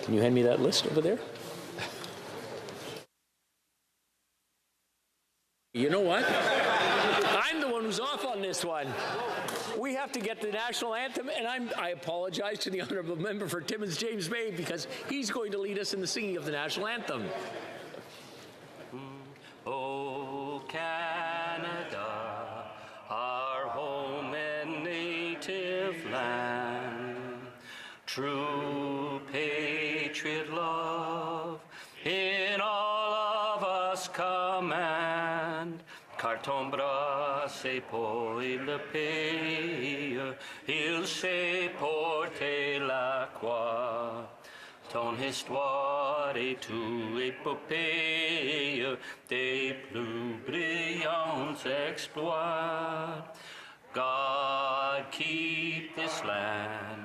Can you hand me that list over there? You know what? I'm the one who's off on this one. We have to get the national anthem, and I apologize to the honourable member for Timmins James Bay because he's going to lead us in the singing of the national anthem. Oh, Canada, our home and native land, true patriot love in all of us command. Carton brasse pour le pays, il sait porter la croix. Ton histoire est une épopée des plus brillants exploits. God keep this land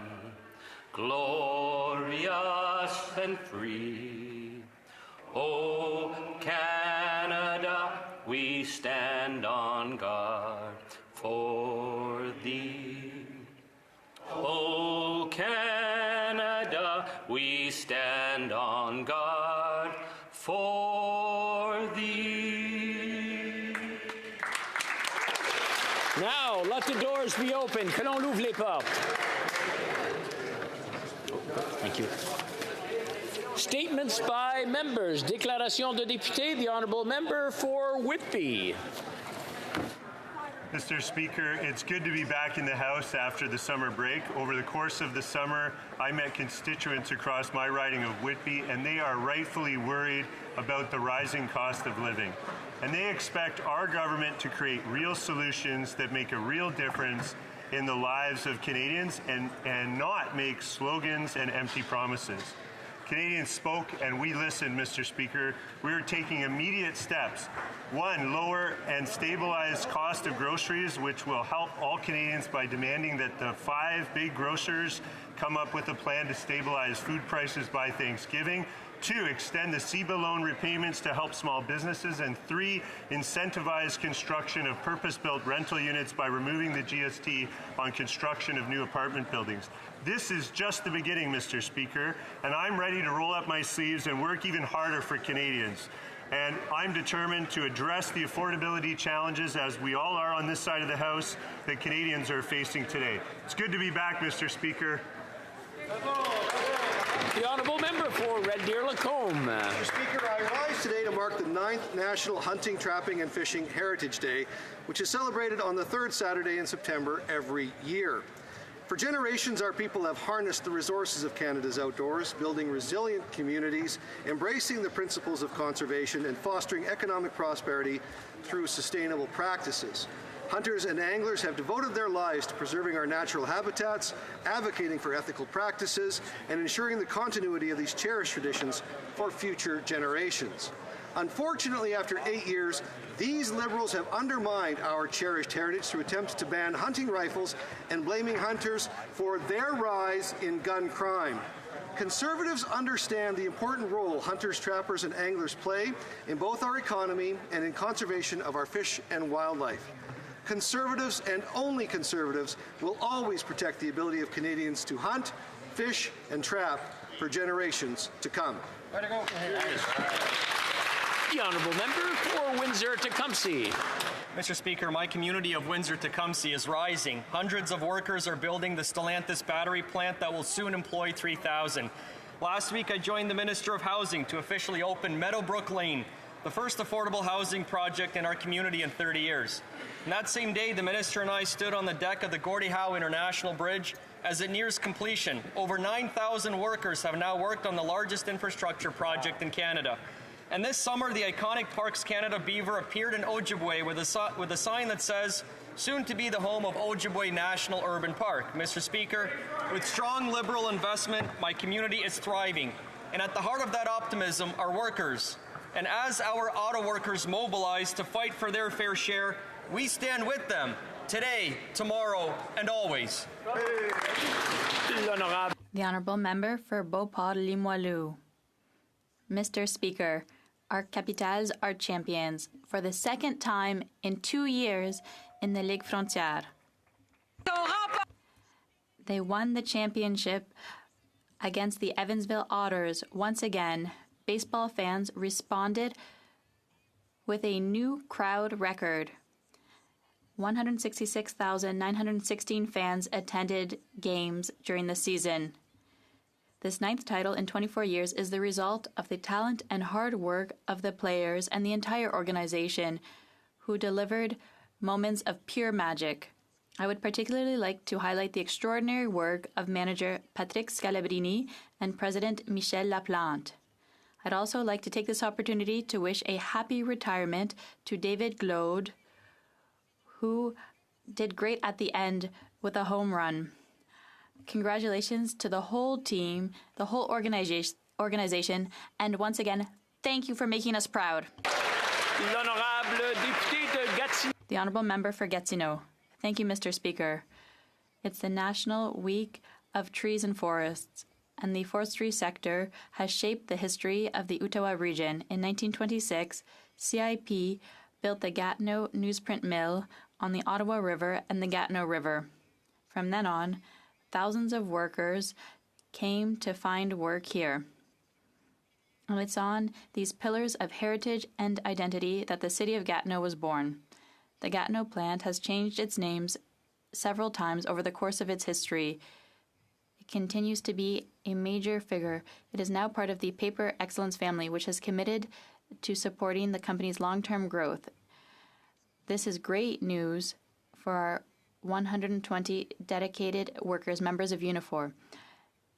glorious and free. Oh, Canada, we stand on guard for thee. Oh, Canada, we stand on guard for thee. Now, let the doors be open. Que l'on ouvre les portes. Thank you. Statements by members. Déclaration de député, the honourable member for Whitby. Mr. Speaker, it's good to be back in the House after the summer break. Over the course of the summer, I met constituents across my riding of Whitby, and they are rightfully worried about the rising cost of living. And they expect our government to create real solutions that make a real difference in the lives of Canadians and not make slogans and empty promises. Canadians spoke and we listened, Mr. Speaker. We are taking immediate steps. One, lower and stabilize cost of groceries, which will help all Canadians by demanding that the 5 big grocers come up with a plan to stabilize food prices by Thanksgiving. 2, extend the CEBA loan repayments to help small businesses. And 3, incentivize construction of purpose-built rental units by removing the GST on construction of new apartment buildings. This is just the beginning, Mr. Speaker, and I'm ready to roll up my sleeves and work even harder for Canadians. And I'm determined to address the affordability challenges, as we all are on this side of the House, that Canadians are facing today. It's good to be back, Mr. Speaker. The honourable member for Red Deer Lacombe. Mr. Speaker, I rise today to mark the 9th National Hunting, Trapping and Fishing Heritage Day, which is celebrated on the 3rd Saturday in September every year. For generations, our people have harnessed the resources of Canada's outdoors, building resilient communities, embracing the principles of conservation, and fostering economic prosperity through sustainable practices. Hunters and anglers have devoted their lives to preserving our natural habitats, advocating for ethical practices, and ensuring the continuity of these cherished traditions for future generations. Unfortunately, after 8 years, these Liberals have undermined our cherished heritage through attempts to ban hunting rifles and blaming hunters for their rise in gun crime. Conservatives understand the important role hunters, trappers, and anglers play in both our economy and in conservation of our fish and wildlife. Conservatives, and only Conservatives, will always protect the ability of Canadians to hunt, fish, and trap for generations to come. Way to go. The honourable member for Windsor-Tecumseh. Mr. Speaker, my community of Windsor-Tecumseh is rising. Hundreds of workers are building the Stellantis battery plant that will soon employ 3,000. Last week, I joined the Minister of Housing to officially open Meadowbrook Lane, the first affordable housing project in our community in 30 years. And that same day, the Minister and I stood on the deck of the Gordie Howe International Bridge. As it nears completion, over 9,000 workers have now worked on the largest infrastructure project in Canada. And this summer, the iconic Parks Canada beaver appeared in Ojibwe with a sign that says, soon to be the home of Ojibwe National Urban Park. Mr. Speaker, with strong Liberal investment, my community is thriving. And at the heart of that optimism are workers. And as our auto workers mobilize to fight for their fair share, we stand with them today, tomorrow, and always. The Honourable Member for Beauport-Limoilou. Mr. Speaker, our Capitals are champions for the second time in 2 years in the Ligue Frontière. They won the championship against the Evansville Otters. Once again, baseball fans responded with a new crowd record. 166,916 fans attended games during the season. This 9th title in 24 years is the result of the talent and hard work of the players and the entire organization, who delivered moments of pure magic. I would particularly like to highlight the extraordinary work of manager Patrick Scalabrini and President Michel Laplante. I'd also like to take this opportunity to wish a happy retirement to David Glaude, who did great at the end with a home run. Congratulations to the whole team, the whole organization, and once again, thank you for making us proud. The Honourable Member for Gatineau. Thank you, Mr. Speaker. It's the National Week of Trees and Forests, and the forestry sector has shaped the history of the Ottawa region. In 1926, CIP built the Gatineau newsprint mill on the Ottawa River and the Gatineau River. From then on, thousands of workers came to find work here. And it's on these pillars of heritage and identity that the city of Gatineau was born. The Gatineau plant has changed its names several times over the course of its history. It continues to be a major figure. It is now part of the Paper Excellence family, which has committed to supporting the company's long-term growth. This is great news for our 120 dedicated workers, members of Unifor.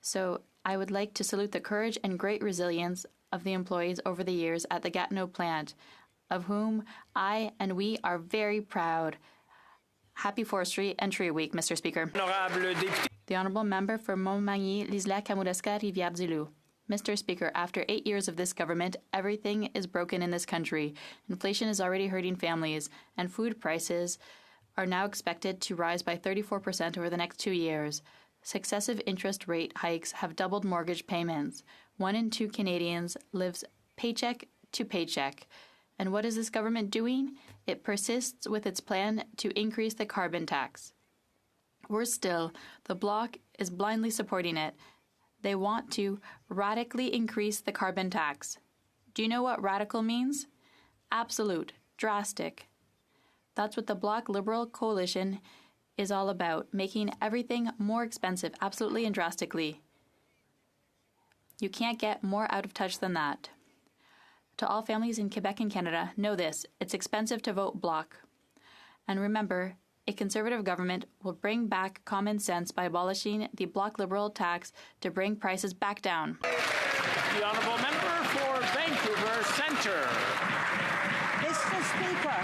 So I would like to salute the courage and great resilience of the employees over the years at the Gatineau plant, of whom I and we are very proud. Happy Forestry and Tree Week, Mr. Speaker. The Honourable Member for Montmagny, Lizla, Kamouraska, Rivière-du-Loup. Mr. Speaker, after 8 years of this government, everything is broken in this country. Inflation is already hurting families, and food prices are now expected to rise by 34% over the next 2 years. Successive interest rate hikes have doubled mortgage payments. 1 in 2 Canadians lives paycheck to paycheck. And what is this government doing? It persists with its plan to increase the carbon tax. Worse still, the Bloc is blindly supporting it. They want to radically increase the carbon tax. Do you know what radical means? Absolute, drastic. That's what the Bloc Liberal Coalition is all about, making everything more expensive, absolutely and drastically. You can't get more out of touch than that. To all families in Quebec and Canada, know this: it's expensive to vote Bloc. And remember, a Conservative government will bring back common sense by abolishing the Bloc Liberal tax to bring prices back down. The Honourable Member for Vancouver Centre. Mr. Speaker,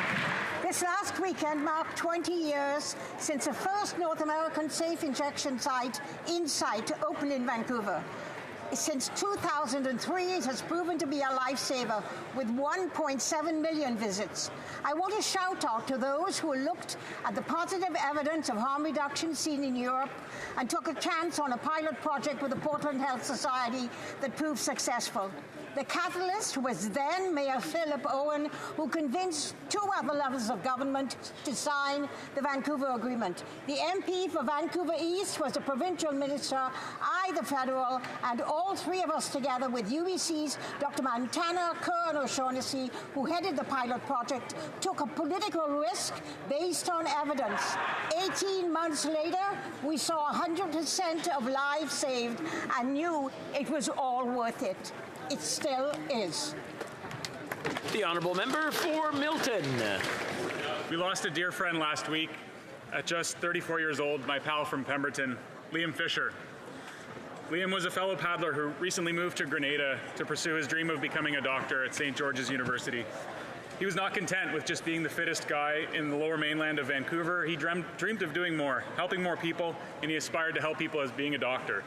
this last weekend marked 20 years since the first North American safe injection site, InSite, opened in Vancouver. Since 2003, it has proven to be a lifesaver with 1.7 million visits. I want to shout out to those who looked at the positive evidence of harm reduction seen in Europe and took a chance on a pilot project with the Portland Health Society that proved successful. The catalyst was then Mayor Philip Owen, who convinced 2 other levels of government to sign the Vancouver Agreement. The MP for Vancouver East was the provincial minister, I the federal, and all 3 of us together with UBC's Dr. Montana, Kerr and O'Shaughnessy, who headed the pilot project, took a political risk based on evidence. 18 months later, we saw 100% of lives saved and knew it was all worth it. It still is. The Honourable Member for Milton. We lost a dear friend last week at just 34 years old, my pal from Pemberton, Liam Fisher. Liam was a fellow paddler who recently moved to Grenada to pursue his dream of becoming a doctor at St. George's University. He was not content with just being the fittest guy in the lower mainland of Vancouver. He dreamed of doing more, helping more people, and he aspired to help people as being a doctor.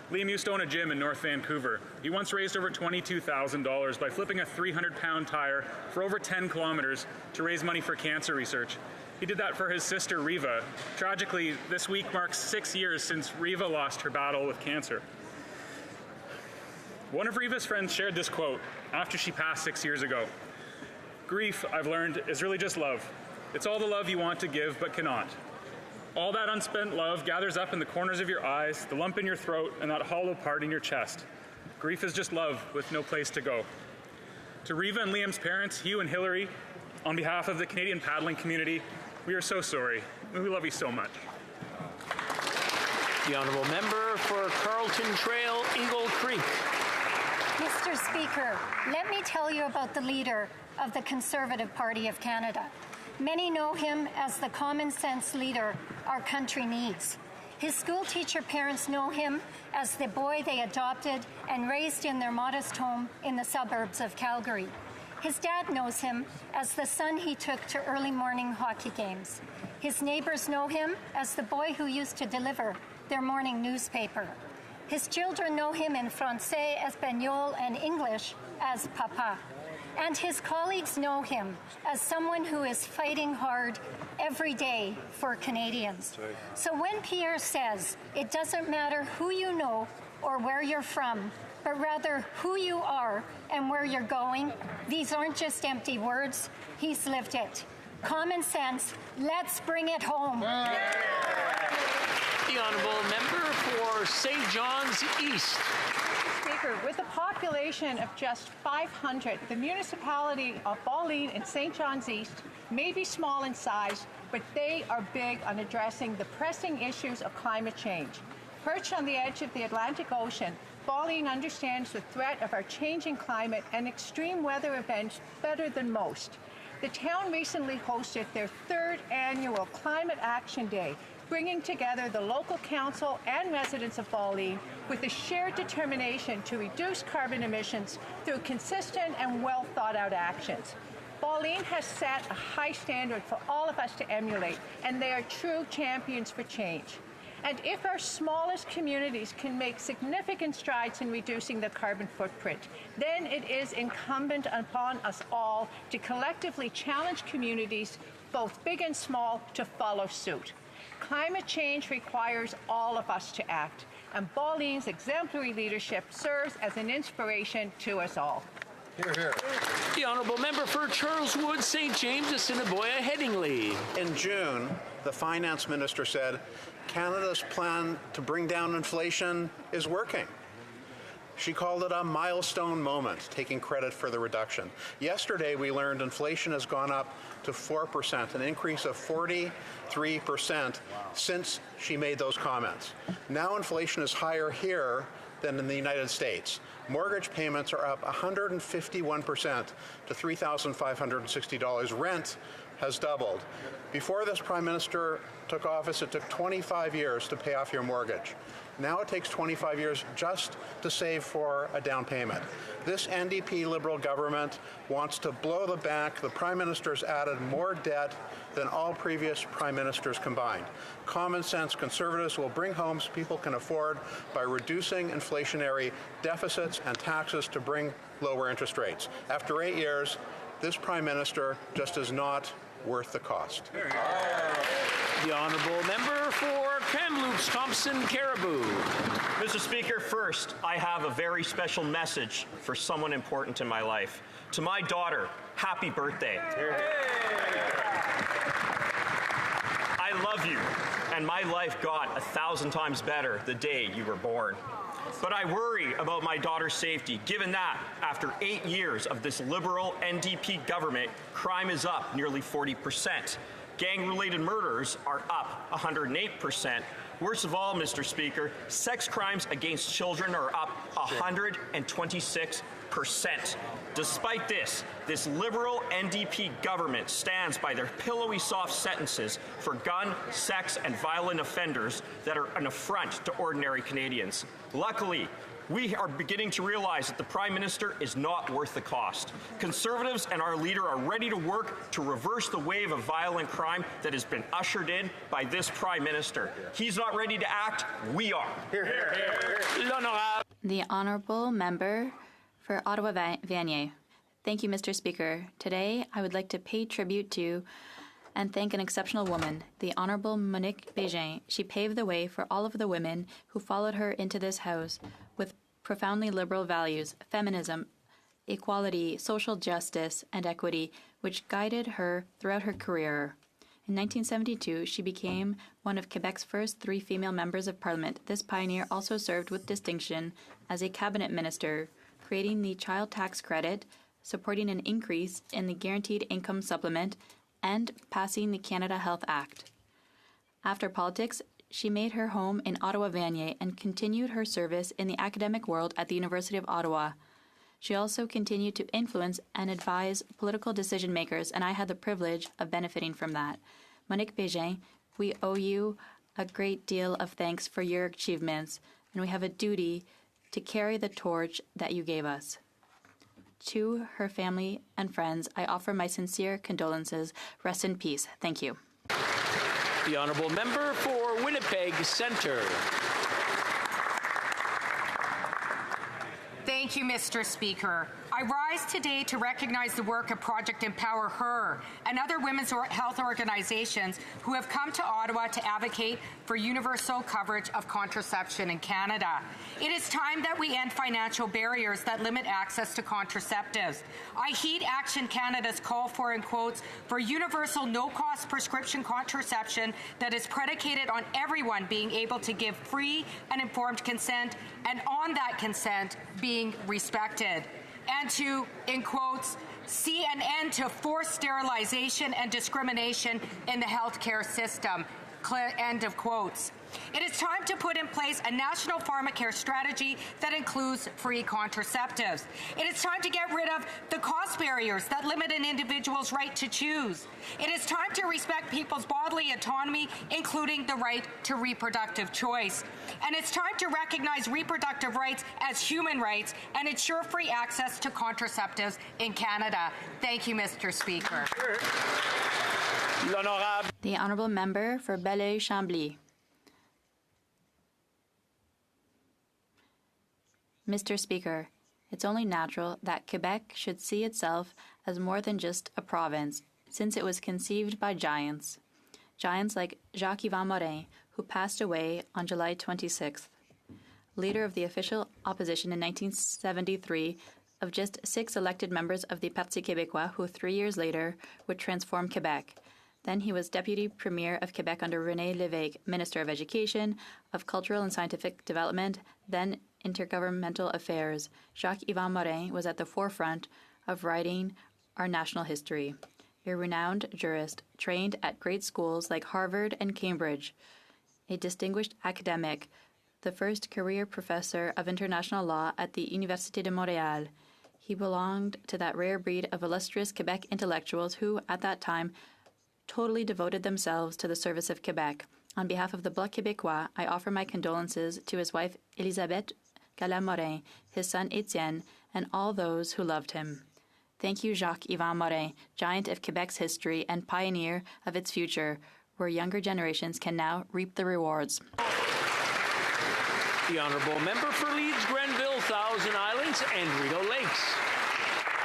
Liam used to own a gym in North Vancouver. He once raised over $22,000 by flipping a 300-pound tire for over 10 kilometers to raise money for cancer research. He did that for his sister, Riva. Tragically, this week marks 6 years since Riva lost her battle with cancer. One of Riva's friends shared this quote after she passed 6 years ago. "Grief, I've learned, is really just love. It's all the love you want to give but cannot. All that unspent love gathers up in the corners of your eyes, the lump in your throat, and that hollow part in your chest. Grief is just love with no place to go. To Reva and Liam's parents, Hugh and Hillary, on behalf of the Canadian paddling community, we are so sorry. We love you so much. The honourable member for Carlton Trail, Eagle Creek. Mr. Speaker, let me tell you about the leader of the Conservative Party of Canada. Many know him as the common sense leader our country needs. His school teacher parents know him as the boy they adopted and raised in their modest home in the suburbs of Calgary. His dad knows him as the son he took to early morning hockey games. His neighbors know him as the boy who used to deliver their morning newspaper. His children know him in Francais, Espanol, and English as Papa. And his colleagues know him as someone who is fighting hard every day for Canadians. So when Pierre says it doesn't matter who you know or where you're from, but rather who you are and where you're going, these aren't just empty words. He's lived it. Common sense, let's bring it home. The honourable member for St. John's East. Speaker, with a population of just 500, the municipality of Ballyne and St. John's East may be small in size, but they are big on addressing the pressing issues of climate change. Perched on the edge of the Atlantic Ocean, Ballyne understands the threat of our changing climate and extreme weather events better than most. The town recently hosted their 3rd annual Climate Action Day, bringing together the local council and residents of Ballyne with a shared determination to reduce carbon emissions through consistent and well thought out actions. Ballyne has set a high standard for all of us to emulate, and they are true champions for change. And if our smallest communities can make significant strides in reducing the carbon footprint, then it is incumbent upon us all to collectively challenge communities, both big and small, to follow suit. Climate change requires all of us to act, and Ballyne's exemplary leadership serves as an inspiration to us all. Hear, hear. The honourable member for Charleswood, St. James, Assiniboia, Headingley. In June, the finance minister said Canada's plan to bring down inflation is working. She called it a milestone moment, taking credit for the reduction. Yesterday, we learned inflation has gone up to 4%, an increase of 43% since she made those comments. Now inflation is higher here than in the United States. Mortgage payments are up 151% to $3,560. Rent has doubled. Before this Prime Minister took office, it took 25 years to pay off your mortgage. Now it takes 25 years just to save for a down payment. This NDP Liberal government wants to blow the bank. The Prime Minister's added more debt than all previous Prime Ministers combined. Common sense Conservatives will bring homes people can afford by reducing inflationary deficits and taxes to bring lower interest rates. After 8 years, this Prime Minister just is not worth the cost. The honourable member for Kamloops, Thompson, Caribou. Mr. Speaker, first, I have a very special message for someone important in my life. To my daughter, happy birthday. I love you, and my life got 1,000 times better the day you were born. But I worry about my daughter's safety, given that after 8 years of this Liberal NDP government, crime is up nearly 40%. Gang-related murders are up 108%. Worst of all, Mr. Speaker, sex crimes against children are up 126%. Despite this Liberal NDP government stands by their pillowy soft sentences for gun, sex, and violent offenders that are an affront to ordinary Canadians. Luckily, we are beginning to realize that the Prime Minister is not worth the cost. Conservatives and our leader are ready to work to reverse the wave of violent crime that has been ushered in by this Prime Minister. He's not ready to act. We are. The honourable member for Ottawa-Vanier. Thank you, Mr. Speaker. Today, I would like to pay tribute to and thank an exceptional woman, the Honourable Monique Bégin. She paved the way for all of the women who followed her into this House with profoundly liberal values, feminism, equality, social justice, and equity, which guided her throughout her career. In 1972, she became one of Quebec's first 3 female members of parliament. This pioneer also served with distinction as a cabinet minister, creating the child tax credit, supporting an increase in the guaranteed income supplement, and passing the Canada Health Act. After politics, she made her home in Ottawa-Vanier and continued her service in the academic world at the University of Ottawa. She also continued to influence and advise political decision-makers, and I had the privilege of benefiting from that. Monique Bégin, we owe you a great deal of thanks for your achievements, and we have a duty to carry the torch that you gave us. To her family and friends, I offer my sincere condolences. Rest in peace. Thank you. The honourable member for Winnipeg Centre. Thank you, Mr. Speaker. I rise today to recognize the work of Project Empower Her and other women's health organizations who have come to Ottawa to advocate for universal coverage of contraception in Canada. It is time that we end financial barriers that limit access to contraceptives. I heed Action Canada's call for, in quotes, for universal no-cost prescription contraception that is predicated on everyone being able to give free and informed consent, and on that consent being respected. And to, in quotes, see an end to forced sterilization and discrimination in the healthcare system. End of quotes. It is time to put in place a national pharmacare strategy that includes free contraceptives. It is time to get rid of the cost barriers that limit an individual's right to choose. It is time to respect people's bodily autonomy, including the right to reproductive choice. And it's time to recognize reproductive rights as human rights and ensure free access to contraceptives in Canada. Thank you, Mr. Speaker. The honourable member for Belleuil-Chambly. Mr. Speaker, it's only natural that Quebec should see itself as more than just a province, since it was conceived by giants. Giants like Jacques-Yvan Morin, who passed away on July 26th. Leader of the official opposition in 1973, of just 6 elected members of the Parti Québécois, who 3 years later would transform Quebec. Then he was Deputy Premier of Quebec under René Lévesque, Minister of Education, of Cultural and Scientific Development, then Intergovernmental Affairs. Jacques-Yvan Morin was at the forefront of writing our national history. A renowned jurist, trained at great schools like Harvard and Cambridge. A distinguished academic, the first career professor of international law at the Université de Montréal. He belonged to that rare breed of illustrious Quebec intellectuals who, at that time, totally devoted themselves to the service of Quebec. On behalf of the Bloc Québécois, I offer my condolences to his wife, Elisabeth Galland-Morin, his son, Étienne, and all those who loved him. Thank you, Jacques-Yvan Morin, giant of Quebec's history and pioneer of its future, where younger generations can now reap the rewards. The honourable member for Leeds, Grenville, Thousand Islands, and Rideau Lakes.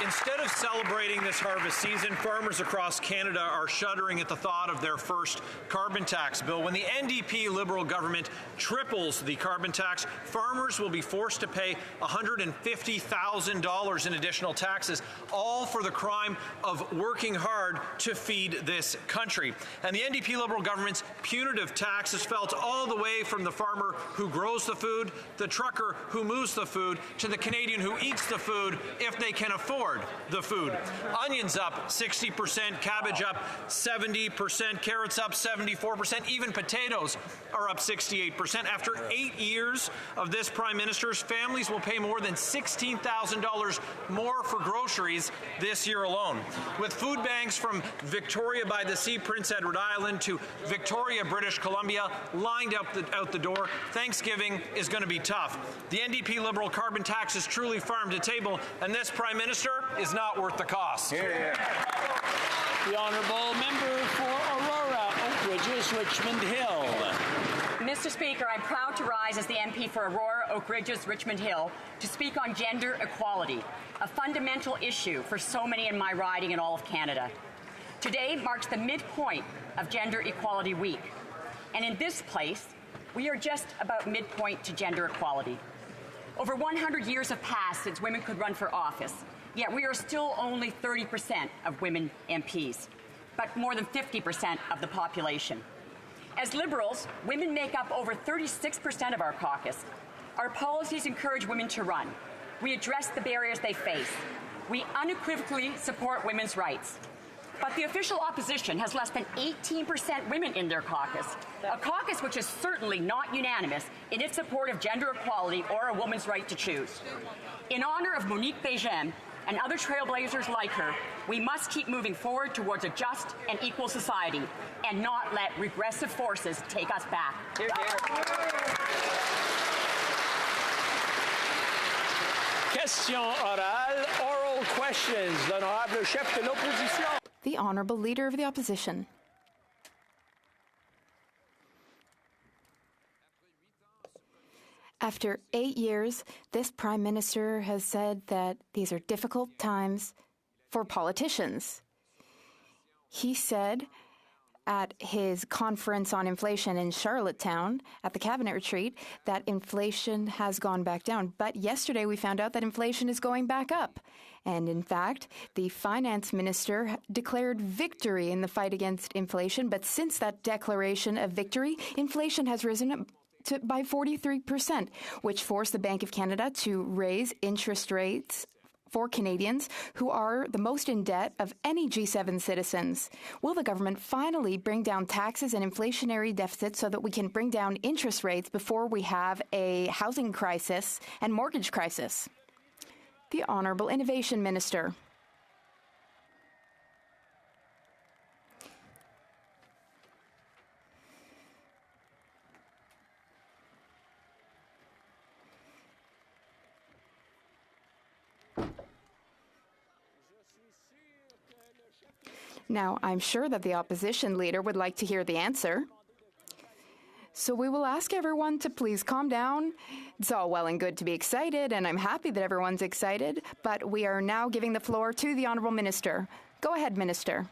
Instead of celebrating this harvest season, farmers across Canada are shuddering at the thought of their first carbon tax bill. When the NDP Liberal government triples the carbon tax, farmers will be forced to pay $150,000 in additional taxes, all for the crime of working hard to feed this country. And the NDP Liberal government's punitive tax is felt all the way from the farmer who grows the food, the trucker who moves the food, to the Canadian who eats the food if they can afford the food. Onions up 60%, cabbage up 70%, carrots up 74%, even potatoes are up 68%. After 8 years of this Prime Minister's, families will pay more than $16,000 more for groceries this year alone. With food banks from Victoria by the Sea, Prince Edward Island, to Victoria, British Columbia, lined out the door, Thanksgiving is going to be tough. The NDP Liberal carbon tax is truly farm to table, and this Prime Minister is not worth the cost. The honourable member for Aurora, Oak Ridges, Richmond Hill. Mr. Speaker, I'm proud to rise as the MP for Aurora, Oak Ridges, Richmond Hill to speak on gender equality, a fundamental issue for so many in my riding and all of Canada. Today marks the midpoint of Gender Equality Week, and in this place, we are just about midpoint to gender equality. Over 100 years have passed since women could run for office, yet we are still only 30% of women MPs. but more than 50% of the population. As Liberals, women make up over 36% of our caucus. Our policies encourage women to run. We address the barriers they face. We unequivocally support women's rights. But the official opposition has less than 18% women in their caucus, a caucus which is certainly not unanimous in its support of gender equality or a woman's right to choose. In honor of Monique Bégin and other trailblazers like her, we must keep moving forward towards a just and equal society and not let regressive forces take us back. Hear, hear. Question orale, oral questions. L'honorable chef de l'opposition. The Honourable Leader of the Opposition. After 8 years, this Prime Minister has said that these are difficult times for politicians. He said at his conference on inflation in Charlottetown at the Cabinet Retreat that inflation has gone back down. But yesterday we found out that inflation is going back up. And in fact, the Finance Minister declared victory in the fight against inflation. But since that declaration of victory, inflation has risen by 43%, which forced the Bank of Canada to raise interest rates for Canadians who are the most in debt of any G7 citizens. Will the government finally bring down taxes and inflationary deficits so that we can bring down interest rates before we have a housing crisis and mortgage crisis? The Honourable Innovation Minister. Now, I'm sure that the opposition leader would like to hear the answer. So we will ask everyone to please calm down. It's all well and good to be excited, and I'm happy that everyone's excited, but we are now giving the floor to the Honourable Minister. Go ahead, Minister.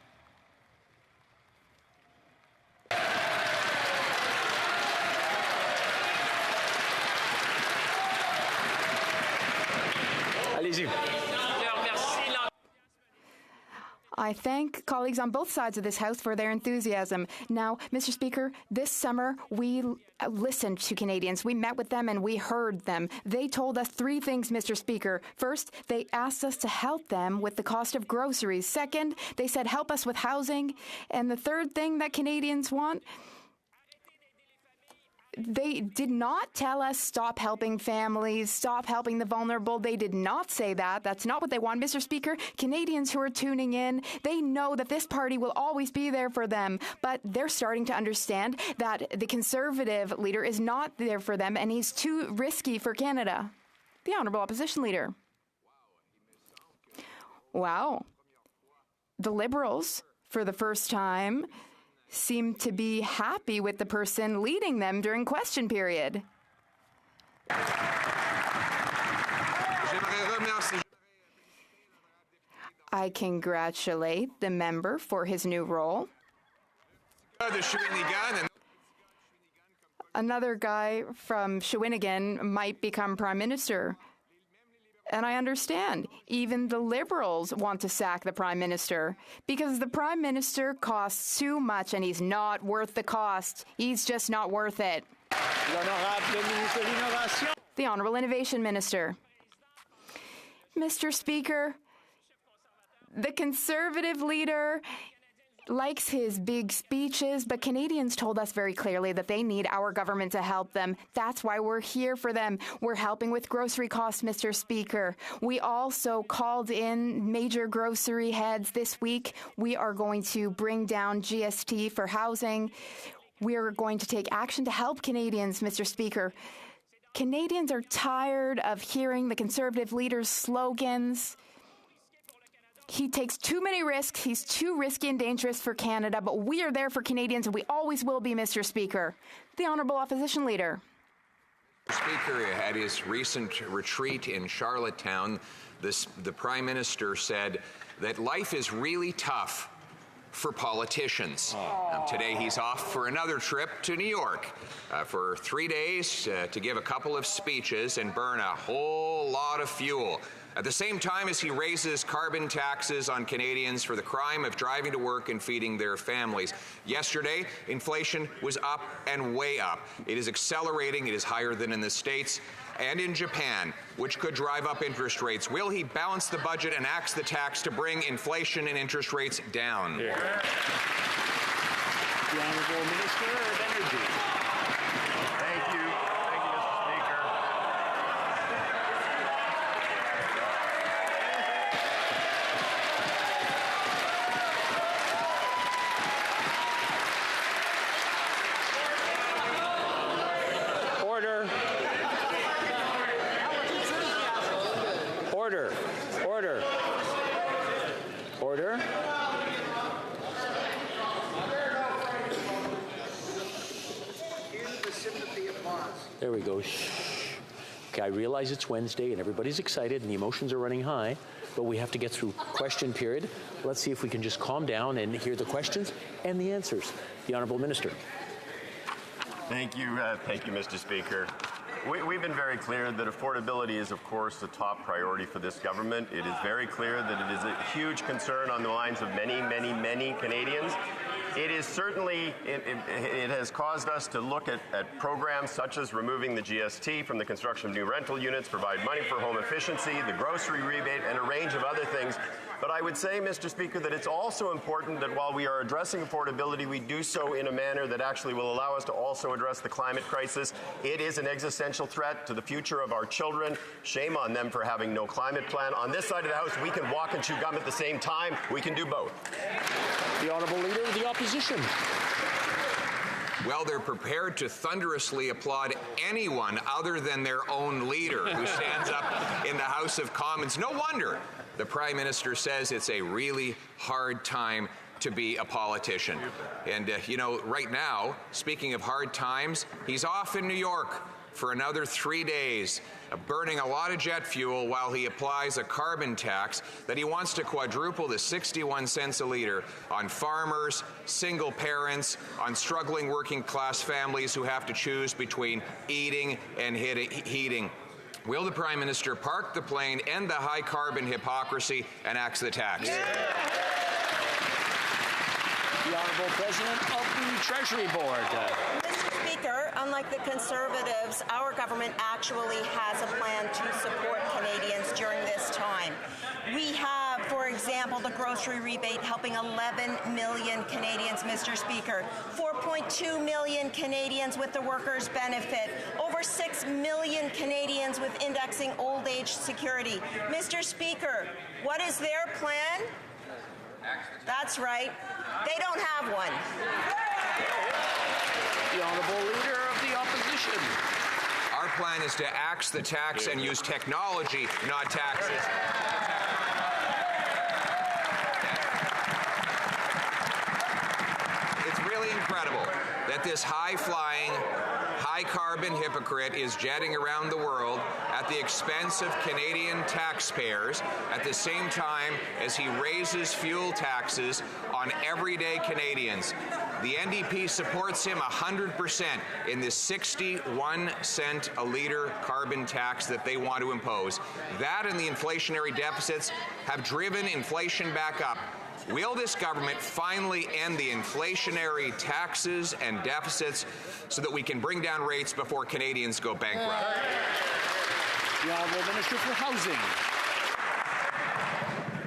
Allez-y. I thank colleagues on both sides of this House for their enthusiasm. Now, Mr. Speaker, this summer we listened to Canadians. We met with them and we heard them. They told us 3 things, Mr. Speaker. First, they asked us to help them with the cost of groceries. Second, they said help us with housing. And the third thing that Canadians want, they did not tell us stop helping families, stop helping the vulnerable. They did not say that. That's not what they want. Mr. Speaker, Canadians who are tuning in, they know that this party will always be there for them, but they're starting to understand that the Conservative leader is not there for them and he's too risky for Canada. The Honourable Opposition Leader. Wow. The Liberals, for the first time, seem to be happy with the person leading them during question period. I congratulate the member for his new role. Another guy from Shawinigan might become Prime Minister. And I understand, even the Liberals want to sack the Prime Minister because the Prime Minister costs too much and he's not worth the cost. He's just not worth it. The Honourable Innovation Minister. Mr. Speaker, the Conservative leader likes his big speeches, but Canadians told us very clearly that they need our government to help them. That's why we're here for them. We're helping with grocery costs, Mr. Speaker. We also called in major grocery heads this week. We are going to bring down GST for housing. We are going to take action to help Canadians, Mr. Speaker. Canadians are tired of hearing the Conservative leader's slogans. He takes too many risks. He's too risky and dangerous for Canada, but we are there for Canadians, and we always will be, Mr. Speaker. The Honourable Opposition Leader. Speaker, at his recent retreat in Charlottetown, the Prime Minister said that life is really tough for politicians. Today he's off for another trip to New York for 3 days to give a couple of speeches and burn a whole lot of fuel. at the same time as he raises carbon taxes on Canadians for the crime of driving to work and feeding their families. Yesterday, inflation was up and way up. It is accelerating. It is higher than in the States and in Japan, which could drive up interest rates. Will he balance the budget and axe the tax to bring inflation and interest rates down? The Honourable Minister of Energy. Thank you. Thank you, Mr. Speaker. Order. Order. Order. Order. There we go. Shh. Okay, I realize it's Wednesday and everybody's excited and the emotions are running high, but we have to get through question period. Let's see if we can just calm down and hear the questions and the answers. The Honourable Minister. Thank you, Mr. Speaker. We've been very clear that affordability is, of course, a top priority for this government. It is very clear that it is a huge concern on the minds of many, many, many Canadians. It is certainly, it has caused us to look at programs such as removing the GST from the construction of new rental units, provide money for home efficiency, the grocery rebate, and a range of other things. But I would say, Mr. Speaker, that it's also important that while we are addressing affordability, we do so in a manner that actually will allow us to also address the climate crisis. It is an existential threat to the future of our children. Shame on them for having no climate plan. On this side of the House, we can walk and chew gum at the same time. We can do both. The Honourable Leader of the Opposition. Well, they're prepared to thunderously applaud anyone other than their own leader who stands up in the House of Commons. No wonder the Prime Minister says it's a really hard time to be a politician. And, you know, right now, speaking of hard times, he's off in New York for another 3 days, burning a lot of jet fuel while he applies a carbon tax that he wants to quadruple to 61 cents a litre on farmers, single parents, on struggling working class families who have to choose between eating and heating. Will the Prime Minister park the plane, end the high carbon hypocrisy, and axe the tax? The Honourable President of the Treasury Board. Mr. Speaker, unlike the Conservatives, our government actually has a plan to support Canadians during this time. We have, for example, the grocery rebate helping 11 million Canadians, Mr. Speaker, 4.2 million Canadians with the workers' benefit, over 6 million Canadians with indexing old age security. Mr. Speaker, what is their plan? That's right. They don't have one. The Honourable Leader of the Opposition. Our plan is to axe the tax and use technology, not taxes. It's really incredible that this high-flying, high-carbon hypocrite is jetting around the world at the expense of Canadian taxpayers at the same time as he raises fuel taxes on everyday Canadians. The NDP supports him 100% in this 61 cent a litre carbon tax that they want to impose. That and the inflationary deficits have driven inflation back up. Will this government finally end the inflationary taxes and deficits so that we can bring down rates before Canadians go bankrupt? The Honourable Minister for Housing.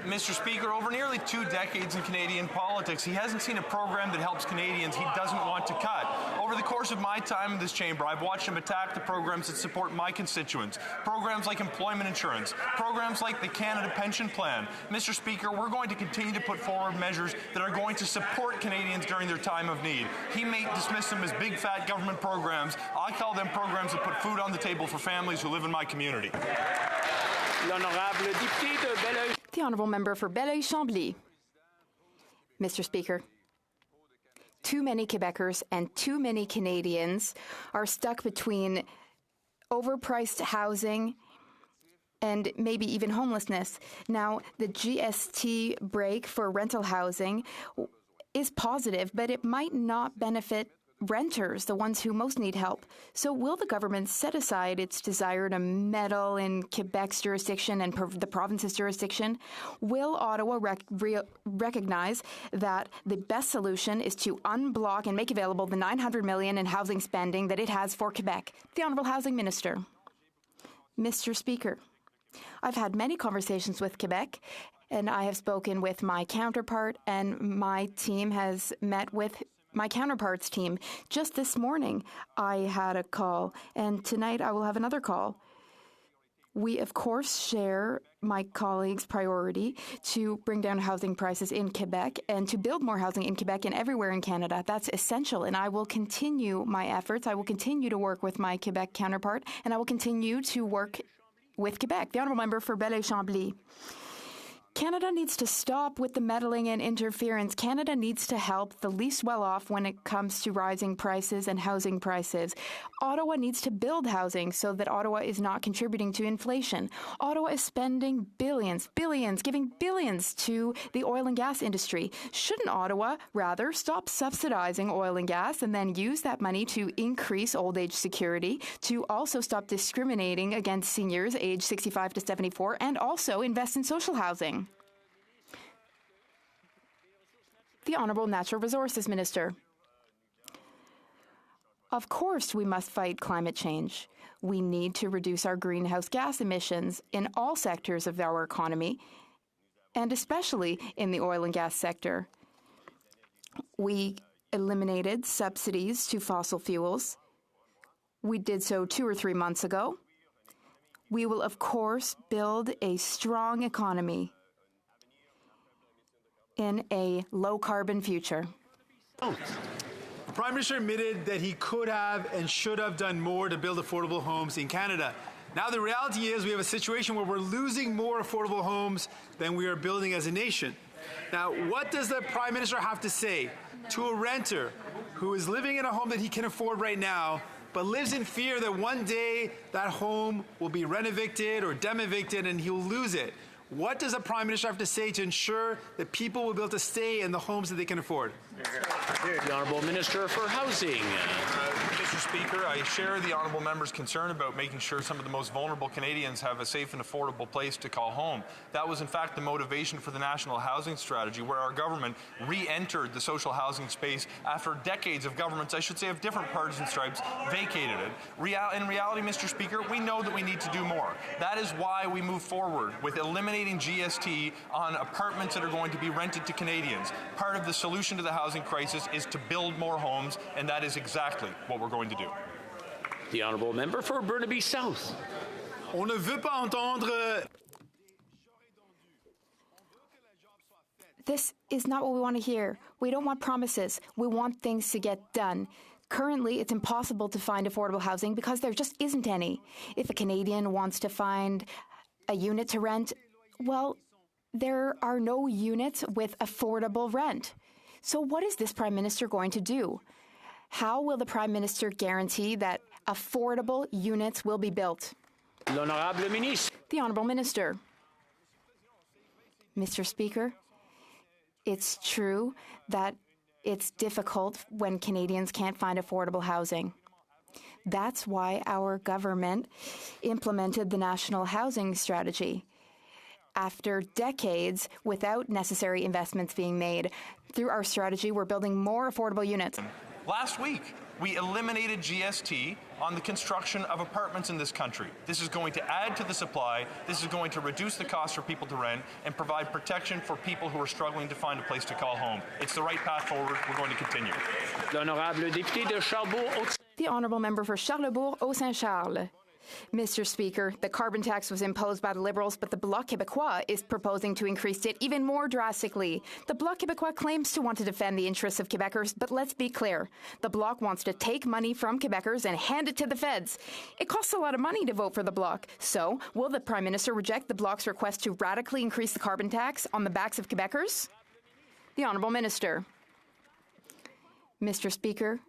Mr. Speaker, over nearly 2 decades in Canadian politics, he hasn't seen a program that helps Canadians he doesn't want to cut. Over the course of my time in this chamber, I've watched him attack the programs that support my constituents, programs like employment insurance, programs like the Canada Pension Plan. Mr. Speaker, we're going to continue to put forward measures that are going to support Canadians during their time of need. He may dismiss them as big, fat government programs. I call them programs that put food on the table for families who live in my community. The Honourable Member for Belleuil-Chambly. Mr. Speaker, too many Quebecers and too many Canadians are stuck between overpriced housing and maybe even homelessness. Now, the GST break for rental housing is positive, but it might not benefit renters, the ones who most need help. So will the government set aside its desire to meddle in Quebec's jurisdiction and the province's jurisdiction? Will Ottawa recognize that the best solution is to unblock and make available the $900 million in housing spending that it has for Quebec? The Honourable Housing Minister. Mr. Speaker, I've had many conversations with Quebec, and I have spoken with my counterpart, and my team has met with my counterpart's team. Just this morning, I had a call, and tonight I will have another call. We, of course, share my colleagues' priority to bring down housing prices in Quebec and to build more housing in Quebec and everywhere in Canada. That's essential, and I will continue my efforts. I will continue to work with my Quebec counterpart, and I will continue to work with Quebec. The Honourable Member for Belleuil-Chambly. Canada needs to stop with the meddling and interference. Canada needs to help the least well-off when it comes to rising prices and housing prices. Ottawa needs to build housing so that Ottawa is not contributing to inflation. Ottawa is spending billions, giving billions to the oil and gas industry. Shouldn't Ottawa rather stop subsidizing oil and gas and then use that money to increase old age security, to also stop discriminating against seniors aged 65 to 74, and also invest in social housing? The Honourable Natural Resources Minister. Of course, we must fight climate change. We need to reduce our greenhouse gas emissions in all sectors of our economy, and especially in the oil and gas sector. We eliminated subsidies to fossil fuels. We did so 2 or 3 months ago. We will, of course, build a strong economy in a low-carbon future. The Prime Minister admitted that he could have and should have done more to build affordable homes in Canada. Now the reality is we have a situation where we're losing more affordable homes than we are building as a nation. Now, what does the Prime Minister have to say to a renter who is living in a home that he can afford right now, but lives in fear that one day that home will be rent-evicted or dem-evicted and he'll lose it? What does a Prime Minister have to say to ensure that people will be able to stay in the homes that they can afford? The Honourable Minister for Housing. Mr. Speaker, I share the Honourable Member's concern about making sure some of the most vulnerable Canadians have a safe and affordable place to call home. That was in fact the motivation for the National Housing Strategy, where our government re-entered the social housing space after decades of governments, I should say of different partisan stripes, vacated it. In reality, Mr. Speaker, we know that we need to do more. That is why we move forward with eliminating GST on apartments that are going to be rented to Canadians. Part of the solution to the housing crisis is to build more homes, and that is exactly what we're going to do. The Honourable Member for Burnaby South. On ne veut pas entendre. This is not what we want to hear. We don't want promises. We want things to get done. Currently, it's impossible to find affordable housing because there just isn't any. If a Canadian wants to find a unit to rent, well, there are no units with affordable rent. So what is this Prime Minister going to do? How will the Prime Minister guarantee that affordable units will be built? L'Honorable Ministre. The Honourable Minister. Mr. Speaker, it's true that it's difficult when Canadians can't find affordable housing. That's why our government implemented the National Housing Strategy. After decades without necessary investments being made, through our strategy, we're building more affordable units. Last week, we eliminated GST on the construction of apartments in this country. This is going to add to the supply, this is going to reduce the cost for people to rent, and provide protection for people who are struggling to find a place to call home. It's the right path forward. We're going to continue. L'Honorable Député de Charlebourg. The Honourable Member for Charlebourg-Haut-Saint-Charles. Mr. Speaker, the carbon tax was imposed by the Liberals, but the Bloc Québécois is proposing to increase it even more drastically. The Bloc Québécois claims to want to defend the interests of Quebecers, but let's be clear. The Bloc wants to take money from Quebecers and hand it to the feds. It costs a lot of money to vote for the Bloc. So, will the Prime Minister reject the Bloc's request to radically increase the carbon tax on the backs of Quebecers? The Honourable Minister. Mr. Speaker,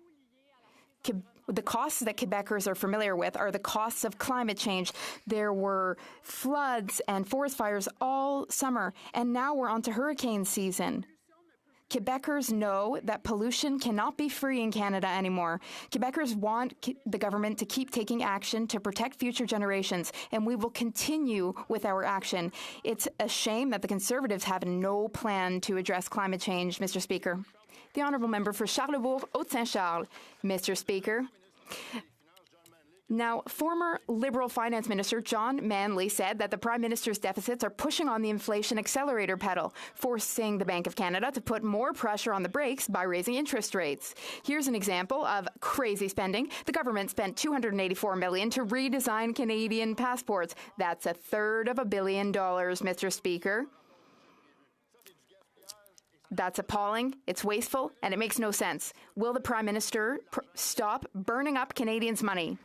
the costs that Quebecers are familiar with are the costs of climate change. There were floods and forest fires all summer, and now we're on to hurricane season. Quebecers know that pollution cannot be free in Canada anymore. Quebecers want the government to keep taking action to protect future generations, and we will continue with our action. It's a shame that the Conservatives have no plan to address climate change, Mr. Speaker. The Honourable Member for Charlebourg-Haute-Saint-Charles. Mr. Speaker. Now, former Liberal Finance Minister John Manley said that the Prime Minister's deficits are pushing on the inflation accelerator pedal, forcing the Bank of Canada to put more pressure on the brakes by raising interest rates. Here's an example of crazy spending. The government spent $284 million to redesign Canadian passports. That's $1/3 billion, Mr. Speaker. That's appalling, it's wasteful, and it makes no sense. Will the Prime Minister stop burning up Canadians' money?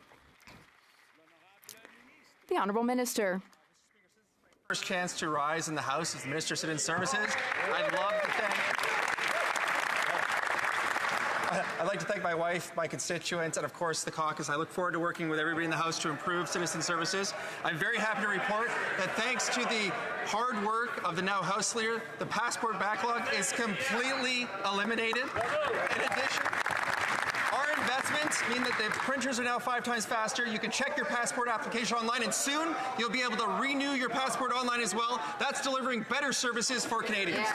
The Honourable Minister. First chance to rise in the House as the Minister of Citizen Services. I'd like to thank my wife, my constituents, and of course the caucus. I look forward to working with everybody in the House to improve citizen services. I'm very happy to report that thanks to the hard work of the now House Leader, the passport backlog is completely eliminated. In addition, our investments mean that the printers are now 5 times faster. You can check your passport application online, and soon you'll be able to renew your passport online as well. That's delivering better services for Canadians.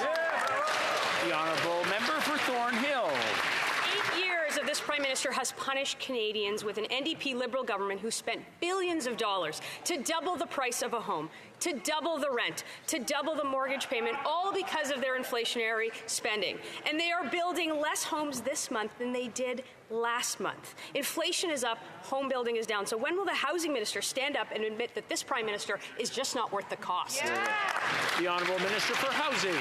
The Honourable Member for Thornhill. 8 years of this Prime Minister has punished Canadians with an NDP Liberal government who spent billions of dollars to double the price of a home, to double the rent, to double the mortgage payment, all because of their inflationary spending. And they are building less homes this month than they did last month. Inflation is up, home building is down. So when will the Housing Minister stand up and admit that this Prime Minister is just not worth the cost? The Honourable Minister for Housing.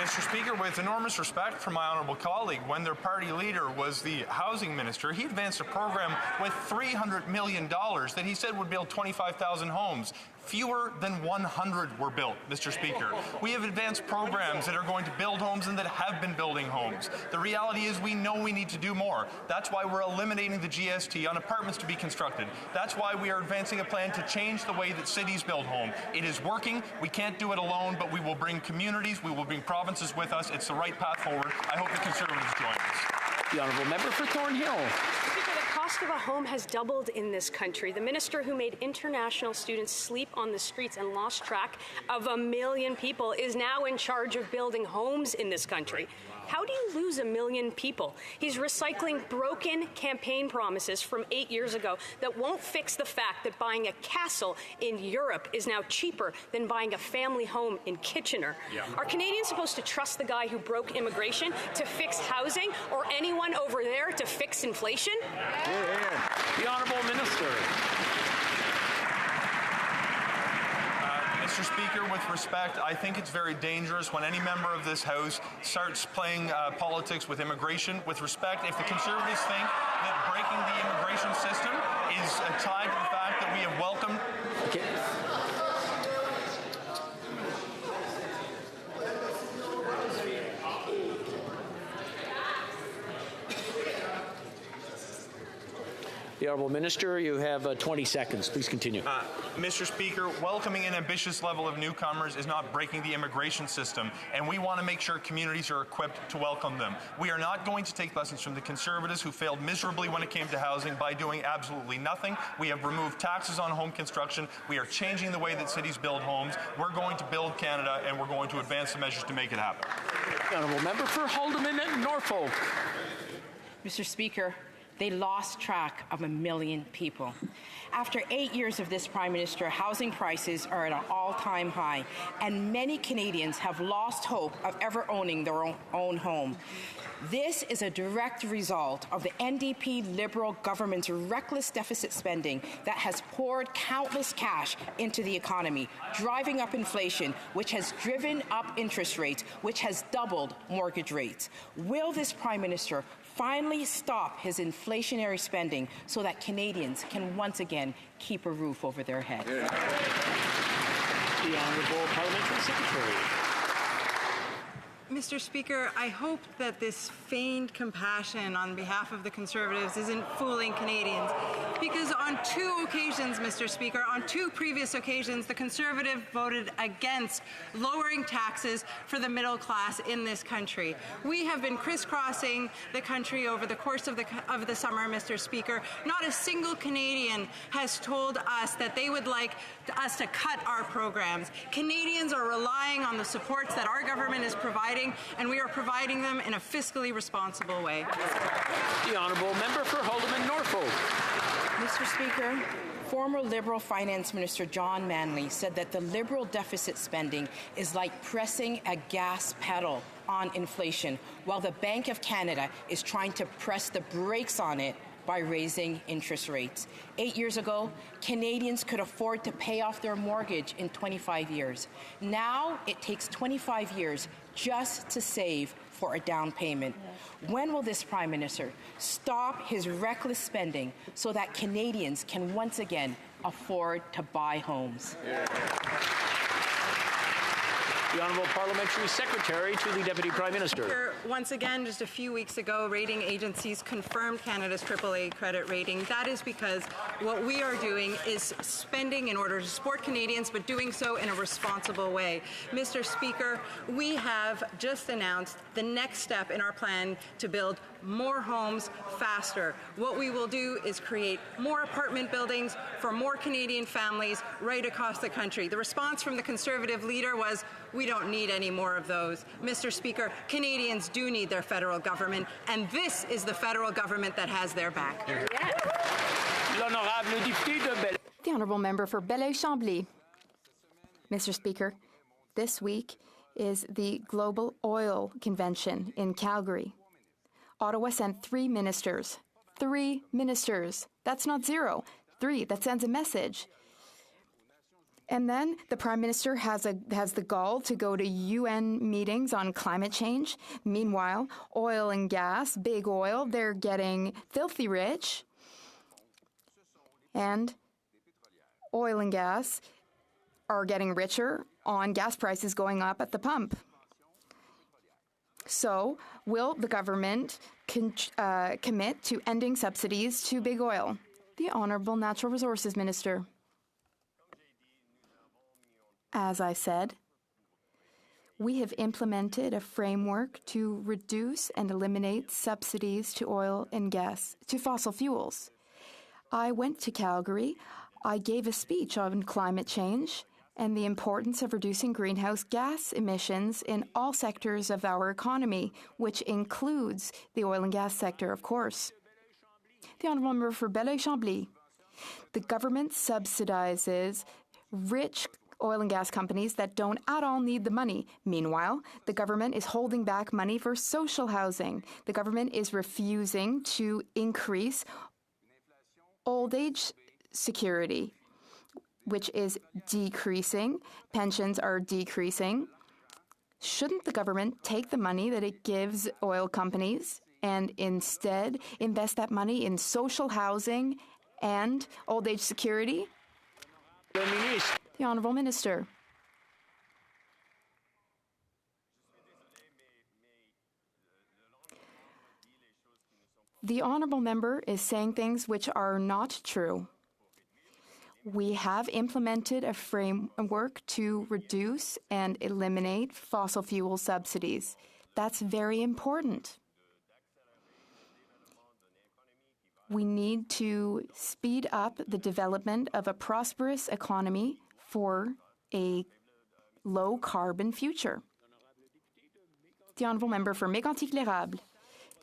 Mr. Speaker, with enormous respect for my honourable colleague, when their party leader was the housing minister, he advanced a program with $300 million that he said would build 25,000 homes. Fewer than 100 were built, Mr. Speaker. We have advanced programs that are going to build homes and that have been building homes. The reality is we know we need to do more. That's why we're eliminating the GST on apartments to be constructed. That's why we are advancing a plan to change the way that cities build homes. It is working. We can't do it alone, but we will bring communities, we will bring provinces with us. It's the right path forward. I hope the Conservatives join us. The Honourable Member for Thornhill. The cost of a home has doubled in this country. The minister who made international students sleep on the streets and lost track of 1 million people is now in charge of building homes in this country. How do you lose 1 million people? He's recycling broken campaign promises from 8 years ago that won't fix the fact that buying a castle in Europe is now cheaper than buying a family home in Kitchener. Are Canadians supposed to trust the guy who broke immigration to fix housing, or anyone over there to fix inflation? The Honourable Minister. Mr. Speaker, with respect, I think it's very dangerous when any member of this House starts playing politics with immigration. With respect, if the Conservatives think that breaking the immigration system is tied to the fact that we have welcomed... The Honourable Minister, you have 20 seconds. Please continue. Mr. Speaker, welcoming an ambitious level of newcomers is not breaking the immigration system, and we want to make sure communities are equipped to welcome them. We are not going to take lessons from the Conservatives, who failed miserably when it came to housing by doing absolutely nothing. We have removed taxes on home construction. We are changing the way that cities build homes. We're going to build Canada, and we're going to advance the measures to make it happen. The Honourable Member for Haldimand and Norfolk. Mr. Speaker, they lost track of 1 million people. After 8 years of this Prime Minister, housing prices are at an all-time high, and many Canadians have lost hope of ever owning their own home. This is a direct result of the NDP Liberal government's reckless deficit spending that has poured countless cash into the economy, driving up inflation, which has driven up interest rates, which has doubled mortgage rates. Will this Prime Minister finally stop his inflationary spending so that Canadians can once again keep a roof over their head? The Honourable Parliamentary Secretary. Mr. Speaker, I hope that this feigned compassion on behalf of the Conservatives isn't fooling Canadians. because on two occasions, Mr. Speaker, on two previous occasions, the Conservative voted against lowering taxes for the middle class in this country. We have been crisscrossing the country over the course of the summer, Mr. Speaker. Not a single Canadian has told us that they would like us to cut our programs. Canadians are relying on the supports that our government is providing, and we are providing them in a fiscally responsible way. The honourable member for Haldimand Norfolk. Mr. Speaker, former Liberal Finance Minister John Manley said that the Liberal deficit spending is like pressing a gas pedal on inflation, while the Bank of Canada is trying to press the brakes on it by raising interest rates. 8 years ago, Canadians could afford to pay off their mortgage in 25 years. Now it takes 25 years just to save for a down payment. When will this Prime Minister stop his reckless spending so that Canadians can once again afford to buy homes? The Honourable Parliamentary Secretary to the Deputy Prime Minister. Once again, just a few weeks ago, rating agencies confirmed Canada's AAA credit rating. That is because what we are doing is spending in order to support Canadians, but doing so in a responsible way. Mr. Speaker, we have just announced the next step in our plan to build more homes faster. What we will do is create more apartment buildings for more Canadian families right across the country. The response from the Conservative leader was, we don't need any more of those. Mr. Speaker, Canadians do need their federal government, and this is the federal government that has their back. The Honourable Member for Belleuil-Chambly. Mr. Speaker, this week is the Global Oil Convention in Calgary. Ottawa sent 3 ministers. 3 ministers. That's not 0. 3. That sends a message. And then the Prime Minister has the gall to go to UN meetings on climate change. Meanwhile, oil and gas, big oil, they're getting filthy rich. And oil and gas are getting richer on gas prices going up at the pump. So, will the government commit to ending subsidies to big oil? The Honourable Natural Resources Minister. As I said, we have implemented a framework to reduce and eliminate subsidies to oil and gas, to fossil fuels. I went to Calgary. I gave a speech on climate change and the importance of reducing greenhouse gas emissions in all sectors of our economy, which includes the oil and gas sector, of course. The Honourable Member for Belleuil-Chambly. The government subsidizes rich oil and gas companies that don't at all need the money. Meanwhile, the government is holding back money for social housing. The government is refusing to increase old age security, which is decreasing. Pensions are decreasing. Shouldn't the government take the money that it gives oil companies and instead invest that money in social housing and old age security? The Honourable Minister. The Honourable Member is saying things which are not true. We have implemented a framework to reduce and eliminate fossil fuel subsidies. That's very important. We need to speed up the development of a prosperous economy for a low-carbon future. The Honourable Member for Mégantic-L'Érable.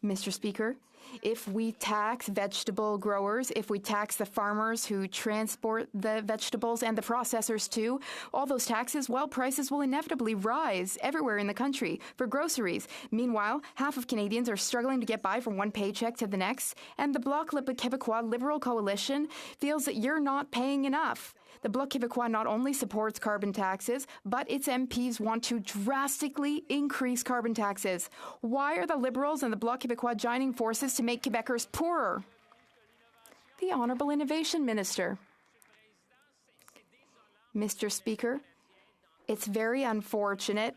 Mr. Speaker, if we tax vegetable growers, if we tax the farmers who transport the vegetables and the processors too, all those taxes, well, prices will inevitably rise everywhere in the country for groceries. Meanwhile, half of Canadians are struggling to get by from one paycheck to the next, and the Bloc Québécois Liberal Coalition feels that you're not paying enough. The Bloc Québécois not only supports carbon taxes, but its MPs want to drastically increase carbon taxes. Why are the Liberals and the Bloc Québécois joining forces to make Quebecers poorer? The Honourable Innovation Minister. Mr. Speaker, it's very unfortunate.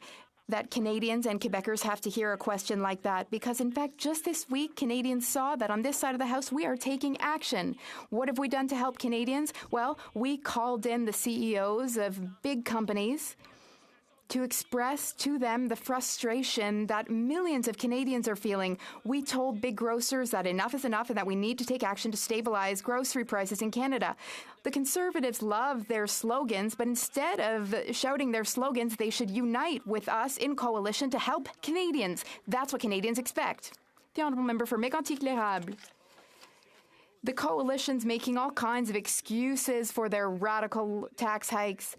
that Canadians and Quebecers have to hear a question like that, because in fact, just this week, Canadians saw that on this side of the House, we are taking action. What have we done to help Canadians? Well, we called in the CEOs of big companies to express to them the frustration that millions of Canadians are feeling. We told big grocers that enough is enough and that we need to take action to stabilize grocery prices in Canada. The Conservatives love their slogans, but instead of shouting their slogans, they should unite with us in coalition to help Canadians. That's what Canadians expect. The Honourable Member for Mégantic-L'Érable. The coalition's making all kinds of excuses for their radical tax hikes.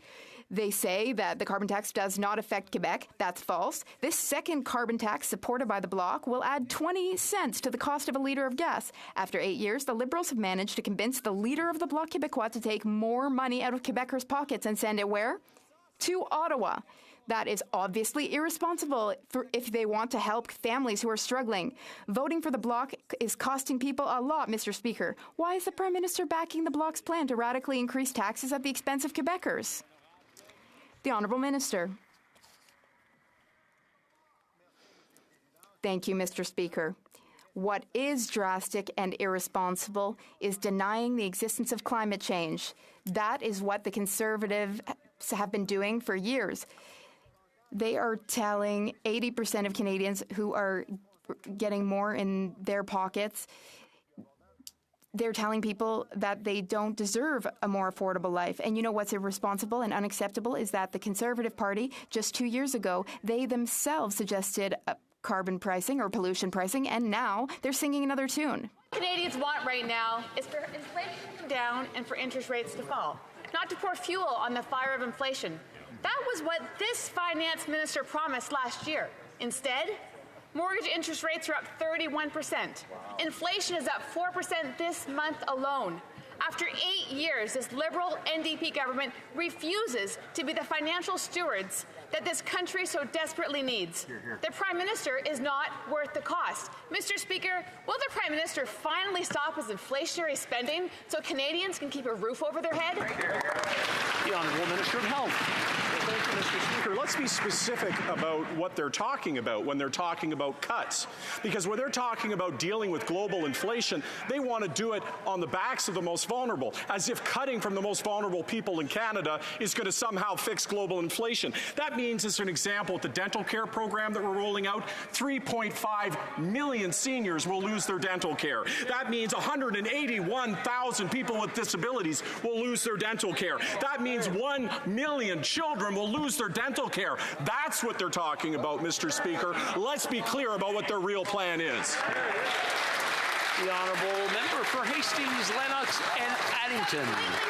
They say that the carbon tax does not affect Quebec. That's false. This second carbon tax, supported by the Bloc, will add 20 cents to the cost of a litre of gas. After 8 years, the Liberals have managed to convince the leader of the Bloc Québécois to take more money out of Quebecers' pockets and send it where? To Ottawa. That is obviously irresponsible if they want to help families who are struggling. Voting for the Bloc is costing people a lot, Mr. Speaker. Why is the Prime Minister backing the Bloc's plan to radically increase taxes at the expense of Quebecers? The Honourable Minister. Thank you, Mr. Speaker. What is drastic and irresponsible is denying the existence of climate change. That is what the Conservatives have been doing for years. They are telling 80% of Canadians who are getting more in their pockets, they're telling people that they don't deserve a more affordable life. And you know what's irresponsible and unacceptable is that the Conservative Party, just 2 years ago, they themselves suggested carbon pricing or pollution pricing, and now they're singing another tune. What Canadians want right now is for inflation to come down and for interest rates to fall, not to pour fuel on the fire of inflation. That was what this finance minister promised last year. Instead, mortgage interest rates are up 31%. Inflation is up 4% this month alone. After 8 years, this Liberal NDP government refuses to be the financial stewards that this country so desperately needs. The Prime Minister is not worth the cost. Mr. Speaker, will the Prime Minister finally stop his inflationary spending so Canadians can keep a roof over their head? The Honourable Minister of Health. Thank you, Mr. Speaker. Let's be specific about what they're talking about when they're talking about cuts. Because when they're talking about dealing with global inflation, they want to do it on the backs of the most vulnerable, as if cutting from the most vulnerable people in Canada is going to somehow fix global inflation. That means, as an example, with the dental care program that we're rolling out, 3.5 million seniors will lose their dental care. That means 181,000 people with disabilities will lose their dental care. That means 1 million children will lose their dental care. That's what they're talking about, Mr. Speaker. Let's be clear about what their real plan is. The Honourable Member for Hastings, Lennox and Addington.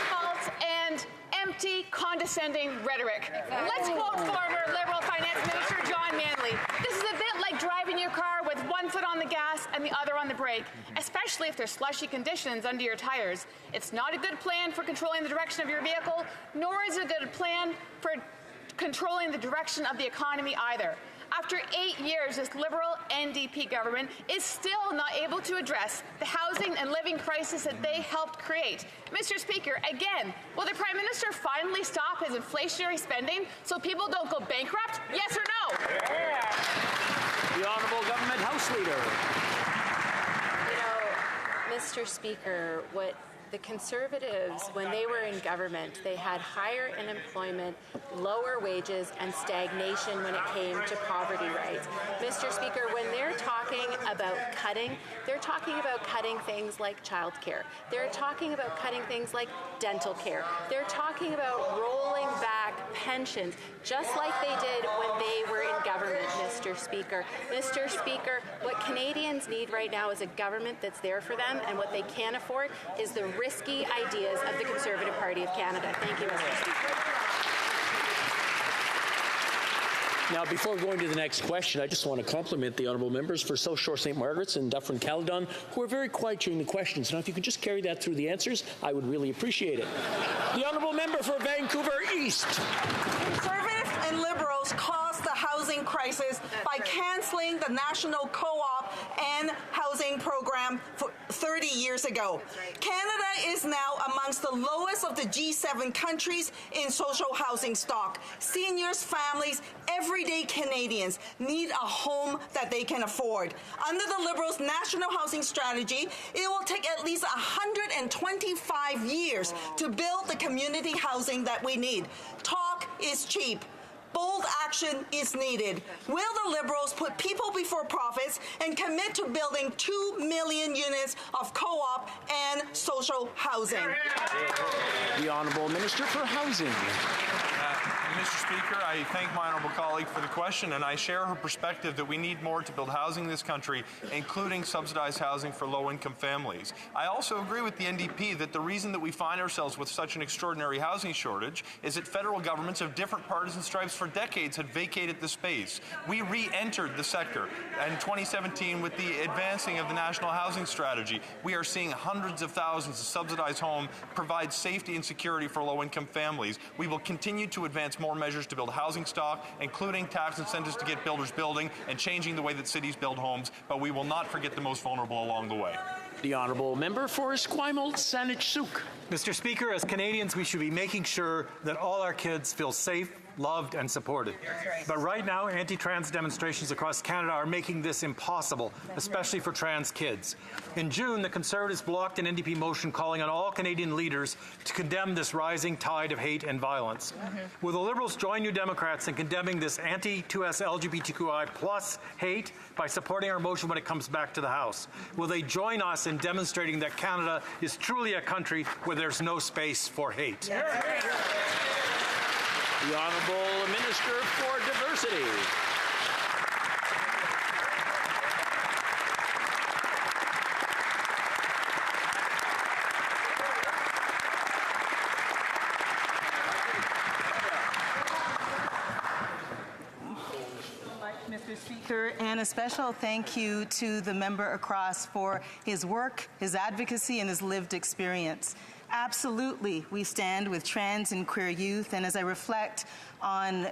False and empty, condescending rhetoric. Let's quote former Liberal Finance Minister John Manley. This is a bit like driving your car with one foot on the gas and the other on the brake, especially if there's slushy conditions under your tires. It's not a good plan for controlling the direction of your vehicle, nor is it a good plan for controlling the direction of the economy either. After 8 years, this Liberal NDP government is still not able to address the housing and living crisis that they helped create. Mr. Speaker, again, will the Prime Minister finally stop his inflationary spending so people don't go bankrupt? Yes or no? The Honourable Government House Leader. You know, Mr. Speaker, what the Conservatives, when they were in government, they had higher unemployment, lower wages, and stagnation when it came to poverty rates. Mr. Speaker, when they're talking about cutting, they're talking about cutting things like childcare. They're talking about cutting things like dental care. They're talking about rolling back pensions, just like they did when they were in government, Mr. Speaker. Mr. Speaker, what Canadians need right now is a government that's there for them, and what they can't afford is the risky ideas of the Conservative Party of Canada. Thank you, Mr. Speaker. Now, before going to the next question, I just want to compliment the honourable members for South Shore St. Margaret's and Dufferin-Caledon, who are very quiet during the questions. Now, if you could just carry that through the answers, I would really appreciate it. The honourable member for Vancouver East. Conservatives and Liberals caused the housing crisis by cancelling the National Co-op and Housing Program 30 years ago. Canada is now amongst the lowest of the G7 countries in social housing stock. Seniors, families, everyday Canadians need a home that they can afford. Under the Liberals' National Housing Strategy, it will take at least 125 years to build the community housing that we need. Talk is cheap. Bold action is needed. Will the Liberals put people before profits and commit to building 2 million units of co-op and social housing? The Honourable Minister for Housing. Mr. Speaker, I thank my honourable colleague for the question, and I share her perspective that we need more to build housing in this country, including subsidized housing for low-income families. I also agree with the NDP that the reason that we find ourselves with such an extraordinary housing shortage is that federal governments of different partisan stripes for decades had vacated the space. We re-entered the sector in 2017 with the advancing of the National Housing Strategy. We are seeing hundreds of thousands of subsidized homes provide safety and security for low-income families. We will continue to advance more measures to build housing stock, including tax incentives to get builders building and changing the way that cities build homes, but we will not forget the most vulnerable along the way. The Honourable Member for Esquimalt, Saanich-Sooke. Mr. Speaker, as Canadians, we should be making sure that all our kids feel safe, loved, and supported. But right now, anti-trans demonstrations across Canada are making this impossible, especially for trans kids. In June, the Conservatives blocked an NDP motion calling on all Canadian leaders to condemn this rising tide of hate and violence. Will the Liberals join New Democrats in condemning this anti-2S LGBTQI plus hate by supporting our motion when it comes back to the House? Will they join us in demonstrating that Canada is truly a country where there's no space for hate? The Honourable Minister for Diversity. Mr. Speaker, and a special thank you to the member across for his work, his advocacy, and his lived experience. Absolutely, we stand with trans and queer youth, and as I reflect on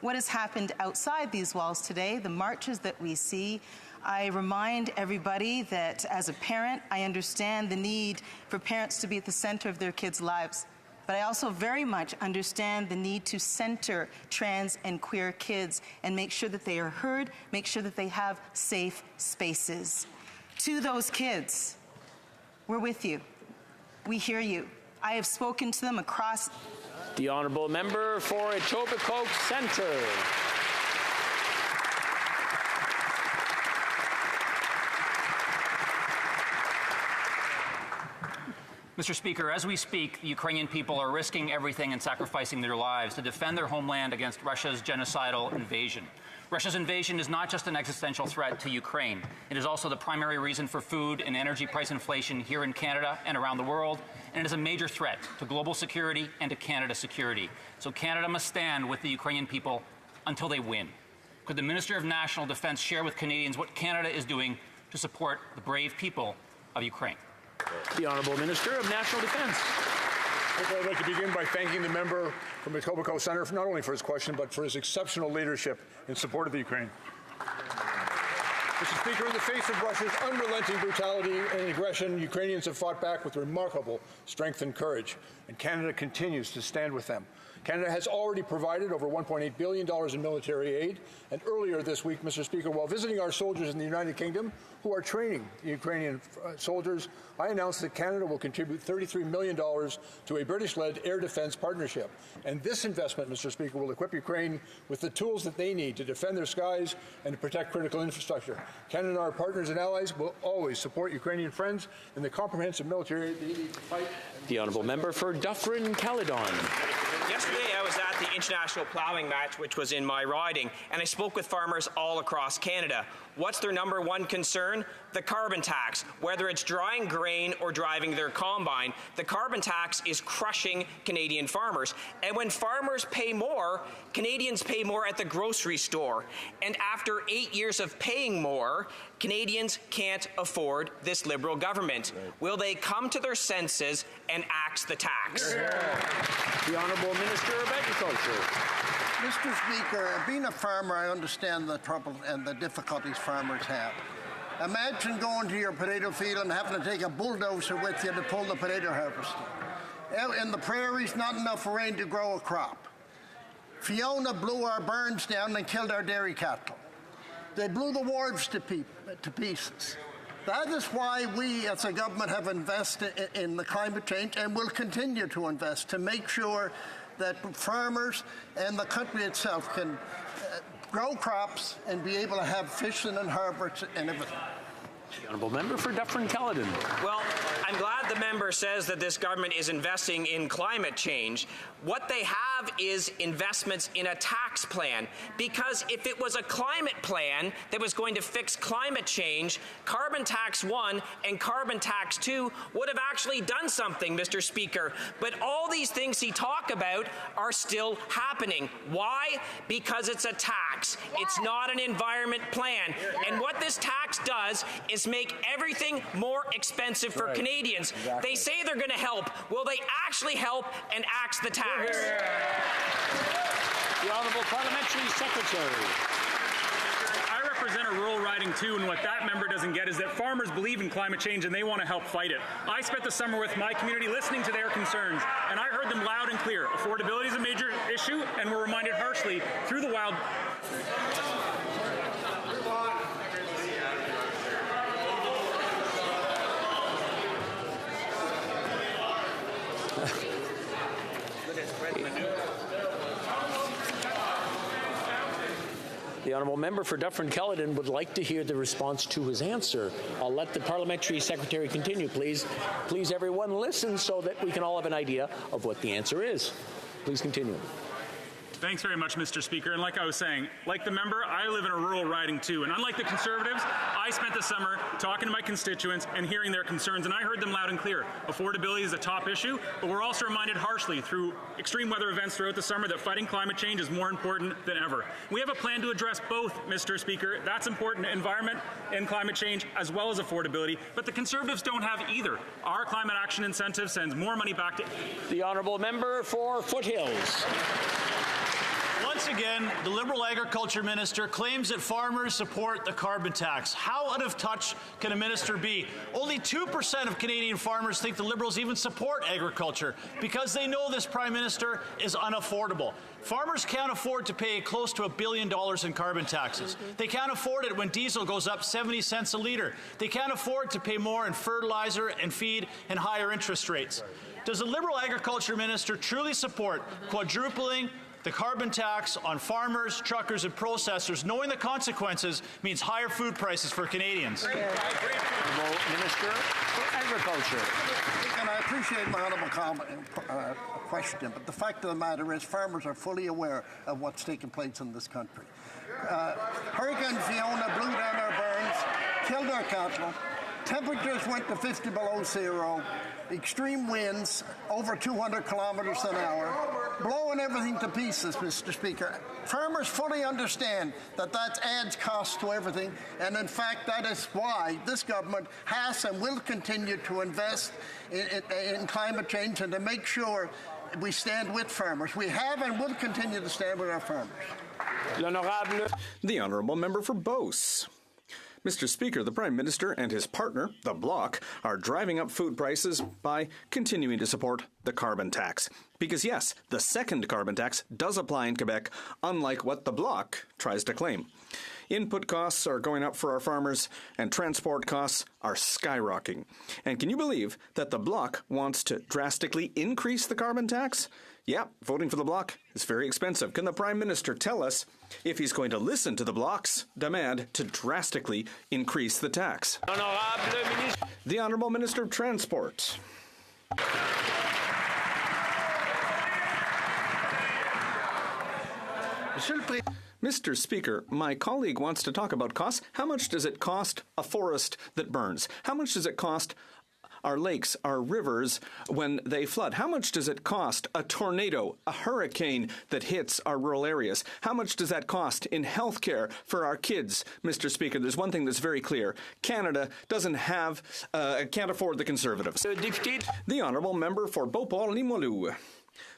what has happened outside these walls today, the marches that we see, I remind everybody that as a parent, I understand the need for parents to be at the center of their kids' lives. But I also very much understand the need to center trans and queer kids and make sure that they are heard, make sure that they have safe spaces. To those kids, we're with you. We hear you. I have spoken to them across. The Honourable Member for Etobicoke Centre. Mr. Speaker, as we speak, the Ukrainian people are risking everything and sacrificing their lives to defend their homeland against Russia's genocidal invasion. Russia's invasion is not just an existential threat to Ukraine. It is also the primary reason for food and energy price inflation here in Canada and around the world, and it is a major threat to global security and to Canada's security. So Canada must stand with the Ukrainian people until they win. Could the Minister of National Defence share with Canadians what Canada is doing to support the brave people of Ukraine? The Honourable Minister of National Defence. I'd like to begin by thanking the member from Etobicoke Centre not only for his question, but for his exceptional leadership in support of the Ukraine. Mr. Speaker, in the face of Russia's unrelenting brutality and aggression, Ukrainians have fought back with remarkable strength and courage, and Canada continues to stand with them. Canada has already provided over $1.8 billion in military aid, and earlier this week, Mr. Speaker, while visiting our soldiers in the United Kingdom who are training the Ukrainian soldiers, I announced that Canada will contribute $33 million to a British-led air defense partnership. And this investment, Mr. Speaker, will equip Ukraine with the tools that they need to defend their skies and to protect critical infrastructure. Canada and our partners and allies will always support Ukrainian friends in the comprehensive military aid they need to fight. The Honourable Member for Dufferin-Caledon. Yesterday, I was at the International Ploughing Match, which was in my riding, and I spoke with farmers all across Canada. What's their number one concern? The carbon tax. Whether it's drying grain or driving their combine, the carbon tax is crushing Canadian farmers. And when farmers pay more, Canadians pay more at the grocery store. And after 8 years of paying more, Canadians can't afford this Liberal government. Will they come to their senses and axe the tax? The Honourable Minister of Agriculture. Mr. Speaker, being a farmer, I understand the trouble and the difficulties farmers have. Imagine going to your potato field and having to take a bulldozer with you to pull the potato harvest. Out in the prairies, not enough rain to grow a crop. Fiona blew our barns down and killed our dairy cattle. They blew the wharves to pieces. That is why we as a government have invested in the climate change and will continue to invest to make sure that farmers and the country itself can grow crops and be able to have fishing and harbours and everything. The honourable member for Dufferin-Caledon. Well, I'm glad the member says that this government is investing in climate change. What they have is investments in a tax plan, because if it was a climate plan that was going to fix climate change, Carbon Tax 1 and Carbon Tax 2 would have actually done something, Mr. Speaker. But all these things he talked about are still happening. Why? Because it's a tax. It's not an environment plan. And what this tax does is make everything more expensive for Canadians. Exactly. They say they're going to help. Will they actually help and axe the tax? The Honourable Parliamentary Secretary. I represent a rural riding too, and what that member doesn't get is that farmers believe in climate change and they want to help fight it. I spent the summer with my community listening to their concerns, and I heard them loud and clear. Affordability is a major issue, and we're reminded harshly through the wild. The honourable member for Dufferin-Caledon would like to hear the response to his answer. I'll let the parliamentary secretary continue, please. Please, everyone, listen so that we can all have an idea of what the answer is. Please continue. Thanks very much, Mr. Speaker. And like I was saying, like the member, I live in a rural riding too. And unlike the Conservatives, I spent the summer talking to my constituents and hearing their concerns, and I heard them loud and clear. Affordability is a top issue, but we're also reminded harshly through extreme weather events throughout the summer that fighting climate change is more important than ever. We have a plan to address both, Mr. Speaker. That's important, environment and climate change, as well as affordability. But the Conservatives don't have either. Our climate action incentive sends more money back to... The honourable member for Foothills. Once again, the Liberal Agriculture Minister claims that farmers support the carbon tax. How out of touch can a minister be? Only 2% of Canadian farmers think the Liberals even support agriculture because they know this Prime Minister is unaffordable. Farmers can't afford to pay close to $1 billion in carbon taxes. They can't afford it when diesel goes up 70 cents a litre. They can't afford to pay more in fertilizer and feed and higher interest rates. Does the Liberal Agriculture Minister truly support quadrupling the carbon tax on farmers, truckers, and processors, knowing the consequences means higher food prices for Canadians? Minister for Agriculture. And I appreciate my honourable question, but the fact of the matter is farmers are fully aware of what's taking place in this country. Hurricane Fiona blew down our barns, killed our cattle. Temperatures went to 50 below zero. Extreme winds, over 200 kilometers an hour, blowing everything to pieces, Mr. Speaker. Farmers fully understand that that adds cost to everything, and in fact, that is why this government has and will continue to invest in climate change and to make sure we stand with farmers. We have and will continue to stand with our farmers. The honourable member for Beauce. Mr. Speaker, the Prime Minister and his partner, the Bloc, are driving up food prices by continuing to support the carbon tax. Because yes, the second carbon tax does apply in Quebec, unlike what the Bloc tries to claim. Input costs are going up for our farmers, and transport costs are skyrocketing. And can you believe that the Bloc wants to drastically increase the carbon tax? Yeah, voting for the Bloc is very expensive. Can the Prime Minister tell us if he's going to listen to the Bloc's demand to drastically increase the tax? The Honourable Minister of Transport. Mr. Speaker, my colleague wants to talk about costs. How much does it cost a forest that burns? How much does it cost our lakes, our rivers, when they flood? How much does it cost a tornado, a hurricane that hits our rural areas? How much does that cost in health care for our kids? Mr. Speaker, there's one thing that's very clear. Canada doesn't have, can't afford the Conservatives. The Honourable Member for Beauport-Limoilou.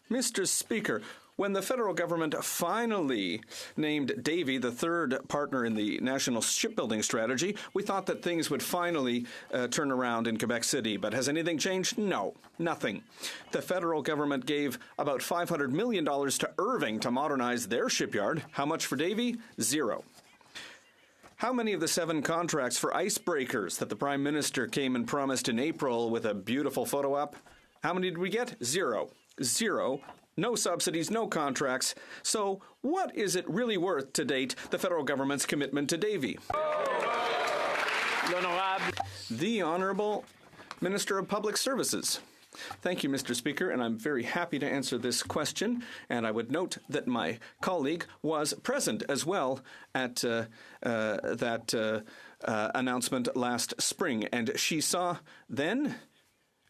Mr. Speaker, When the federal government finally named Davy the third partner in the national shipbuilding strategy, we thought that things would finally turn around in Quebec City. But has anything changed? No, nothing. The federal government gave about $500 million to Irving to modernize their shipyard. How much for Davy? Zero. How many of the 7 contracts for icebreakers that the Prime Minister came and promised in April with a beautiful photo op? How many did we get? Zero. Zero. No subsidies, no contracts. So what is it really worth to date, the federal government's commitment to Davy? The Honourable Minister of Public Services. Thank you, Mr. Speaker, and I'm very happy to answer this question. And I would note that my colleague was present as well at that announcement last spring. And she saw then,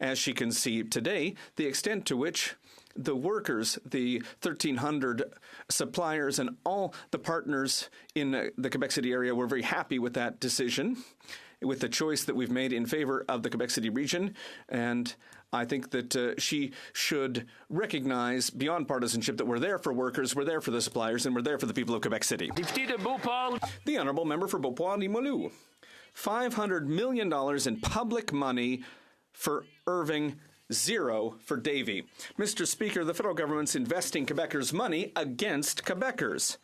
as she can see today, the extent to which the workers, the 1,300 suppliers, and all the partners in the Quebec City area were very happy with that decision, with the choice that we've made in favor of the Quebec City region. And I think that she should recognize, beyond partisanship, that we're there for workers, we're there for the suppliers, and we're there for the people of Quebec City. The Honourable Member for Beauport-Limoilou. $500 million in public money for Irving, zero for Davy. Mr. Speaker, the federal government's investing Quebecers' money against Quebecers.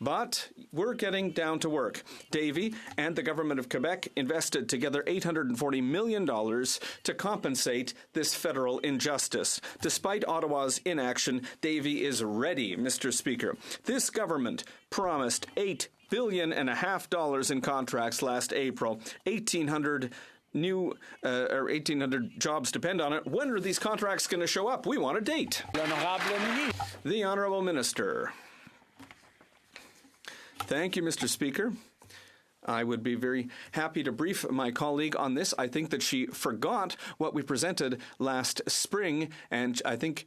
But we're getting down to work. Davy and the government of Quebec invested together $840 million to compensate this federal injustice. Despite Ottawa's inaction, Davy is ready, Mr. Speaker. This government promised $8.5 billion in contracts last April. 1,800 jobs depend on it. When are these contracts going to show up? We want a date. The Honourable Minister. Thank you, Mr. Speaker. I would be very happy to brief my colleague on this. I think that she forgot what we presented last spring, and I think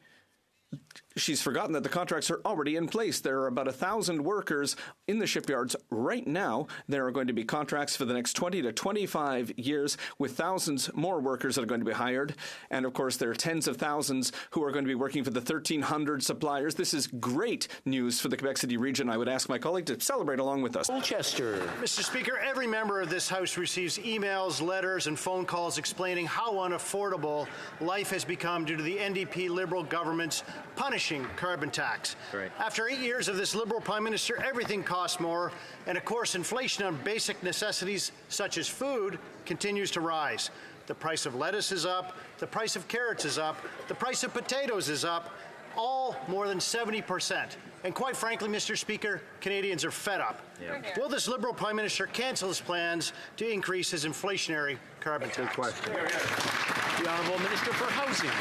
she's forgotten that the contracts are already in place. There are about 1,000 workers in the shipyards right now. There are going to be contracts for the next 20 to 25 years with thousands more workers that are going to be hired. And of course, there are tens of thousands who are going to be working for the 1,300 suppliers. This is great news for the Quebec City region. I would ask my colleague to celebrate along with us. Colchester. Mr. Speaker, every member of this House receives emails, letters, and phone calls explaining how unaffordable life has become due to the NDP Liberal government's punishing carbon tax. Right. After 8 years of this Liberal Prime Minister, everything costs more, and of course inflation on basic necessities such as food continues to rise. The price of lettuce is up, the price of carrots is up, the price of potatoes is up, all more than 70%. And quite frankly, Mr. Speaker, Canadians are fed up. Yeah. Will this Liberal Prime Minister cancel his plans to increase his inflationary carbon tax? Good question. The Honourable Minister for Housing.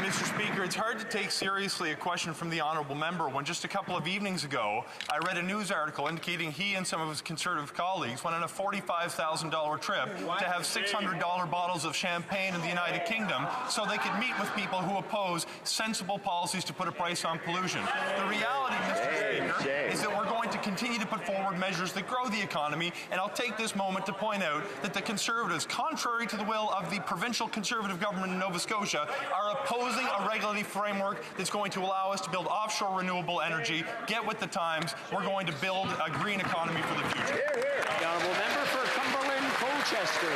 Mr. Speaker, it's hard to take seriously a question from the honourable member when just a couple of evenings ago I read a news article indicating he and some of his Conservative colleagues went on a $45,000 trip to have $600 bottles of champagne in the United Kingdom so they could meet with people who oppose sensible policies to put a price on pollution. The reality, Mr. Speaker, is that we're going to continue to put forward measures that grow the economy, and I'll take this moment to point out that the Conservatives, contrary to the will of the provincial Conservative government in Nova Scotia, are opposing a regulatory framework that's going to allow us to build offshore renewable energy, get with the times. We're going to build a green economy for the future. Hear, hear. The Honourable Member for Cumberland, Colchester.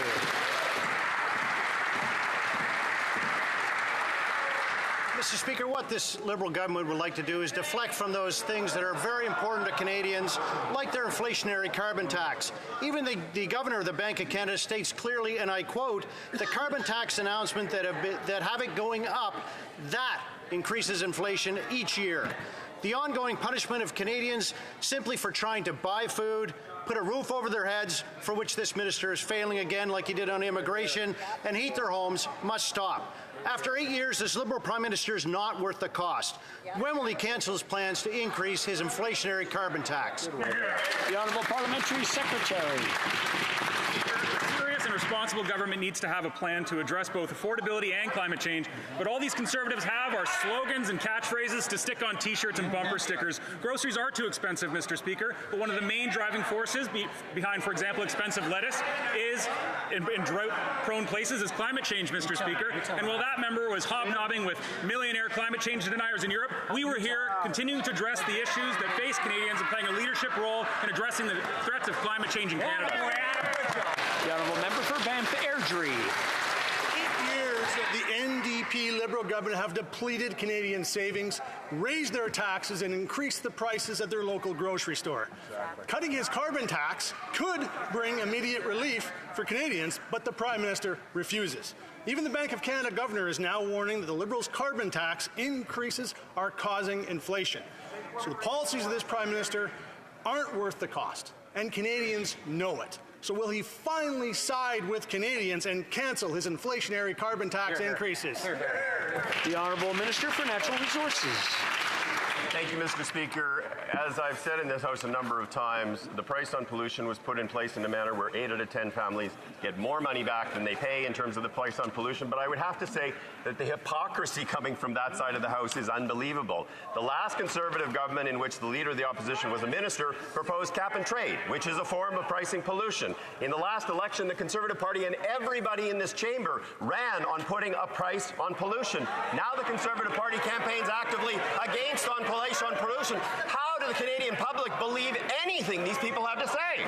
Mr. Speaker, what this Liberal government would like to do is deflect from those things that are very important to Canadians, like their inflationary carbon tax. Even the Governor of the Bank of Canada states clearly, and I quote, the carbon tax announcement that have it going up, that increases inflation each year. The ongoing punishment of Canadians simply for trying to buy food, put a roof over their heads, for which this minister is failing again like he did on immigration, and heat their homes must stop. After 8 years, this Liberal Prime Minister is not worth the cost. When will he cancel his plans to increase his inflationary carbon tax? The Honourable Parliamentary Secretary. Serious and responsible government needs to have a plan to address both affordability and climate change, but all these Conservatives have are slogans and catchphrases to stick on T-shirts and bumper stickers. Groceries are too expensive, Mr. Speaker, but one of the main driving forces behind, for example, expensive lettuce is, in drought-prone places, is climate change, Mr. Speaker. And while that member was hobnobbing with millionaire climate change deniers in Europe, we were here continuing to address the issues that face Canadians and playing a leadership role in addressing the threats of climate change in Canada. The honourable member for Banff Airdrie. 8 years that the NDP Liberal government have depleted Canadian savings, raised their taxes, and increased the prices at their local grocery store. Cutting his carbon tax could bring immediate relief for Canadians, but the Prime Minister refuses. Even the Bank of Canada governor is now warning that the Liberals' carbon tax increases are causing inflation. So the policies of this Prime Minister aren't worth the cost, and Canadians know it. So will he finally side with Canadians and cancel his inflationary carbon tax increases? The Honourable Minister for Natural Resources. Thank you, Mr. Speaker. As I've said in this House a number of times, the price on pollution was put in place in a manner where 8 out of 10 families get more money back than they pay in terms of the price on pollution. But I would have to say that the hypocrisy coming from that side of the House is unbelievable. The last Conservative government in which the Leader of the Opposition was a minister proposed cap and trade, which is a form of pricing pollution. In the last election, the Conservative Party and everybody in this chamber ran on putting a price on pollution. Now the Conservative Party campaigns actively against on pollution. How do the Canadian public believe anything these people have to say?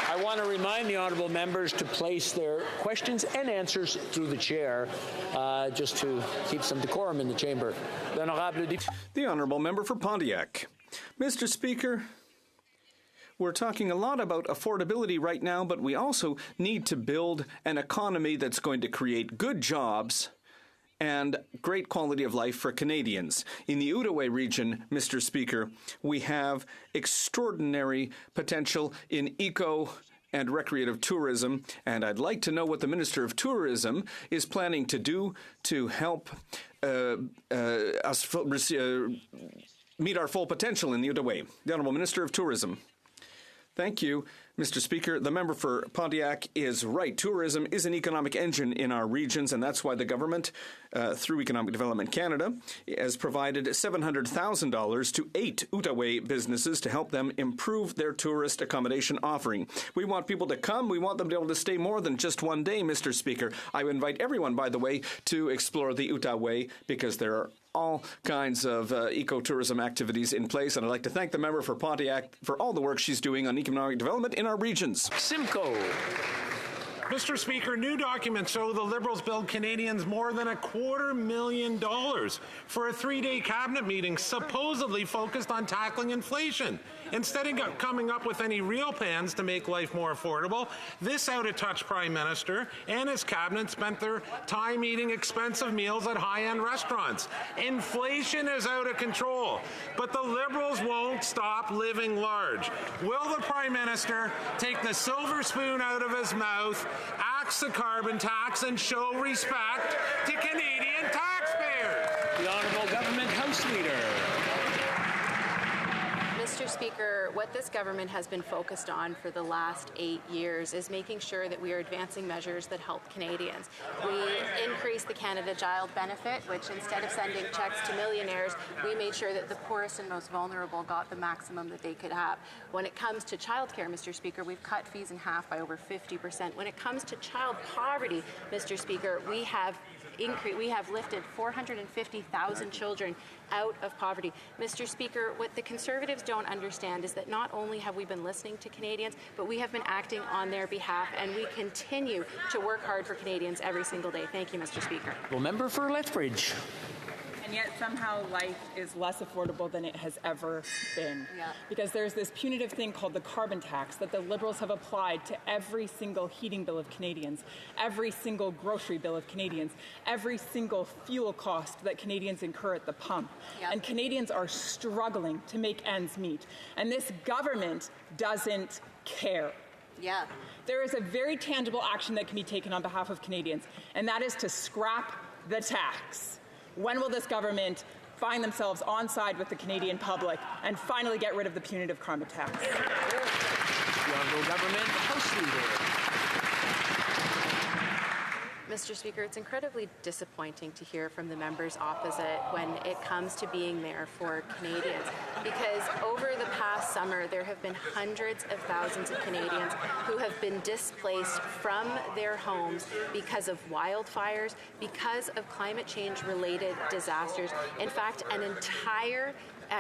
I want to remind the honourable members to place their questions and answers through the chair, just to keep some decorum in the chamber. The honourable member for Pontiac. Mr. Speaker, we're talking a lot about affordability right now, but we also need to build an economy that's going to create good jobs and great quality of life for Canadians. In the Outaouais region, Mr. Speaker, we have extraordinary potential in eco and recreative tourism, and I'd like to know what the Minister of Tourism is planning to do to help us meet our full potential in the Outaouais. The Honourable Minister of Tourism. Thank you, Mr. Speaker. The member for Pontiac is right. Tourism is an economic engine in our regions, and that's why the government, through Economic Development Canada, has provided $700,000 to 8 Outaouais businesses to help them improve their tourist accommodation offering. We want people to come. We want them to be able to stay more than just one day, Mr. Speaker. I would invite everyone, by the way, to explore the Outaouais because there are all kinds of ecotourism activities in place, and I'd like to thank the member for Pontiac for all the work she's doing on economic development in our regions. Simcoe. Mr. Speaker, new documents show the Liberals billed Canadians more than $250,000 for a 3-day cabinet meeting supposedly focused on tackling inflation. Instead of coming up with any real plans to make life more affordable, this out-of-touch Prime Minister and his cabinet spent their time eating expensive meals at high-end restaurants. Inflation is out of control, but the Liberals won't stop living large. Will the Prime Minister take the silver spoon out of his mouth, axe the carbon tax, and show respect to Canadian taxpayers? The Honourable Government House Leader. Mr. Speaker, what this government has been focused on for the last 8 years is making sure that we are advancing measures that help Canadians. We increased the Canada Child Benefit, which instead of sending checks to millionaires, we made sure that the poorest and most vulnerable got the maximum that they could have. When it comes to childcare, Mr. Speaker, we've cut fees in half by over 50%. When it comes to child poverty, Mr. Speaker, we have lifted 450,000 children out of poverty. Mr. Speaker, what the Conservatives don't understand is that not only have we been listening to Canadians, but we have been acting on their behalf, and we continue to work hard for Canadians every single day. Thank you, Mr. Speaker. Well, member for Lethbridge. And yet somehow life is less affordable than it has ever been. Yeah. Because there's this punitive thing called the carbon tax that the Liberals have applied to every single heating bill of Canadians, every single grocery bill of Canadians, every single fuel cost that Canadians incur at the pump. Yeah. And Canadians are struggling to make ends meet. And this government doesn't care. Yeah. There is a very tangible action that can be taken on behalf of Canadians, and that is to scrap the tax. When will this government find themselves on side with the Canadian public and finally get rid of the punitive carbon tax? The Honourable Government House Leader. Mr. Speaker, it's incredibly disappointing to hear from the members opposite when it comes to being there for Canadians, because over the past summer there have been hundreds of thousands of Canadians who have been displaced from their homes because of wildfires, because of climate change related disasters. In fact, an entire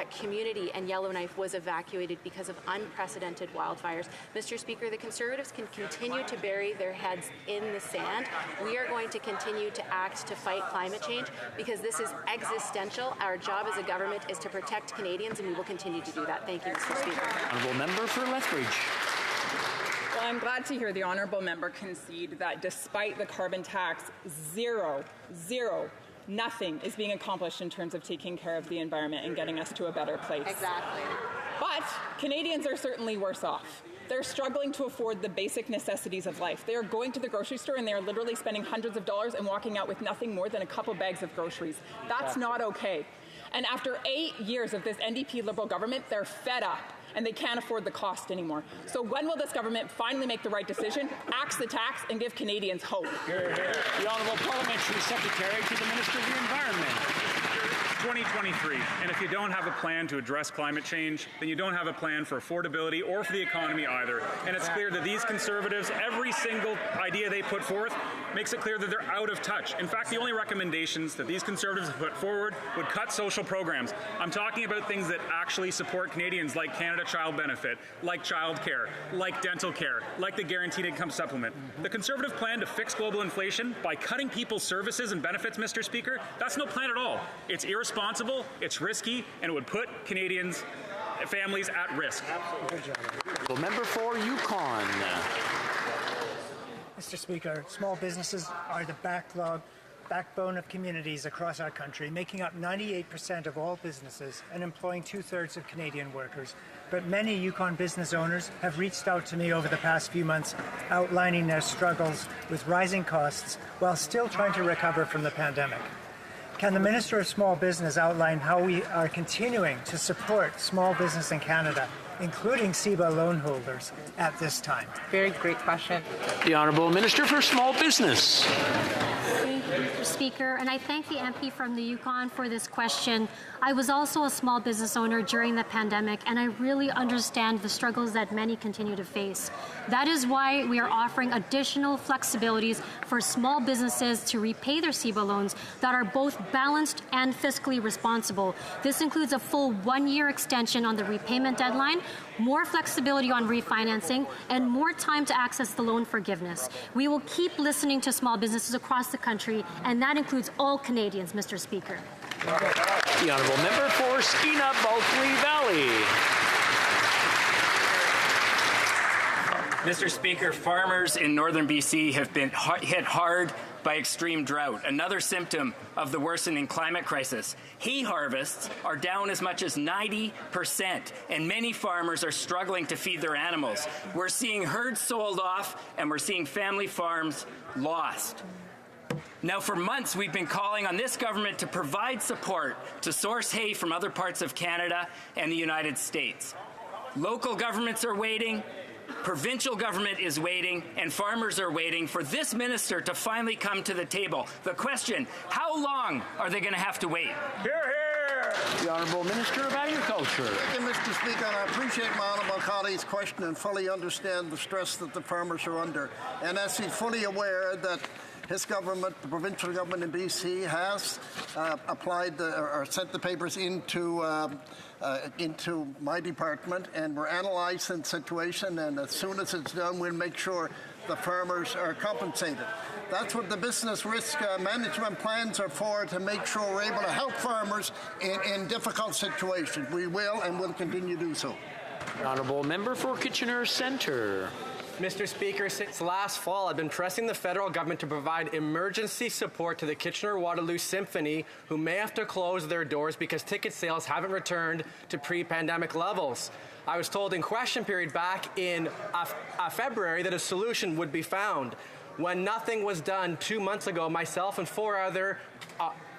community and Yellowknife was evacuated because of unprecedented wildfires. Mr. Speaker, the Conservatives can continue to bury their heads in the sand. We are going to continue to act to fight climate change because this is existential. Our job as a government is to protect Canadians, and we will continue to do that. Thank you, Mr. Speaker. Honourable Member for Lethbridge. Well, I'm glad to hear the honourable member concede that despite the carbon tax, nothing is being accomplished in terms of taking care of the environment and getting us to a better place. Exactly. But Canadians are certainly worse off. They're struggling to afford the basic necessities of life. They are going to the grocery store and they are literally spending hundreds of dollars and walking out with nothing more than a couple bags of groceries. That's not okay. And after 8 years of this NDP Liberal government, they're fed up and they can't afford the cost anymore. So when will this government finally make the right decision, axe the tax, and give Canadians hope? The Honourable Parliamentary Secretary to the Minister of the Environment. 2023, and if you don't have a plan to address climate change, then you don't have a plan for affordability or for the economy either. And it's clear that these Conservatives, every single idea they put forth makes it clear that they're out of touch. In fact, the only recommendations that these Conservatives have put forward would cut social programs. I'm talking about things that actually support Canadians, like Canada Child Benefit, like childcare, like dental care, like the Guaranteed Income Supplement. The Conservative plan to fix global inflation by cutting people's services and benefits, Mr. Speaker, that's no plan at all. It's irresponsible, it's risky, and it would put Canadians' families at risk. The member for Yukon. Mr. Speaker, small businesses are the backbone of communities across our country, making up 98% of all businesses and employing 2/3 of Canadian workers. But many Yukon business owners have reached out to me over the past few months outlining their struggles with rising costs while still trying to recover from the pandemic. Can the Minister of Small Business outline how we are continuing to support small business in Canada, including CEBA loan holders, at this time? Very great question. The Honourable Minister for Small Business. Thank you, Mr. Speaker, and I thank the MP from the Yukon for this question. I was also a small business owner during the pandemic, and I really understand the struggles that many continue to face. That is why we are offering additional flexibilities for small businesses to repay their CEBA loans that are both balanced and fiscally responsible. This includes a full 1-year extension on the repayment deadline, more flexibility on refinancing, and more time to access the loan forgiveness. We will keep listening to small businesses across the country, and that includes all Canadians, Mr. Speaker. The Honourable Member for Skeena Bulkley Valley. Mr. Speaker, farmers in northern BC have been hit hard by extreme drought, another symptom of the worsening climate crisis. Hay harvests are down as much as 90%, and many farmers are struggling to feed their animals. We're seeing herds sold off, and we're seeing family farms lost. Now, for months, we've been calling on this government to provide support to source hay from other parts of Canada and the United States. Local governments are waiting, provincial government is waiting, and farmers are waiting for this minister to finally come to the table. The question, how long are they going to have to wait? Hear, hear! The Honourable Minister of Agriculture. Thank you, Mr. Speaker, and I appreciate my honourable colleague's question and fully understand the stress that the farmers are under. And as he's fully aware that his government, the provincial government in BC, has applied or sent the papers into my department, and we're analysing the situation, and as soon as it's done, we'll make sure the farmers are compensated. That's what the business risk management plans are for, to make sure we're able to help farmers in difficult situations. We will and will continue to do so. The Honourable Member for Kitchener Centre. Mr. Speaker, since last fall, I've been pressing the federal government to provide emergency support to the Kitchener-Waterloo Symphony, who may have to close their doors because ticket sales haven't returned to pre-pandemic levels. I was told in question period back in February that a solution would be found. When nothing was done 2 months ago, myself and 4 other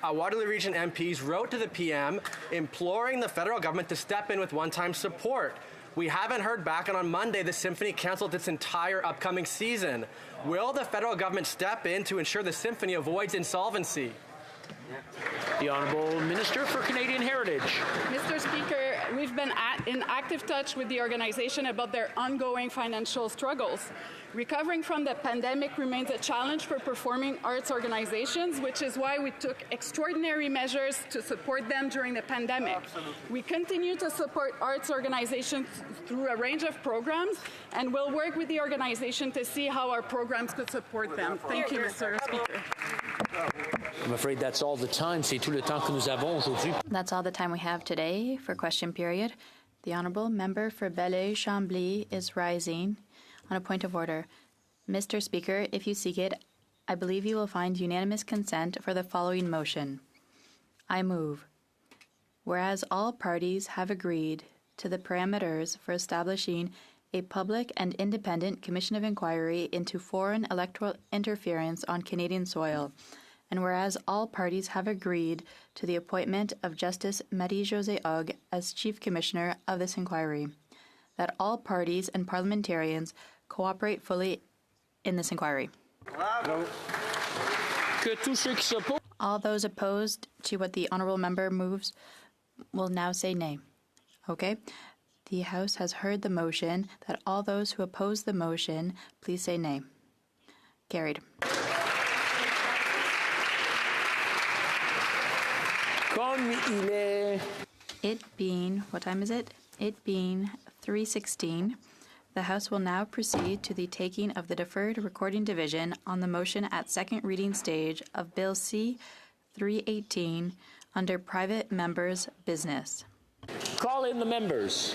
Waterloo Region MPs wrote to the PM imploring the federal government to step in with one-time support. We haven't heard back, and on Monday, the Symphony canceled its entire upcoming season. Will the federal government step in to ensure the Symphony avoids insolvency? The Honourable Minister for Canadian Heritage. Mr. Speaker, we've been in active touch with the organization about their ongoing financial struggles. Recovering from the pandemic remains a challenge for performing arts organizations, which is why we took extraordinary measures to support them during the pandemic. Absolutely. We continue to support arts organizations through a range of programs, and we'll work with the organization to see how our programs could support them. Thank you, Mr. Speaker. I'm afraid that's all the time. C'est tout le temps que nous avons aujourd'hui. That's all the time we have today for question period. The Honourable Member for Belleuil-Chambly is rising. On a point of order, Mr. Speaker, if you seek it, I believe you will find unanimous consent for the following motion. I move, whereas all parties have agreed to the parameters for establishing a public and independent commission of inquiry into foreign electoral interference on Canadian soil, and whereas all parties have agreed to the appointment of Justice Marie-Josée Hogg as Chief Commissioner of this inquiry, that all parties and parliamentarians cooperate fully in this inquiry. All those opposed to what the honourable member moves will now say nay. Okay? The House has heard the motion. That all those who oppose the motion, please say nay. Carried. It being, what time is it? It being 3:16, the House will now proceed to the taking of the deferred recording division on the motion at second reading stage of Bill C-318 under private members' business. Call in the members.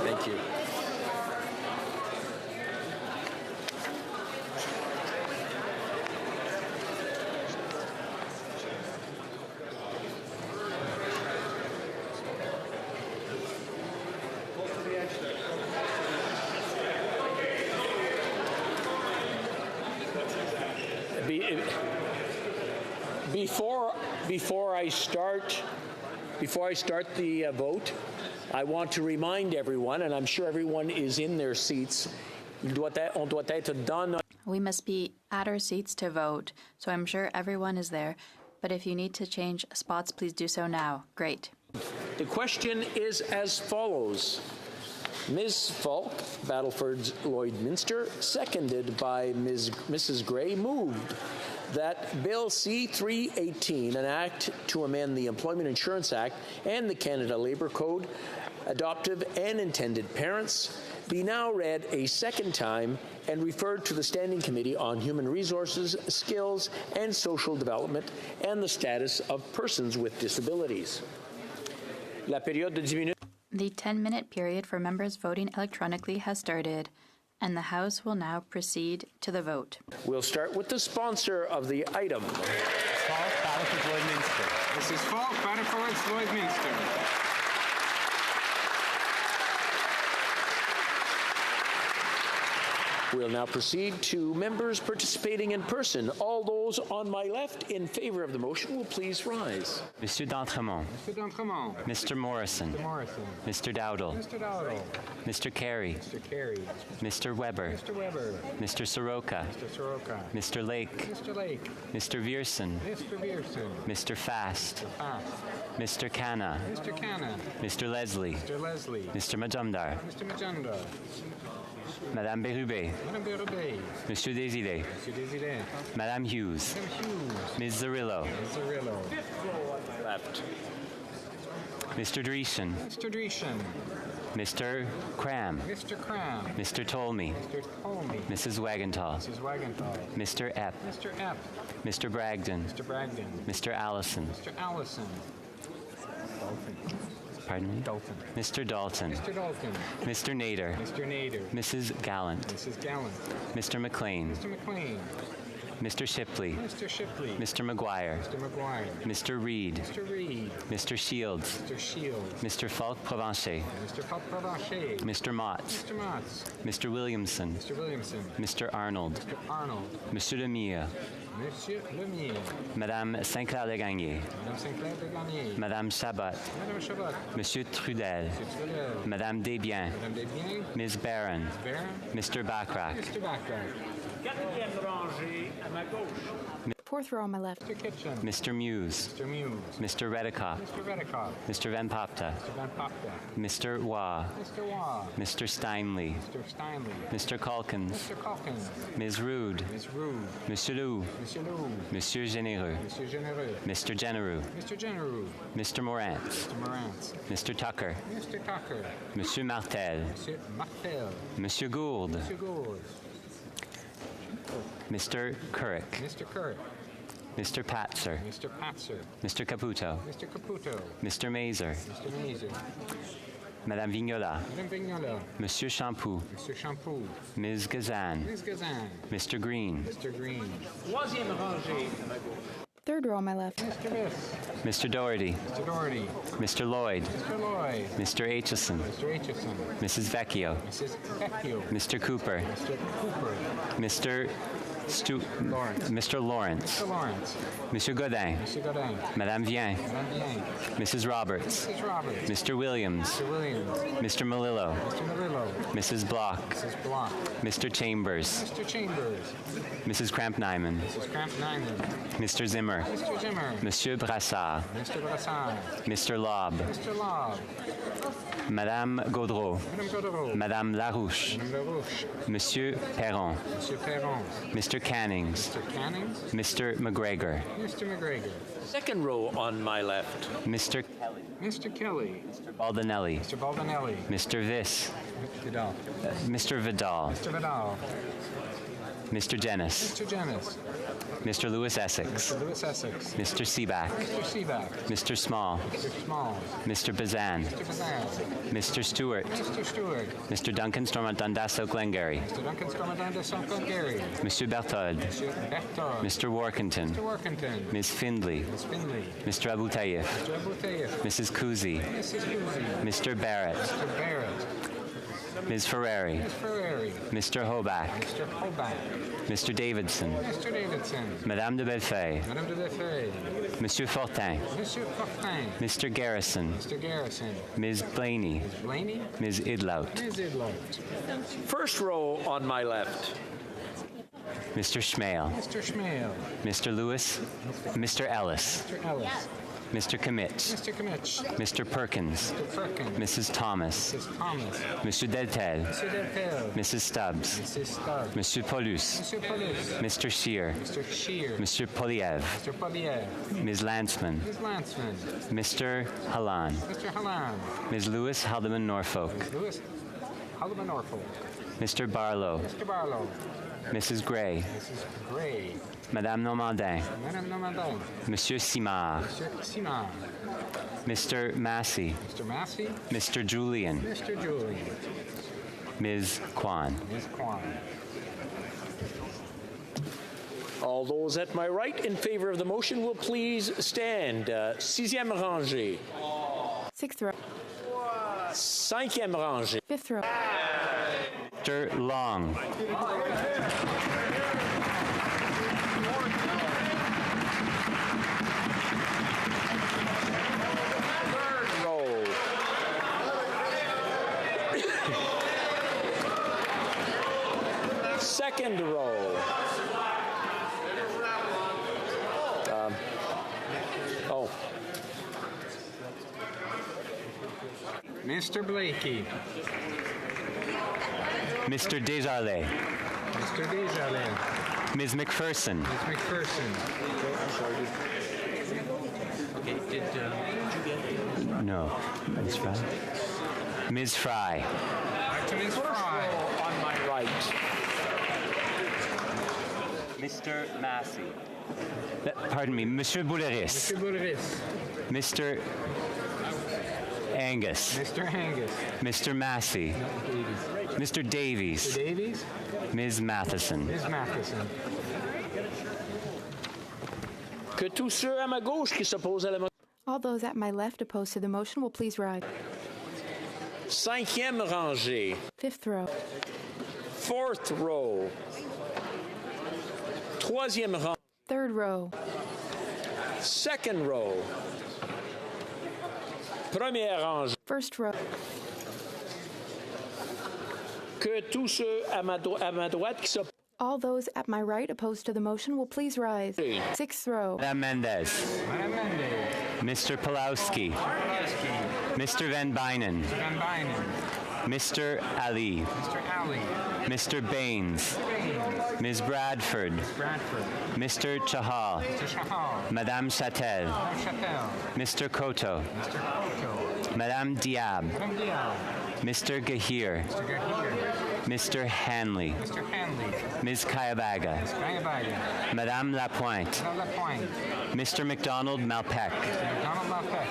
Thank you. Before I start the vote, I want to remind everyone, and I'm sure everyone is in their seats, we must be at our seats to vote, so I'm sure everyone is there. But if you need to change spots, please do so now. Great. The question is as follows. Ms. Falk, Battleford's Lloydminster, seconded by Mrs. Gray, moved that Bill C-318, an act to amend the Employment Insurance Act and the Canada Labour Code, adoptive and intended parents, be now read a second time and referred to the Standing Committee on Human Resources, Skills and Social Development and the Status of Persons with Disabilities. La période de 10 minutes. The 10-minute period for members voting electronically has started, and the House will now proceed to the vote. We'll start with the sponsor of the item. Falk, Battleford, Lloydminster. Mrs. Falk, Battleford, Lloydminster. We'll now proceed to members participating in person. All those on my left in favor of the motion will please rise. Monsieur d'Entremont. Mr. D'Entremont. Mr. Morrison. Mr. Morrison. Mr. Dowdle. Mr. Dowdle. Mr. Carey. Mr. Carey. Mr. Weber. Mr. Weber. Mr. Soroka. Mr. Soroka. Mr. Lake. Mr. Lake. Mr. Vierson. Mr. Vierson. Mr. Fast. Mr. Fast. Mr. Canna. Mr. Canna. Mr. Leslie. Mr. Leslie. Mr. Majumdar. Mr. Majumdar. Madame Bérubé. Madame Bérubé. Monsieur Désilets. Monsieur Désilets. Madame Hughes. Madame Hughes. Ms. Zarillo. Ms. Zarillo. Left. Mr. Dreeshen. Mr. Dreeshen. Mr. Cram. Mr. Cram. Mr. Tolmie. Mr. Tolmie. Mrs. Wagenthal. Mrs. Wagenthal. Mr. Epp. Mr. Epp. Mr. Bragdon. Mr. Bragdon. Mr. Allison. Mr. Allison. Dolphin. Pardon me? Dalton. Mr. Dalton. Mr. Dalton. Mr. Nader. Mr. Nader. Mrs. Gallant. Mrs. Gallant. Mr. McLean. Mr. McLean. Mr. Shipley. Mr. Shipley. Mr. McGuire. Mr. McGuire. Mr. Reed. Mr. Reed. Mr. Shields. Mr. Shields. Mr. Falk Provencher. Mr. Falk Provencher. Mr. Motts. Mr. Motts. Mr. Williamson. Mr. Williamson. Mr. Arnold. Mr. Arnold. Monsieur Lemire. Monsieur Lemire. Madame Sinclair de Gagné. Madame Sinclair de Gagné. Madame Chabot. Madame Chabot. Monsieur Trudel. Monsieur Trudel. Madame Desbiens. Madame Desbiens. Ms. Barron. Barron. Mr. Backrack. Mr. Backrack. Fourth row on my left. Mr. Kitchen. Mr. Muse. Mr. Muse. Mr. Redikoff. Mr. Redikoff. Mr. Van Popta. Mr. Van Popta. Mr. Waugh. Mr. Waugh. Mr. Steinley. Mr. Steinley. Mr. Calkins. Mr. Calkins. Ms. Rude. Ms. Rude. Monsieur Lou. Monsieur Lou. Monsieur Généreux. Monsieur Généreux. Mr. Genereux. Mr. Genereux. Mr. Morantz. Mr. Morantz. Mr. Tucker. Mr. Tucker. Monsieur Martel. Monsieur Martel. Monsieur Gould. Monsieur Gould. Mr. Couric. Mr. Couric. Mr. Patzer. Mr. Patzer. Mr. Caputo. Mr. Caputo. Mr. Mazer. Mr. Mazer. Madame Vignola. Madame Vignola. Monsieur Champoux. Mr. Champoux. Ms. Gazan. Ms. Gazan. Mr. Green. Mr. Green. Third row on my left. Mr. Miss. Mr. Doherty. Mr. Doherty. Mr. Lloyd. Mr. Lloyd. Mr. Aitchison. Mr. Aitchison. Mrs. Vecchio. Mrs. Vecchio. Mr. Cooper. Mr. Cooper. Mr. Lawrence. Mr. Lawrence. Mr. Lawrence. Monsieur Godin. Mr. Godin. Madame Vien. Madame Vien. Mrs. Roberts. Mrs. Roberts. Mr. Williams. Mr. Williams. Mr. Melillo. Mr. Murillo. Mrs. Block. Mrs. Block. Mr. Chambers. Mr. Chambers. Mrs. Cramp-Nyman. Mrs. Cramp-Nyman. Mr. Zimmer. Mr. Zimmer. Monsieur Brassard. Mr. Brassard. Mr. Lobb. Mr. Lobb. Madame Gaudreau. Madame Gaudreau. Madame Larouche. Madame Larouche. Monsieur Perron. Monsieur Perron. Mr. Cannings. Mr. Cannings. Mr. McGregor. Mr. McGregor. Second row on my left. Mr. Kelly. Mr. Kelly. Mr. Baldinelli. Mr. Baldinelli. Mr. Viss. Vidal. Mr. Vidal. Mr. Vidal. Mr. Jennis. Mr. Jennis. Mr. Lewis Essex. Mr. Lewis Essex. Mr. Seaback. Mr. Seaback. Mr. Small. Mr. Small. Mr. Bazan. Mr. Bazan. Mr. Stewart. Mr. Stewart. Mr. Duncan Stormont Dundas Glengarry. Mr. Duncan Stormont Glengarry. Monsieur Berthold. Mr. Berthold. Mr. Workington. Mr. Workington. Ms. Findley. Ms. Findley. Mr. Abu Tayyif. Mr. Abu Tayyif. Mrs. Kuzi. Mrs. Kuzi. Mr. Barrett. Mr. Barrett. Ms. Ferrari. Ms. Ferrari. Mr. Hoback. Mr. Hoback. Mr. Davidson. Mr. Davidson. Madame de Bellefeuille. Madame de Bellefeuille. Monsieur Fortin. Monsieur Fortin. Mr. Garrison. Mr. Garrison. Ms. Blaney. Ms. Blaney. Ms. Idlout. Ms. Idlout. First row on my left. Mr. Schmale. Mr. Schmale. Mr. Lewis. Mr. Ellis. Mr. Ellis. Mr. Commitch. Mr. Commitch. Mr. Perkins. Mr. Perkins. Mrs. Thomas. Mrs. Thomas. Monsieur Deltel. Mr. Deltel. Mrs. Stubbs. Mrs. Stubbs. Monsieur Paulus. Monsieur Paulus. Mr. Shear. Mr. Shear. Monsieur Poliev. Mr. Poliev. Ms. Landsman. Ms. Landsman. Mr. Halan. Mr. Halan. Ms. Lewis Haldeman Norfolk. Ms. Lewis Haldeman Norfolk. Mr. Barlow. Mr. Barlow. Mrs. Gray. Mrs. Gray. Madame Normandin. Madame Normandin. Monsieur Simard. Monsieur Simard. Mr. Massey. Mr. Massey. Mr. Julian. Mr. Julian. Ms. Kwan. Ms. Kwan. All those at my right in favor of the motion will please stand. Sixième rangée. Sixth row. Cinquième rangée. Fifth row. Mr. Long. Second row. Mr. Blakey. Mr. Desjardins. Mr. Desjardins. Ms. McPherson. Ms. McPherson. Okay, did you get No. Ms. Fry. Ms. Fry. Back to Ms. Fry. On my right. Mr. Massey. Pardon me, Monsieur Bouleris. Mr. Bouleris. Mr. Angus. Mr. Angus. Mr. Massey. Mr. Davies. Mr. Davies. Ms. Matheson. Ms. Matheson. Que tous ceux à ma gauche qui s'opposent à la motion. All those at my left opposed to the motion will please rise. Cinquième rangée. Fifth row. Fourth row. Troisième rang. Third row. Second row. Première rangée. First row. Que tous ceux à ma droite qui s'opposent. All those at my right opposed to the motion will please rise. Sixth row. Madame Mendez. Madam Mendez. Mr. Pulowski. Mr. Van Bynen. Mr. Van Bynen. Mr. Ali. Mr. Ali. Mr. Baines. Ms. Bradford. Ms. Bradford. Mr. Chahal. Mr. Chahal. Madame Chatel. Madam Chatel. Mr. Koto. Mr. Koto. Madame Diab. Madam Diab. Mr. Gahir. Mr. Gahir. Mr. Hanley. Mr. Hanley. Ms. Kayabaga. Ms. Kayabaga. Madame Lapointe. Madam Lapointe. Mr. McDonald Malpeck. Mr. McDonald Malpeck.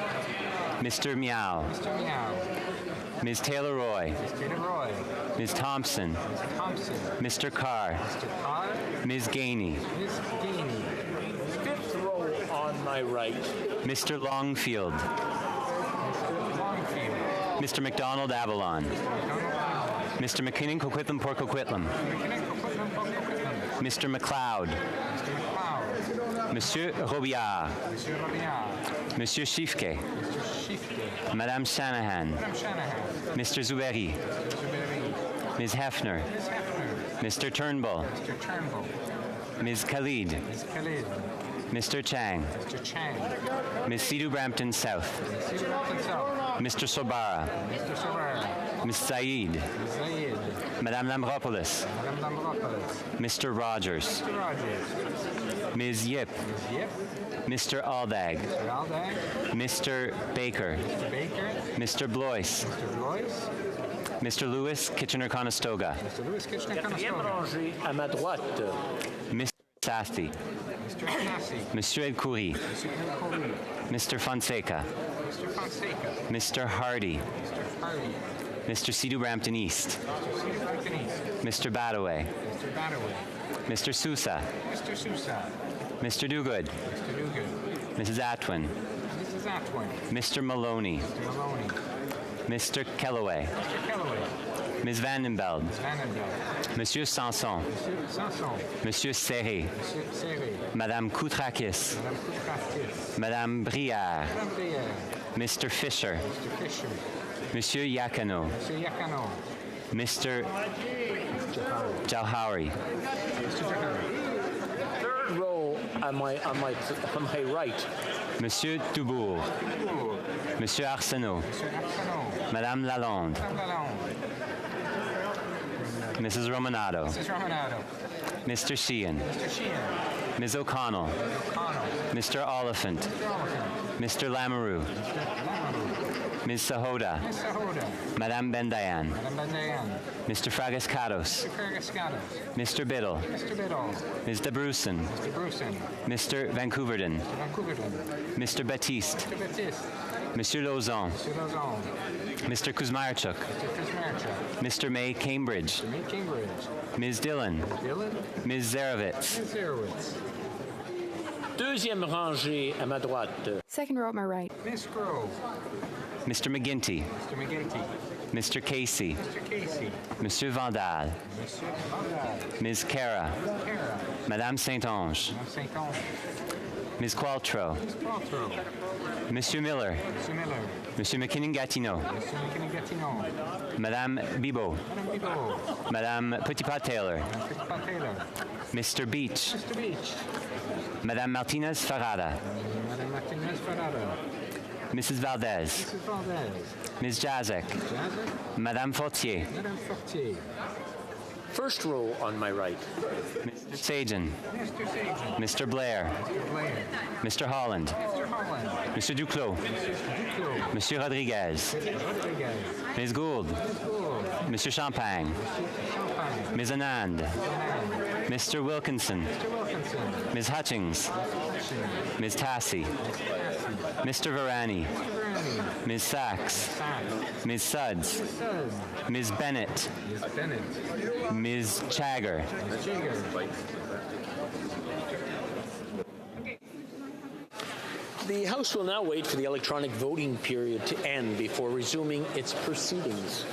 Mr. Meow. Mr. Meow. Ms. Taylor Roy. Ms. Taylor Roy. Ms. Thompson. Ms. Thompson. Mr. Carr. Mr. Carr. Ms. Gainey. Ms. Gainey. Fifth row on my right. Mr. Longfield. Mr. Longfield. Mr. McDonald Avalon. Mr. McKinnon Coquitlam Port Coquitlam. Mr. McLeod. Mr. McLeod. Monsieur Robillard. Monsieur Robillard. Monsieur Schiffke. Mr. Schiffke. Madame Shanahan. Madam Shanahan. Mr. Zuberi. Mr. Berry. Ms. Hefner. Ms. Hefner. Mr. Turnbull. Mr. Turnbull. Ms. Khalid. Ms. Khalid. Mr. Chang. Mr. Chang. Ms. Sidhu Brampton South. Ms. Cedar Rapids South. Mr. Sobara. Mr. Sobara. Ms. Said. Ms. Zayed. Madame Lambropoulos. Madam Lambropoulos. Mr. Rogers. Mr. Rogers. Ms. Yip. Ms. Yip. Mr. Aldag. Mr. Aldag. Mr. Baker. Mr. Baker. Mr. Blois. Mr. Blois. Mr. Lewis Kitchener-Conestoga. Mr. Lewis Quatrième Kitchener-Conestoga. rangée à ma droite. Mr. Sassy. Mr. Sassy. Monsieur El Khoury. Mr. El Khoury. Mr. Fonseca. Mr. Fonseca. Mr. Hardy. Mr. Hardy. Mr. Sidhu Brampton East. Mr. Cedar Brampton East. Mr. Badaway. Mr. Badaway. Mr. Sousa. Mr. Sousa. Mr. Dogood. Mr. Dugan. Mrs. Atwin. Mrs. Atwin. Mr. Maloney. Mr. Maloney. Mr. Kellaway. Mr. Kellaway. Ms. Vandenbeld. Ms. Vandenberg. Monsieur Sanson. Mr. Sanson. Monsieur Serré. Mr. Serré. Madame Koutrakis. Madame Koutrakis. Madame Brière. Madame Brière. Mr. Fisher. Mr. Fisher. Monsieur Yakano. Mr. Yakano. Mr. Jauhari. Mr. Jahari. Third row on my right. Monsieur Dubourg. Monsieur Arsenault. Mr. Arsenault. Madame Lalonde. Madame Lalonde. Mrs. Romanado. Mrs. Romanado. Mr. Sheehan. Mr. Sheehan. Ms. O'Connell. O'Connell. Mr. Oliphant. Mr. Oliphant. Mr. Lamoureux. Mr. Lamoureux. Ms. Sahoda. Ms. Sahoda. Madame Bendayan. Madame Bandayan. Mr. Fragascatos. Mr. Fergascatos. Mr. Biddle. Mr. Biddle. Ms. DeBrusen. Mr. Brusen. Mr. Vancouverden. Mr. Vancouverden. Mr. Baptiste. Mr. Baptiste. Monsieur Lauzon. Mr. Lozon. Mr. Kuzmarchuk. Mr. Kuzmarchuk. Mr. May Cambridge. Mr. May Cambridge. Ms. Dillon. Dylan. Ms. Zarovitz. Ms. Zerowitz. Deuxième rangée à ma droite. Second row at my right. Miss Grove. Mr. McGinty. Mr. McGinty. Mr. Casey. Mr. Casey. Monsieur Vandal. Monsieur Vandal. Ms. Cara. Cara. Madame Saint-Onge. Madame Saint-Onge. Ms. Qualtrough. Ms. Qualtrough. Monsieur Miller. Monsieur Miller. Monsieur McKinnon-Gatineau. Monsieur McKinnon-Gatineau. Madame Bibeau. Madame Bibeau. Madame Petitpas-Taylor. Madame Petitpas-Taylor. Mr. Beach. Mr. Beach. Madame Martinez-Farada. Madame Martinez-Farada. Mrs. Valdez. Mrs. Valdez. Ms. Jazek. Jazek. Madame Fortier. Madame Fortier. First row on my right. Mr. Sajan. Mr. Sajan. Mr. Blair. Mr. Blair. Mr. Holland. Mr. Holland. Mr. Duclos. Mr. Duclos. Monsieur Rodriguez. Rodriguez. Ms. Gould. Ms. Gould. Mr. Champagne. Mr. Champagne. Ms. Anand. Anand. Mr. Wilkinson. Mr. Wilkinson. Ms. Hutchings. Hutchins. Ms. Tassi. Mr. Varani. Mr. Varani. Ms. Sachs. Sachs. Ms. Suds. Ms. Suds. Ms. Bennett. Ms. Bennett. Ms. Chagger. Ms. Jagger. The House will now wait for the electronic voting period to end before resuming its proceedings.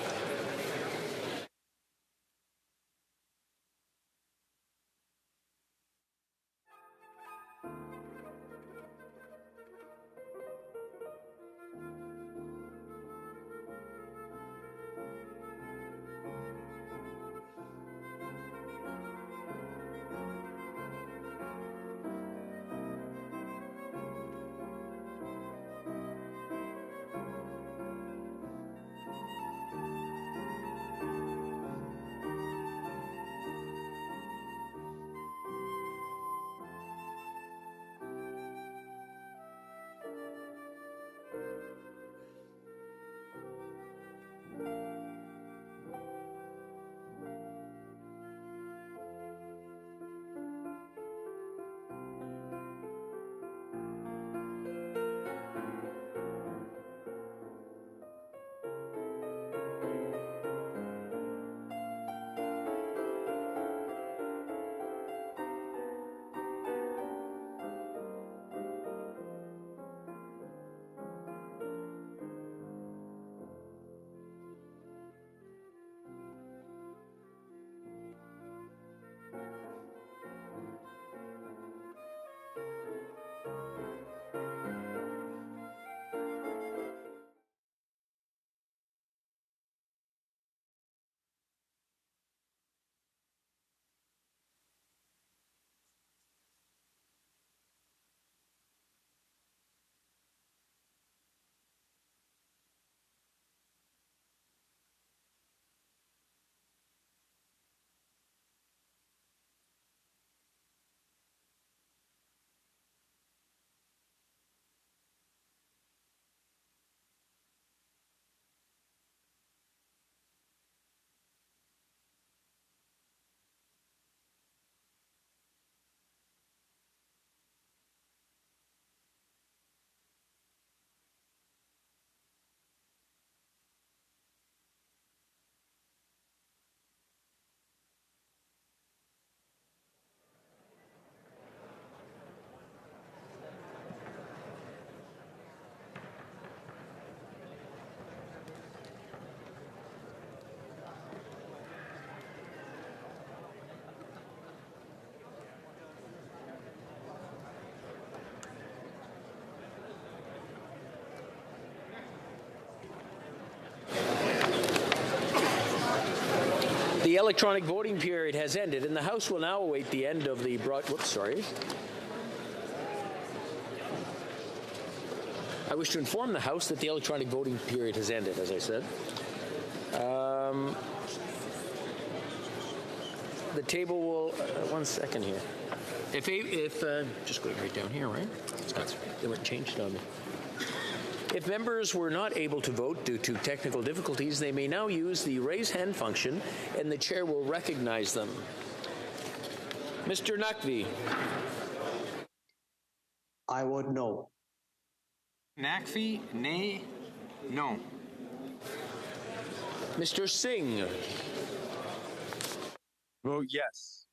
The electronic voting period has ended, and the House will now await the end of the I wish to inform the House that the electronic voting period has ended, as I said. The table will... one second here. If just going right down here, right? They weren't changed on me. If members were not able to vote due to technical difficulties, they may now use the raise hand function, and the chair will recognize them. Mr. Naqvi. I vote no. Naqvi, nay, no. Mr. Singh. Vote yes.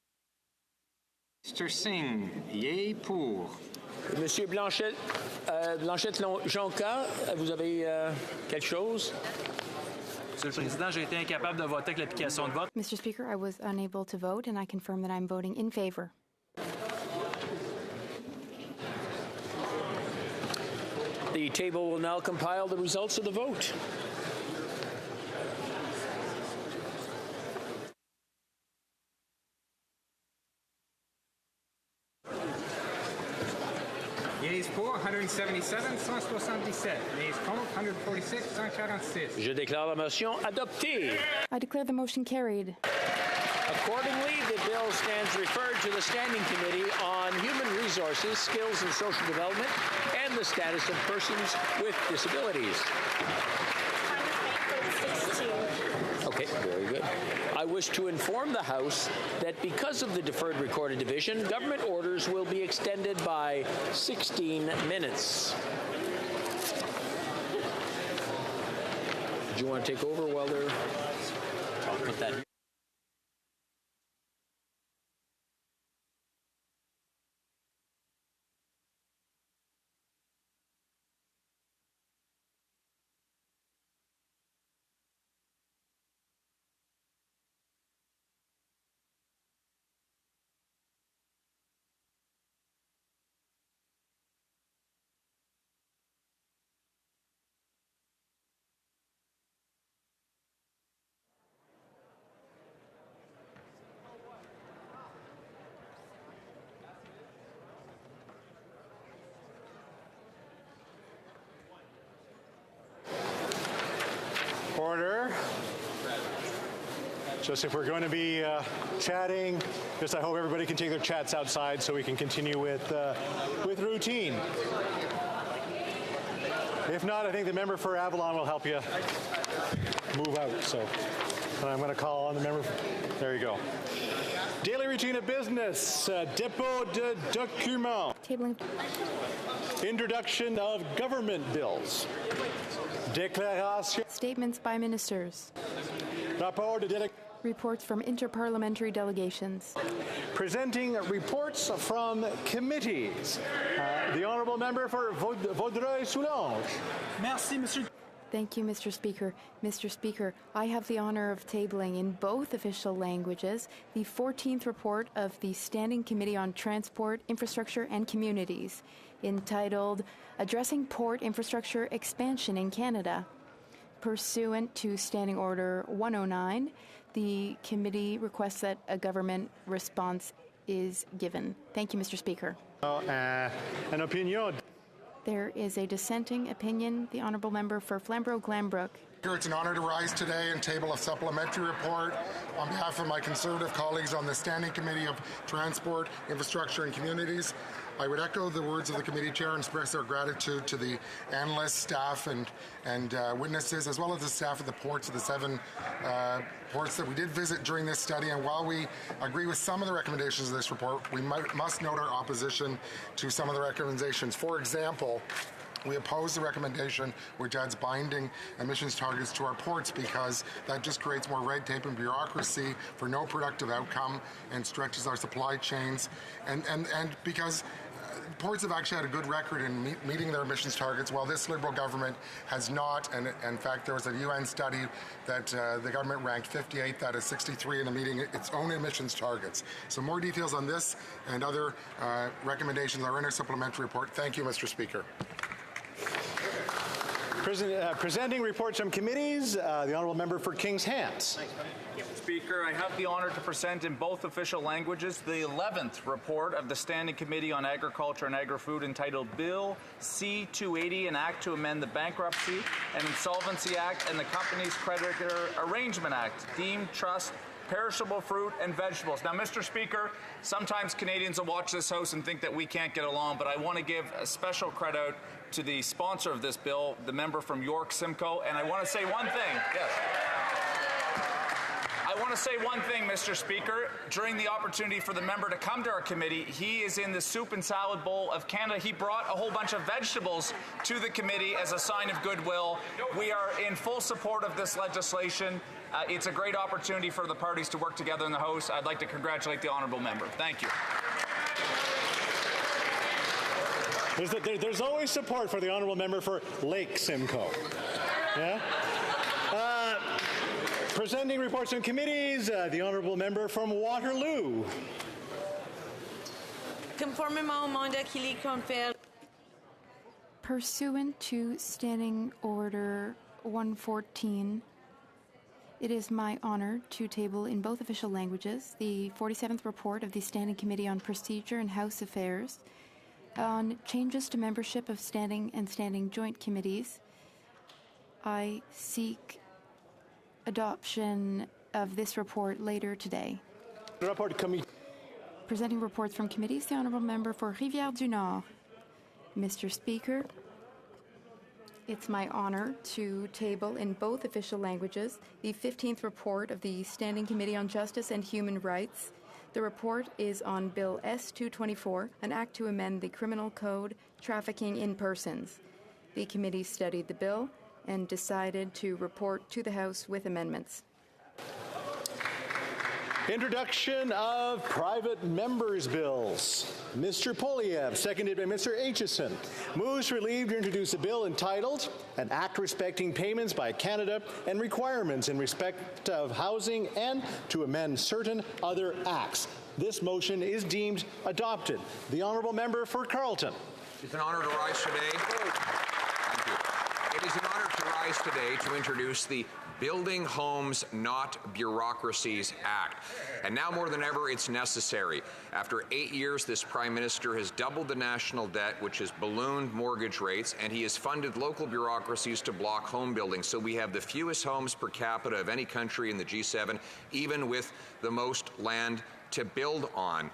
Mr. Singh, yay pour. Monsieur Blanchette, Blanchette-Jonca, vous avez quelque chose? Monsieur le Président, j'ai été incapable de voter avec l'application de vote. Mr. Speaker, I was unable to vote, and I confirm that I'm voting in favor. The table will now compile the results of the vote. Yeas pour 177, 177. Nays contre 146, 146. Je déclare la motion adoptée. I declare the motion carried. Accordingly, the bill stands referred to the Standing Committee on Human Resources, Skills and Social Development, and the Status of Persons with Disabilities. Okay, very good. I wish to inform the House that because of the deferred recorded division, government orders will be extended by 16 minutes. Do you want to take over while they're talking about that? Order. Just if we're going to be chatting, just I hope everybody can take their chats outside so we can continue with routine. If not, I think the member for Avalon will help you move out. So I'm going to call on the member. There you go. Daily routine of business. Dépôt de documents. Tabling. Introduction of government bills. Déclaration. Statements by ministers. Rapport de délégation. Reports from interparliamentary delegations. Presenting reports from committees. The Honourable Member for Vaudreuil-Soulanges. Merci, Monsieur. Thank you, Mr. Speaker. Mr. Speaker, I have the honor of tabling in both official languages the 14th report of the Standing Committee on Transport, Infrastructure and Communities, entitled Addressing Port Infrastructure Expansion in Canada. Pursuant to Standing Order 109, the committee requests that a government response is given. Thank you, Mr. Speaker. An opinion. There is a dissenting opinion. The Honourable Member for Flamborough-Glanbrook. It's an honor to rise today and table a supplementary report on behalf of my Conservative colleagues on the Standing Committee of Transport, Infrastructure and Communities. I would echo the words of the committee chair and express our gratitude to the analysts, staff, and witnesses, as well as the staff at the ports of the 7 ports that we did visit during this study. And while we agree with some of the recommendations of this report, we must note our opposition to some of the recommendations. For example, we oppose the recommendation which adds binding emissions targets to our ports because that just creates more red tape and bureaucracy for no productive outcome and stretches our supply chains. And because ports have actually had a good record in meeting their emissions targets, while this Liberal government has not. And in fact, there was a UN study that the government ranked 58th out of 63 in meeting its own emissions targets. So more details on this and other recommendations are in our supplementary report. Thank you, Mr. Speaker. Presenting reports from committees, the Honourable Member for Kings Hants. Speaker, I have the honour to present in both official languages the 11th report of the Standing Committee on Agriculture and Agri-Food entitled Bill C-280, an Act to amend the Bankruptcy and Insolvency Act and the Companies Creditor Arrangement Act, deemed trust perishable fruit and vegetables. Now, Mr. Speaker, sometimes Canadians will watch this House and think that we can't get along, but I want to give a special credit to the sponsor of this bill, the member from York Simcoe, and I want to say one thing. Yes. I want to say one thing, Mr. Speaker. During the opportunity for the member to come to our committee, he is in the soup and salad bowl of Canada. He brought a whole bunch of vegetables to the committee as a sign of goodwill. We are in full support of this legislation. It's a great opportunity for the parties to work together in the House. I'd like to congratulate the honourable member. Thank you. There's always support for the Honourable Member for Lake Simcoe. Yeah? Presenting reports from committees, the honourable member from Waterloo. Conformément au mandat qui lui confère. Pursuant to Standing Order 114, it is my honor to table in both official languages the 47th report of the Standing Committee on Procedure and House Affairs on changes to membership of standing and standing joint committees. I seek adoption of this report later today. Presenting reports from committees, the honourable member for Rivière-du-Nord. Mr. Speaker, it's my honour to table in both official languages the 15th report of the Standing Committee on Justice and Human Rights. The report is on Bill S-224, an act to amend the Criminal Code, trafficking in persons. The committee studied the bill and decided to report to the House with amendments. Introduction of private members' bills. Mr. Poilievre, seconded by Mr. Aitchison, moves for leave to introduce a bill entitled An Act Respecting Payments by Canada and Requirements in Respect of Housing and to amend certain other acts. This motion is deemed adopted. The honourable member for Carleton. It's an honour to rise today. Thank you. It is an honour to rise today to introduce the Building Homes Not Bureaucracies Act. And now more than ever, it's necessary. After 8 years, this Prime Minister has doubled the national debt, which has ballooned mortgage rates, and he has funded local bureaucracies to block home building. So we have the fewest homes per capita of any country in the G7, even with the most land to build on.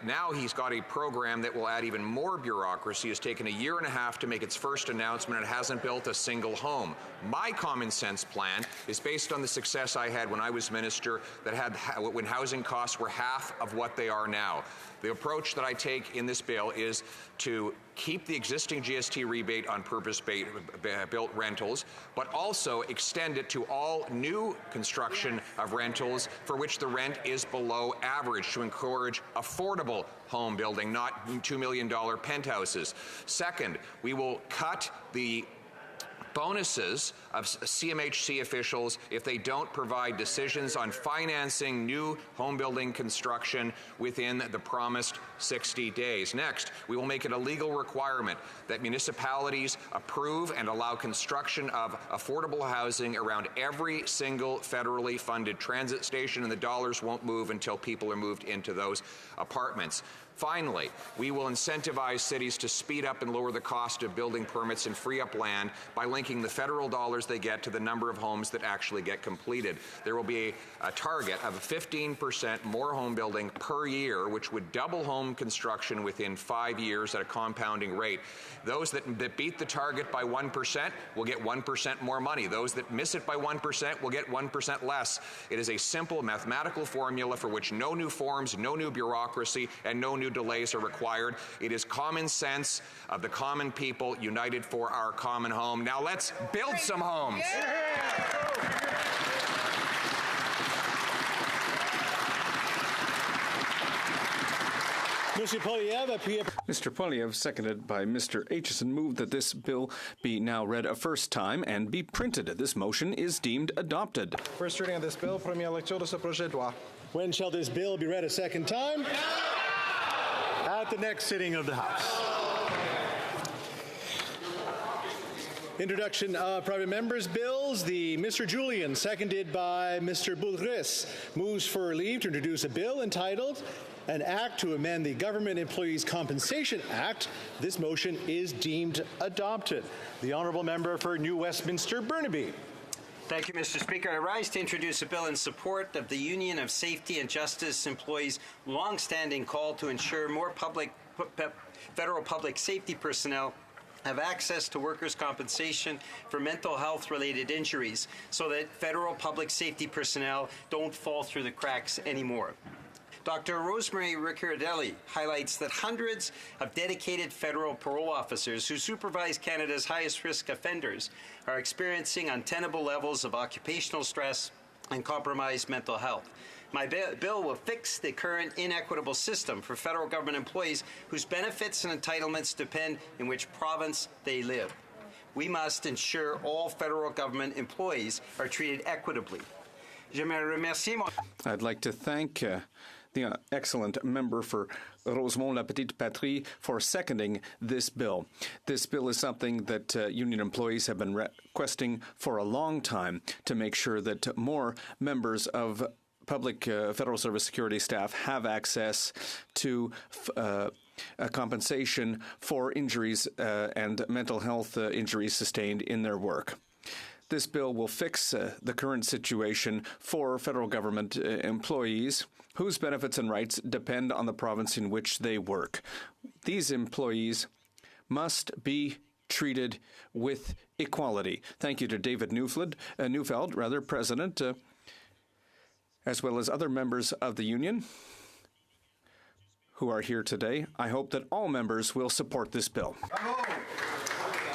Now he's got a program that will add even more bureaucracy. It's taken a year and a half to make its first announcement and hasn't built a single home. My common sense plan is based on the success I had when I was minister that had when housing costs were half of what they are now. The approach that I take in this bill is to keep the existing GST rebate on purpose-built rentals, but also extend it to all new construction of rentals for which the rent is below average to encourage affordable home building, not $2 million penthouses. Second, we will cut the bonuses of CMHC officials if they don't provide decisions on financing new home building construction within the promised 60 days. Next, we will make it a legal requirement that municipalities approve and allow construction of affordable housing around every single federally funded transit station, and the dollars won't move until people are moved into those apartments. Finally, we will incentivize cities to speed up and lower the cost of building permits and free up land by linking the federal dollars they get to the number of homes that actually get completed. There will be a target of 15% more home building per year, which would double home construction within 5 years at a compounding rate. Those that beat the target by 1% will get 1% more money. Those that miss it by 1% will get 1% less. It is a simple mathematical formula for which no new forms, no new bureaucracy, and no new delays are required. It is common sense of the common people united for our common home. Now let's build some homes. Mr. Poilievre, seconded by Mr. Aitchison, moved that this bill be now read a first time and be printed. This motion is deemed adopted. First reading of this bill, première lecture de ce projet de loi. When shall this bill be read a second time? At the next sitting of the House. Introduction of private members' bills. The Mr. Julian, seconded by Mr. Boulris, moves for leave to introduce a bill entitled An Act to Amend the Government Employees Compensation Act. This motion is deemed adopted. The honourable member for New Westminster Burnaby. Thank you, Mr. Speaker. I rise to introduce a bill in support of the Union of Safety and Justice Employees' long-standing call to ensure more federal public safety personnel have access to workers' compensation for mental health-related injuries so that federal public safety personnel don't fall through the cracks anymore. Dr. Rosemary Ricciardelli highlights that hundreds of dedicated federal parole officers who supervise Canada's highest-risk offenders are experiencing untenable levels of occupational stress and compromised mental health. My bill will fix the current inequitable system for federal government employees whose benefits and entitlements depend in which province they live. We must ensure all federal government employees are treated equitably. J'aimerais remercier mon... I'd like to thank the excellent member for Rosemont La Petite Patrie for seconding this bill. This bill is something that union employees have been requesting for a long time to make sure that more members of public federal service security staff have access to compensation for injuries and mental health injuries sustained in their work. This bill will fix the current situation for federal government employees whose benefits and rights depend on the province in which they work. These employees must be treated with equality. Thank you to David Neufeld, President, as well as other members of the union who are here today. I hope that all members will support this bill.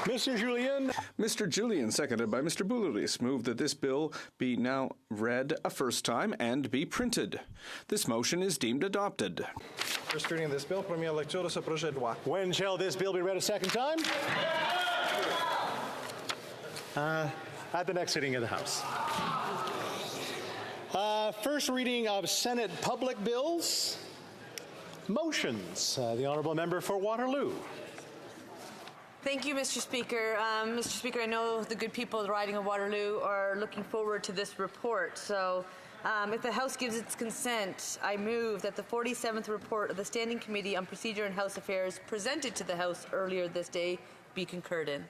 Mr. Julien. Mr. Julien, seconded by Mr. Boulouris, moved that this bill be now read a first time and be printed. This motion is deemed adopted. First reading of this bill, première lecture de ce projet de loi. When shall this bill be read a second time? At the next sitting of the House. First reading of Senate public bills. Motions. The Honourable Member for Waterloo. Thank you, Mr. Speaker. Mr. Speaker, I know the good people riding of Waterloo are looking forward to this report. So if the House gives its consent, I move that the 47th report of the Standing Committee on Procedure and House Affairs presented to the House earlier this day be concurred in.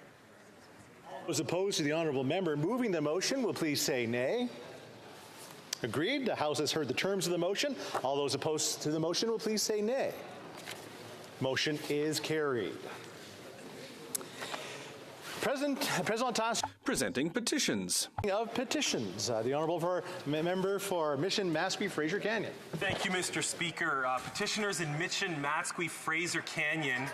Those opposed to the Honourable Member moving the motion will please say nay. Agreed. The House has heard the terms of the motion. All those opposed to the motion will please say nay. Motion is carried. Presenting petitions. Of petitions. The Honourable Member for Mission Matsqui Fraser Canyon. Thank you, Mr. Speaker. Petitioners in Mission Matsqui Fraser Canyon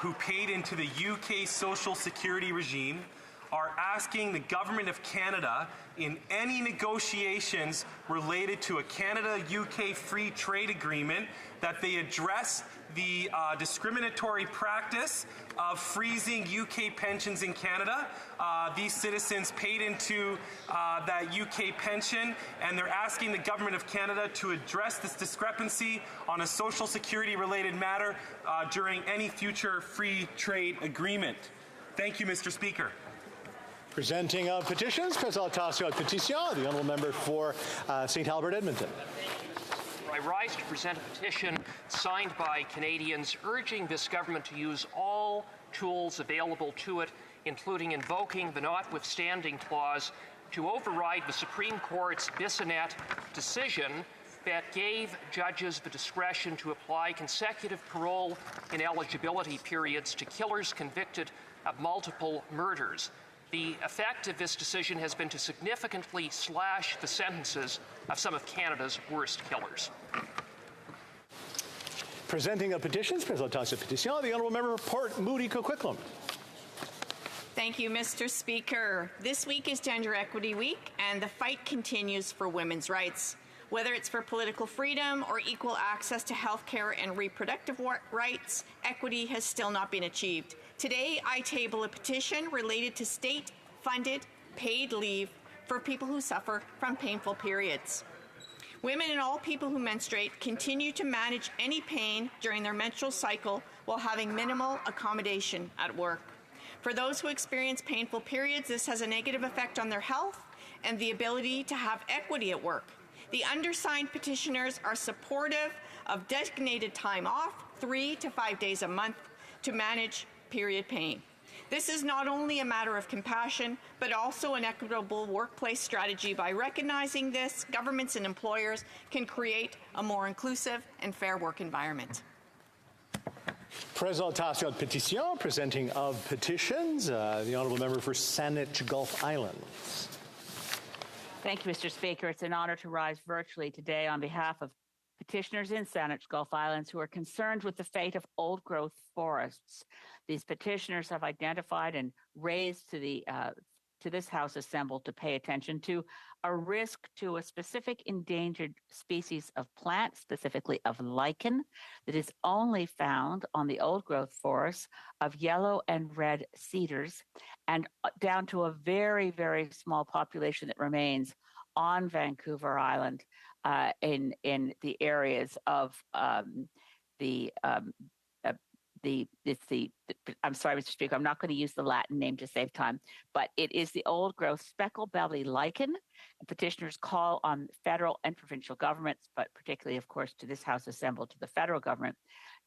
who paid into the UK Social Security regime are asking the Government of Canada in any negotiations related to a Canada-UK free trade agreement that they address the discriminatory practice of freezing UK pensions in Canada. These citizens paid into that UK pension, and they're asking the Government of Canada to address this discrepancy on a Social Security related matter during any future free trade agreement. Thank you, Mr. Speaker. Presenting of petitions, Présentation de pétition, the Honourable Member for St. Albert Edmonton. I rise to present a petition signed by Canadians urging this government to use all tools available to it, including invoking the notwithstanding clause, to override the Supreme Court's Bissonnette decision that gave judges the discretion to apply consecutive parole ineligibility periods to killers convicted of multiple murders. The effect of this decision has been to significantly slash the sentences of some of Canada's worst killers. Presenting of petitions, Présentation de pétition, the Honourable Member for Port Moody Coquitlam. Thank you, Mr. Speaker. This week is Gender Equity Week, and the fight continues for women's rights. Whether it's for political freedom or equal access to health care and reproductive rights, equity has still not been achieved. Today, I table a petition related to state-funded paid leave for people who suffer from painful periods. Women and all people who menstruate continue to manage any pain during their menstrual cycle while having minimal accommodation at work. For those who experience painful periods, this has a negative effect on their health and the ability to have equity at work. The undersigned petitioners are supportive of designated time off, 3 to 5 days a month, to manage period pain. This is not only a matter of compassion, but also an equitable workplace strategy. By recognizing this, governments and employers can create a more inclusive and fair work environment. Présentation de pétition, presenting of petitions, the Honourable Member for Saanich Gulf Islands. Thank you, Mr. Speaker. It's an honor to rise virtually today on behalf of petitioners in Saanich Gulf Islands who are concerned with the fate of old-growth forests. These petitioners have identified and raised to this House assembled to pay attention to a risk to a specific endangered species of plant, specifically of lichen, that is only found on the old-growth forests of yellow and red cedars, and down to a very, very small population that remains on Vancouver Island in the areas of I'm sorry, Mr. Speaker, I'm not going to use the Latin name to save time, but it is the old growth speckled belly lichen. Petitioners call on federal and provincial governments, but particularly, of course, to this House assembled, to the federal government,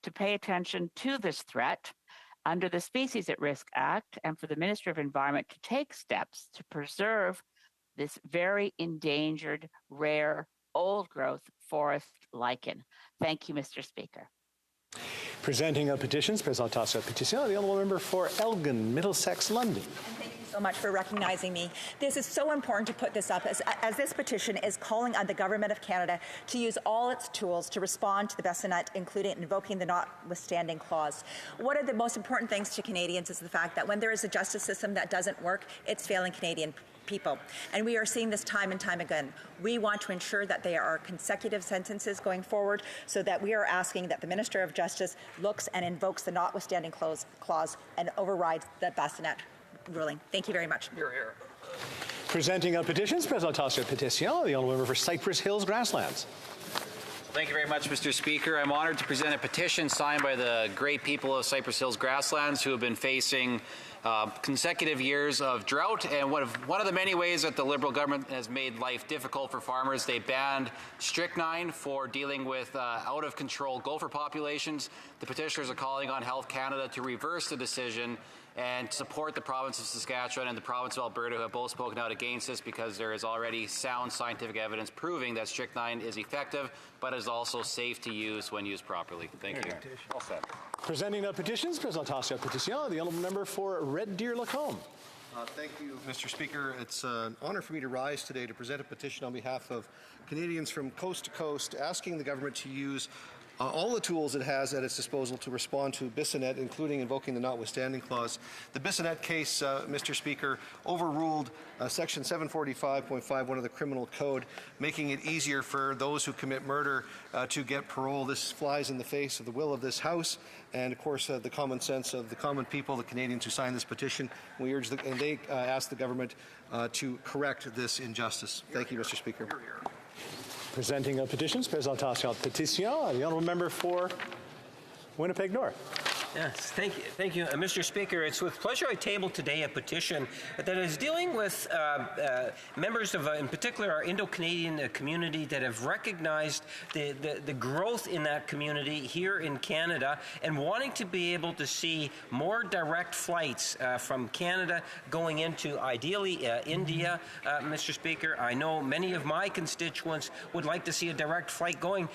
to pay attention to this threat under the Species at Risk Act, and for the Ministry of Environment to take steps to preserve this very endangered, rare, old growth forest lichen. Thank you, Mr. Speaker. Presenting petitions, Présentation Petition, the honourable member for Elgin, Middlesex, London. Thank you so much for recognizing me. This is so important to put this up as this petition is calling on the Government of Canada to use all its tools to respond to the Bissonnette, including invoking the notwithstanding clause. One of the most important things to Canadians is the fact that when there is a justice system that doesn't work, it's failing Canadian people. And we are seeing this time and time again. We want to ensure that there are consecutive sentences going forward, so that we are asking that the Minister of Justice looks and invokes the notwithstanding clause and overrides the Bissonnette ruling. Thank you very much. You're here. Presenting petitions, Présentation Petition, the honourable member for Cypress Hills Grasslands. Thank you very much, Mr. Speaker. I'm honored to present a petition signed by the great people of Cypress Hills Grasslands who have been facing consecutive years of drought, and one of the many ways that the Liberal government has made life difficult for farmers, they banned strychnine for dealing with out-of-control gopher populations. The petitioners are calling on Health Canada to reverse the decision and support the province of Saskatchewan and the province of Alberta, who have both spoken out against this, because there is already sound scientific evidence proving that strychnine is effective, but is also safe to use when used properly. Thank you. All set. Presenting petitions, Présentation Petition, the honourable member for Red Deer Lacombe. Thank you, Mr. Speaker. It's an honour for me to rise today to present a petition on behalf of Canadians from coast to coast, asking the government to use all the tools it has at its disposal to respond to Bissonnette, including invoking the notwithstanding clause. The Bissonnette case, Mr. Speaker, overruled Section 745.51 of the Criminal Code, making it easier for those who commit murder to get parole. This flies in the face of the will of this House and, of course, the common sense of the common people, the Canadians who signed this petition. We urge and they ask the government to correct this injustice. Thank you, Mr. Speaker. Presenting petitions, Présentation Petition, the honourable member for Winnipeg North. Yes, thank you, Mr. Speaker. It's with pleasure I table today a petition that is dealing with members of, in particular, our Indo-Canadian community that have recognized the growth in that community here in Canada and wanting to be able to see more direct flights from Canada going into, ideally, India. Mr. Speaker, I know many of my constituents would like to see a direct flight going,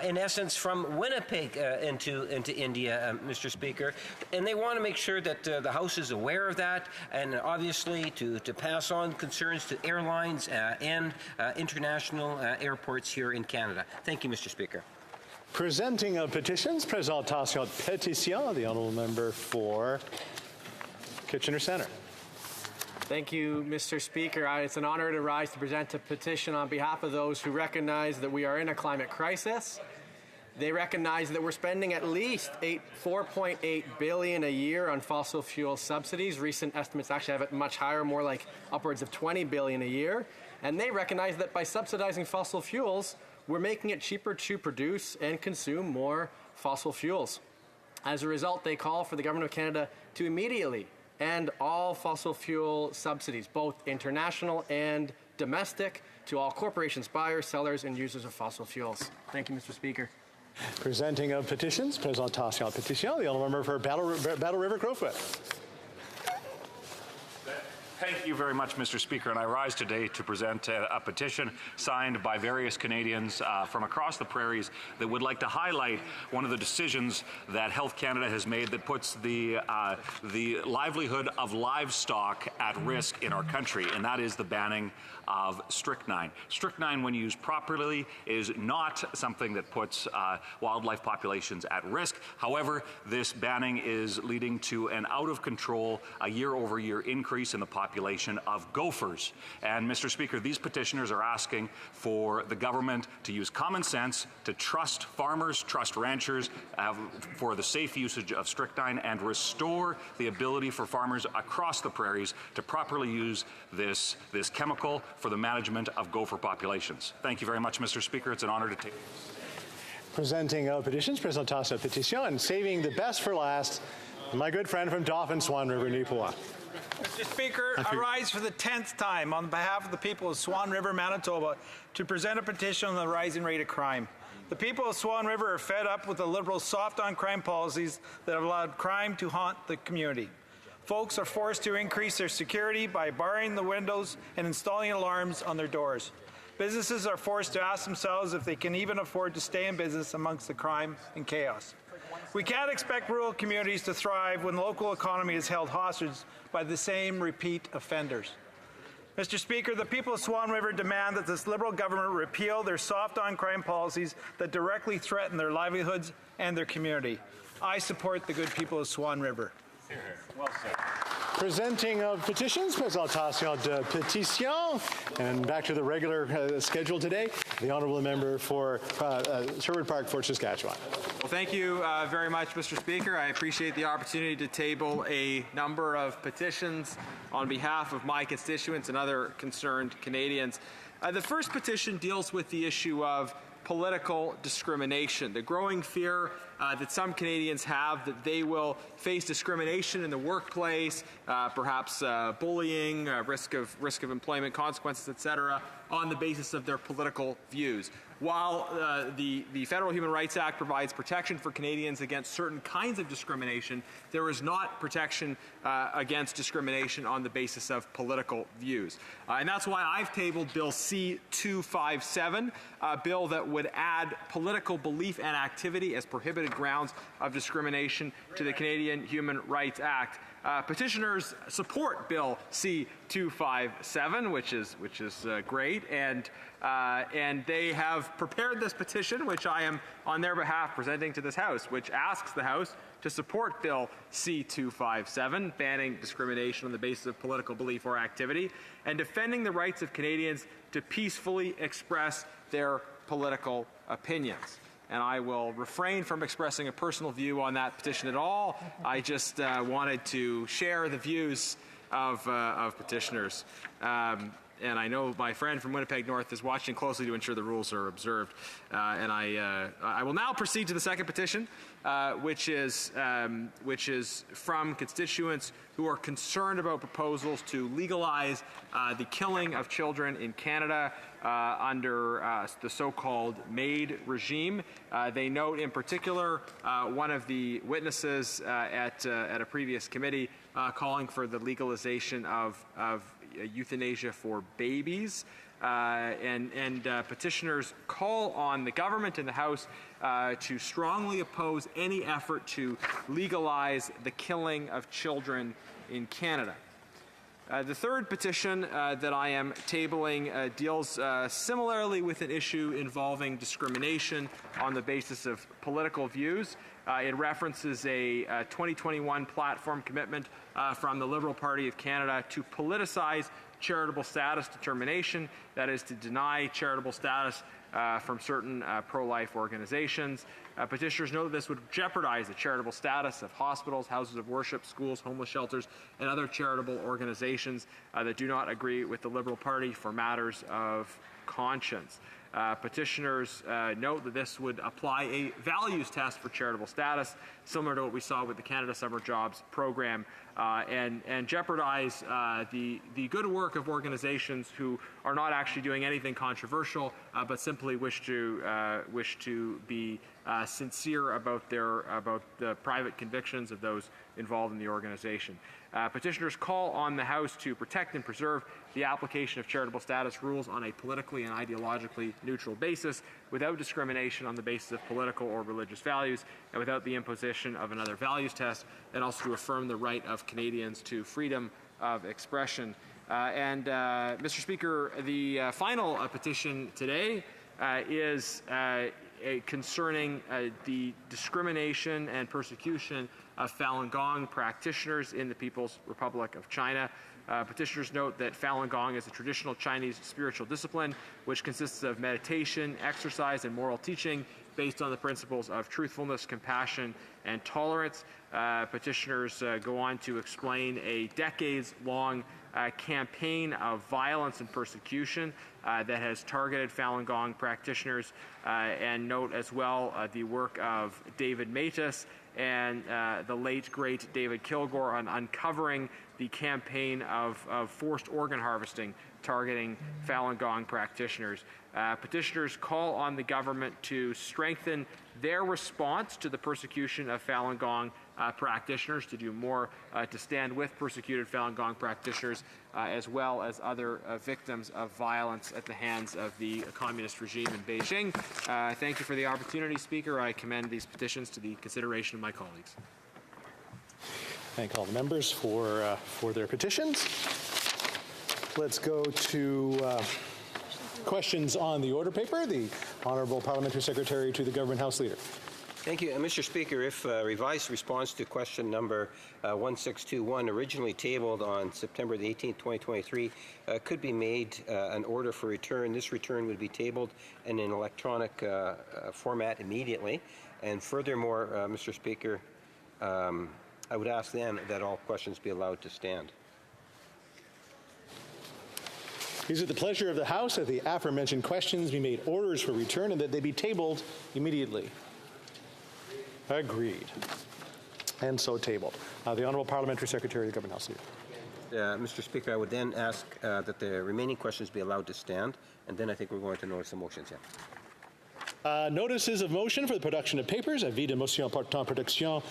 in essence, from Winnipeg into India, Mr. Speaker. And they want to make sure that the House is aware of that, and obviously to pass on concerns to airlines and international airports here in Canada. Thank you, Mr. Speaker. Presenting petitions, Présentation Petition, the honourable member for Kitchener Centre. Thank you, Mr. Speaker. It's an honour to rise to present a petition on behalf of those who recognize that we are in a climate crisis. They recognize that we're spending at least $4.8 billion a year on fossil fuel subsidies. Recent estimates actually have it much higher, more like upwards of $20 billion a year. And they recognize that by subsidizing fossil fuels, we're making it cheaper to produce and consume more fossil fuels. As a result, they call for the Government of Canada to immediately end all fossil fuel subsidies, both international and domestic, to all corporations, buyers, sellers, and users of fossil fuels. Thank you, Mr. Speaker. Presenting petitions, Présentation Petition, the honourable member for Battle River Crowfoot. Thank you very much, Mr. Speaker, and I rise today to present a petition signed by various Canadians from across the prairies that would like to highlight one of the decisions that Health Canada has made that puts the livelihood of livestock at risk in our country, and that is the banning of strychnine. Strychnine, when used properly, is not something that puts wildlife populations at risk. However, this banning is leading to an out-of-control, a year-over-year increase in the population population of gophers. And Mr. Speaker, these petitioners are asking for the government to use common sense, to trust farmers, trust ranchers for the safe usage of strychnine, and restore the ability for farmers across the prairies to properly use this chemical for the management of gopher populations. Thank you very much, Mr. Speaker. It's an honor to take. Presenting petitions, présentation pétition, and saving the best for last, my good friend from Dauphin Swan River, Nipoa. Mr. Speaker, I rise for the 10th time on behalf of the people of Swan River, Manitoba, to present a petition on the rising rate of crime. The people of Swan River are fed up with the Liberals' soft-on-crime policies that have allowed crime to haunt the community. Folks are forced to increase their security by barring the windows and installing alarms on their doors. Businesses are forced to ask themselves if they can even afford to stay in business amongst the crime and chaos. We can't expect rural communities to thrive when the local economy is held hostage by the same repeat offenders. Mr. Speaker, the people of Swan River demand that this Liberal government repeal their soft-on-crime policies that directly threaten their livelihoods and their community. I support the good people of Swan River. Well said. Presenting of petitions, présentation de pétition, and back to the regular schedule today, the honourable member for Sherwood Park, Fort Saskatchewan. Well, thank you very much, Mr. Speaker. I appreciate the opportunity to table a number of petitions on behalf of my constituents and other concerned Canadians. The first petition deals with the issue of political discrimination, the growing fear that some Canadians have that they will face discrimination in the workplace, perhaps bullying, risk of employment consequences, etc., on the basis of their political views. While the Federal Human Rights Act provides protection for Canadians against certain kinds of discrimination, there is not protection against discrimination on the basis of political views. And that's why I've tabled Bill C-257, a bill that would add political belief and activity as prohibited grounds of discrimination to the Canadian Human Rights Act. Petitioners support Bill C-257, which is great, and they have prepared this petition, which I am on their behalf presenting to this House, which asks the House to support Bill C-257, banning discrimination on the basis of political belief or activity, and defending the rights of Canadians to peacefully express their political opinions. And I will refrain from expressing a personal view on that petition at all. I just wanted to share the views of petitioners. And I know my friend from Winnipeg North is watching closely to ensure the rules are observed. And I will now proceed to the second petition, which is from constituents who are concerned about proposals to legalize the killing of children in Canada under the so-called MAID regime. They note in particular one of the witnesses at a previous committee calling for the legalization of euthanasia for babies. And petitioners call on the government and the House to strongly oppose any effort to legalize the killing of children in Canada. The third petition that I am tabling deals similarly with an issue involving discrimination on the basis of political views. It references a 2021 platform commitment from the Liberal Party of Canada to politicize charitable status determination, that is, to deny charitable status from certain pro-life organizations. Petitioners know that this would jeopardize the charitable status of hospitals, houses of worship, schools, homeless shelters, and other charitable organizations that do not agree with the Liberal Party for matters of conscience. Petitioners note that this would apply a values test for charitable status, similar to what we saw with the Canada Summer Jobs program, and jeopardize the good work of organizations who are not actually doing anything controversial, but simply wish to be sincere about the private convictions of those involved in the organization. Petitioners call on the House to protect and preserve the application of charitable status rules on a politically and ideologically neutral basis, without discrimination on the basis of political or religious values, and without the imposition of another values test, and also to affirm the right of Canadians to freedom of expression. Mr. Speaker, the final petition today is concerning the discrimination and persecution of Falun Gong practitioners in the People's Republic of China. Petitioners note that Falun Gong is a traditional Chinese spiritual discipline which consists of meditation, exercise, and moral teaching based on the principles of truthfulness, compassion, and tolerance. Petitioners go on to explain a decades-long campaign of violence and persecution that has targeted Falun Gong practitioners, and note as well the work of David Matas and the late, great David Kilgore on uncovering the campaign of forced organ harvesting targeting Falun Gong practitioners. Petitioners call on the government to strengthen their response to the persecution of Falun Gong practitioners, to do more to stand with persecuted Falun Gong practitioners, as well as other victims of violence at the hands of the communist regime in Beijing. Thank you for the opportunity, Speaker. I commend these petitions to the consideration of my colleagues. Thank all the members for their petitions. Let's go to questions on the order paper. The Honourable Parliamentary Secretary to the Government House Leader. Thank you. Mr. Speaker, if revised response to question number 1621, originally tabled on September the 18th, 2023, could be made an order for return, this return would be tabled in an electronic format immediately. And furthermore, Mr. Speaker, I would ask then that all questions be allowed to stand. Is it the pleasure of the House that the aforementioned questions be made orders for return and that they be tabled immediately? Agreed. And so tabled. The Honourable Parliamentary Secretary of the Government House Leader. Mr. Speaker, I would then ask that the remaining questions be allowed to stand, and then I think we're going to notice the motions. Notices of motion for the production of papers. Avis de motion portant production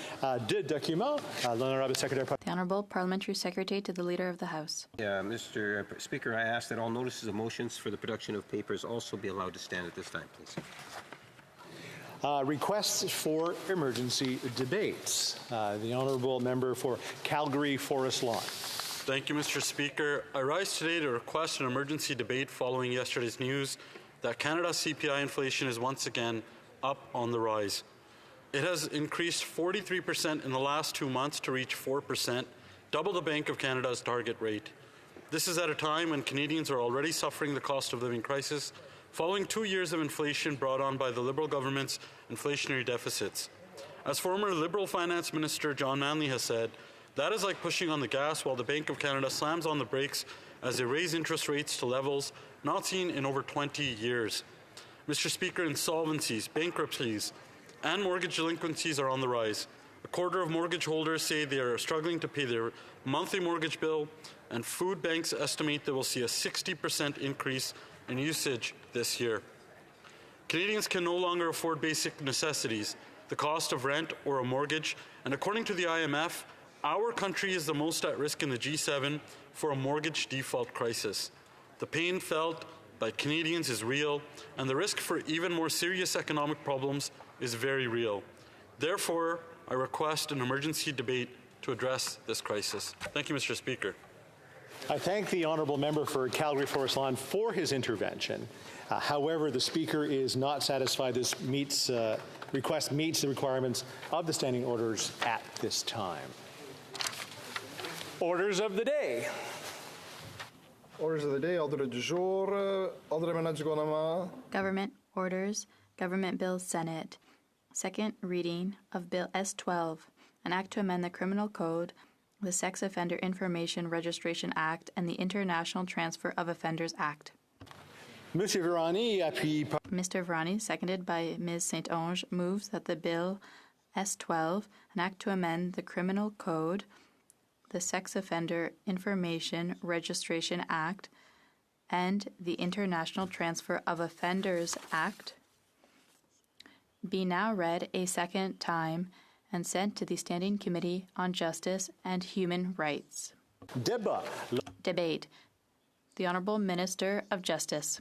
de documents. L'Honourable Secretary. The Honourable Parliamentary Secretary to the Leader of the House. Mr. Speaker, I ask that all notices of motions for the production of papers also be allowed to stand at this time, please. Requests for emergency debates. The Honourable Member for Calgary Forest Lawn. Thank you, Mr. Speaker. I rise today to request an emergency debate following yesterday's news that Canada's CPI inflation is once again up on the rise. It has increased 43% in the last 2 months to reach 4%, double the Bank of Canada's target rate. This is at a time when Canadians are already suffering the cost of living crisis, following 2 years of inflation brought on by the Liberal government's inflationary deficits. As former Liberal Finance Minister John Manley has said, that is like pushing on the gas while the Bank of Canada slams on the brakes as they raise interest rates to levels not seen in over 20 years. Mr. Speaker, insolvencies, bankruptcies, and mortgage delinquencies are on the rise. A quarter of mortgage holders say they are struggling to pay their monthly mortgage bill, and food banks estimate they will see a 60% increase in usage this year. Canadians can no longer afford basic necessities, the cost of rent or a mortgage, and according to the IMF, our country is the most at risk in the G7 for a mortgage default crisis. The pain felt by Canadians is real, and the risk for even more serious economic problems is very real. Therefore, I request an emergency debate to address this crisis. Thank you, Mr. Speaker. I thank the Honourable Member for Calgary Forest Lawn for his intervention. However, the Speaker is not satisfied this request meets the requirements of the standing orders at this time. Orders of the day. Orders of the day, ordre du jour, ordre du gouvernement. Government orders, Government Bill Senate. Second reading of Bill S-12, an act to amend the Criminal Code, the Sex Offender Information Registration Act, and the International Transfer of Offenders Act. Mr. Virani, seconded by Ms. St-Onge, moves that the Bill S-12, an act to amend the Criminal Code, the Sex Offender Information Registration Act, and the International Transfer of Offenders Act, be now read a second time and sent to the Standing Committee on Justice and Human Rights. Debate. The Honourable Minister of Justice.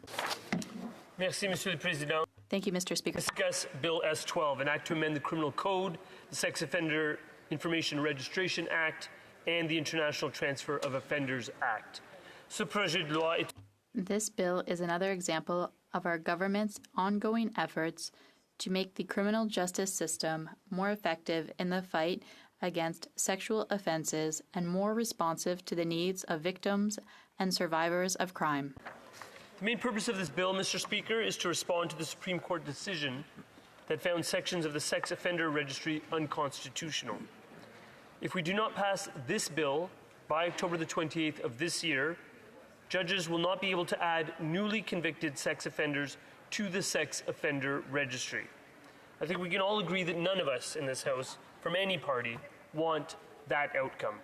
Merci, Monsieur le Président. Thank you, Mr. Speaker. Discuss Bill S-12, an act to amend the Criminal Code, the Sex Offender Information Registration Act, and the International Transfer of Offenders Act. Ce projet de loi est... This bill is another example of our government's ongoing efforts to make the criminal justice system more effective in the fight against sexual offenses and more responsive to the needs of victims and survivors of crime. The main purpose of this bill, Mr. Speaker, is to respond to the Supreme Court decision that found sections of the Sex Offender Registry unconstitutional. If we do not pass this bill by October the 28th of this year, judges will not be able to add newly convicted sex offenders to the Sex Offender Registry. I think we can all agree that none of us in this House, from any party, want that outcome.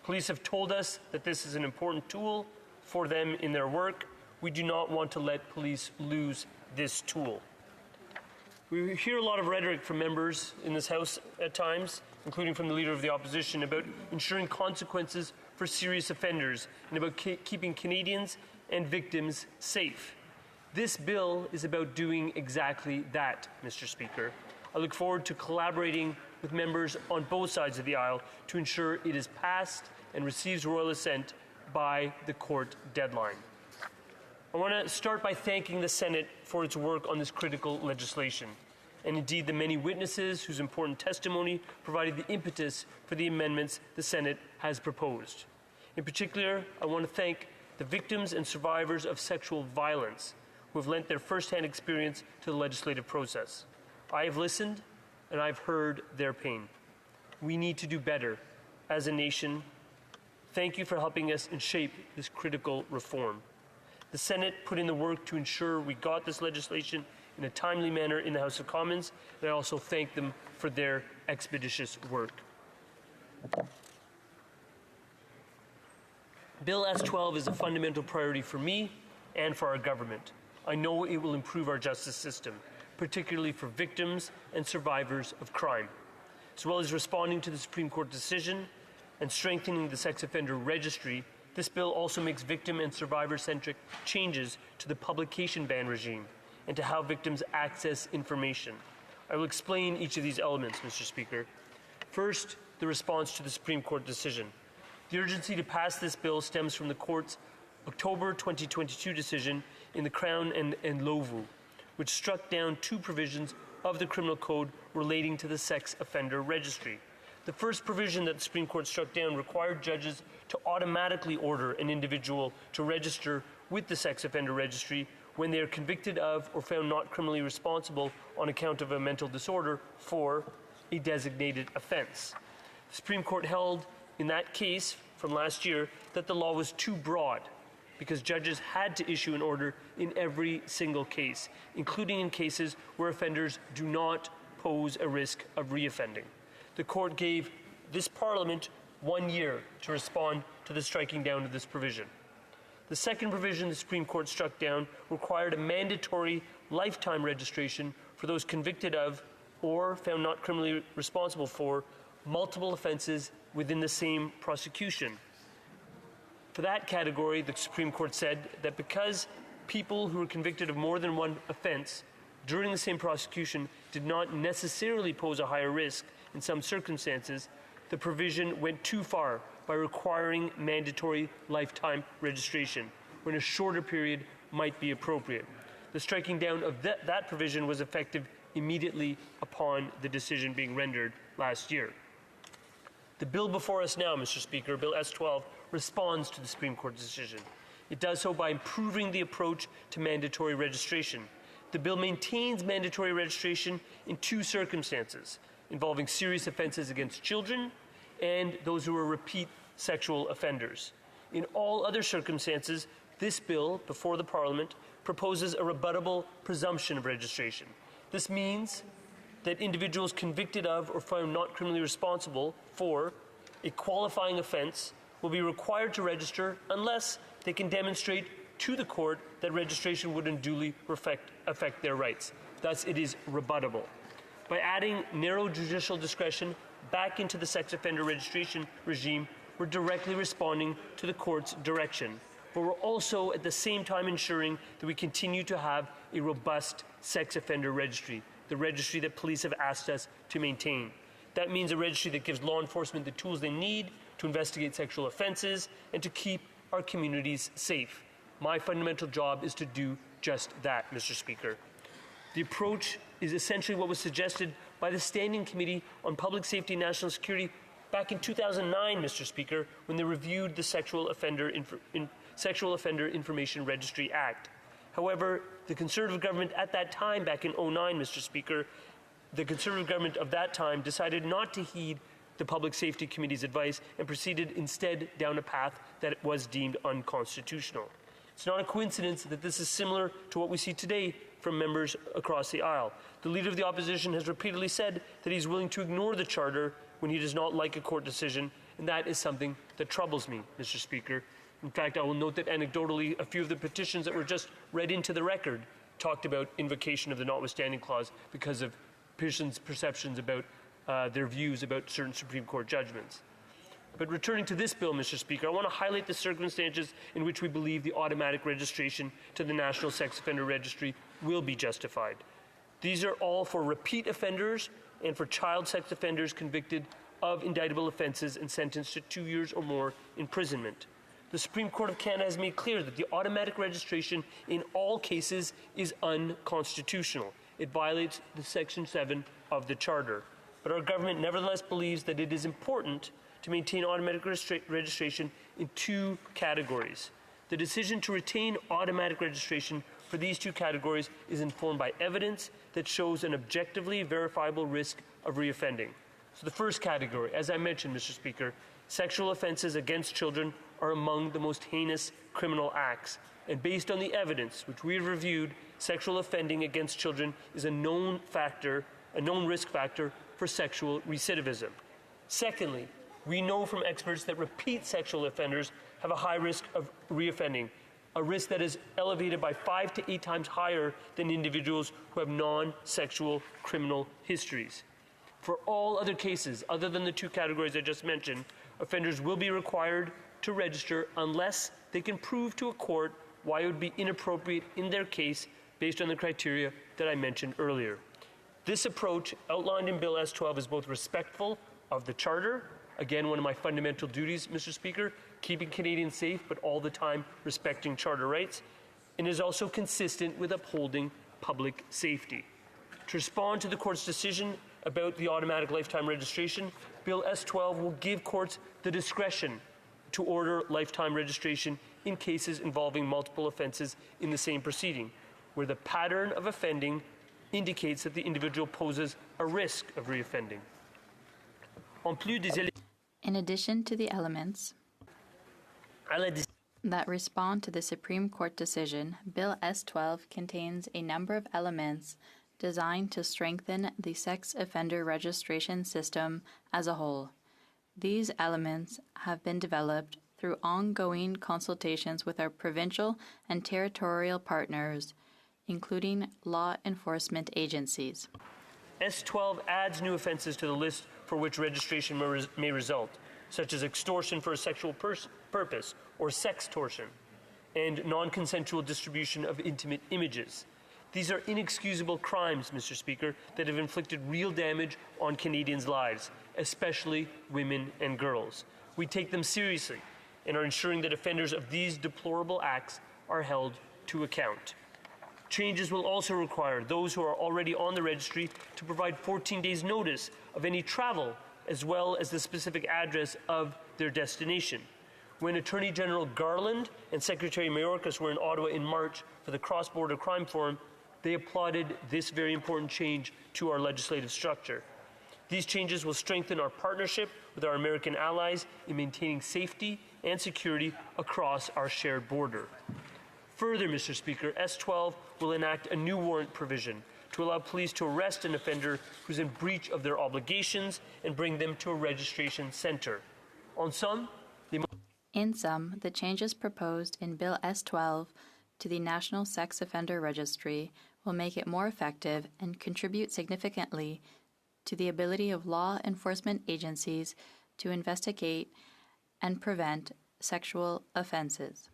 Police have told us that this is an important tool for them in their work. We do not want to let police lose this tool. We hear a lot of rhetoric from members in this House at times, including from the Leader of the Opposition, about ensuring consequences for serious offenders and about keeping Canadians and victims safe. This bill is about doing exactly that, Mr. Speaker. I look forward to collaborating with members on both sides of the aisle to ensure it is passed and receives royal assent by the court deadline. I want to start by thanking the Senate for its work on this critical legislation, and indeed the many witnesses whose important testimony provided the impetus for the amendments the Senate has proposed. In particular, I want to thank the victims and survivors of sexual violence who have lent their first-hand experience to the legislative process. I have listened and I've heard their pain. We need to do better as a nation. Thank you for helping us and shape this critical reform. The Senate put in the work to ensure we got this legislation in a timely manner in the House of Commons, and I also thank them for their expeditious work. Bill S-12 is a fundamental priority for me and for our government. I know it will improve our justice system, particularly for victims and survivors of crime. As well as responding to the Supreme Court decision and strengthening the sex offender registry, this bill also makes victim and survivor-centric changes to the publication ban regime and to how victims access information. I will explain each of these elements, Mr. Speaker. First, the response to the Supreme Court decision. The urgency to pass this bill stems from the Court's October 2022 decision in the Crown and Lovu, which struck down two provisions of the Criminal Code relating to the Sex Offender Registry. The first provision that the Supreme Court struck down required judges to automatically order an individual to register with the Sex Offender Registry when they are convicted of or found not criminally responsible on account of a mental disorder for a designated offense. The Supreme Court held in that case from last year that the law was too broad because judges had to issue an order in every single case, including in cases where offenders do not pose a risk of reoffending. The Court gave this Parliament 1 year to respond to the striking down of this provision. The second provision the Supreme Court struck down required a mandatory lifetime registration for those convicted of or found not criminally responsible for multiple offenses within the same prosecution. For that category, the Supreme Court said that because people who were convicted of more than one offense during the same prosecution did not necessarily pose a higher risk in some circumstances, the provision went too far by requiring mandatory lifetime registration when a shorter period might be appropriate. The striking down of that provision was effective immediately upon the decision being rendered last year. The bill before us now, Mr. Speaker, Bill S-12, responds to the Supreme Court decision. It does so by improving the approach to mandatory registration. The bill maintains mandatory registration in two circumstances, involving serious offenses against children and those who are repeat sexual offenders. In all other circumstances, this bill before the Parliament proposes a rebuttable presumption of registration. This means that individuals convicted of or found not criminally responsible for a qualifying offense will be required to register unless they can demonstrate to the court that registration would unduly affect their rights. Thus, it is rebuttable. By adding narrow judicial discretion back into the sex offender registration regime, we're directly responding to the court's direction, but we're also at the same time ensuring that we continue to have a robust sex offender registry, the registry that police have asked us to maintain. That means a registry that gives law enforcement the tools they need to investigate sexual offenses and to keep our communities safe. My fundamental job is to do just that, Mr. Speaker. The approach is essentially what was suggested by the Standing Committee on Public Safety and National Security back in 2009, Mr. Speaker, when they reviewed the Sexual Offender Information Registry Act. However, the Conservative government at that time, back in 2009, Mr. Speaker, the Conservative government of that time decided not to heed the Public Safety Committee's advice and proceeded instead down a path that was deemed unconstitutional. It's not a coincidence that this is similar to what we see today from members across the aisle. The Leader of the Opposition has repeatedly said that he's willing to ignore the Charter when he does not like a court decision, and that is something that troubles me, Mr. Speaker. In fact, I will note that anecdotally, a few of the petitions that were just read into the record talked about invocation of the notwithstanding clause because of petitions' perceptions about their views about certain Supreme Court judgments. But returning to this bill, Mr. Speaker, I want to highlight the circumstances in which we believe the automatic registration to the National Sex Offender Registry will be justified. These are all for repeat offenders and for child sex offenders convicted of indictable offences and sentenced to 2 years or more imprisonment. The Supreme Court of Canada has made clear that the automatic registration in all cases is unconstitutional. It violates the Section 7 of the Charter. But our government nevertheless believes that it is important to maintain automatic registration in two categories. The decision to retain automatic registration for these two categories is informed by evidence that shows an objectively verifiable risk of reoffending. So the first category, as I mentioned, Mr. Speaker, sexual offences against children are among the most heinous criminal acts. And based on the evidence which we have reviewed, sexual offending against children is a known risk factor for sexual recidivism. Secondly, we know from experts that repeat sexual offenders have a high risk of reoffending, a risk that is elevated by 5 to 8 times higher than individuals who have non-sexual criminal histories. For all other cases, other than the two categories I just mentioned, offenders will be required to register unless they can prove to a court why it would be inappropriate in their case based on the criteria that I mentioned earlier. This approach, outlined in Bill S-12, is both respectful of the Charter, again, one of my fundamental duties, Mr. Speaker, keeping Canadians safe, but all the time respecting Charter rights, and is also consistent with upholding public safety. To respond to the court's decision about the automatic lifetime registration, Bill S-12 will give courts the discretion to order lifetime registration in cases involving multiple offences in the same proceeding, where the pattern of offending indicates that the individual poses a risk of reoffending. In addition to the elements that respond to the Supreme Court decision, Bill S-12 contains a number of elements designed to strengthen the sex offender registration system as a whole. These elements have been developed through ongoing consultations with our provincial and territorial partners, including law enforcement agencies. S-12 adds new offences to the list for which registration may result, such as extortion for a sexual purpose or sextortion, and non-consensual distribution of intimate images. These are inexcusable crimes, Mr. Speaker, that have inflicted real damage on Canadians' lives, especially women and girls. We take them seriously and are ensuring that offenders of these deplorable acts are held to account. Changes will also require those who are already on the registry to provide 14 days' notice of any travel, as well as the specific address of their destination. When Attorney General Garland and Secretary Mayorkas were in Ottawa in March for the Cross-Border Crime Forum, they applauded this very important change to our legislative structure. These changes will strengthen our partnership with our American allies in maintaining safety and security across our shared border. Further, Mr. Speaker, S-12 will enact a new warrant provision to allow police to arrest an offender who's in breach of their obligations and bring them to a registration centre. In sum, the changes proposed in Bill S-12 to the National Sex Offender Registry will make it more effective and contribute significantly to the ability of law enforcement agencies to investigate and prevent sexual offences.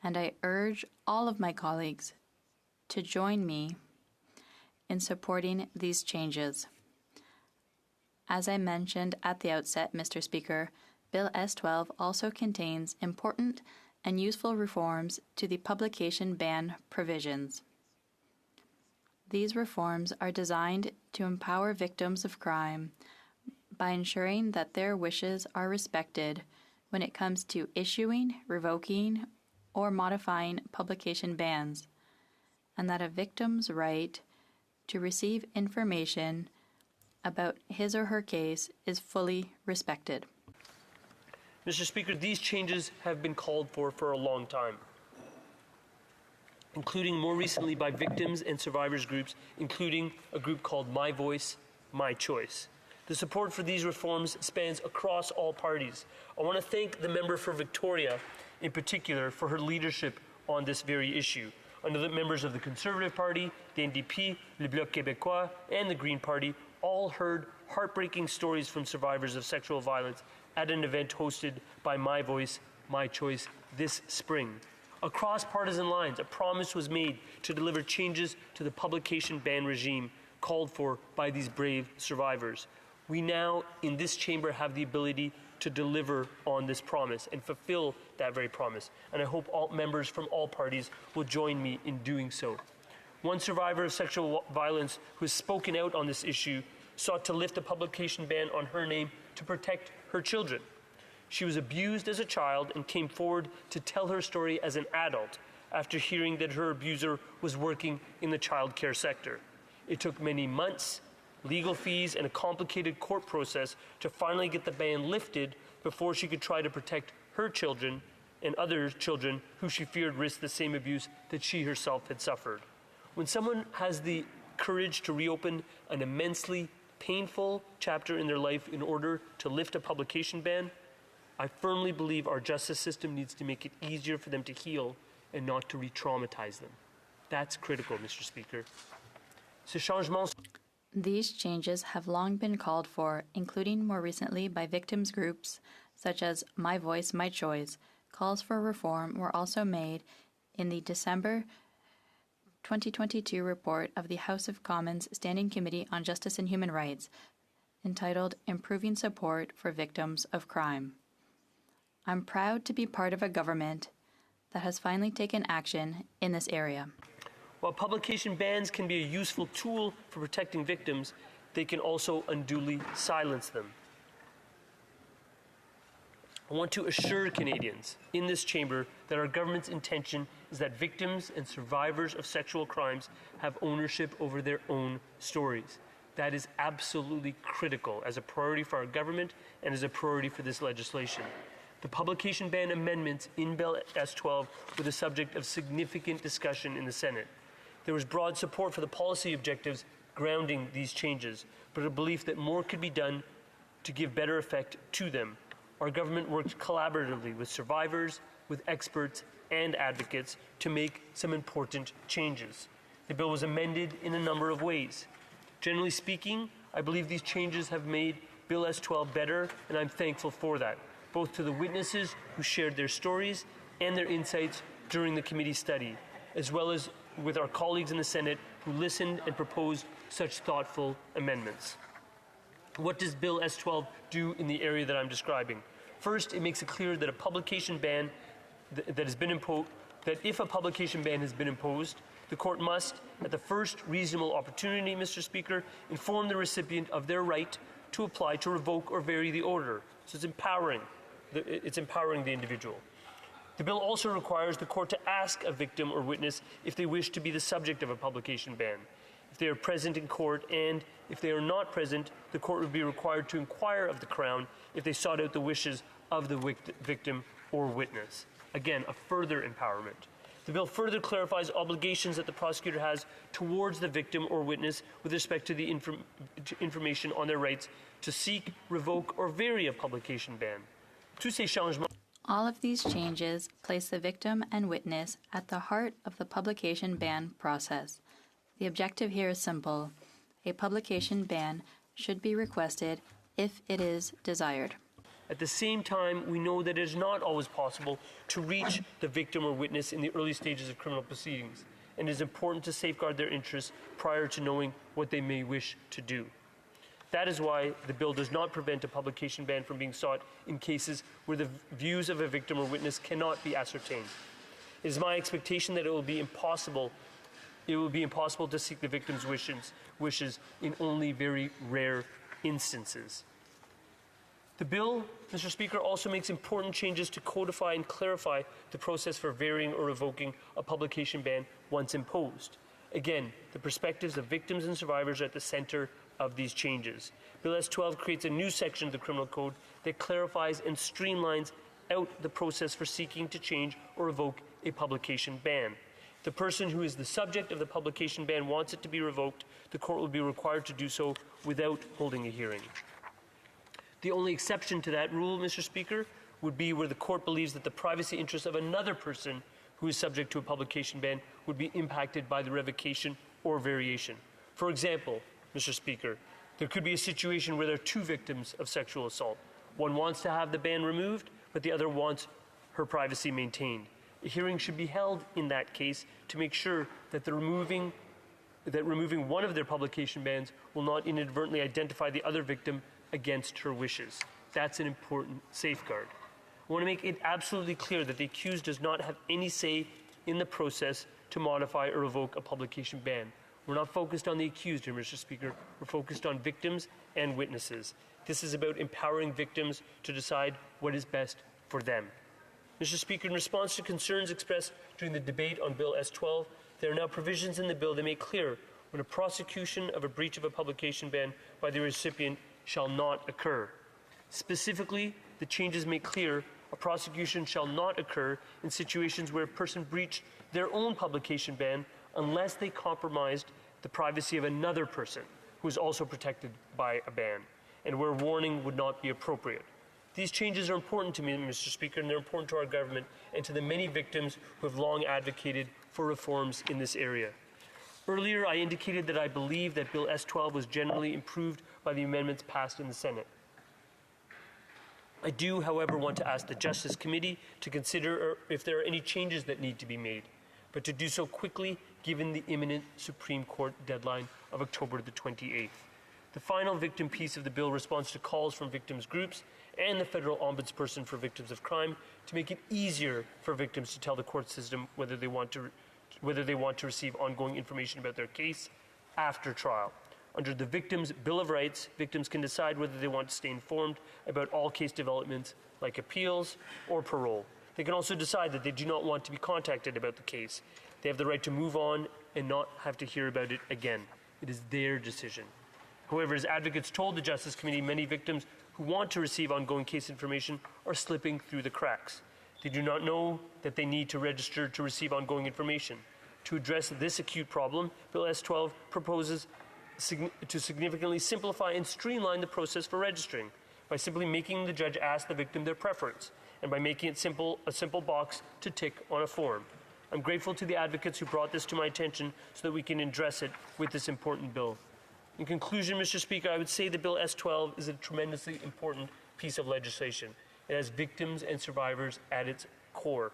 And I urge all of my colleagues to join me in supporting these changes. As I mentioned at the outset, Mr. Speaker, Bill S-12 also contains important and useful reforms to the publication ban provisions. These reforms are designed to empower victims of crime by ensuring that their wishes are respected when it comes to issuing, revoking, or modifying publication bans, and that a victim's right to receive information about his or her case is fully respected. Mr. Speaker, these changes have been called for a long time, including more recently by victims and survivors groups, including a group called My Voice, My Choice. The support for these reforms spans across all parties. I want to thank the member for Victoria in particular for her leadership on this very issue. I know that members of the Conservative Party, the NDP, Le Bloc Québécois, and the Green Party all heard heartbreaking stories from survivors of sexual violence at an event hosted by My Voice, My Choice this spring. Across partisan lines, a promise was made to deliver changes to the publication ban regime called for by these brave survivors. We now, in this chamber, have the ability to deliver on this promise and fulfill that very promise. And I hope all members from all parties will join me in doing so. One survivor of sexual violence who has spoken out on this issue sought to lift a publication ban on her name to protect her children. She was abused as a child and came forward to tell her story as an adult after hearing that her abuser was working in the child care sector. It took many months, legal fees, and a complicated court process to finally get the ban lifted before she could try to protect her children and other children who she feared risked the same abuse that she herself had suffered. When someone has the courage to reopen an immensely painful chapter in their life in order to lift a publication ban, I firmly believe our justice system needs to make it easier for them to heal and not to re-traumatize them. That's critical, Mr. Speaker. Ces changements. These changes have long been called for, including more recently by victims groups such as My Voice, My Choice. Calls for reform were also made in the December 2022 report of the House of Commons Standing Committee on Justice and Human Rights, entitled Improving Support for Victims of Crime. I'm proud to be part of a government that has finally taken action in this area. While publication bans can be a useful tool for protecting victims, they can also unduly silence them. I want to assure Canadians in this chamber that our government's intention is that victims and survivors of sexual crimes have ownership over their own stories. That is absolutely critical as a priority for our government and as a priority for this legislation. The publication ban amendments in Bill S-12 were the subject of significant discussion in the Senate. There was broad support for the policy objectives grounding these changes, but a belief that more could be done to give better effect to them. Our government worked collaboratively with survivors, with experts, and advocates to make some important changes. The bill was amended in a number of ways. Generally speaking, I believe these changes have made Bill S-12 better, and I'm thankful for that, both to the witnesses who shared their stories and their insights during the committee study, as well as with our colleagues in the Senate who listened and proposed such thoughtful amendments. What does Bill S-12 do in the area that I'm describing? First, it makes it clear that a publication ban that has been imposed, that if a publication ban has been imposed, the court must, at the first reasonable opportunity, Mr. Speaker, inform the recipient of their right to apply to revoke or vary the order. So it's empowering the individual. The bill also requires the court to ask a victim or witness if they wish to be the subject of a publication ban. If they are present in court, and if they are not present, the court would be required to inquire of the Crown if they sought out the wishes of the victim or witness. Again, a further empowerment. The bill further clarifies obligations that the prosecutor has towards the victim or witness with respect to the information on their rights to seek, revoke, or vary a publication ban. Tous ces changements. All of these changes place the victim and witness at the heart of the publication ban process. The objective here is simple. A publication ban should be requested if it is desired. At the same time, we know that it is not always possible to reach the victim or witness in the early stages of criminal proceedings, and it is important to safeguard their interests prior to knowing what they may wish to do. That is why the bill does not prevent a publication ban from being sought in cases where the views of a victim or witness cannot be ascertained. It is my expectation that it will be impossible it will be impossible to seek the victim's wishes in only very rare instances. The bill, Mr. Speaker, also makes important changes to codify and clarify the process for varying or revoking a publication ban once imposed. Again, the perspectives of victims and survivors are at the center of these changes. Bill S-12 creates a new section of the Criminal Code that clarifies and streamlines out the process for seeking to change or revoke a publication ban. If the person who is the subject of the publication ban wants it to be revoked, the court will be required to do so without holding a hearing. The only exception to that rule, Mr. Speaker, would be where the court believes that the privacy interests of another person who is subject to a publication ban would be impacted by the revocation or variation. For example, Mr. Speaker, there could be a situation where there are two victims of sexual assault. One wants to have the ban removed, but the other wants her privacy maintained. A hearing should be held in that case to make sure that removing one of their publication bans will not inadvertently identify the other victim against her wishes. That's an important safeguard. I want to make it absolutely clear that the accused does not have any say in the process to modify or revoke a publication ban. We're not focused on the accused here, Mr. Speaker. We're focused on victims and witnesses. This is about empowering victims to decide what is best for them. Mr. Speaker, in response to concerns expressed during the debate on Bill S-12, there are now provisions in the bill that make clear when a prosecution of a breach of a publication ban by the recipient shall not occur. Specifically, the changes make clear a prosecution shall not occur in situations where a person breached their own publication ban unless they compromised the privacy of another person who is also protected by a ban, and where warning would not be appropriate. These changes are important to me, Mr. Speaker, and they're important to our government and to the many victims who have long advocated for reforms in this area. Earlier, I indicated that I believe that Bill S-12 was generally improved by the amendments passed in the Senate. I do, however, want to ask the Justice Committee to consider if there are any changes that need to be made, but to do so quickly given the imminent Supreme Court deadline of October the 28th. The final victim piece of the bill responds to calls from victims groups and the Federal Ombudsperson for Victims of Crime to make it easier for victims to tell the court system whether they want to receive ongoing information about their case after trial. Under the Victims' Bill of Rights, victims can decide whether they want to stay informed about all case developments like appeals or parole. They can also decide that they do not want to be contacted about the case. They have the right to move on and not have to hear about it again. It is their decision. However, as advocates told the Justice Committee, many victims who want to receive ongoing case information are slipping through the cracks. They do not know that they need to register to receive ongoing information. To address this acute problem, Bill S-12 proposes to significantly simplify and streamline the process for registering by simply making the judge ask the victim their preference and by making it a simple box to tick on a form. I'm grateful to the advocates who brought this to my attention so that we can address it with this important bill. In conclusion, Mr. Speaker, I would say that Bill S-12 is a tremendously important piece of legislation. It has victims and survivors at its core.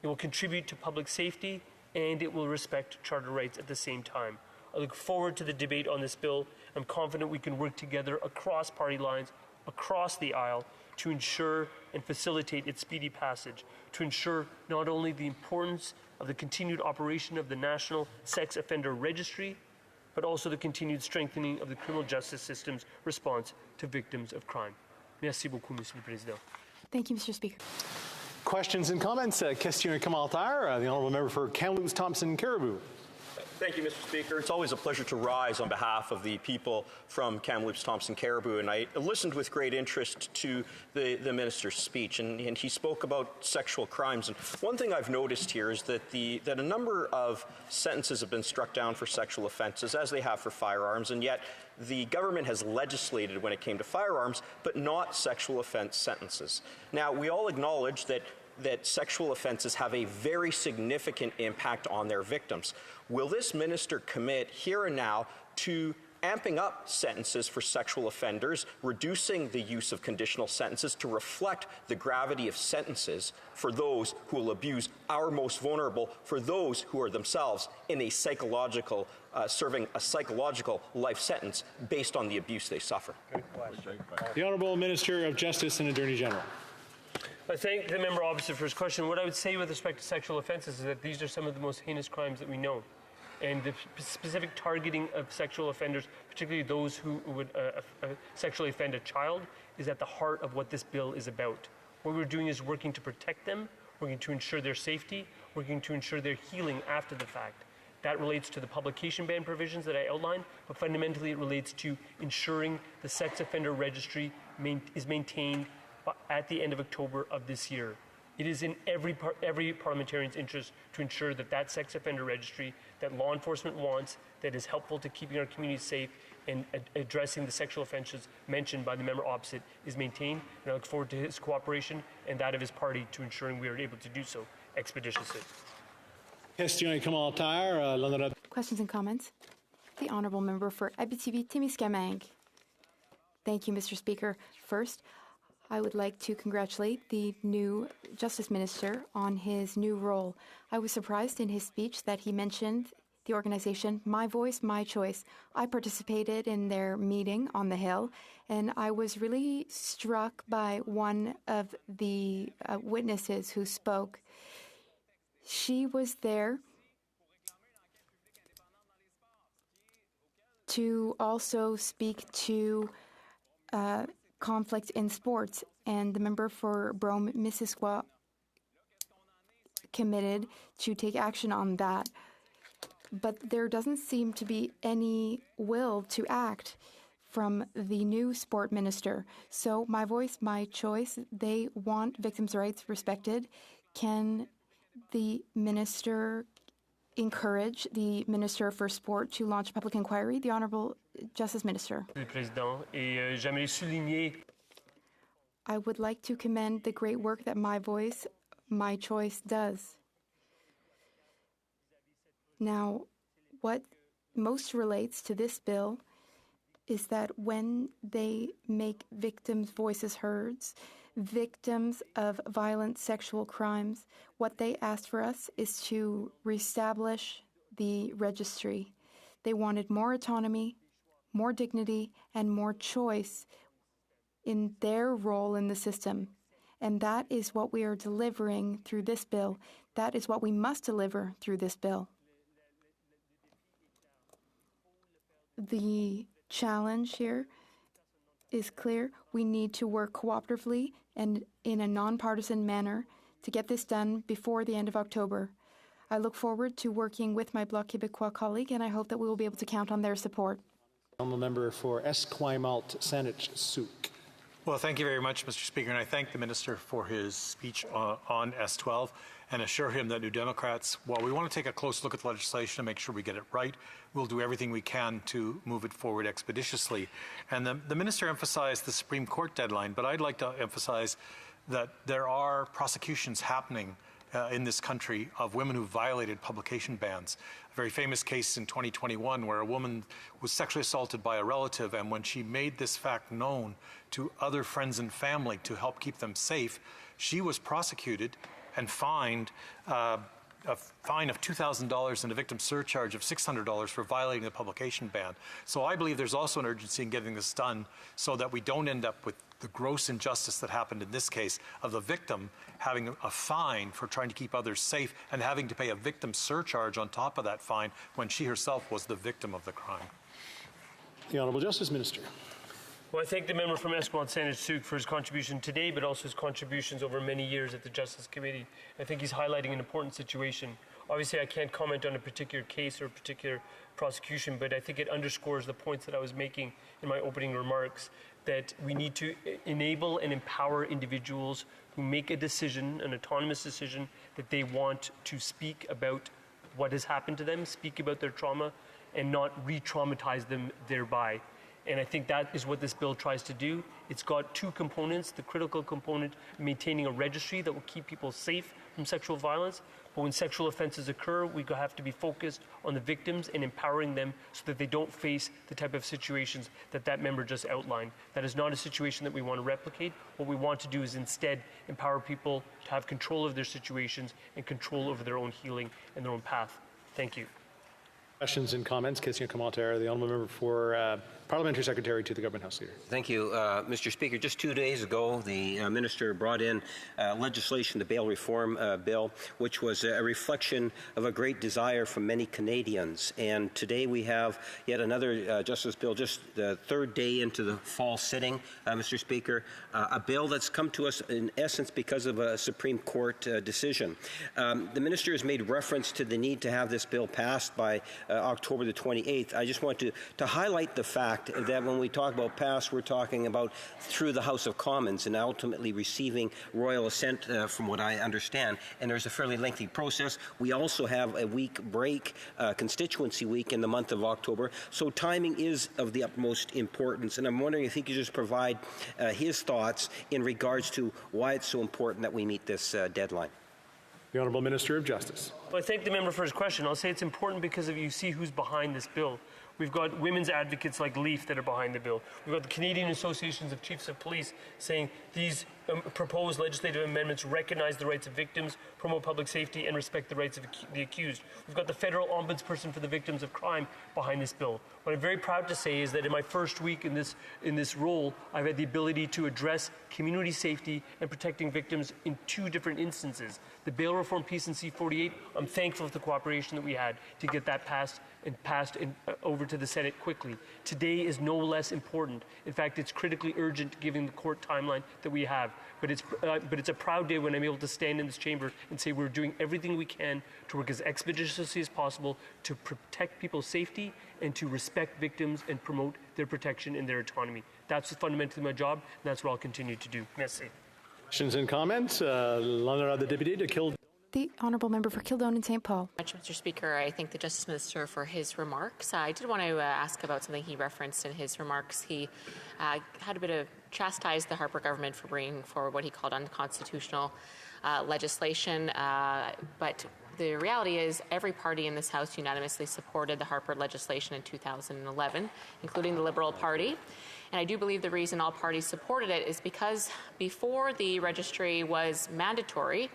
It will contribute to public safety and it will respect charter rights at the same time. I look forward to the debate on this bill. I'm confident we can work together across party lines, across the aisle, to ensure and facilitate its speedy passage, to ensure not only the importance of the continued operation of the National Sex Offender Registry, but also the continued strengthening of the criminal justice system's response to victims of crime. Merci beaucoup, Monsieur le Président. Thank you, Mr. Speaker. Questions and comments? Question commentaire. The Honourable Member for Kamloops Thompson Caribou. Thank you, Mr. Speaker. It's always a pleasure to rise on behalf of the people from Kamloops Thompson Caribou, and I listened with great interest to the minister's speech, and he spoke about sexual crimes. And one thing I've noticed here is that a number of sentences have been struck down for sexual offences, as they have for firearms, and yet the government has legislated when it came to firearms, but not sexual offence sentences. Now, we all acknowledge that sexual offences have a very significant impact on their victims. Will this minister commit here and now to amping up sentences for sexual offenders, reducing the use of conditional sentences to reflect the gravity of sentences for those who will abuse our most vulnerable, for those who are themselves in a psychological, serving a psychological life sentence based on the abuse they suffer? The Honourable Minister of Justice and Attorney General. I thank the member opposite for his question. What I would say with respect to sexual offences is that these are some of the most heinous crimes that we know. And the specific targeting of sexual offenders, particularly those who would sexually offend a child, is at the heart of what this bill is about. What we're doing is working to protect them, working to ensure their safety, working to ensure their healing after the fact. That relates to the publication ban provisions that I outlined, but fundamentally it relates to ensuring the sex offender registry is maintained at the end of October of this year. It is in every parliamentarian's interest to ensure that that sex offender registry that law enforcement wants, that is helpful to keeping our communities safe and addressing the sexual offenses mentioned by the member opposite, is maintained. And I look forward to his cooperation and that of his party to ensuring we are able to do so expeditiously. Questions and comments? The Honourable Member for Abitibi-Témiscamingue. Thank you, Mr. Speaker. First, I would like to congratulate the new Justice Minister on his new role. I was surprised in his speech that he mentioned the organization My Voice, My Choice. I participated in their meeting on the Hill, and I was really struck by one of the witnesses who spoke. She was there to also speak to conflict in sports, and the member for Brome-Missisquoi committed to take action on that. But there doesn't seem to be any will to act from the new sport minister. So My Voice, My Choice, they want victims' rights respected. Can the minister encourage the Minister for Sport to launch a public inquiry? The Honourable Justice Minister. I would like to commend the great work that My Voice, My Choice does. Now, what most relates to this bill is that when they make victims' voices heard, victims of violent sexual crimes, what they asked for us is to reestablish the registry. They wanted more autonomy, more dignity, and more choice in their role in the system. And that is what we are delivering through this bill. That is what we must deliver through this bill. The challenge here is clear. We need to work cooperatively and in a nonpartisan manner to get this done before the end of October. I look forward to working with my Bloc Québécois colleague, and I hope that we will be able to count on their support. Honourable Member for Esquimalt-Saanich-Sooke. Well, thank you very much, Mr. Speaker, and I thank the Minister for his speech on S12 and assure him that New Democrats, while we want to take a close look at the legislation and make sure we get it right, we'll do everything we can to move it forward expeditiously. And the Minister emphasized the Supreme Court deadline, but I'd like to emphasize that there are prosecutions happening in this country of women who violated publication bans. A very famous case in 2021 where a woman was sexually assaulted by a relative, and when she made this fact known to other friends and family to help keep them safe, she was prosecuted and fined a fine of $2,000 and a victim surcharge of $600 for violating the publication ban. So I believe there's also an urgency in getting this done so that we don't end up with the gross injustice that happened in this case of the victim having a fine for trying to keep others safe and having to pay a victim surcharge on top of that fine when she herself was the victim of the crime. The Honourable Justice Minister. Well, I thank the member from Esquimalt-Saanich-Sooke for his contribution today, but also his contributions over many years at the Justice Committee. I think he's highlighting an important situation. Obviously, I can't comment on a particular case or a particular prosecution, but I think it underscores the points that I was making in my opening remarks, that we need to enable and empower individuals who make a decision, an autonomous decision, that they want to speak about what has happened to them, speak about their trauma, and not re-traumatize them thereby. And I think that is what this bill tries to do. It's got two components: the critical component, maintaining a registry that will keep people safe from sexual violence. But when sexual offenses occur, we have to be focused on the victims and empowering them so that they don't face the type of situations that that member just outlined. That is not a situation that we want to replicate. What we want to do is instead empower people to have control of their situations and control over their own healing and their own path. Thank you. Questions and comments? Question commentaire. The Honourable Member for Parliamentary Secretary to the Government House Leader. Thank you, Mr. Speaker. Just 2 days ago, the Minister brought in legislation, the bail reform bill, which was a reflection of a great desire from many Canadians. And today we have yet another Justice Bill, just the third day into the fall sitting, Mr. Speaker, a bill that's come to us in essence because of a Supreme Court decision. The Minister has made reference to the need to have this bill passed by October the 28th. I just want to highlight the fact that when we talk about pass, we're talking about through the House of Commons and ultimately receiving royal assent from what I understand. And there's a fairly lengthy process. We also have a week break, constituency week in the month of October. So timing is of the utmost importance. And I'm wondering if he could just provide his thoughts in regards to why it's so important that we meet this deadline. The Honourable Minister of Justice. Well, I thank the member for his question. I'll say it's important because you see who's behind this bill. We've got women's advocates like LEAF that are behind the bill. We've got the Canadian Associations of Chiefs of Police saying these proposed legislative amendments recognize the rights of victims, promote public safety, and respect the rights of the accused. We've got the federal ombudsperson for the victims of crime behind this bill. What I'm very proud to say is that in my first week in this role, I've had the ability to address community safety and protecting victims in 2 different instances. The bail reform piece in C-48, I'm thankful for the cooperation that we had to get that passed over to the Senate quickly. Today is no less important. In fact, it's critically urgent given the court timeline that we have. But it's a proud day when I'm able to stand in this chamber and say we're doing everything we can to work as expeditiously as possible to protect people's safety and to respect victims and promote their protection and their autonomy. That's fundamentally my job, and that's what I'll continue to do. Merci. Questions and comments? L'honorable député de Kildare. The Honourable Member for Kildonan and St. Paul. Mr. Speaker, I thank the Justice Minister for his remarks. I did want to ask about something he referenced in his remarks. He had a bit of chastised the Harper government for bringing forward what he called unconstitutional legislation, but the reality is every party in this House unanimously supported the Harper legislation in 2011, including the Liberal Party. And I do believe the reason all parties supported it is because before the registry was mandatory,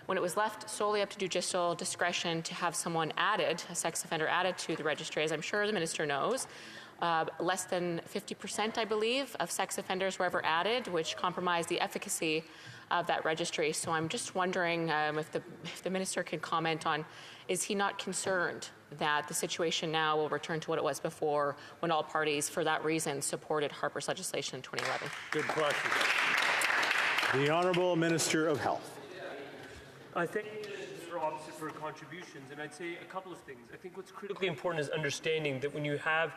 when it was left solely up to judicial discretion to have someone added, a sex offender added to the registry, as I'm sure the Minister knows, less than 50%, I believe, of sex offenders were ever added, which compromised the efficacy of that registry. So I'm just wondering if the Minister can comment on, is he not concerned that the situation now will return to what it was before when all parties, for that reason, supported Harper's legislation in 2011? Good question. The Honourable Minister of Health. I thank Mr. Opposite for contributions, and I'd say a couple of things. I think what's critically important is understanding that when you have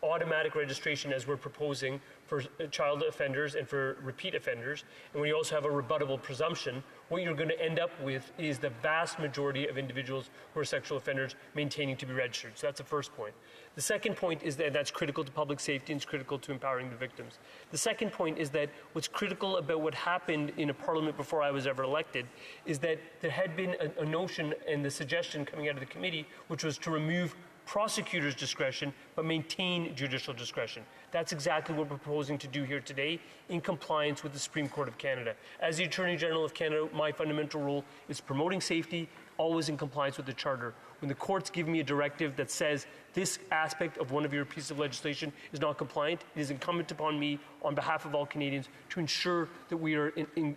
automatic registration, as we're proposing for child offenders and for repeat offenders, and when you also have a rebuttable presumption, what you're going to end up with is the vast majority of individuals who are sexual offenders maintaining to be registered. So that's the first point. The second point is that that's critical to public safety and it's critical to empowering the victims. The second point is that what's critical about what happened in a parliament before I was ever elected is that there had been a notion and the suggestion coming out of the committee, which was to remove prosecutor's discretion but maintain judicial discretion. That's exactly what we're proposing to do here today in compliance with the Supreme Court of Canada. As the Attorney General of Canada, my fundamental role is promoting safety, always in compliance with the Charter. When the courts give me a directive that says this aspect of one of your pieces of legislation is not compliant, it is incumbent upon me, on behalf of all Canadians, to ensure that we are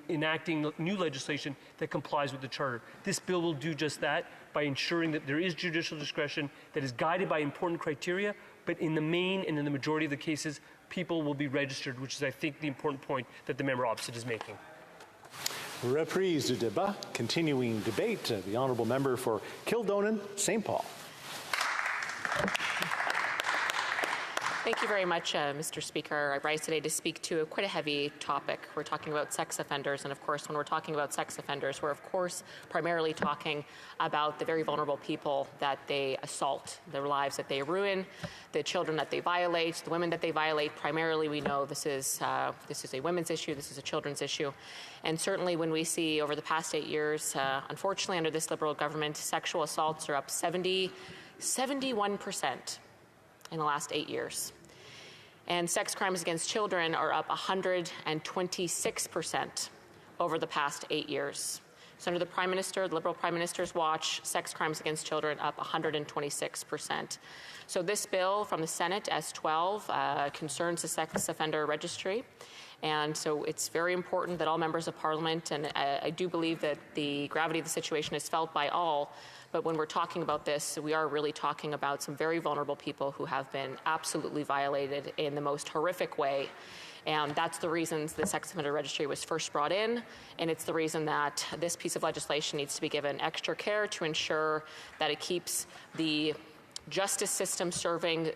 enacting new legislation that complies with the Charter. This bill will do just that by ensuring that there is judicial discretion that is guided by important criteria, but in the main and in the majority of the cases, people will be registered, which is, I think, the important point that the member opposite is making. Reprise du débat, continuing debate. The Honourable Member for Kildonan, St. Paul. Thank you very much, Mr. Speaker. I rise today to speak to quite a heavy topic. We're talking about sex offenders, and of course, when we're talking about sex offenders, we're of course primarily talking about the very vulnerable people that they assault, their lives that they ruin, the children that they violate, the women that they violate. Primarily, we know this is a women's issue, this is a children's issue. And certainly when we see over the past 8 years, unfortunately under this Liberal government, sexual assaults are up 71% in the last 8 years. And sex crimes against children are up 126% over the past 8 years. So under the Prime Minister, the Liberal Prime Minister's watch, sex crimes against children up 126%. So this bill from the Senate, S12, concerns the sex offender registry. And so it's very important that all members of Parliament, and I do believe that the gravity of the situation is felt by all, but when we're talking about this, we are really talking about some very vulnerable people who have been absolutely violated in the most horrific way. And that's the reasons the sex offender registry was first brought in, and it's the reason that this piece of legislation needs to be given extra care to ensure that it keeps the justice system serving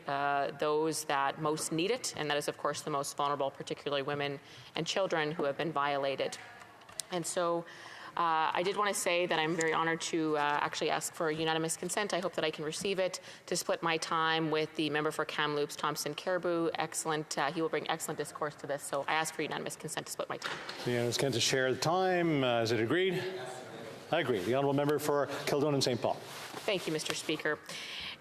those that most need it, and that is, of course, the most vulnerable, particularly women and children who have been violated. And so I did want to say that I'm very honored to actually ask for unanimous consent. I hope that I can receive it to split my time with the member for Kamloops, Thompson Caribou. Excellent. He will bring excellent discourse to this, so I ask for unanimous consent to split my time. Unanimous consent to share the time. Is it agreed? I agree. The honourable member for Kildonan St. Paul. Thank you, Mr. Speaker.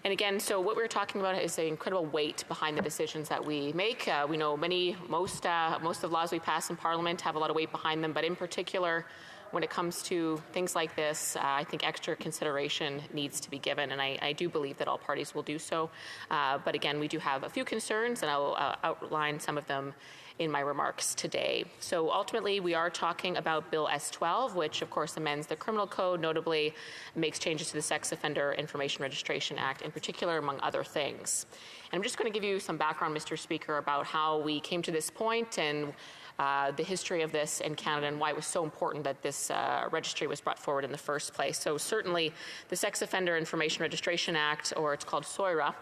And again, so what we're talking about is the incredible weight behind the decisions that we make. We know most of the laws we pass in Parliament have a lot of weight behind them, but in particular, when it comes to things like this, I think extra consideration needs to be given, and I do believe that all parties will do so. But again, we do have a few concerns, and I will outline some of them in my remarks today. So ultimately, we are talking about Bill S12, which of course amends the criminal code, notably makes changes to the Sex Offender Information Registration Act in particular, among other things. And I'm just going to give you some background, Mr. Speaker, about how we came to this point and the history of this in Canada and why it was so important that this registry was brought forward in the first place. So certainly the Sex Offender Information Registration Act, or it's called SOIRA,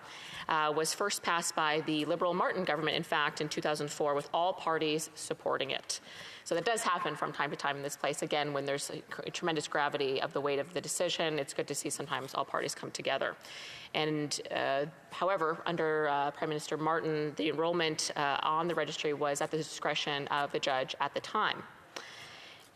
was first passed by the Liberal Martin government, in fact, in 2004, with all parties supporting it. So that does happen from time to time in this place. Again, when there's a tremendous gravity of the weight of the decision, it's good to see sometimes all parties come together. And however, under Prime Minister Martin, the enrollment on the registry was at the discretion of the judge at the time.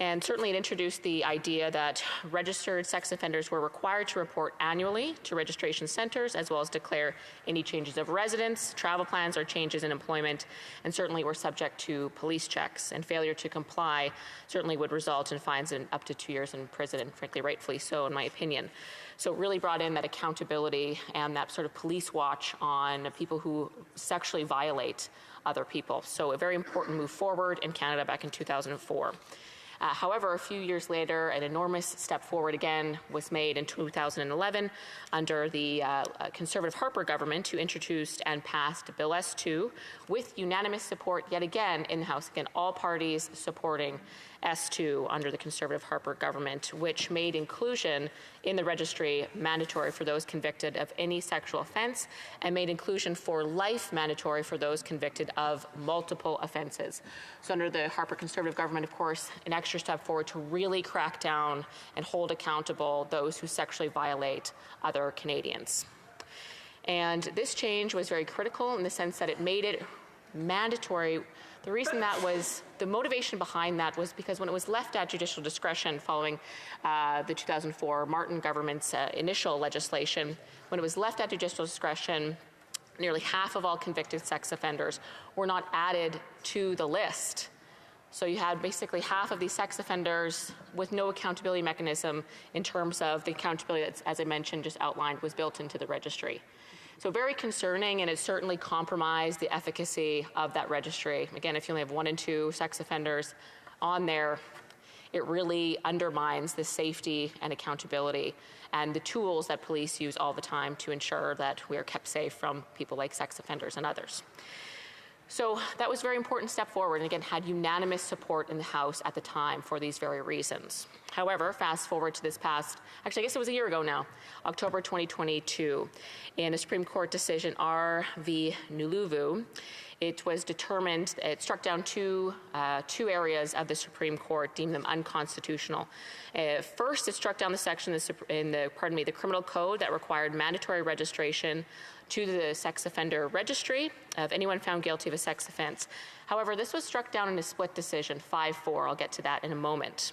And certainly it introduced the idea that registered sex offenders were required to report annually to registration centers, as well as declare any changes of residence, travel plans, or changes in employment, and certainly were subject to police checks. And failure to comply certainly would result in fines in up to 2 years in prison, and frankly, rightfully so, in my opinion. So it really brought in that accountability and that sort of police watch on people who sexually violate other people. So a very important move forward in Canada back in 2004. However, a few years later, an enormous step forward again was made in 2011 under the Conservative Harper government, who introduced and passed Bill S2 with unanimous support yet again in the House. Again, all parties supporting S2 under the Conservative Harper government, which made inclusion in the registry mandatory for those convicted of any sexual offense and made inclusion for life mandatory for those convicted of multiple offenses. So under the Harper Conservative government, of course, an extra step forward to really crack down and hold accountable those who sexually violate other Canadians. And this change was very critical in the sense that it made it mandatory. The reason that was, the motivation behind that was because when it was left at judicial discretion following the 2004 Martin government's initial legislation, when it was left at judicial discretion, nearly half of all convicted sex offenders were not added to the list. So you had basically half of these sex offenders with no accountability mechanism in terms of the accountability that, as I mentioned, just outlined, was built into the registry. So very concerning, and it certainly compromised the efficacy of that registry. Again, if you only have 1 and 2 sex offenders on there, it really undermines the safety and accountability and the tools that police use all the time to ensure that we are kept safe from people like sex offenders and others. So that was a very important step forward, and again, had unanimous support in the House at the time for these very reasons. However, fast forward to this past, actually I guess it was a year ago now, October 2022, in a Supreme Court decision, R v. Nuluvu, it was determined, it struck down two areas of the Supreme Court, deemed them unconstitutional. First, it struck down the section in the Criminal Code that required mandatory registration to the sex offender registry of anyone found guilty of a sex offense. However, this was struck down in a split decision, 5-4. I'll get to that in a moment.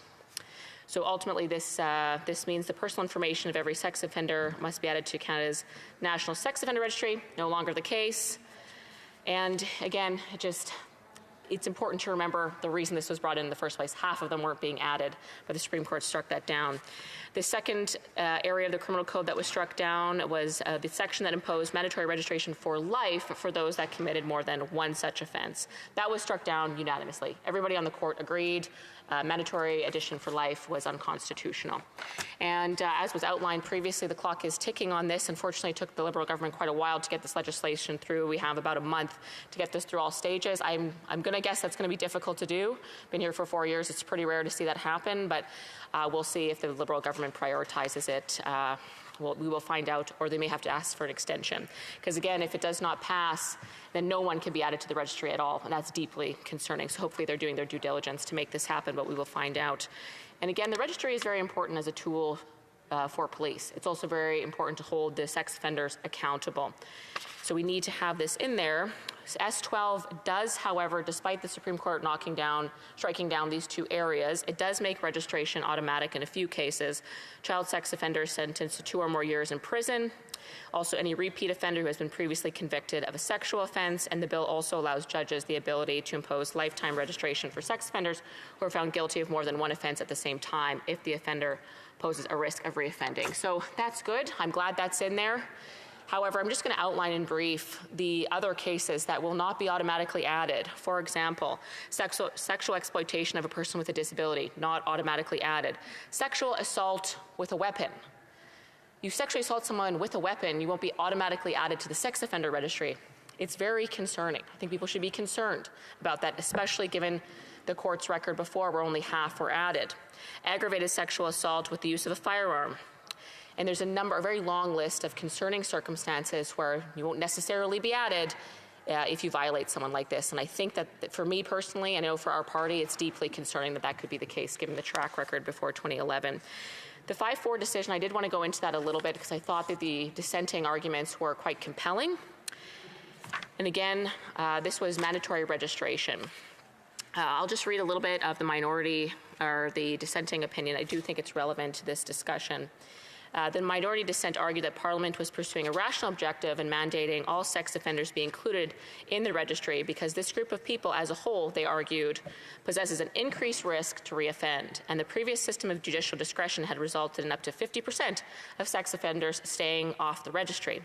So ultimately, this means the personal information of every sex offender must be added to Canada's National Sex Offender Registry. No longer the case. And again, it's important to remember the reason this was brought in the first place. Half of them weren't being added, but the Supreme Court struck that down. The second area of the criminal code that was struck down was the section that imposed mandatory registration for life for those that committed more than one such offense. That was struck down unanimously. Everybody on the court agreed. Mandatory addition for life was unconstitutional. And as was outlined previously, the clock is ticking on this. Unfortunately, it took the Liberal government quite a while to get this legislation through. We have about a month to get this through all stages. I'm going to guess that's going to be difficult to do. Been here for 4 years. It's pretty rare to see that happen, but we'll see if the Liberal government prioritizes it. We will find out, or they may have to ask for an extension. Because again, if it does not pass, then no one can be added to the registry at all, and that's deeply concerning. So hopefully they're doing their due diligence to make this happen, but we will find out. And again, the registry is very important as a tool for police. It's also very important to hold the sex offenders accountable. So we need to have this in there. S12 does, however, despite the Supreme Court striking down these two areas, it does make registration automatic in a few cases. Child sex offenders sentenced to 2 or more years in prison. Also, any repeat offender who has been previously convicted of a sexual offense, and the bill also allows judges the ability to impose lifetime registration for sex offenders who are found guilty of more than one offense at the same time if the offender poses a risk of reoffending. So that's good. I'm glad that's in there. However, I'm just going to outline in brief the other cases that will not be automatically added. For example, sexual exploitation of a person with a disability, not automatically added. Sexual assault with a weapon. You sexually assault someone with a weapon, you won't be automatically added to the sex offender registry. It's very concerning. I think people should be concerned about that, especially given the court's record before where only half were added. Aggravated sexual assault with the use of a firearm. And there's a very long list of concerning circumstances where you won't necessarily be added if you violate someone like this. And I think that for me personally, I know for our party, it's deeply concerning that that could be the case given the track record before 2011. The 5-4 decision, I did want to go into that a little bit because I thought that the dissenting arguments were quite compelling. And again, this was mandatory registration. I'll just read a little bit of the minority or the dissenting opinion. I do think it's relevant to this discussion. The minority dissent argued that Parliament was pursuing a rational objective in mandating all sex offenders be included in the registry because this group of people as a whole, they argued, possesses an increased risk to reoffend, and the previous system of judicial discretion had resulted in up to 50% of sex offenders staying off the registry.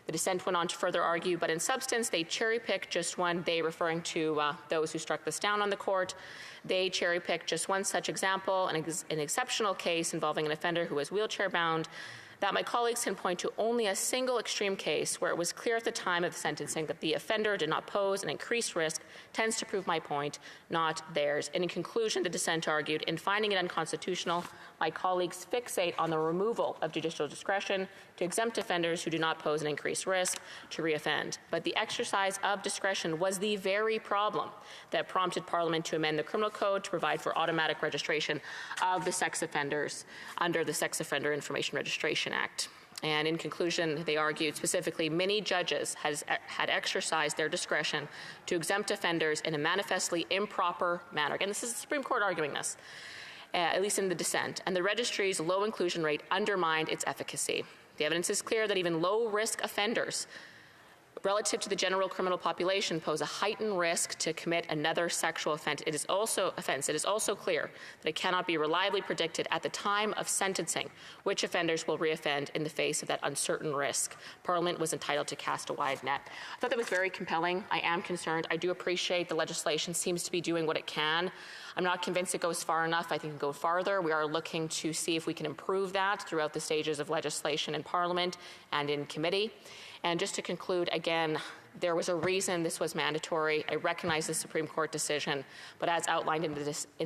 The dissent went on to further argue, but in substance, they cherry-picked just one, they referring to those who struck this down on the court. They cherry-picked just one such example, an exceptional case involving an offender who was wheelchair-bound, that my colleagues can point to only a single extreme case where it was clear at the time of the sentencing that the offender did not pose an increased risk tends to prove my point, not theirs. And in conclusion, the dissent argued, in finding it unconstitutional, my colleagues fixate on the removal of judicial discretion to exempt offenders who do not pose an increased risk to reoffend. But the exercise of discretion was the very problem that prompted Parliament to amend the Criminal Code to provide for automatic registration of the sex offenders under the Sex Offender Information Registration Act. And in conclusion, they argued specifically many judges had exercised their discretion to exempt offenders in a manifestly improper manner. Again, this is the Supreme Court arguing this, at least in the dissent. And the registry's low inclusion rate undermined its efficacy. The evidence is clear that even low-risk offenders relative to the general criminal population pose a heightened risk to commit another sexual offense. It is also clear that it cannot be reliably predicted at the time of sentencing which offenders will reoffend in the face of that uncertain risk. Parliament was entitled to cast a wide net. I thought that was very compelling. I am concerned. I do appreciate the legislation seems to be doing what it can. I'm not convinced it goes far enough. I think it can go farther. We are looking to see if we can improve that throughout the stages of legislation in Parliament and in committee. And just to conclude, again, there was a reason this was mandatory. I recognize the Supreme Court decision, but as outlined in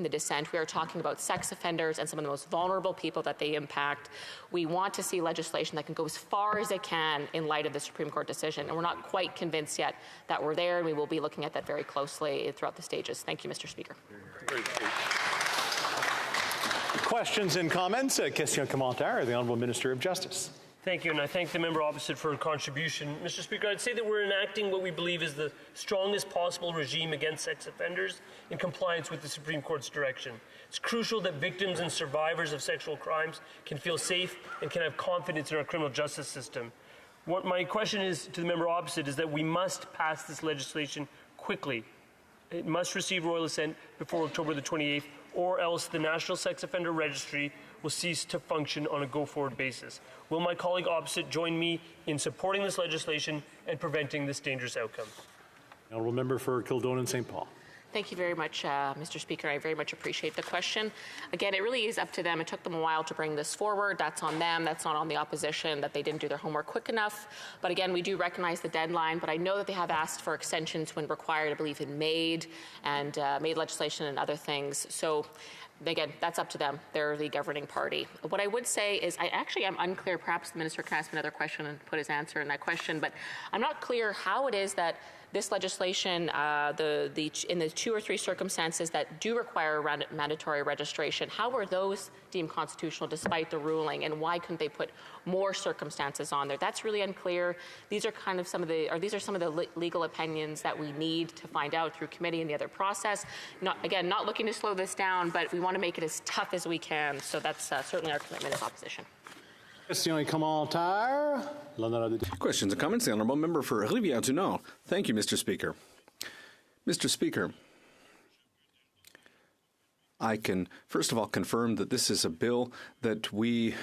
the dissent, we are talking about sex offenders and some of the most vulnerable people that they impact. We want to see legislation that can go as far as it can in light of the Supreme Court decision, and we're not quite convinced yet that we're there, and we will be looking at that very closely throughout the stages. Thank you, Mr. Speaker. Questions and comments? Question commentaire, the Honourable Minister of Justice. Thank you, and I thank the member opposite for her contribution. Mr. Speaker, I'd say that we're enacting what we believe is the strongest possible regime against sex offenders in compliance with the Supreme Court's direction. It's crucial that victims and survivors of sexual crimes can feel safe and can have confidence in our criminal justice system. What my question is to the member opposite is that we must pass this legislation quickly. It must receive royal assent before October the 28th, or else the National Sex Offender Registry will cease to function on a go-forward basis. Will my colleague opposite join me in supporting this legislation and preventing this dangerous outcome? The honourable member for Kildonan St. Paul. Thank you very much, Mr. Speaker. I very much appreciate the question. Again, it really is up to them. It took them a while to bring this forward. That's on them. That's not on the opposition, that they didn't do their homework quick enough. But again, we do recognize the deadline, but I know that they have asked for extensions when required, I believe, in MAID and MAID legislation and other things. So again, that's up to them. They're the governing party. What I would say is I actually am unclear. Perhaps the minister can ask another question and put his answer in that question, but I'm not clear how it is that this legislation, in the 2 or 3 circumstances that do require mandatory registration, how were those deemed constitutional despite the ruling, and why couldn't they put more circumstances on there? That's really unclear. These are kind of some of the legal opinions that we need to find out through committee and the other process. Not looking to slow this down, but we want to make it as tough as we can. So that's certainly our commitment as opposition. Questions and comments. The honourable member for Rivière-du-Nord. Thank you, Mr. Speaker. Mr. Speaker, I can first of all confirm that this is a bill that we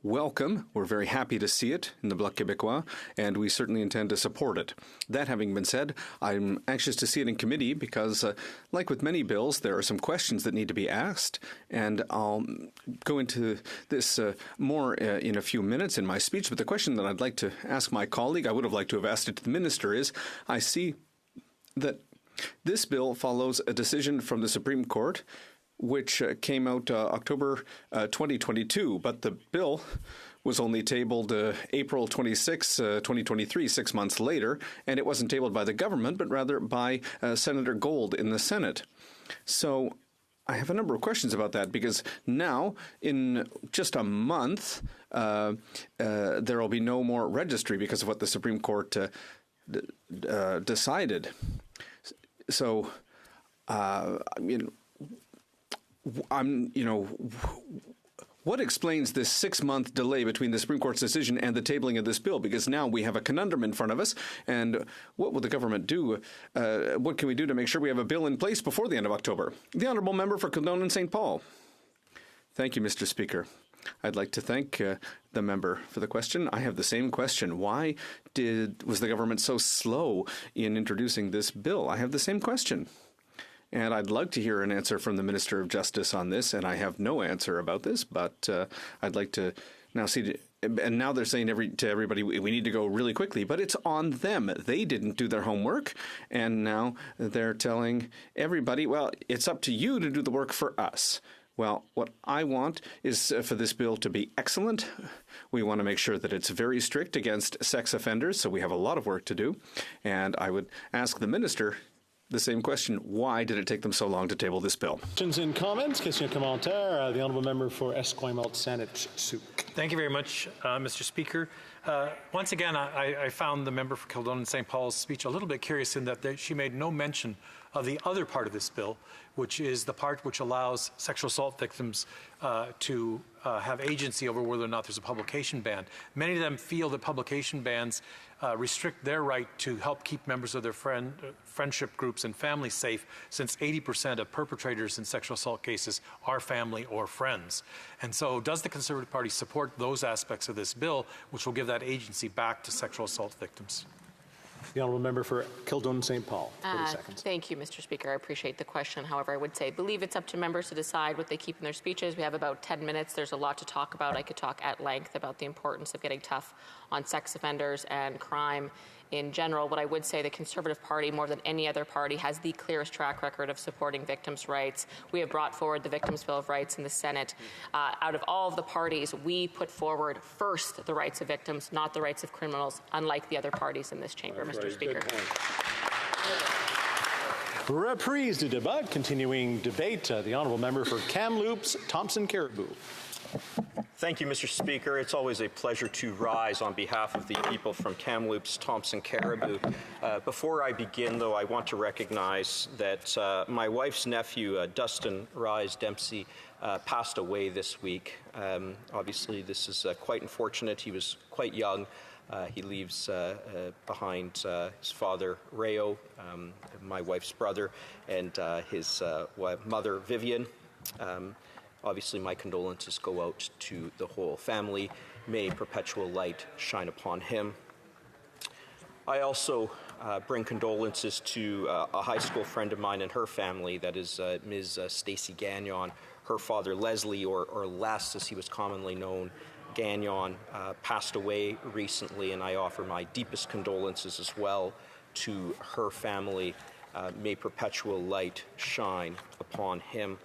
welcome. We're very happy to see it in the Bloc Québécois, and we certainly intend to support it. That having been said, I'm anxious to see it in committee because, like with many bills, there are some questions that need to be asked, and I'll go into this more in a few minutes in my speech. But the question that I'd like to ask my colleague, I would have liked to have asked it to the minister, is I see that this bill follows a decision from the Supreme Court which came out October 2022, but the bill was only tabled April 26, 2023, 6 months later, and it wasn't tabled by the government, but rather by Senator Gold in the Senate. So I have a number of questions about that, because now, in just a month, there will be no more registry because of what the Supreme Court decided. So, what explains this 6-month delay between the Supreme Court's decision and the tabling of this bill? Because now we have a conundrum in front of us, and what will the government do? What can we do to make sure we have a bill in place before the end of October? The honourable member for Kildonan St. Paul. Thank you, Mr. Speaker. I'd like to thank the member for the question. I have the same question. Why was the government so slow in introducing this bill? I have the same question. And I'd like to hear an answer from the Minister of Justice on this, and I have no answer about this, but I'd like to now see. And now they're saying to everybody, we need to go really quickly, but it's on them. They didn't do their homework, and now they're telling everybody, well, it's up to you to do the work for us. Well, what I want is for this bill to be excellent. We want to make sure that it's very strict against sex offenders, so we have a lot of work to do. And I would ask the minister the same question. Why did it take them so long to table this bill? Questions and comments. Question commentaire. The honourable member for Esquimalt-Saanich-Sooke. Thank you very much, Mr. Speaker. Once again, I found the member for Kildonan St. Paul's speech a little bit curious in that she made no mention of the other part of this bill, which is the part which allows sexual assault victims to have agency over whether or not there's a publication ban. Many of them feel that publication bans restrict their right to help keep members of their friendship groups and families safe, since 80% of perpetrators in sexual assault cases are family or friends. And so does the Conservative Party support those aspects of this bill, which will give that agency back to sexual assault victims? The honourable member for Kildonan St. Paul. 30 seconds. Thank you, Mr. Speaker. I appreciate the question. However, I would say, believe it's up to members to decide what they keep in their speeches. We have about 10 minutes. There's a lot to talk about. I could talk at length about the importance of getting tough on sex offenders and crime in general. What I would say, the Conservative Party, more than any other party, has the clearest track record of supporting victims' rights. We have brought forward the Victims' Bill of Rights in the Senate. Out of all of the parties, we put forward first the rights of victims, not the rights of criminals, unlike the other parties in this chamber, Mr. Speaker. Reprise du débat. Continuing debate. The honourable member for Kamloops, Thompson Caribou. Thank you, Mr. Speaker. It's always a pleasure to rise on behalf of the people from Kamloops, Thompson, Caribou. Before I begin, though, I want to recognize that my wife's nephew, Dustin Rise Dempsey, passed away this week. Obviously, this is quite unfortunate. He was quite young. He leaves behind his father, Rayo, my wife's brother, and his mother, Vivian. Obviously, my condolences go out to the whole family. May perpetual light shine upon him. I also bring condolences to a high school friend of mine and her family, that is Ms. Stacy Gagnon. Her father, Leslie, or Les, as he was commonly known, Gagnon, passed away recently, and I offer my deepest condolences as well to her family. May perpetual light shine upon him.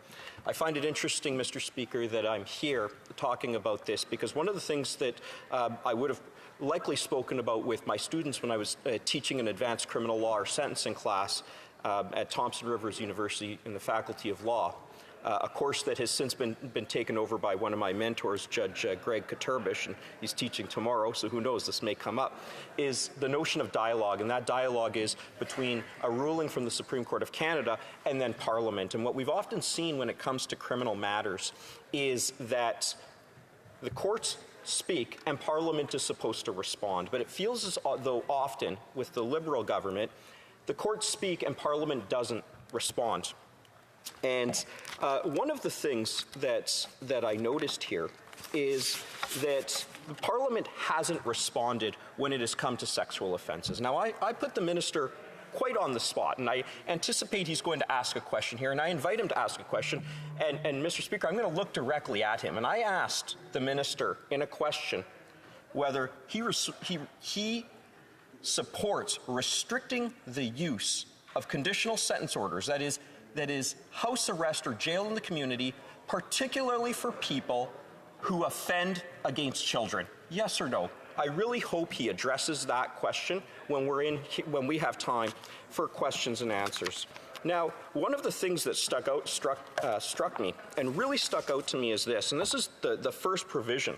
I find it interesting, Mr. Speaker, that I'm here talking about this because one of the things that I would have likely spoken about with my students when I was teaching an advanced criminal law or sentencing class at Thompson Rivers University in the Faculty of Law, a course that has since been taken over by one of my mentors, Judge Greg Katurbish, and he's teaching tomorrow, so who knows, this may come up, is the notion of dialogue. And that dialogue is between a ruling from the Supreme Court of Canada and then Parliament. And what we've often seen when it comes to criminal matters is that the courts speak and Parliament is supposed to respond. But it feels as though often with the Liberal government, the courts speak and Parliament doesn't respond. And one of the things that I noticed here is that the Parliament hasn't responded when it has come to sexual offences. Now, I put the minister quite on the spot, and I anticipate he's going to ask a question here, and I invite him to ask a question. And Mr. Speaker, I'm going to look directly at him. And I asked the minister in a question whether he supports restricting the use of conditional sentence orders, that is house arrest or jail in the community, particularly for people who offend against children. Yes or no? I really hope he addresses that question when we have time for questions and answers. Now, one of the things that struck me and really stuck out to me is this, and this is the first provision.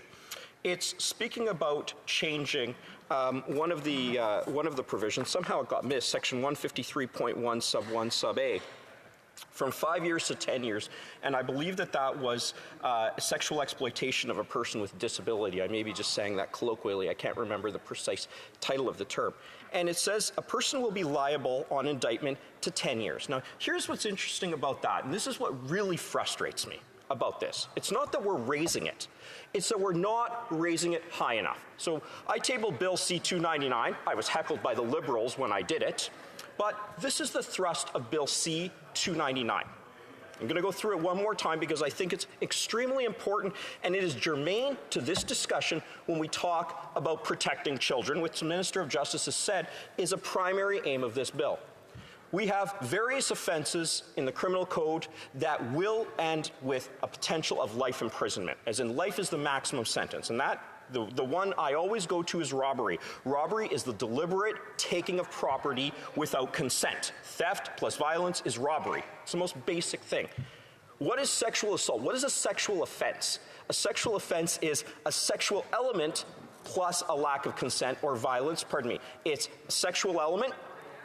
It's speaking about changing one of the provisions. Somehow it got missed, section 153.1 sub 1 sub A. From 5 years to 10 years, and I believe that was sexual exploitation of a person with disability. I may be just saying that colloquially. I can't remember the precise title of the term. And it says a person will be liable on indictment to 10 years. Now, here's what's interesting about that, and this is what really frustrates me about this. It's not that we're raising it. It's that we're not raising it high enough. So I tabled Bill C-299. I was heckled by the Liberals when I did it. But this is the thrust of Bill C-299. I'm going to go through it one more time because I think it's extremely important and it is germane to this discussion when we talk about protecting children, which the Minister of Justice has said is a primary aim of this bill. We have various offenses in the criminal code that will end with a potential of life imprisonment, as in life is the maximum sentence, and that the one I always go to is robbery. Robbery is the deliberate taking of property without consent. Theft plus violence is robbery. It's the most basic thing. What is sexual assault? What is a sexual offense? A sexual offense is a sexual element plus a lack of consent or violence. Pardon me. It's a sexual element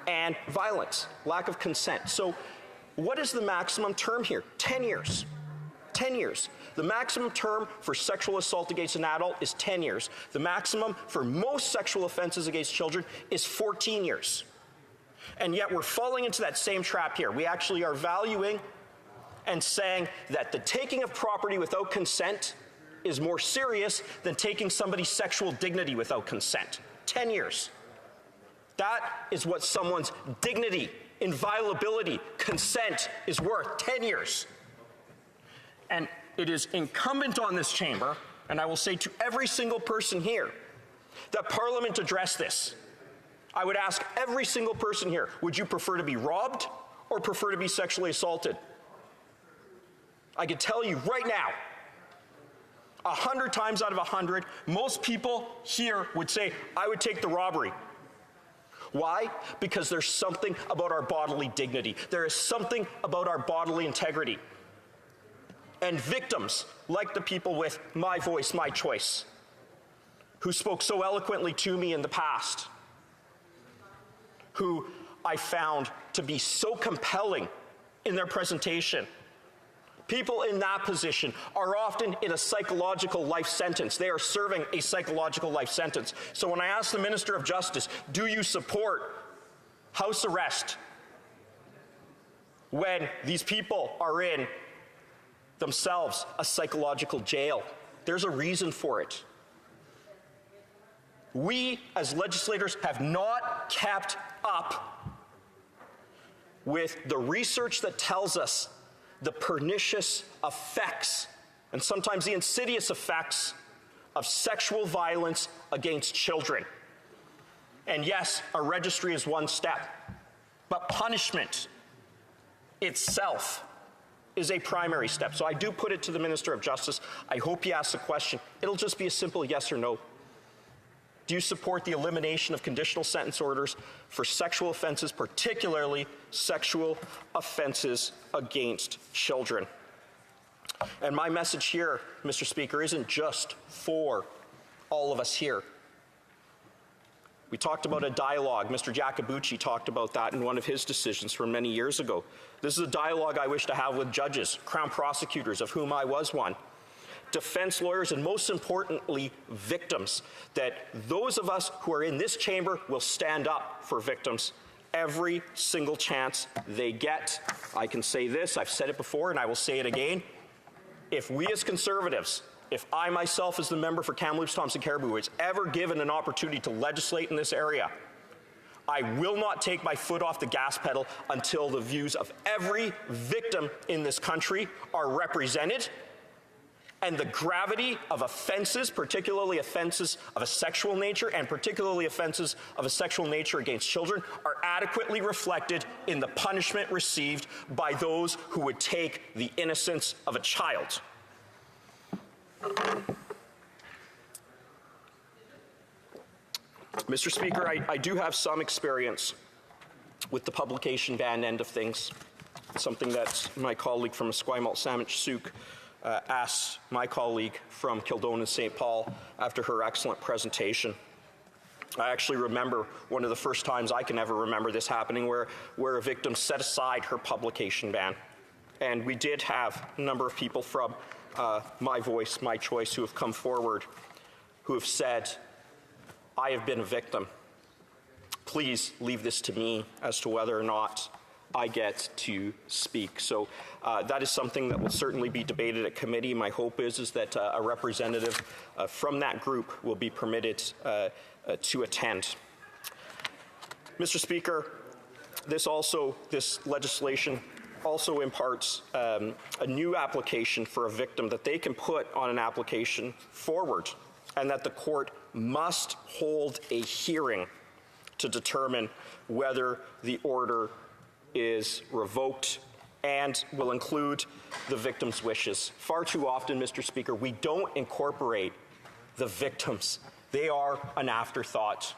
and violence, lack of consent. So what is the maximum term here? 10 years. 10 years. The maximum term for sexual assault against an adult is 10 years. The maximum for most sexual offenses against children is 14 years. And yet we're falling into that same trap here. We actually are valuing and saying that the taking of property without consent is more serious than taking somebody's sexual dignity without consent. 10 years. That is what someone's dignity, inviolability, consent is worth. 10 years. And it is incumbent on this chamber, and I will say to every single person here, that Parliament address this. I would ask every single person here, would you prefer to be robbed or prefer to be sexually assaulted? I can tell you right now, 100 times out of 100, most people here would say, I would take the robbery. Why? Because there's something about our bodily dignity. There is something about our bodily integrity. and victims like the people with My Voice, My Choice, who spoke so eloquently to me in the past, who I found to be so compelling in their presentation. People in that position are often in a psychological life sentence. They are serving a psychological life sentence. So when I ask the Minister of Justice, do you support house arrest when these people are in themselves a psychological jail? There's a reason for it. We as legislators have not kept up with the research that tells us the pernicious effects and sometimes the insidious effects of sexual violence against children. And yes, a registry is one step, but punishment itself is a primary step. So I do put it to the Minister of Justice. I hope he asks a question. It'll just be a simple yes or no. Do you support the elimination of conditional sentence orders for sexual offenses, particularly sexual offenses against children? And my message here, Mr. Speaker, isn't just for all of us here. We talked about a dialogue. Mr. Jacobucci talked about that in one of his decisions from many years ago. This is a dialogue I wish to have with judges, Crown prosecutors, of whom I was one, defense lawyers, and most importantly, victims, that those of us who are in this chamber will stand up for victims every single chance they get. I can say this, I've said it before, and I will say it again. If we as Conservatives, if I myself as the member for Kamloops Thompson Caribou is ever given an opportunity to legislate in this area, I will not take my foot off the gas pedal until the views of every victim in this country are represented, and the gravity of offenses, particularly offenses of a sexual nature and particularly offenses of a sexual nature against children, are adequately reflected in the punishment received by those who would take the innocence of a child. Mr. Speaker, I do have some experience with the publication ban end of things, something that my colleague from Esquimalt-Saanich-Sooke asked my colleague from Kildonan and St. Paul after her excellent presentation. I actually remember one of the first times I can ever remember this happening where a victim set aside her publication ban. And we did have a number of people from My Voice, My Choice who have come forward, who have said, I have been a victim. Please leave this to me as to whether or not I get to speak. So that is something that will certainly be debated at committee. My hope is that a representative from that group will be permitted to attend. Mr. Speaker, this legislation also imparts a new application for a victim that they can put on an application forward, and that the court must hold a hearing to determine whether the order is revoked and will include the victim's wishes. Far too often, Mr. Speaker, we don't incorporate the victims. They are an afterthought.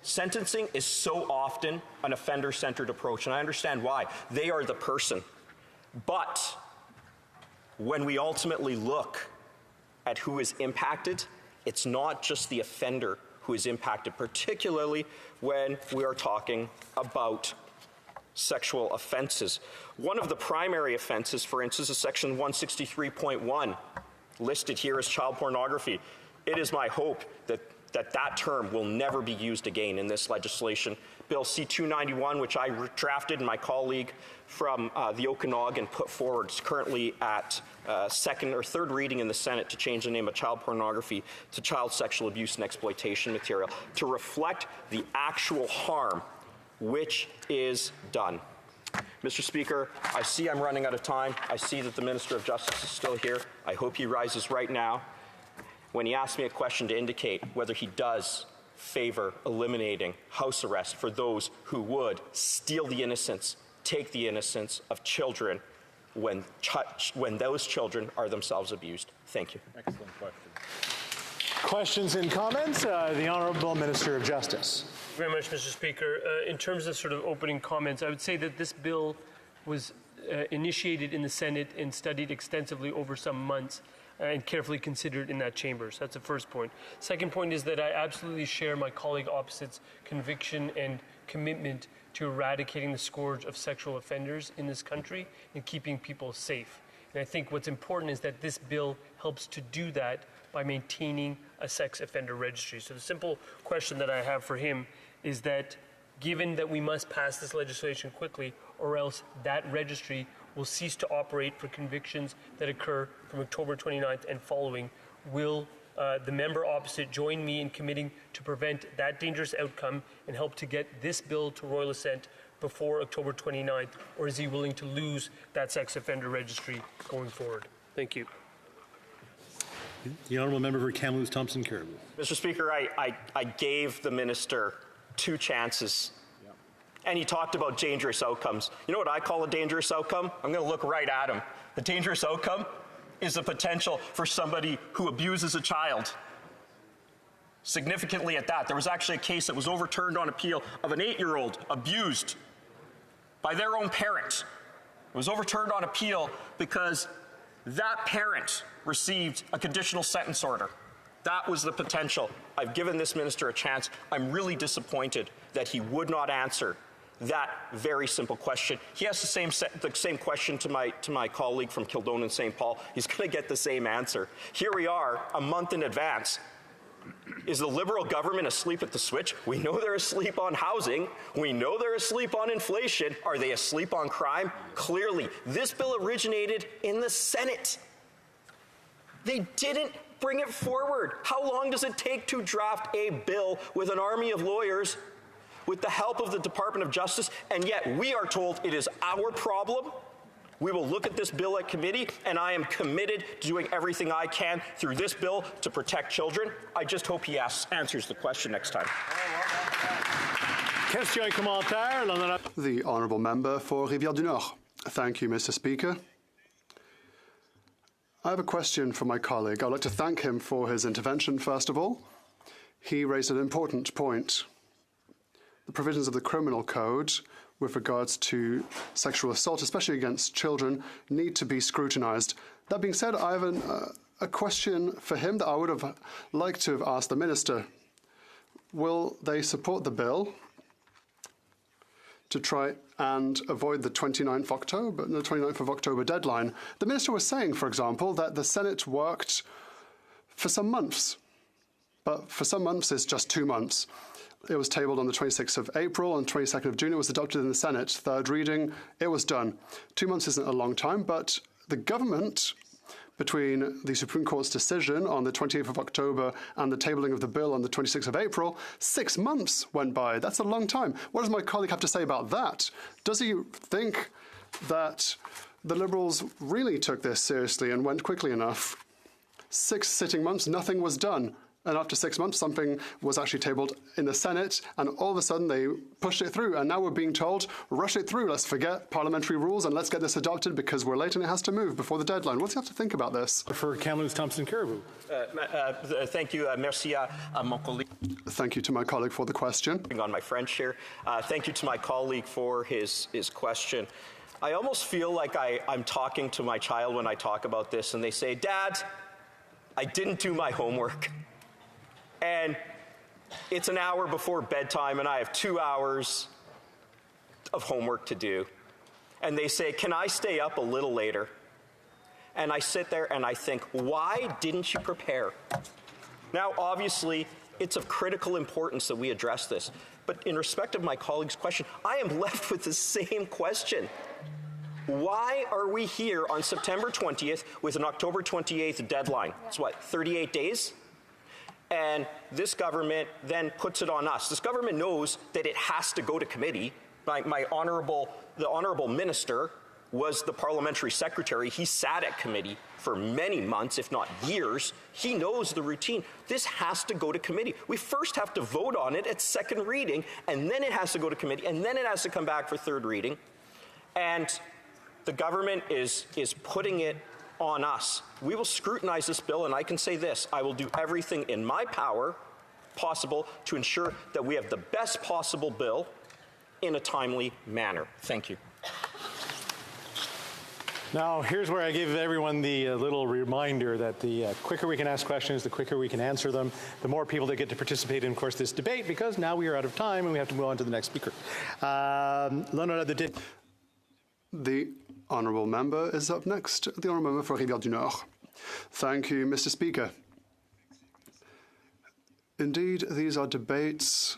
Sentencing is so often an offender-centered approach, and I understand why. They are the person. But when we ultimately look at who is impacted, it's not just the offender who is impacted, particularly when we are talking about sexual offenses. One of the primary offenses, for instance, is Section 163.1, listed here as child pornography. It is my hope that that term will never be used again in this legislation. Bill C-291, which I drafted and my colleague from the Okanagan put forward, is currently at second or third reading in the Senate to change the name of child pornography to child sexual abuse and exploitation material to reflect the actual harm which is done. Mr. Speaker, I see I'm running out of time. I see that the Minister of Justice is still here. I hope he rises right now when he asks me a question to indicate whether he does favor eliminating house arrest for those who would steal the innocence, take the innocence of children when those children are themselves abused. Thank you. Excellent question. Questions and comments? The Honourable Minister of Justice. Very much, Mr. Speaker. In terms of sort of opening comments, I would say that this bill was initiated in the Senate and studied extensively over some months and carefully considered in that chamber. So that's the first point. Second point is that I absolutely share my colleague opposite's conviction and commitment to eradicating the scourge of sexual offenders in this country and keeping people safe. And I think what's important is that this bill helps to do that by maintaining a sex offender registry. So the simple question that I have for him is that given that we must pass this legislation quickly, or else that registry will cease to operate for convictions that occur from October 29th and following, will the member opposite join me in committing to prevent that dangerous outcome and help to get this bill to royal assent before October 29th, or is he willing to lose that sex offender registry going forward? Thank you. The honourable member for Kamloops Thompson Caribou. Mr. Speaker, I gave the minister 2 chances. And he talked about dangerous outcomes. You know what I call a dangerous outcome? I'm going to look right at him. The dangerous outcome is the potential for somebody who abuses a child. Significantly at that, there was actually a case that was overturned on appeal of an 8-year-old abused by their own parent. It was overturned on appeal because that parent received a conditional sentence order. That was the potential. I've given this minister a chance. I'm really disappointed that he would not answer that very simple question. He asked the same question to my colleague from Kildonan St. Paul. He's going to get the same answer. Here we are, a month in advance. Is the Liberal government asleep at the switch? We know they're asleep on housing. We know they're asleep on inflation. Are they asleep on crime? Clearly. This bill originated in the Senate. They didn't bring it forward. How long does it take to draft a bill with an army of lawyers, with the help of the Department of Justice, and yet we are told it is our problem? We will look at this bill at committee, and I am committed to doing everything I can through this bill to protect children. I just hope he answers the question next time. The honourable member for Rivière-du-Nord. Thank you, Mr. Speaker. I have a question for my colleague. I'd like to thank him for his intervention, first of all. He raised an important point. The provisions of the criminal code with regards to sexual assault, especially against children, need to be scrutinized. That being said, I have a question for him that I would have liked to have asked the minister. Will they support the bill to try and avoid the 29th of October deadline? The minister was saying, for example, that the Senate worked for some months, but for some months it's just 2 months. It was tabled on the 26th of April. On the 22nd of June, it was adopted in the Senate. Third reading, it was done. 2 months isn't a long time, but the government, between the Supreme Court's decision on the 28th of October and the tabling of the bill on the 26th of April, 6 months went by. That's a long time. What does my colleague have to say about that? Does he think that the Liberals really took this seriously and went quickly enough? 6 sitting months, nothing was done. And after 6 months, something was actually tabled in the Senate, and all of a sudden they pushed it through. And now we're being told, rush it through, let's forget parliamentary rules and let's get this adopted because we're late and it has to move before the deadline. What do you have to think about this? For Kamloops Thompson Caribou. Thank you, merci à mon collègue. Thank you to my colleague for the question. On my French here. Thank you to my colleague for his question. I almost feel like I'm talking to my child when I talk about this, and they say, Dad, I didn't do my homework. And it's an hour before bedtime, and I have 2 hours of homework to do. And they say, can I stay up a little later? And I sit there and I think, why didn't you prepare? Now, obviously, it's of critical importance that we address this. But in respect of my colleague's question, I am left with the same question. Why are we here on September 20th with an October 28th deadline? It's what, 38 days? And this government then puts it on us. This government knows that it has to go to committee. The honourable minister was the parliamentary secretary. He sat at committee for many months, if not years. He knows the routine. This has to go to committee. We first have to vote on it at second reading, and then it has to go to committee, and then it has to come back for third reading. And the government is putting it on us. We will scrutinize this bill, and I can say this, I will do everything in my power possible to ensure that we have the best possible bill in a timely manner. Thank you. Now, here's where I give everyone the little reminder that the quicker we can ask questions, the quicker we can answer them, the more people that get to participate in, of course, this debate, because now we are out of time and we have to move on to the next speaker. The honourable member is up next. The honourable member for Rivière-du-Nord. Thank you, Mr. Speaker. Indeed, these are debates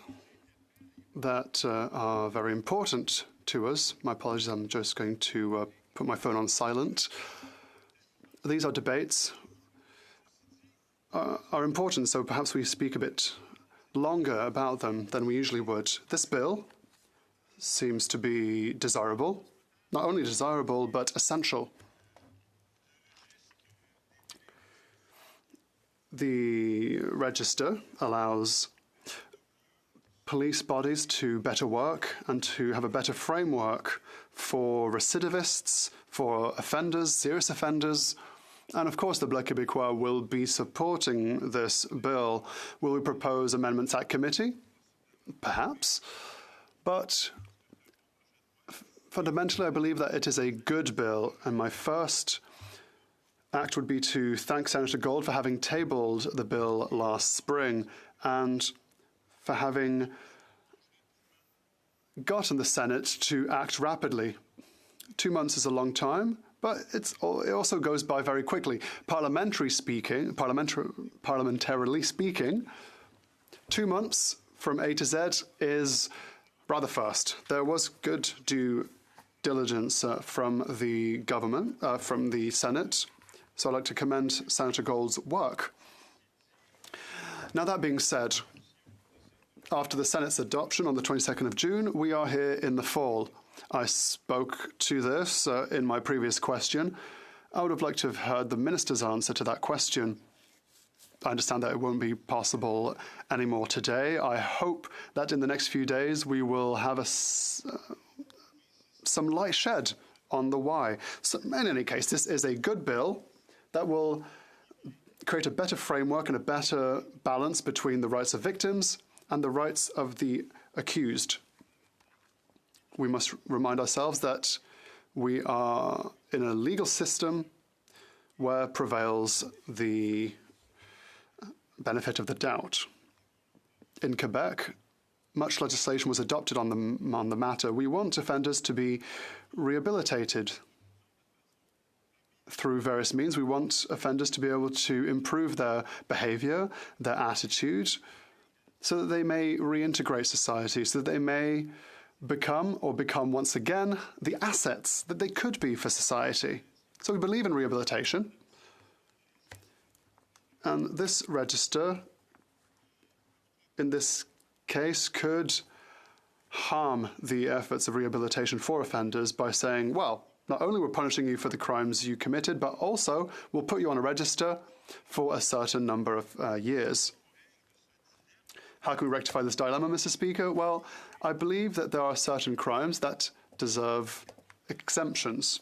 that are very important to us. My apologies, I'm just going to put my phone on silent. These are debates are important, so perhaps we speak a bit longer about them than we usually would. This bill seems to be desirable, not only desirable, but essential. The register allows police bodies to better work and to have a better framework for recidivists, for offenders, serious offenders. And of course, the Bloc Québécois will be supporting this bill. Will we propose amendments at committee? Perhaps. But fundamentally, I believe that it is a good bill. And my first act would be to thank Senator Gold for having tabled the bill last spring and for having gotten the Senate to act rapidly. 2 months is a long time, but it also goes by very quickly. Parliamentarily speaking, 2 months from A to Z is rather fast. There was good due diligence from the government, from the Senate, so I'd like to commend Senator Gold's work. Now, that being said, after the Senate's adoption on the 22nd of June, we are here in the fall. I spoke to this in my previous question. I would have liked to have heard the Minister's answer to that question. I understand that it won't be possible anymore today. I hope that in the next few days we will have some light shed on the why. So in any case, this is a good bill that will create a better framework and a better balance between the rights of victims and the rights of the accused. We must remind ourselves that we are in a legal system where prevails the benefit of the doubt. In Quebec, much legislation was adopted on the matter. We want offenders to be rehabilitated through various means. We want offenders to be able to improve their behavior, their attitude, so that they may reintegrate society, so that they may become once again the assets that they could be for society. So we believe in rehabilitation. And this register, in this case, could harm the efforts of rehabilitation for offenders by saying, well, not only we're punishing you for the crimes you committed, but also we'll put you on a register for a certain number of years. How can we rectify this dilemma, Mr. Speaker? Well, I believe that there are certain crimes that deserve exemptions.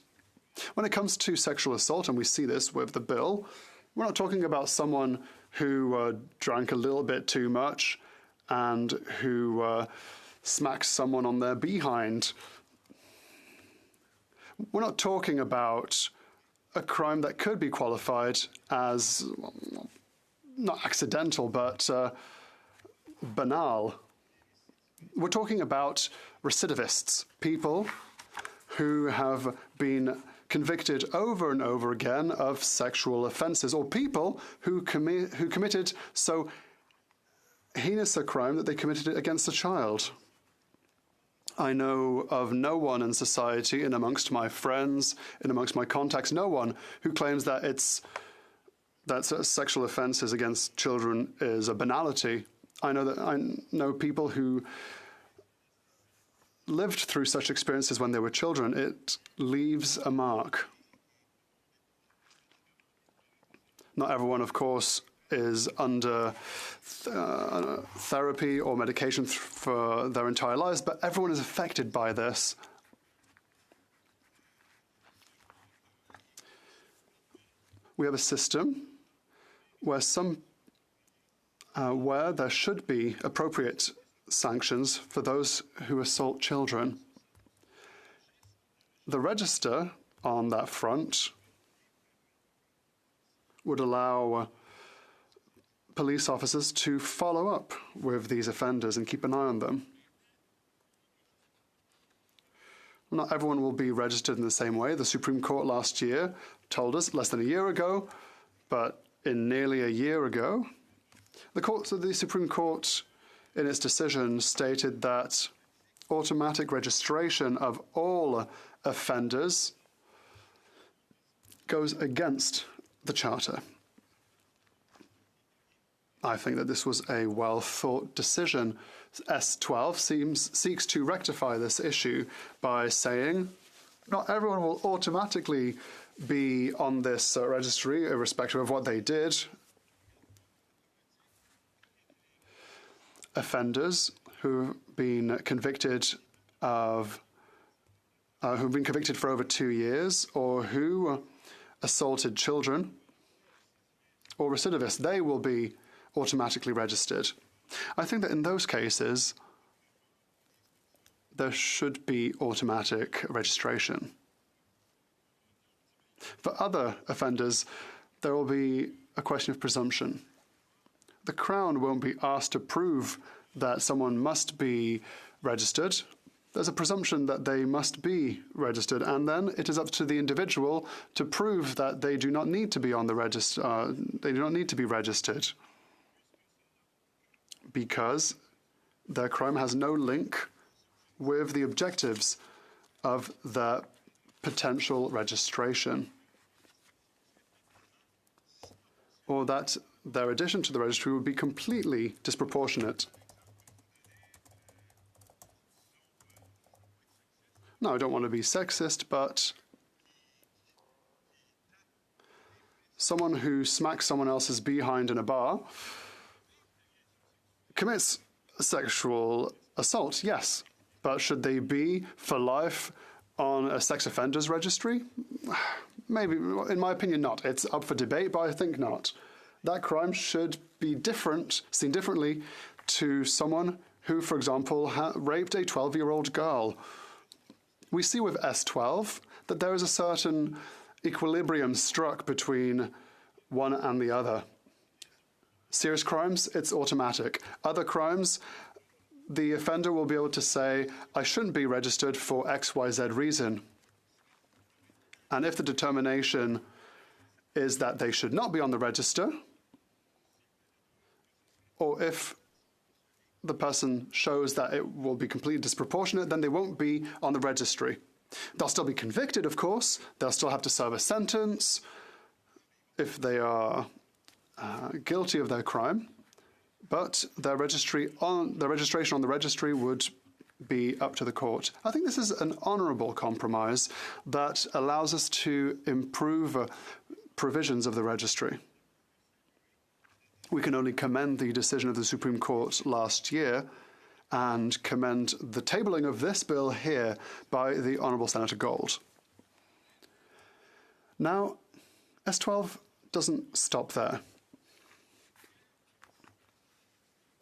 When it comes to sexual assault, and we see this with the bill, we're not talking about someone who drank a little bit too much and who smacked someone on their behind. We're not talking about a crime that could be qualified as, not accidental, but banal. We're talking about recidivists, people who have been convicted over and over again of sexual offences, or people who committed so heinous a crime that they committed it against a child. I know of no one in society, in amongst my friends, in amongst my contacts, no one who claims that sexual offences against children is a banality. I know people who lived through such experiences when they were children. It leaves a mark. Not everyone, of course, is under therapy or medication for their entire lives, but everyone is affected by this. We have a system where where there should be appropriate sanctions for those who assault children. The register on that front would allow police officers to follow up with these offenders and keep an eye on them. Not everyone will be registered in the same way. The Supreme Court last year told us, less than a year ago, but in nearly a year ago, the Supreme Court, in its decision, stated that automatic registration of all offenders goes against the Charter. I think that this was a well-thought decision. S12 seeks to rectify this issue by saying not everyone will automatically be on this registry, irrespective of what they did. Offenders who've been convicted for over 2 years, or who assaulted children, or recidivists, they will be automatically registered. I think that in those cases, there should be automatic registration. For other offenders, there will be a question of presumption. The Crown won't be asked to prove that someone must be registered. There's a presumption that they must be registered, and then it is up to the individual to prove that they do not need to be on the register. They do not need to be registered because their crime has no link with the objectives of the potential registration, or that their addition to the registry would be completely disproportionate. Now, I don't want to be sexist, but someone who smacks someone else's behind in a bar commits sexual assault, yes. But should they be for life on a sex offenders registry? Maybe, in my opinion, not. It's up for debate, but I think not. That crime should be seen differently to someone who, for example, raped a 12-year-old girl. We see with S12 that there is a certain equilibrium struck between one and the other. Serious crimes, it's automatic. Other crimes, the offender will be able to say, I shouldn't be registered for XYZ reason. And if the determination is that they should not be on the register, or if the person shows that it will be completely disproportionate, then they won't be on the registry. They'll still be convicted, of course. They'll still have to serve a sentence if they are guilty of their crime, but their registration on the registry would be up to the court. I think this is an honourable compromise that allows us to improve provisions of the registry. We can only commend the decision of the Supreme Court last year and commend the tabling of this bill here by the Honourable Senator Gold. Now, S12 doesn't stop there.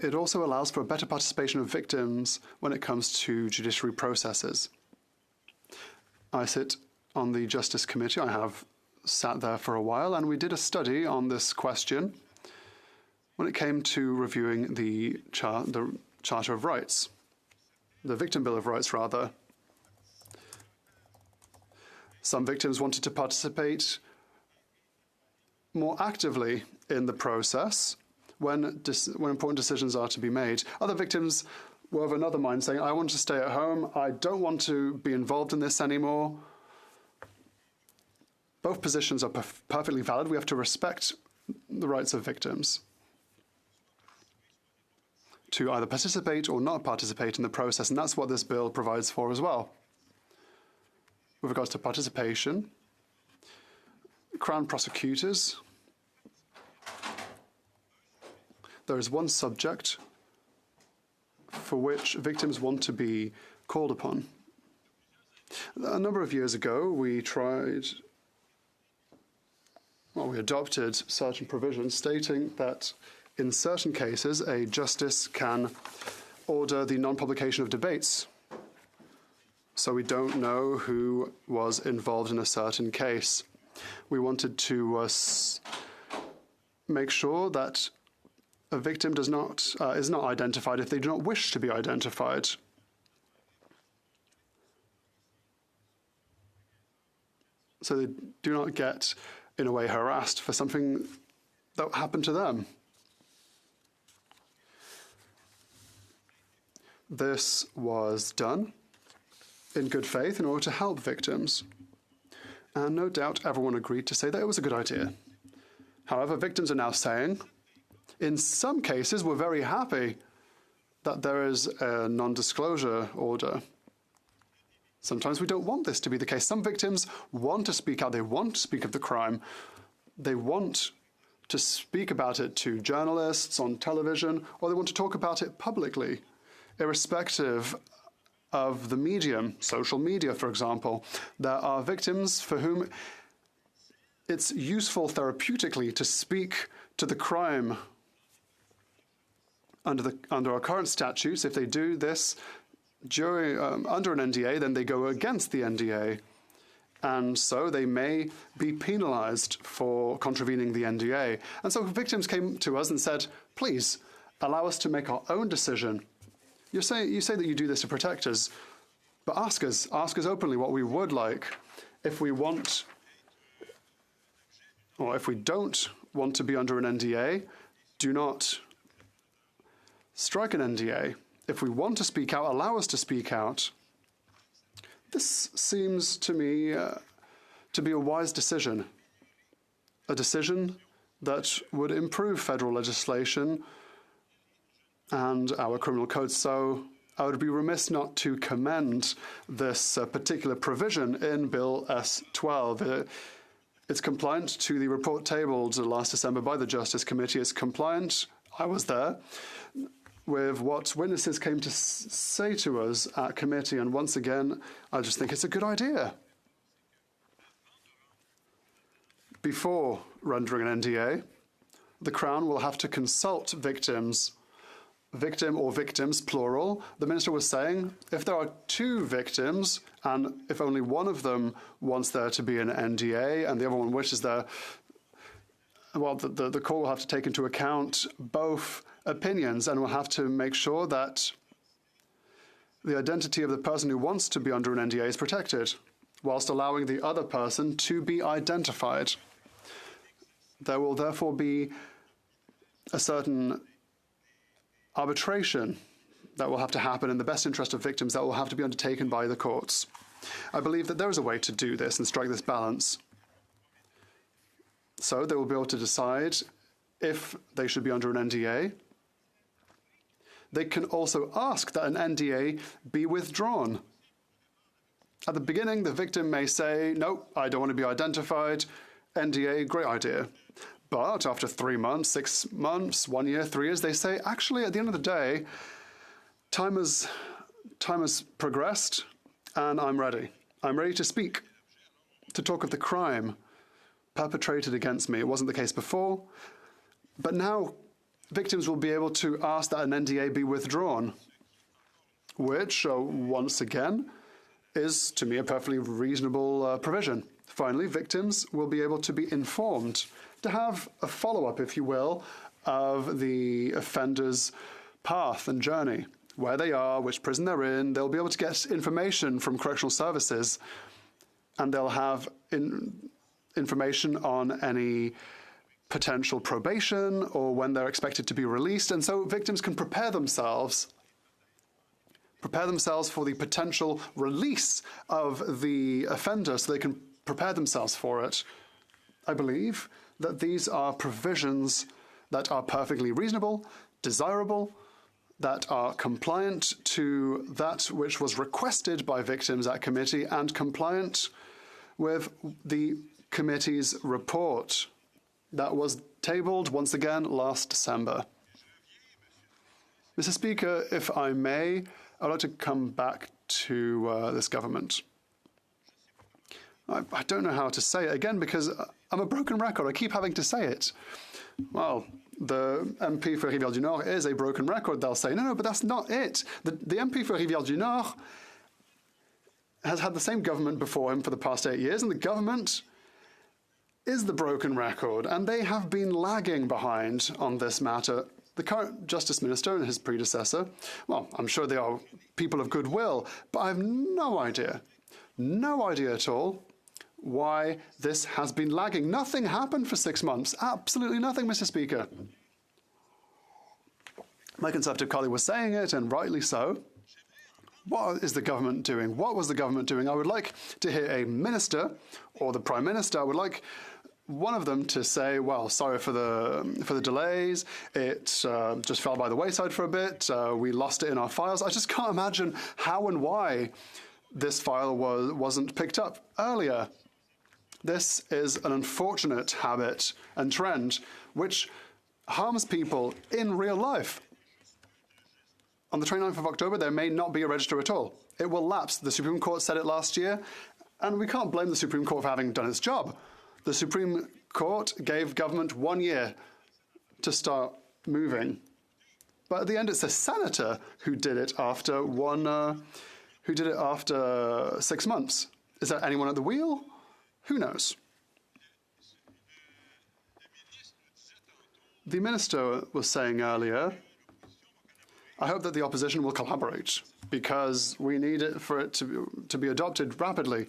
It also allows for a better participation of victims when it comes to judiciary processes. I sit on the Justice Committee. I have sat there for a while, and we did a study on this question when it came to reviewing the Charter of Rights, the Victim Bill of Rights, rather. Some victims wanted to participate more actively in the process when important decisions are to be made. Other victims were of another mind, saying, I want to stay at home, I don't want to be involved in this anymore. Both positions are perfectly valid. We have to respect the rights of victims to either participate or not participate in the process, and that's what this bill provides for as well. With regards to participation, Crown prosecutors, there is one subject for which victims want to be called upon. A number of years ago, we adopted certain provisions stating that in certain cases, a justice can order the non-publication of debates so we don't know who was involved in a certain case. We wanted to make sure that a victim is not identified if they do not wish to be identified. So they do not get, in a way, harassed for something that happened to them. This was done in good faith in order to help victims. And no doubt everyone agreed to say that it was a good idea. However, victims are now saying, in some cases, we're very happy that there is a non-disclosure order. Sometimes we don't want this to be the case. Some victims want to speak out. They want to speak of the crime. They want to speak about it to journalists on television, or they want to talk about it publicly, irrespective of the medium, social media, for example. There are victims for whom it's useful therapeutically to speak to the crime. Under our current statutes, if they do this under an NDA, then they go against the NDA. And so they may be penalized for contravening the NDA. And so victims came to us and said, please, allow us to make our own decision. You say that you do this to protect us, but ask us openly what we would like. If we want, or if we don't want to be under an NDA, do not strike an NDA. If we want to speak out, allow us to speak out. This seems to me to be a wise decision, a decision that would improve federal legislation and our criminal code. So I would be remiss not to commend this particular provision in Bill S12. It's compliant to the report tabled last December by the Justice Committee. It's compliant, I was there, with what witnesses came to say to us at committee. And once again, I just think it's a good idea. Before rendering an NDA, the Crown will have to consult victims, victim or victims, plural. The Minister was saying if there are two victims and if only one of them wants there to be an NDA and the other one wishes there, well, the court will have to take into account both opinions and will have to make sure that the identity of the person who wants to be under an NDA is protected, whilst allowing the other person to be identified. There will therefore be a certain arbitration that will have to happen in the best interest of victims that will have to be undertaken by the courts. I believe that there is a way to do this and strike this balance. So they will be able to decide if they should be under an NDA. They can also ask that an NDA be withdrawn. At the beginning, the victim may say, no, I don't want to be identified. NDA, great idea. But after 3 months, 6 months, 1 year, 3 years, they say, actually, at the end of the day, time has progressed, and I'm ready. I'm ready to speak, to talk of the crime perpetrated against me. It wasn't the case before, but now victims will be able to ask that an NDA be withdrawn, which, once again, is, to me, a perfectly reasonable provision. Finally, victims will be able to be informed, to have a follow-up, if you will, of the offender's path and journey, where they are, which prison they're in. They'll be able to get information from correctional services, and they'll have information on any potential probation or when they're expected to be released. And so victims can prepare themselves for the potential release of the offender, so they can prepare themselves for it. I believe that these are provisions that are perfectly reasonable, desirable, that are compliant to that which was requested by victims at committee and compliant with the committee's report that was tabled once again last December. Mr. Speaker, if I may, I'd like to come back to this government. I don't know how to say it again because I'm a broken record. I keep having to say it. Well, the MP for Rivière du Nord is a broken record. They'll say, no, but that's not it. The MP for Rivière du Nord has had the same government before him for the past 8 years, and the government is the broken record, and they have been lagging behind on this matter. The current Justice Minister and his predecessor, well, I'm sure they are people of goodwill, but I have no idea at all why this has been lagging. Nothing happened for 6 months. Absolutely nothing, Mr. Speaker. My Conservative colleague was saying it, and rightly so. What is the government doing? What was the government doing? I would like to hear a minister or the Prime Minister. I would like one of them to say, well, sorry for the delays. It just fell by the wayside for a bit. We lost it in our files. I just can't imagine how and why this file wasn't picked up earlier. This is an unfortunate habit and trend which harms people in real life. On the 29th of October, there may not be a register at all. It will lapse. The Supreme Court said it last year, and we can't blame the Supreme Court for having done its job. The Supreme Court gave government 1 year to start moving. But at the end, it's a senator who did it after 6 months. Is there anyone at the wheel? Who knows? The minister was saying earlier, I hope that the opposition will collaborate because we need it for it to be adopted rapidly.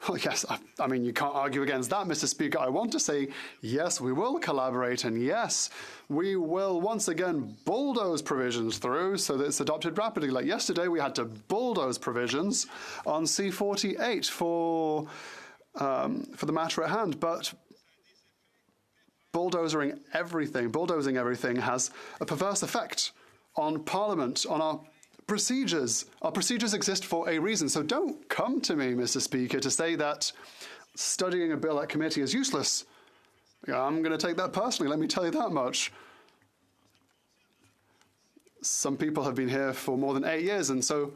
Well, yes, I mean, you can't argue against that, Mr. Speaker. I want to say, yes, we will collaborate, and yes, we will once again bulldoze provisions through so that it's adopted rapidly. Like yesterday, we had to bulldoze provisions on C-48 for the matter at hand, but bulldozing everything has a perverse effect on Parliament, on our procedures. Our procedures exist for a reason. So don't come to me, Mr. Speaker, to say that studying a bill at committee is useless. I'm going to take that personally, let me tell you that much. Some people have been here for more than 8 years, and so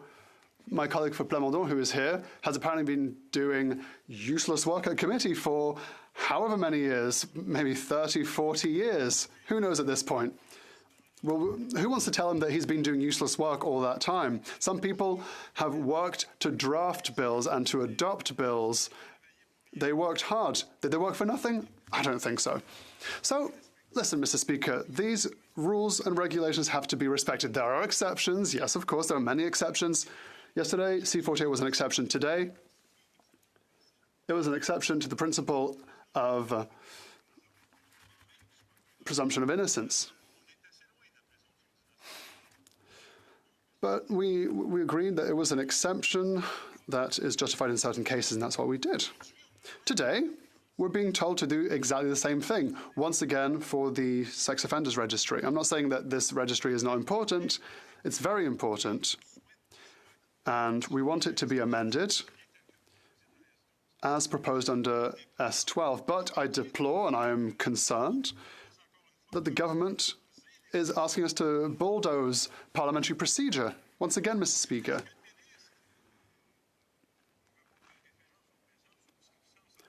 my colleague for Plamondon, who is here, has apparently been doing useless work at committee for however many years, maybe 30, 40 years. Who knows at this point? Well, who wants to tell him that he's been doing useless work all that time? Some people have worked to draft bills and to adopt bills. They worked hard. Did they work for nothing? I don't think so. So, listen, Mr. Speaker, these rules and regulations have to be respected. There are exceptions. Yes, of course, there are many exceptions. Yesterday, C-48 was an exception. Today, it was an exception to the principle of presumption of innocence. But we agreed that it was an exception that is justified in certain cases, and that's what we did. Today, we're being told to do exactly the same thing, once again for the sex offenders registry. I'm not saying that this registry is not important. It's very important. And we want it to be amended as proposed under S12. But I deplore, and I am concerned, that the government is asking us to bulldoze parliamentary procedure. Once again, Mr. Speaker.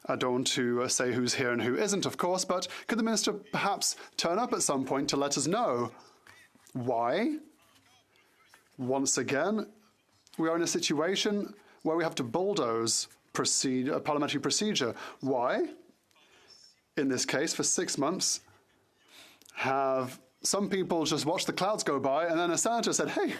I don't want to say who's here and who isn't, of course, but could the minister perhaps turn up at some point to let us know why, once again, we are in a situation where we have to bulldoze parliamentary procedure? Why, in this case, for 6 months, have some people just watched the clouds go by, and then a senator said, hey,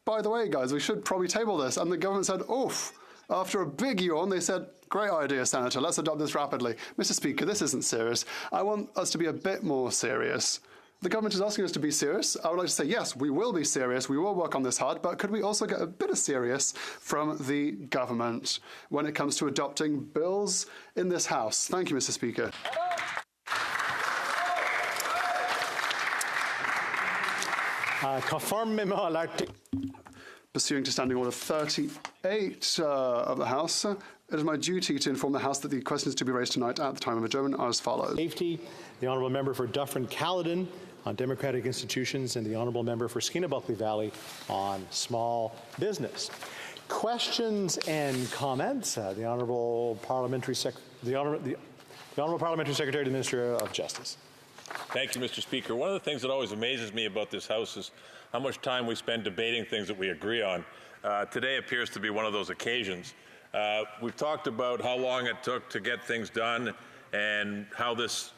by the way, guys, we should probably table this. And the government said, oof. After a big yawn, they said, great idea, Senator, let's adopt this rapidly. Mr. Speaker, this isn't serious. I want us to be a bit more serious. The government is asking us to be serious. I would like to say, yes, we will be serious. We will work on this hard. But could we also get a bit of serious from the government when it comes to adopting bills in this House? Thank you, Mr. Speaker. Conformément à l'article. Pursuing to Standing Order 38 of the House, it is my duty to inform the House that the questions to be raised tonight at the time of adjournment are as follows. Safety, the Honourable Member for Dufferin-Caledon on democratic institutions, and the Honourable Member for Skeena-Bulkley Valley on small business. Questions and comments? The Honourable Parliamentary Secretary to the Minister of Justice. Thank you, Mr. Speaker. One of the things that always amazes me about this House is how much time we spend debating things that we agree on. Today appears to be one of those occasions. We've talked about how long it took to get things done and how this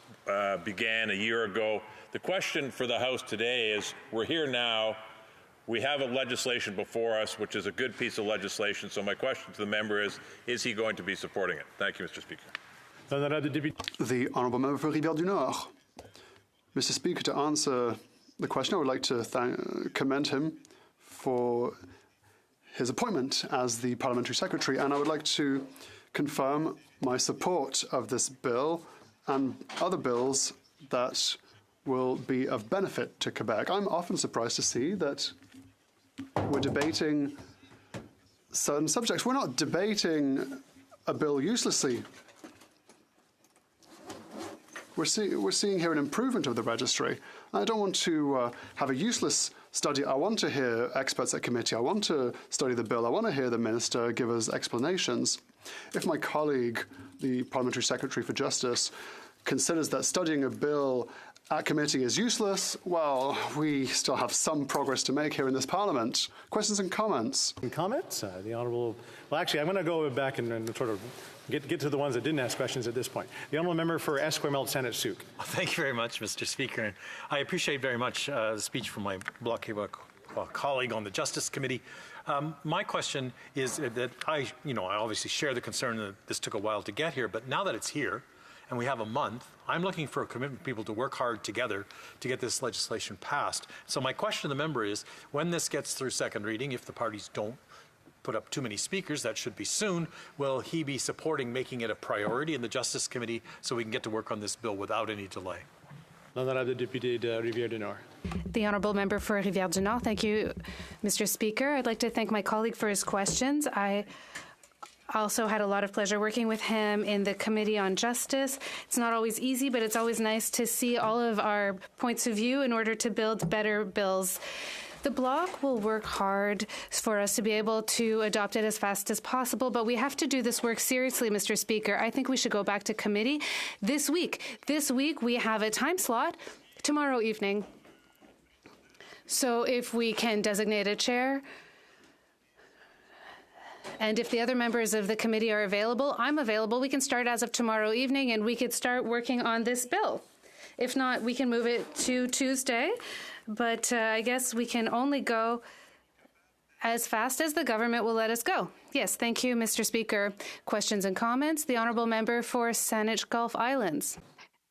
began a year ago. The question for the House today is, we're here now. We have a legislation before us, which is a good piece of legislation. So my question to the member is he going to be supporting it? Thank you, Mr. Speaker. The Honourable Member for Rivière du Nord. Mr. Speaker, to answer the question, I would like to commend him for his appointment as the Parliamentary Secretary, and I would like to confirm my support of this bill and other bills that will be of benefit to Quebec. I'm often surprised to see that we're debating certain subjects. We're not debating a bill uselessly. We're seeing here an improvement of the registry. I don't want to have a useless study. I want to hear experts at committee. I want to study the bill. I want to hear the minister give us explanations. If my colleague, the Parliamentary Secretary for Justice, considers that studying a bill at committee is useless, well, we still have some progress to make here in this Parliament. Questions and comments? Comments? The Honourable... Well, actually, I'm going to go back and sort of get to the ones that didn't ask questions at this point. The Honourable Member for Esquimalt Senate Souk. Thank you very much, Mr. Speaker. And I appreciate very much the speech from my Bloc Québécois colleague on the Justice Committee. My question is that I obviously share the concern that this took a while to get here, but now that it's here, and we have a month, I'm looking for a commitment of people to work hard together to get this legislation passed. So my question to the member is, when this gets through second reading, if the parties don't put up too many speakers, that should be soon, will he be supporting making it a priority in the Justice Committee so we can get to work on this bill without any delay? L'honorable député de Rivière-du-Nord. The Honourable Member for Rivière-du-Nord. Thank you, Mr. Speaker. I'd like to thank my colleague for his questions. I also had a lot of pleasure working with him in the Committee on Justice. It's not always easy, but it's always nice to see all of our points of view in order to build better bills. The Bloc will work hard for us to be able to adopt it as fast as possible, but we have to do this work seriously, Mr. Speaker. I think we should go back to committee this week. This week we have a time slot tomorrow evening. So if we can designate a chair, and if the other members of the committee are available, I'm available. We can start as of tomorrow evening, and we could start working on this bill. If not, we can move it to Tuesday. But I guess we can only go as fast as the government will let us go. Yes, thank you, Mr. Speaker. Questions and comments? The Honourable Member for Saanich Gulf Islands.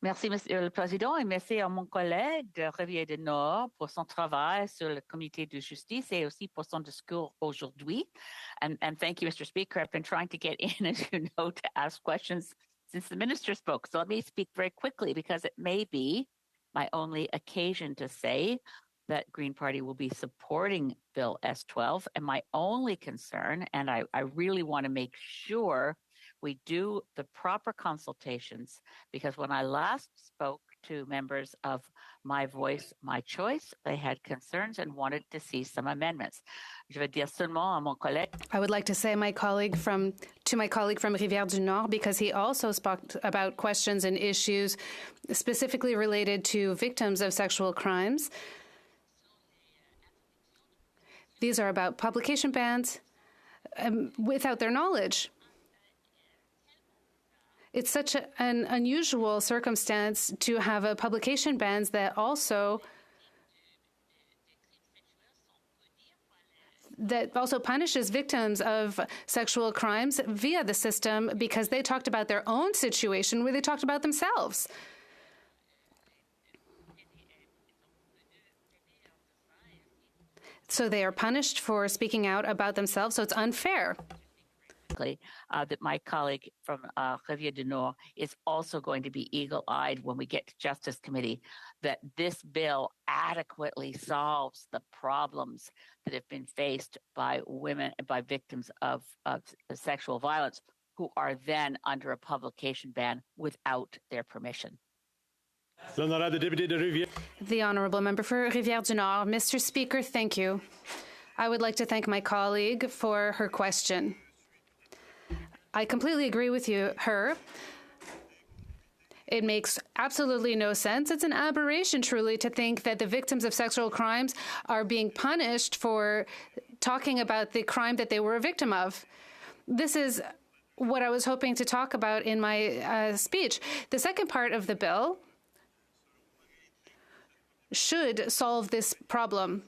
Merci, Monsieur le Président, et merci à mon collègue de Rivière-du-Nord pour son travail sur le comité de justice et aussi pour son discours aujourd'hui. And thank you, Mr. Speaker. I've been trying to get in, as you know, to ask questions since the minister spoke. So let me speak very quickly because it may be my only occasion to say that Green Party will be supporting Bill S-12. And my only concern, and I really want to make sure we do the proper consultations, because when I last spoke to members of My Voice, My Choice, they had concerns and wanted to see some amendments. Je veux dire seulement à mon collègue. I would like to say to my colleague from Rivière-du-Nord, because he also spoke about questions and issues specifically related to victims of sexual crimes. These are about publication bans without their knowledge. It's such an unusual circumstance to have a publication bans that also punishes victims of sexual crimes via the system because they talked about their own situation where they talked about themselves. So they are punished for speaking out about themselves, so it's unfair. That my colleague from Rivière-du-Nord is also going to be eagle-eyed when we get to Justice Committee, that this bill adequately solves the problems that have been faced by women, by victims of sexual violence, who are then under a publication ban without their permission. The Honourable Member for Rivière-du-Nord. Mr. Speaker, thank you. I would like to thank my colleague for her question. I completely agree with her. It makes absolutely no sense. It's an aberration, truly, to think that the victims of sexual crimes are being punished for talking about the crime that they were a victim of. this is what I was hoping to talk about in my speech. The second part of the bill should solve this problem.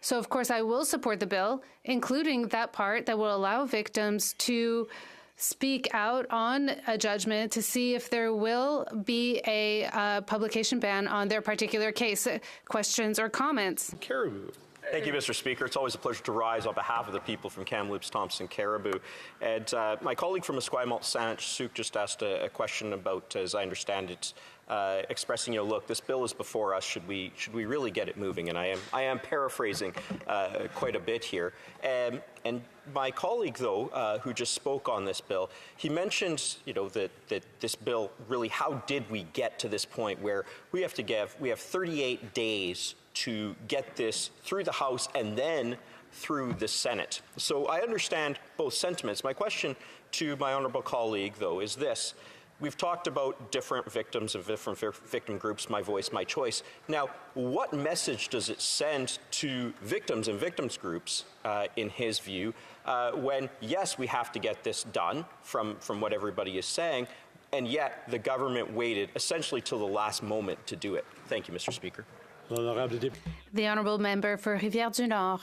So, of course, I will support the bill, including that part that will allow victims to speak out on a judgment to see if there will be a publication ban on their particular case. Questions or comments? Caribou. Thank you, Mr. Speaker. It's always a pleasure to rise on behalf of the people from Kamloops, Thompson, Caribou. And my colleague from Esquimalt, Saanich just asked a question about, as I understand it, expressing, look, this bill is before us. Should we really get it moving? And I am paraphrasing quite a bit here. And my colleague, though, who just spoke on this bill, he mentioned, that this bill really, how did we get to this point where we have 38 days to get this through the House and then through the Senate. So I understand both sentiments. My question to my honourable colleague, though, is this. We've talked about different victims of different victim groups, my voice, my choice. Now, what message does it send to victims and victims groups, in his view, when, yes, we have to get this done from what everybody is saying, and yet the government waited essentially till the last moment to do it? Thank you, Mr. Speaker. The Honourable Member for Rivière-du-Nord.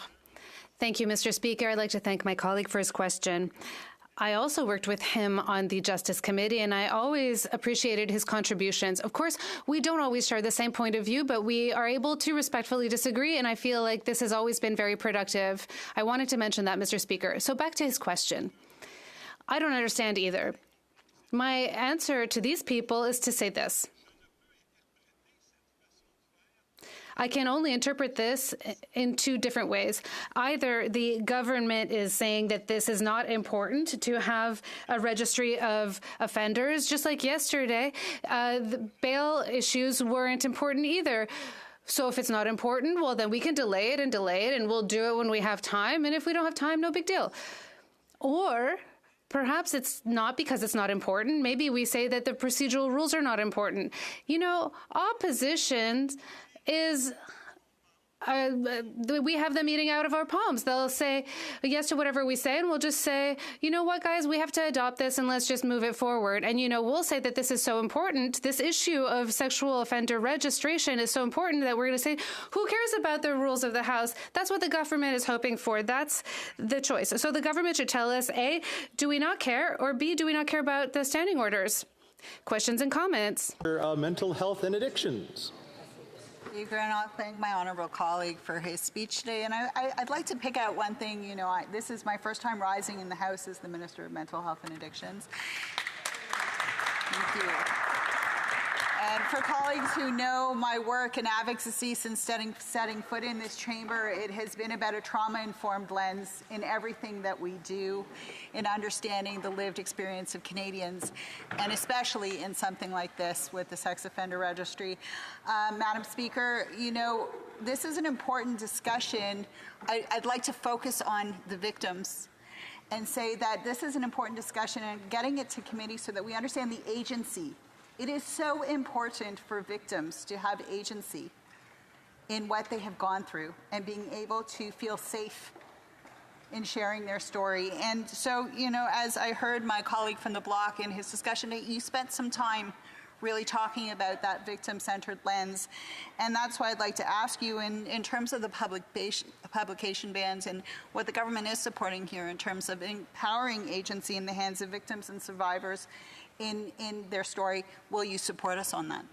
Thank you, Mr. Speaker. I'd like to thank my colleague for his question. I also worked with him on the Justice Committee, and I always appreciated his contributions. Of course, we don't always share the same point of view, but we are able to respectfully disagree, and I feel like this has always been very productive. I wanted to mention that, Mr. Speaker. So back to his question. I don't understand either. My answer to these people is to say this. I can only interpret this in two different ways. Either the government is saying that this is not important to have a registry of offenders, just like yesterday, the bail issues weren't important either. So if it's not important, well, then we can delay it, and we'll do it when we have time. And if we don't have time, no big deal. Or perhaps it's not because it's not important. Maybe we say that the procedural rules are not important. Opposition is we have them eating out of our palms. They'll say yes to whatever we say, and we'll just say, you know what, guys, we have to adopt this, and let's just move it forward. And, we'll say that this is so important. This issue of sexual offender registration is so important that we're going to say, who cares about the rules of the House? That's what the government is hoping for. That's the choice. So the government should tell us, A, do we not care? Or B, do we not care about the standing orders? Questions and comments? Mental health and addictions. Speaker, and I'll thank my honourable colleague for his speech today. And I'd like to pick out one thing. This is my first time rising in the House as the Minister of Mental Health and Addictions. Thank you. And for colleagues who know my work and advocacy since setting foot in this chamber, it has been about a trauma-informed lens in everything that we do, in understanding the lived experience of Canadians, and especially in something like this with the Sex Offender Registry. Madam Speaker, this is an important discussion. I'd like to focus on the victims and say that this is an important discussion and getting it to committee so that we understand the agency. It is so important for victims to have agency in what they have gone through and being able to feel safe in sharing their story. And so, as I heard my colleague from the Bloc in his discussion, you spent some time really talking about that victim-centered lens. And that's why I'd like to ask you, in terms of the publication bans and what the government is supporting here in terms of empowering agency in the hands of victims and survivors in their story, will you support us on that?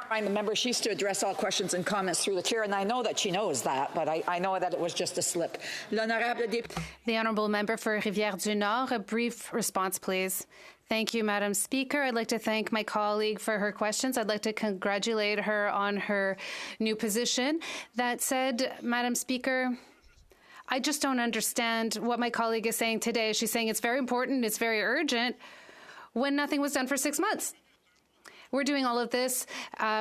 remind the member she's to address all questions and comments through the chair, and I know that she knows that, but I know that it was just a slip. The honourable member for Rivière-du-Nord, a brief response, please. Thank you, Madam Speaker. I'd like to thank my colleague for her questions. I'd like to congratulate her on her new position. That said, Madam Speaker, I just don't understand what my colleague is saying today. She's saying it's very important, it's very urgent, when nothing was done for 6 months. We're doing all of this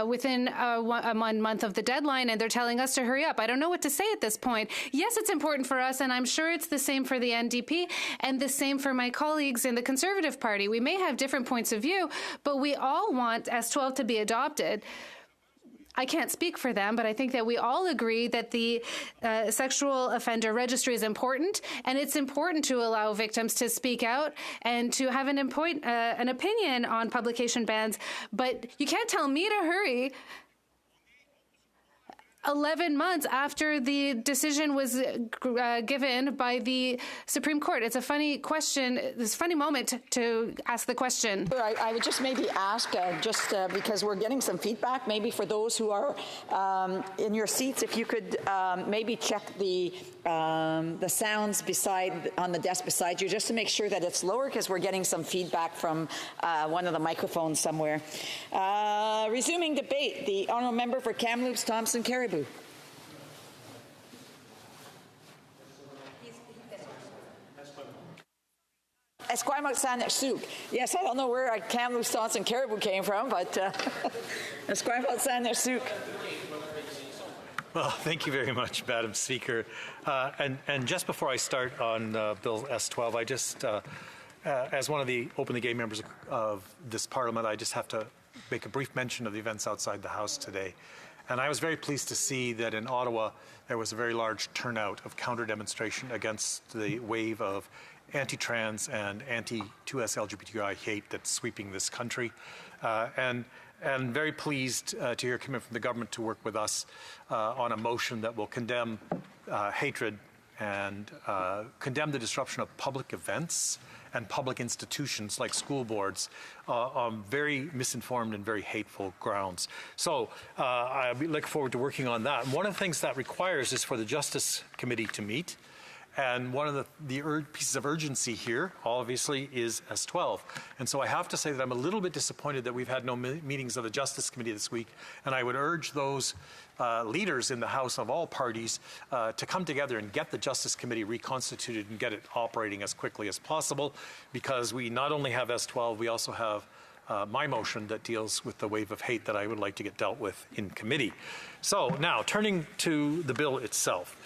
within 1 month of the deadline, and they're telling us to hurry up. I don't know what to say at this point. Yes, it's important for us, and I'm sure it's the same for the NDP and the same for my colleagues in the Conservative Party. We may have different points of view, but we all want S12 to be adopted. I can't speak for them, but I think that we all agree that the sexual offender registry is important, and it's important to allow victims to speak out and to have an opinion on publication bans. But you can't tell me to hurry 11 months after the decision was given by the Supreme Court. It's a funny question. It's a funny moment to ask the question. I would just maybe ask, because we're getting some feedback, maybe for those who are in your seats, if you could maybe check the sounds on the desk beside you, just to make sure that it's lower, because we're getting some feedback from one of the microphones somewhere. Resuming debate, the honourable member for Kamloops Thompson Caribou. Esquimalt-Saanich-Sooke. Yes, I don't know where Kamloops Thompson Caribou came from, but Esquimalt-Saanich-Sooke. Well, thank you very much, Madam Speaker. And just before I start on Bill S-12, I just, as one of the openly gay members of this Parliament, I just have to make a brief mention of the events outside the House today. And I was very pleased to see that in Ottawa there was a very large turnout of counter-demonstration against the wave of anti-trans and anti-2S LGBTQI hate that's sweeping this country. And very pleased to hear coming from the government to work with us on a motion that will condemn hatred and condemn the disruption of public events and public institutions like school boards on very misinformed and very hateful grounds. So I look forward to working on that. And one of the things that requires is for the Justice Committee to meet. And one of the pieces of urgency here, obviously, is S-12. And so I have to say that I'm a little bit disappointed that we've had no meetings of the Justice Committee this week. And I would urge those leaders in the House of all parties to come together and get the Justice Committee reconstituted and get it operating as quickly as possible, because we not only have S-12, we also have my motion that deals with the wave of hate that I would like to get dealt with in committee. So now, turning to the bill itself.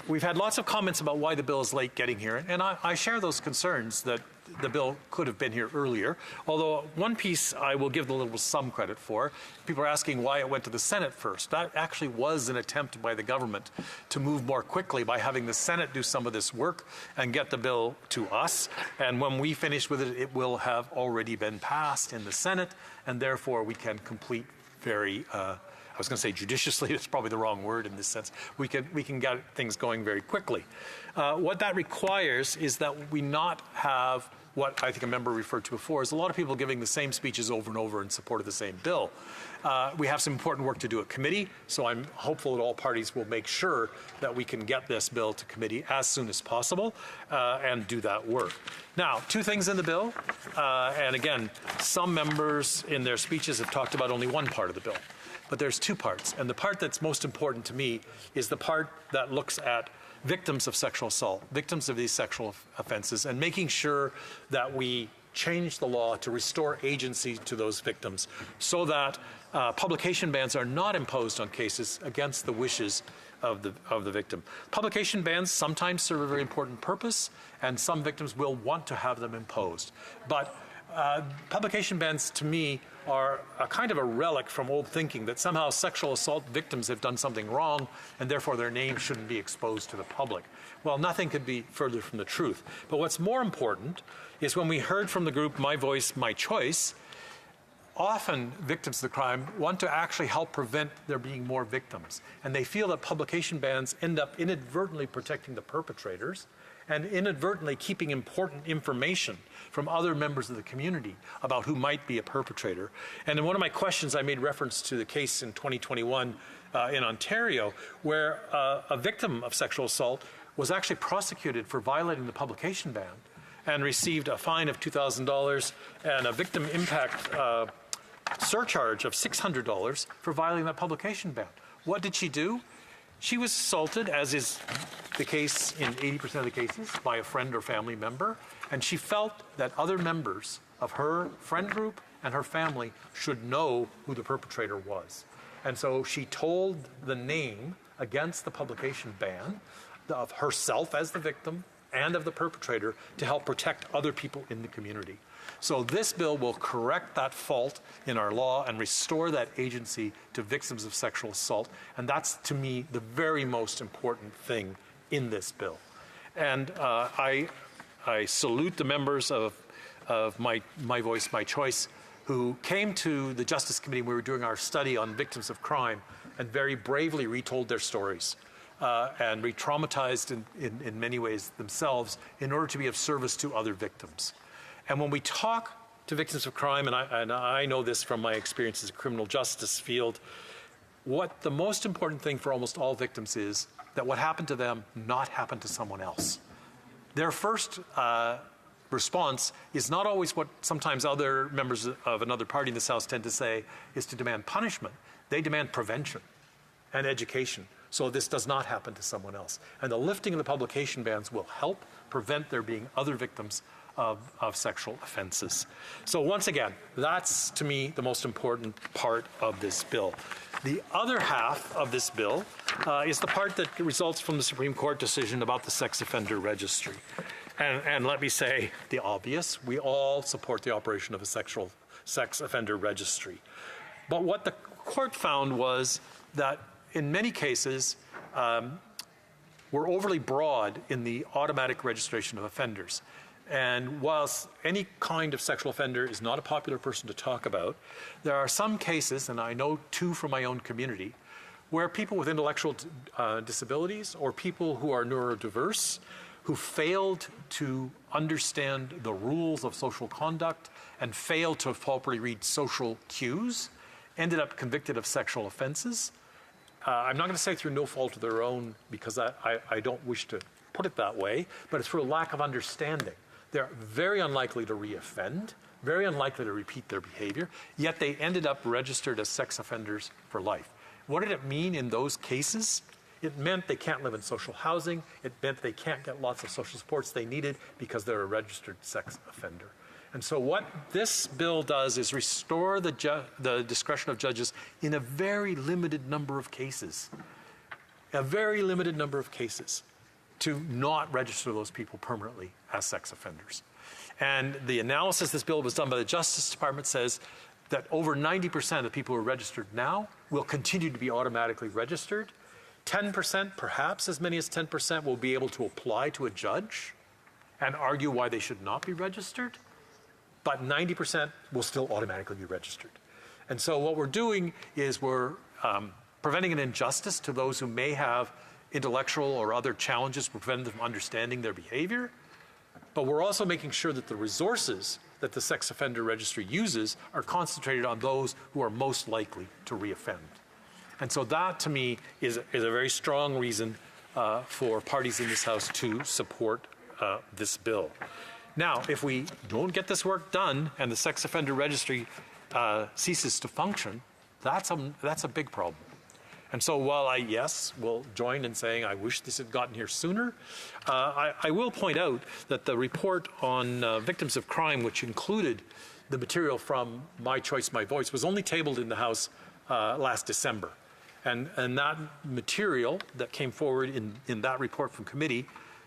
We've had lots of comments about why the bill is late getting here, and I share those concerns that the bill could have been here earlier, although one piece I will give the Liberals some credit for. People are asking why it went to the Senate first. That actually was an attempt by the government to move more quickly by having the Senate do some of this work and get the bill to us. And when we finish with it, it will have already been passed in the Senate, and therefore we can complete very I was going to say judiciously, that's probably the wrong word in this sense. We can get things going very quickly. What that requires is that we not have what I think a member referred to before, is a lot of people giving the same speeches over and over in support of the same bill. We have some important work to do at committee, so I'm hopeful that all parties will make sure that we can get this bill to committee as soon as possible and do that work. Now, two things in the bill, and again, some members in their speeches have talked about only one part of the bill. But there's two parts, and the part that's most important to me is the part that looks at victims of sexual assault, victims of these sexual offenses, and making sure that we change the law to restore agency to those victims so that publication bans are not imposed on cases against the wishes of the victim. Publication bans sometimes serve a very important purpose, and some victims will want to have them imposed. But publication bans, to me, are a kind of a relic from old thinking that somehow sexual assault victims have done something wrong and therefore their name shouldn't be exposed to the public. Well, nothing could be further from the truth. But what's more important is when we heard from the group My Voice, My Choice, often victims of the crime want to actually help prevent there being more victims. And they feel that publication bans end up inadvertently protecting the perpetrators and inadvertently keeping important information from other members of the community about who might be a perpetrator. And in one of my questions, I made reference to the case in 2021 in Ontario, where a victim of sexual assault was actually prosecuted for violating the publication ban and received a fine of $2,000 and a victim impact surcharge of $600 for violating that publication ban. What did she do? She was assaulted, as is the case in 80% of the cases, by a friend or family member, and she felt that other members of her friend group and her family should know who the perpetrator was. And so she told the name against the publication ban of herself as the victim and of the perpetrator to help protect other people in the community. So this bill will correct that fault in our law and restore that agency to victims of sexual assault. And that's, to me, the very most important thing in this bill. And I salute the members of My Voice, My Choice who came to the Justice Committee when we were doing our study on victims of crime and very bravely retold their stories and re-traumatized in many ways themselves in order to be of service to other victims. And when we talk to victims of crime, and I know this from my experience as a criminal justice field, what the most important thing for almost all victims is that what happened to them not happen to someone else. Their first response is not always what sometimes other members of another party in this House tend to say, is to demand punishment. They demand prevention and education, so this does not happen to someone else. And the lifting of the publication bans will help prevent there being other victims of sexual offenses. So once again, that's, to me, the most important part of this bill. The other half of this bill is the part that results from the Supreme Court decision about the sex offender registry. And let me say the obvious, we all support the operation of a sex offender registry. But what the court found was that in many cases, we're overly broad in the automatic registration of offenders. And whilst any kind of sexual offender is not a popular person to talk about, there are some cases, and I know two from my own community, where people with intellectual disabilities or people who are neurodiverse, who failed to understand the rules of social conduct and failed to properly read social cues, ended up convicted of sexual offenses. I'm not going to say through no fault of their own, because I don't wish to put it that way, but it's for a lack of understanding. They're very unlikely to reoffend, very unlikely to repeat their behavior, yet they ended up registered as sex offenders for life. What did it mean in those cases? It meant they can't live in social housing. It meant they can't get lots of social supports they needed because they're a registered sex offender. And so what this bill does is restore the discretion of judges in a very limited number of cases, to not register those people permanently as sex offenders. And the analysis this bill was done by the Justice Department says that over 90% of the people who are registered now will continue to be automatically registered. 10%, perhaps as many as 10%, will be able to apply to a judge and argue why they should not be registered. But 90% will still automatically be registered. And so what we're doing is we're preventing an injustice to those who may have intellectual or other challenges preventing them from understanding their behavior. But we're also making sure that the resources that the sex offender registry uses are concentrated on those who are most likely to reoffend. And so that, to me, is a very strong reason for parties in this House to support this bill. Now, if we don't get this work done and the sex offender registry ceases to function, that's a big problem. And so while I, yes, will join in saying I wish this had gotten here sooner, I will point out that the report on victims of crime, which included the material from My Choice, My Voice, was only tabled in the House last December. And that material that came forward in that report from committee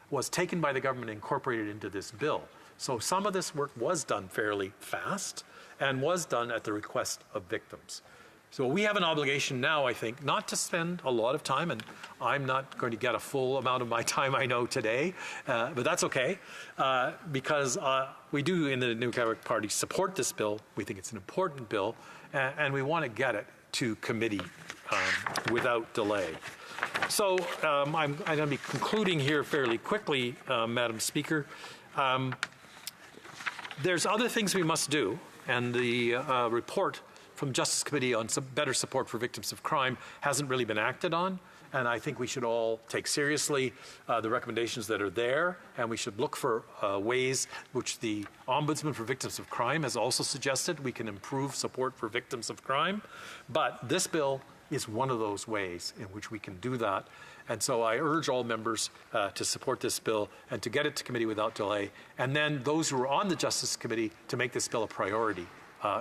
was taken by the government and incorporated into this bill. So some of this work was done fairly fast and was done at the request of victims. So we have an obligation now, I think, not to spend a lot of time, and I'm not going to get a full amount of my time, I know, today, but that's okay, because we do in the New Democratic Party support this bill. We think it's an important bill, and we want to get it to committee without delay. So I'm going to be concluding here fairly quickly, Madam Speaker. There's other things we must do, and the report from Justice Committee on some better support for victims of crime hasn't really been acted on, and I think we should all take seriously the recommendations that are there, and we should look for ways which the Ombudsman for Victims of Crime has also suggested we can improve support for victims of crime. But this bill is one of those ways in which we can do that. And so I urge all members to support this bill and to get it to committee without delay, and then those who are on the Justice Committee to make this bill a priority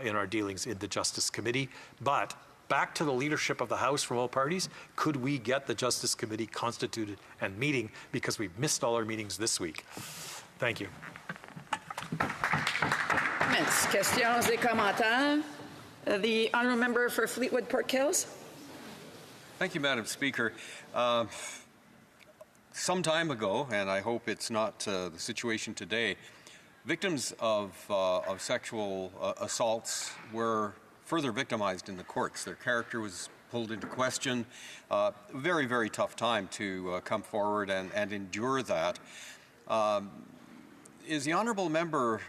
in our dealings in the Justice Committee. But back to the leadership of the House from all parties. Could we get the Justice Committee constituted and meeting, because we've missed all our meetings this week? Thank you. Comments, questions et commentaires. The honourable member for Fleetwood Park Hills. Thank you, Madam Speaker. Some time ago, and I hope it's not the situation today, victims of sexual assaults were further victimized in the courts. Their character was pulled into question. Very, very tough time to come forward and endure that. Is the honourable member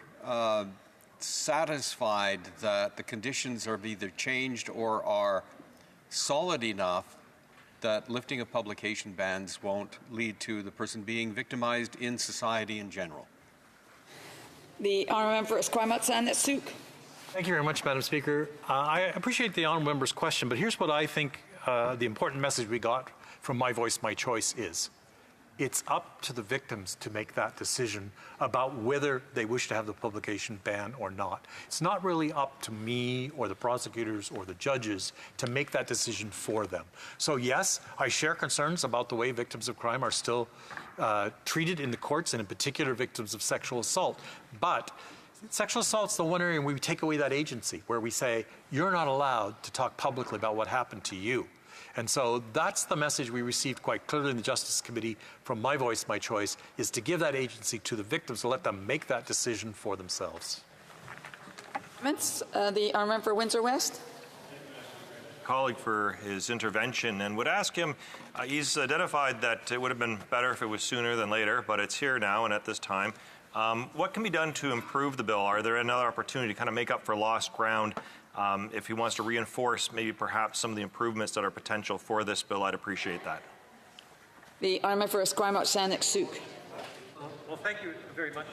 satisfied that the conditions have either changed or are solid enough that lifting of publication bans won't lead to the person being victimized in society in general? The honourable member for Esquimalt-Saanich-Sooke. Thank you very much, Madam Speaker. I appreciate the honourable member's question, but here's what I think the important message we got from My Voice, My Choice is. It's up to the victims to make that decision about whether they wish to have the publication ban or not. It's not really up to me or the prosecutors or the judges to make that decision for them. So yes, I share concerns about the way victims of crime are still treated in the courts, and in particular victims of sexual assault. But sexual assault's the one area where we take away that agency, where we say, you're not allowed to talk publicly about what happened to you. And so that's the message we received quite clearly in the Justice Committee from My Voice, My Choice, is to give that agency to the victims, to let them make that decision for themselves. Comments? The honourable member for Windsor West. Colleague for his intervention, and would ask him, he's identified that it would have been better if it was sooner than later, but it's here now and at this time. What can be done to improve the bill? Are there another opportunity to kind of make up for lost ground? If he wants to reinforce maybe perhaps some of the improvements that are potential for this bill, I'd appreciate that. The honourable for Esquimalt-Saanich-Sooke. Well, thank you very much,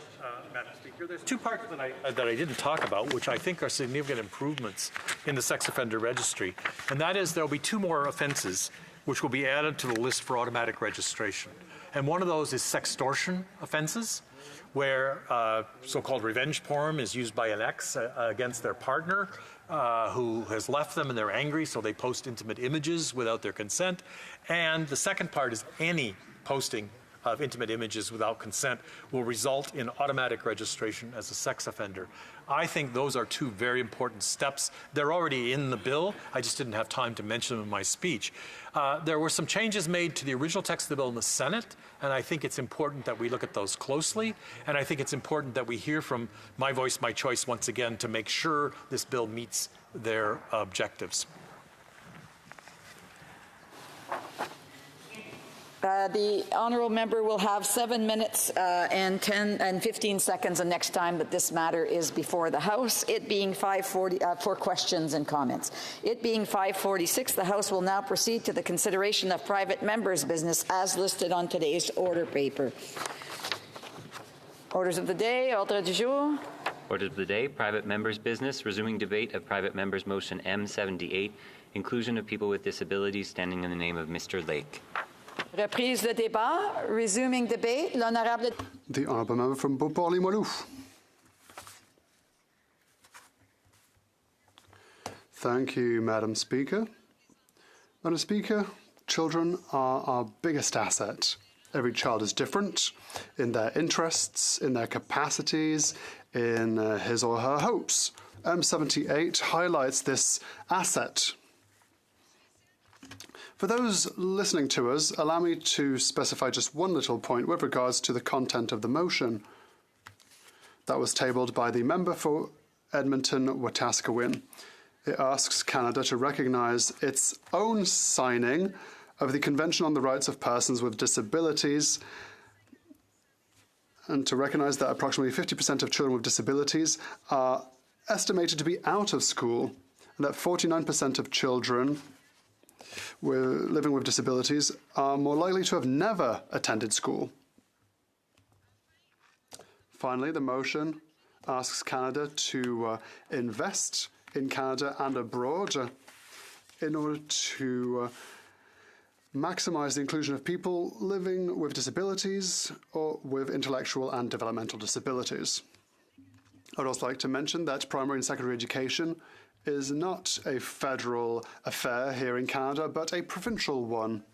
Madam Speaker. There's two parts that I didn't talk about, which I think are significant improvements in the sex offender registry, and that is there will be two more offences which will be added to the list for automatic registration. And one of those is sextortion offences, where so-called revenge porn is used by an ex against their partner who has left them and they're angry, so they post intimate images without their consent. And the second part is any posting of intimate images without consent will result in automatic registration as a sex offender. I think those are two very important steps. They're already in the bill. I just didn't have time to mention them in my speech. There were some changes made to the original text of the bill in the Senate, and I think it's important that we look at those closely. And I think it's important that we hear from My Voice, My Choice once again to make sure this bill meets their objectives. The honourable member will have 7 minutes and 15 seconds the next time that this matter is before the House, it being 5:40 for questions and comments. It being 5:46, the House will now proceed to the consideration of private members' business as listed on today's order paper. Orders of the day, ordre du jour. Order of the day, private members' business, resuming debate of private members' motion M78, inclusion of people with disabilities, standing in the name of Mr. Lake. Reprise de débat, resuming debate, l'honorable... The honourable member from Beauport-Limoilou. Thank you, Madam Speaker. Madam Speaker, children are our biggest asset. Every child is different in their interests, in their capacities, in his or her hopes. M78 highlights this asset. For those listening to us, allow me to specify just one little point with regards to the content of the motion that was tabled by the member for Edmonton-Wetaskiwin. It asks Canada to recognise its own signing of the Convention on the Rights of Persons with Disabilities and to recognise that approximately 50% of children with disabilities are estimated to be out of school and that 49% of children living with disabilities are more likely to have never attended school. Finally, the motion asks Canada to invest in Canada and abroad in order to maximise the inclusion of people living with disabilities or with intellectual and developmental disabilities. I would also like to mention that primary and secondary education is not a federal affair here in Canada, but a provincial one.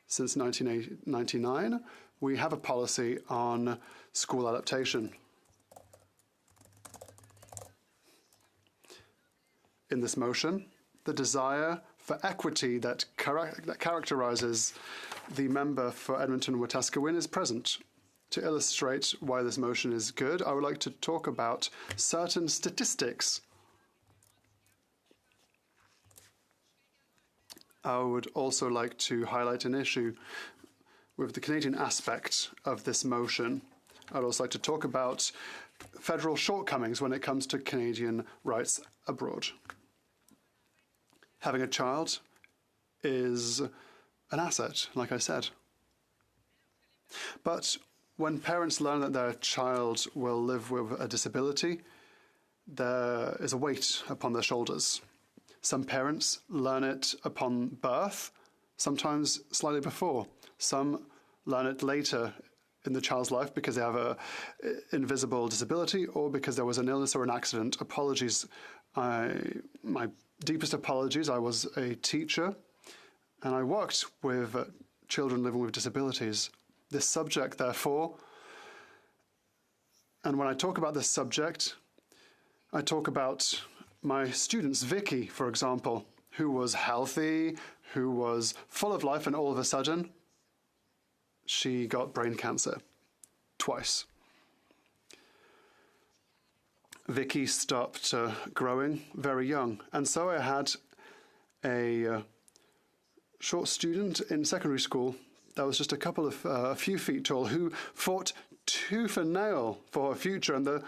Since 1999, we have a policy on school adaptation. In this motion, the desire for equity that characterizes the member for Edmonton-Wetaskiwin is present. To illustrate why this motion is good, I would like to talk about certain statistics. I would also like to highlight an issue with the Canadian aspect of this motion. I'd also like to talk about federal shortcomings when it comes to Canadian rights abroad. Having a child is an asset, like I said. But when parents learn that their child will live with a disability, there is a weight upon their shoulders. Some parents learn it upon birth, sometimes slightly before. Some learn it later in the child's life because they have an invisible disability or because there was an illness or an accident. Apologies. My deepest apologies. I was a teacher and I worked with children living with disabilities. This subject, therefore, and when I talk about this subject, I talk about my students, Vicky, for example, who was healthy, who was full of life, and all of a sudden, she got brain cancer twice. Vicky stopped growing very young, and so I had a short student in secondary school that was just a few feet tall who fought tooth and nail for her future, and the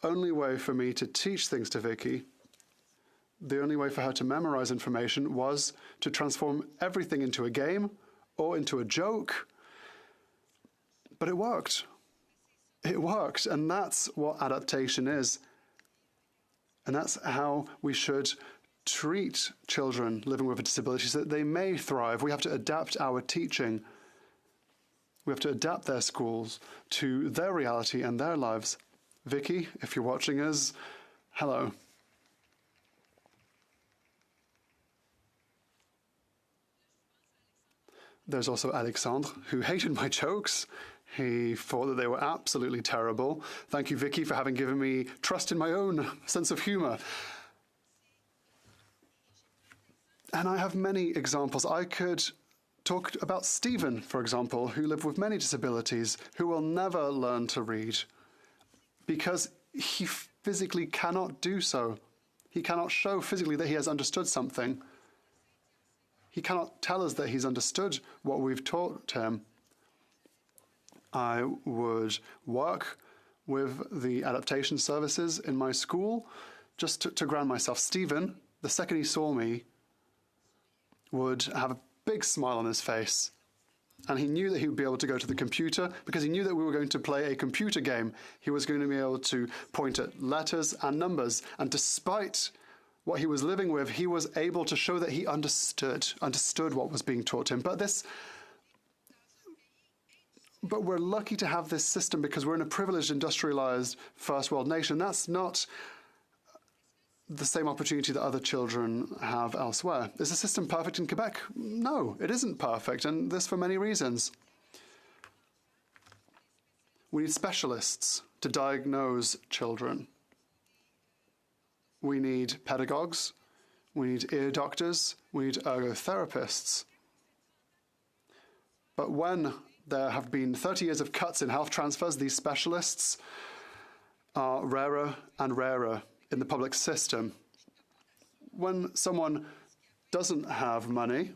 only way for me to teach things to Vicky, the only way for her to memorize information was to transform everything into a game or into a joke. But it worked. It worked, and that's what adaptation is. And that's how we should treat children living with a disability so that they may thrive. We have to adapt our teaching. We have to adapt their schools to their reality and their lives. Vicky, if you're watching us, hello. There's also Alexandre, who hated my jokes. He thought that they were absolutely terrible. Thank you, Vicky, for having given me trust in my own sense of humor. And I have many examples. I could talk about Stephen, for example, who lived with many disabilities, who will never learn to read because he physically cannot do so. He cannot show physically that he has understood something. He cannot tell us that he's understood what we've taught him. I would work with the adaptation services in my school just to ground myself. Stephen, the second he saw me, would have a big smile on his face. And he knew that he would be able to go to the computer because he knew that we were going to play a computer game. He was going to be able to point at letters and numbers. And despite what he was living with, he was able to show that he understood what was being taught him. But we're lucky to have this system because we're in a privileged, industrialized, first world nation. That's not the same opportunity that other children have elsewhere. Is the system perfect in Quebec? No, it isn't perfect, and this for many reasons. We need specialists to diagnose children. We need pedagogues, we need ear doctors, we need ergotherapists. But when there have been 30 years of cuts in health transfers, these specialists are rarer and rarer in the public system. When someone doesn't have money,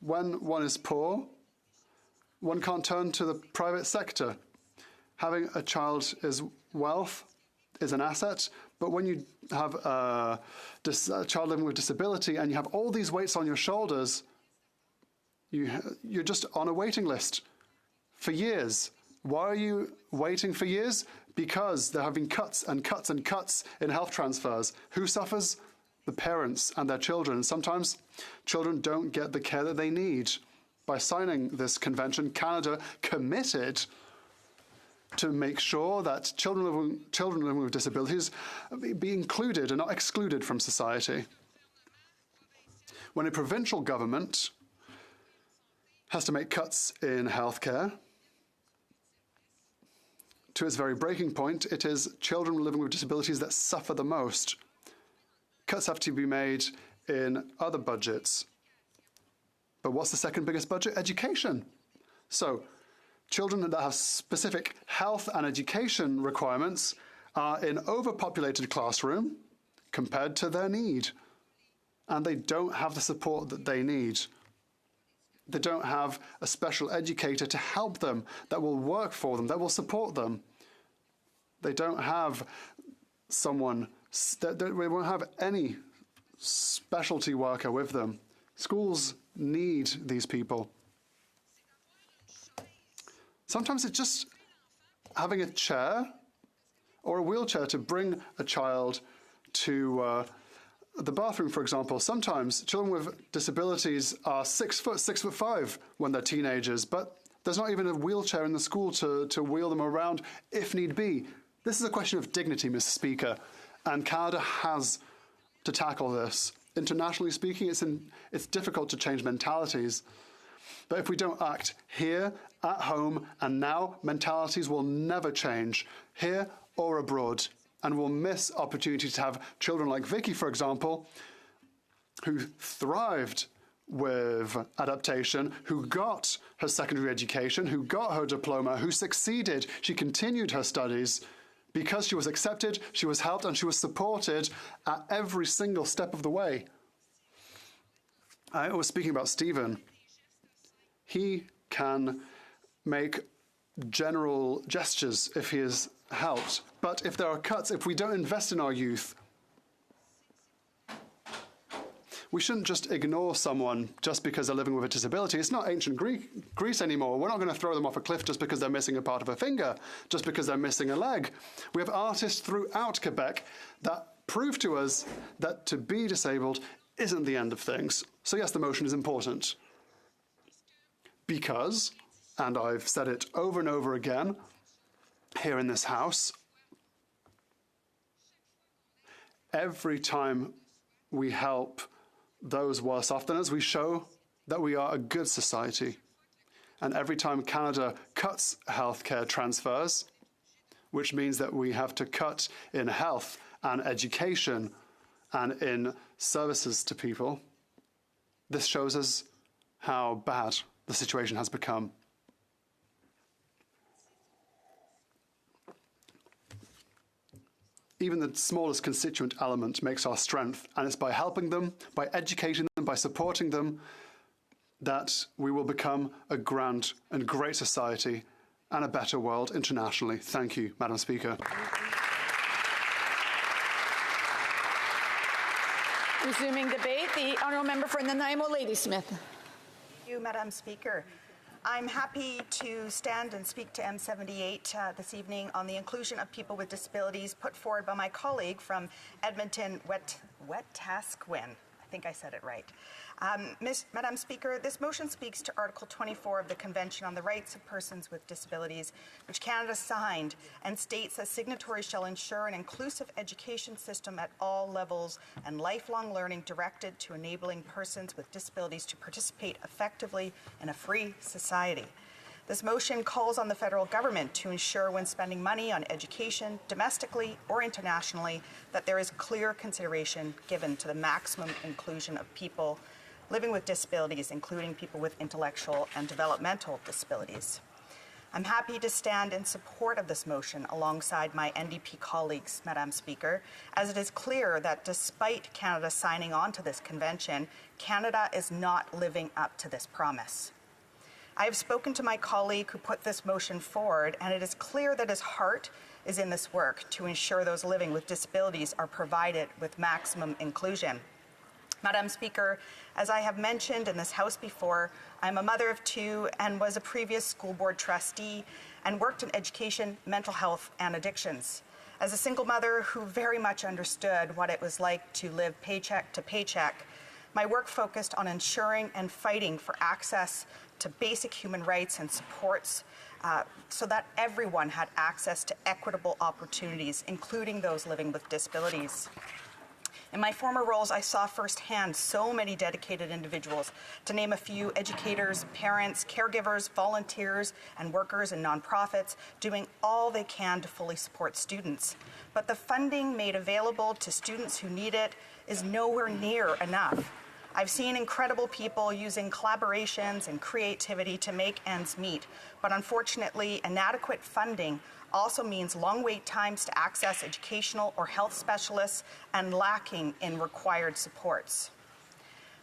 when one is poor, one can't turn to the private sector. Having a child is wealth, is an asset, but when you have a child living with disability and you have all these weights on your shoulders, you're just on a waiting list for years. Why are you waiting for years? Because there have been cuts and cuts and cuts in health transfers. Who suffers? The parents and their children. Sometimes children don't get the care that they need. By signing this convention, Canada committed to make sure that children living with disabilities be included and not excluded from society. When a provincial government has to make cuts in healthcare, to its very breaking point, it is children living with disabilities that suffer the most. Cuts have to be made in other budgets. But what's the second biggest budget? Education. So children that have specific health and education requirements are in overpopulated classroom compared to their need. And they don't have the support that they need. They don't have a special educator to help them, that will work for them, that will support them. They don't have someone, they won't have any specialty worker with them. Schools need these people. Sometimes it's just having a chair or a wheelchair to bring a child to the bathroom, for example. Sometimes children with disabilities are 6 foot, 6'5" when they're teenagers, but there's not even a wheelchair in the school to wheel them around if need be. This is a question of dignity, Mr. Speaker, and Canada has to tackle this. Internationally speaking, it's difficult to change mentalities. But if we don't act here, at home, and now, mentalities will never change, here or abroad. And we'll miss opportunities to have children like Vicky, for example, who thrived with adaptation, who got her secondary education, who got her diploma, who succeeded. She continued her studies because she was accepted, she was helped, and she was supported at every single step of the way. I was speaking about Stephen. He can make general gestures if he is helped. But if there are cuts, if we don't invest in our youth, we shouldn't just ignore someone just because they're living with a disability. It's not ancient Greece anymore. We're not going to throw them off a cliff just because they're missing a part of a finger, just because they're missing a leg. We have artists throughout Quebec that prove to us that to be disabled isn't the end of things. So yes, the motion is important. Because, and I've said it over and over again here in this House, every time we help those worse off than us, we show that we are a good society. And every time Canada cuts healthcare transfers, which means that we have to cut in health and education and in services to people, this shows us how bad the situation has become. Even the smallest constituent element makes our strength, and it's by helping them, by educating them, by supporting them, that we will become a grand and great society and a better world internationally. Thank you, Madam Speaker. Resuming debate, the honourable member for Nanaimo, Ladysmith. Thank you, Madam Speaker. I'm happy to stand and speak to M78 this evening on the inclusion of people with disabilities put forward by my colleague from Edmonton, Wetaskiwin. I think I said it right. Madam Speaker, this motion speaks to Article 24 of the Convention on the Rights of Persons with Disabilities, which Canada signed, and states that signatories shall ensure an inclusive education system at all levels and lifelong learning directed to enabling persons with disabilities to participate effectively in a free society. This motion calls on the federal government to ensure when spending money on education, domestically or internationally, that there is clear consideration given to the maximum inclusion of people living with disabilities, including people with intellectual and developmental disabilities. I'm happy to stand in support of this motion alongside my NDP colleagues, Madam Speaker, as it is clear that despite Canada signing on to this convention, Canada is not living up to this promise. I have spoken to my colleague who put this motion forward, and it is clear that his heart is in this work to ensure those living with disabilities are provided with maximum inclusion. Madam Speaker, as I have mentioned in this House before, I'm a mother of two and was a previous school board trustee and worked in education, mental health, and addictions. As a single mother who very much understood what it was like to live paycheck to paycheck, my work focused on ensuring and fighting for access to basic human rights and supports so that everyone had access to equitable opportunities, including those living with disabilities. In my former roles, I saw firsthand so many dedicated individuals, to name a few: educators, parents, caregivers, volunteers, and workers in nonprofits, doing all they can to fully support students. But the funding made available to students who need it is nowhere near enough. I've seen incredible people using collaborations and creativity to make ends meet, but unfortunately, inadequate funding also means long wait times to access educational or health specialists and lacking in required supports.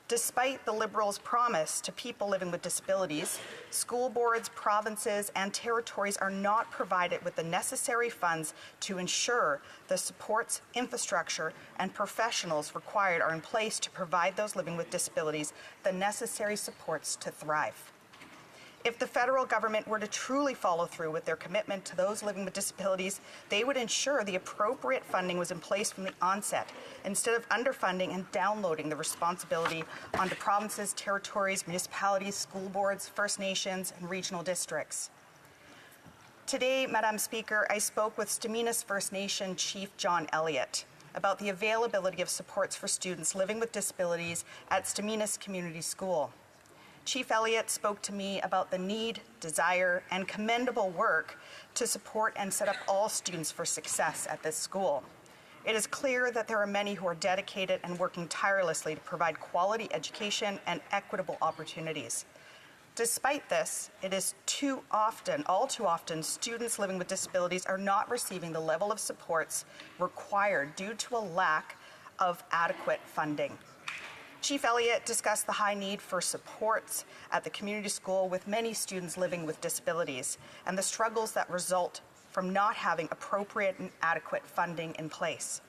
Despite the Liberals' promise to people living with disabilities, school boards, provinces, and territories are not provided with the necessary funds to ensure the supports, infrastructure, and professionals required are in place to provide those living with disabilities the necessary supports to thrive. If the federal government were to truly follow through with their commitment to those living with disabilities, they would ensure the appropriate funding was in place from the onset, instead of underfunding and downloading the responsibility onto provinces, territories, municipalities, school boards, First Nations, and regional districts. Today, Madam Speaker, I spoke with Staminas First Nation Chief John Elliott about the availability of supports for students living with disabilities at Staminas Community School. Chief Elliott spoke to me about the need, desire, and commendable work to support and set up all students for success at this school. It is clear that there are many who are dedicated and working tirelessly to provide quality education and equitable opportunities. Despite this, it is all too often, students living with disabilities are not receiving the level of supports required due to a lack of adequate funding. Chief Elliott discussed the high need for supports at the community school with many students living with disabilities and the struggles that result from not having appropriate and adequate funding in place.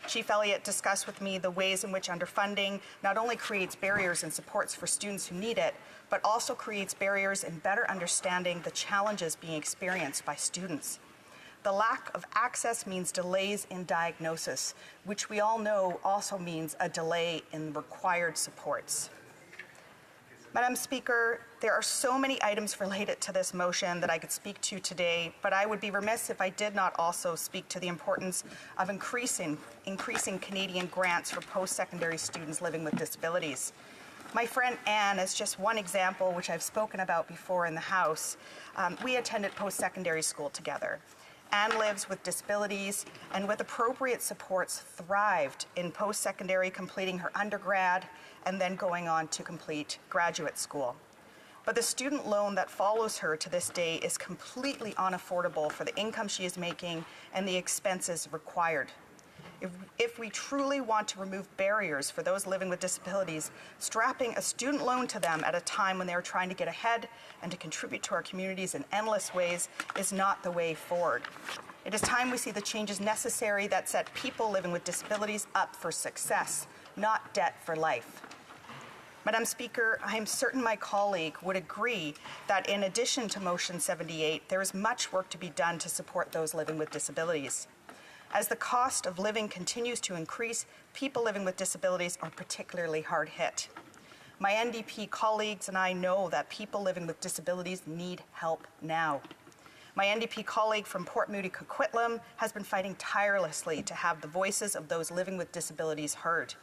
Chief Elliott discussed with me the ways in which underfunding not only creates barriers and supports for students who need it, but also creates barriers in better understanding the challenges being experienced by students. The lack of access means delays in diagnosis, which we all know also means a delay in required supports. Madam Speaker, there are so many items related to this motion that I could speak to today, but I would be remiss if I did not also speak to the importance of increasing Canadian grants for post-secondary students living with disabilities. My friend Anne is just one example, which I've spoken about before in the House. We attended post-secondary school together. Anne lives with disabilities and with appropriate supports thrived in post-secondary, completing her undergrad and then going on to complete graduate school. But the student loan that follows her to this day is completely unaffordable for the income she is making and the expenses required. If we truly want to remove barriers for those living with disabilities, strapping a student loan to them at a time when they are trying to get ahead and to contribute to our communities in endless ways is not the way forward. It is time we see the changes necessary that set people living with disabilities up for success, not debt for life. Madam Speaker, I am certain my colleague would agree that in addition to Motion 78, there is much work to be done to support those living with disabilities. As the cost of living continues to increase, people living with disabilities are particularly hard hit. My NDP colleagues and I know that people living with disabilities need help now. My NDP colleague from Port Moody Coquitlam has been fighting tirelessly to have the voices of those living with disabilities heard.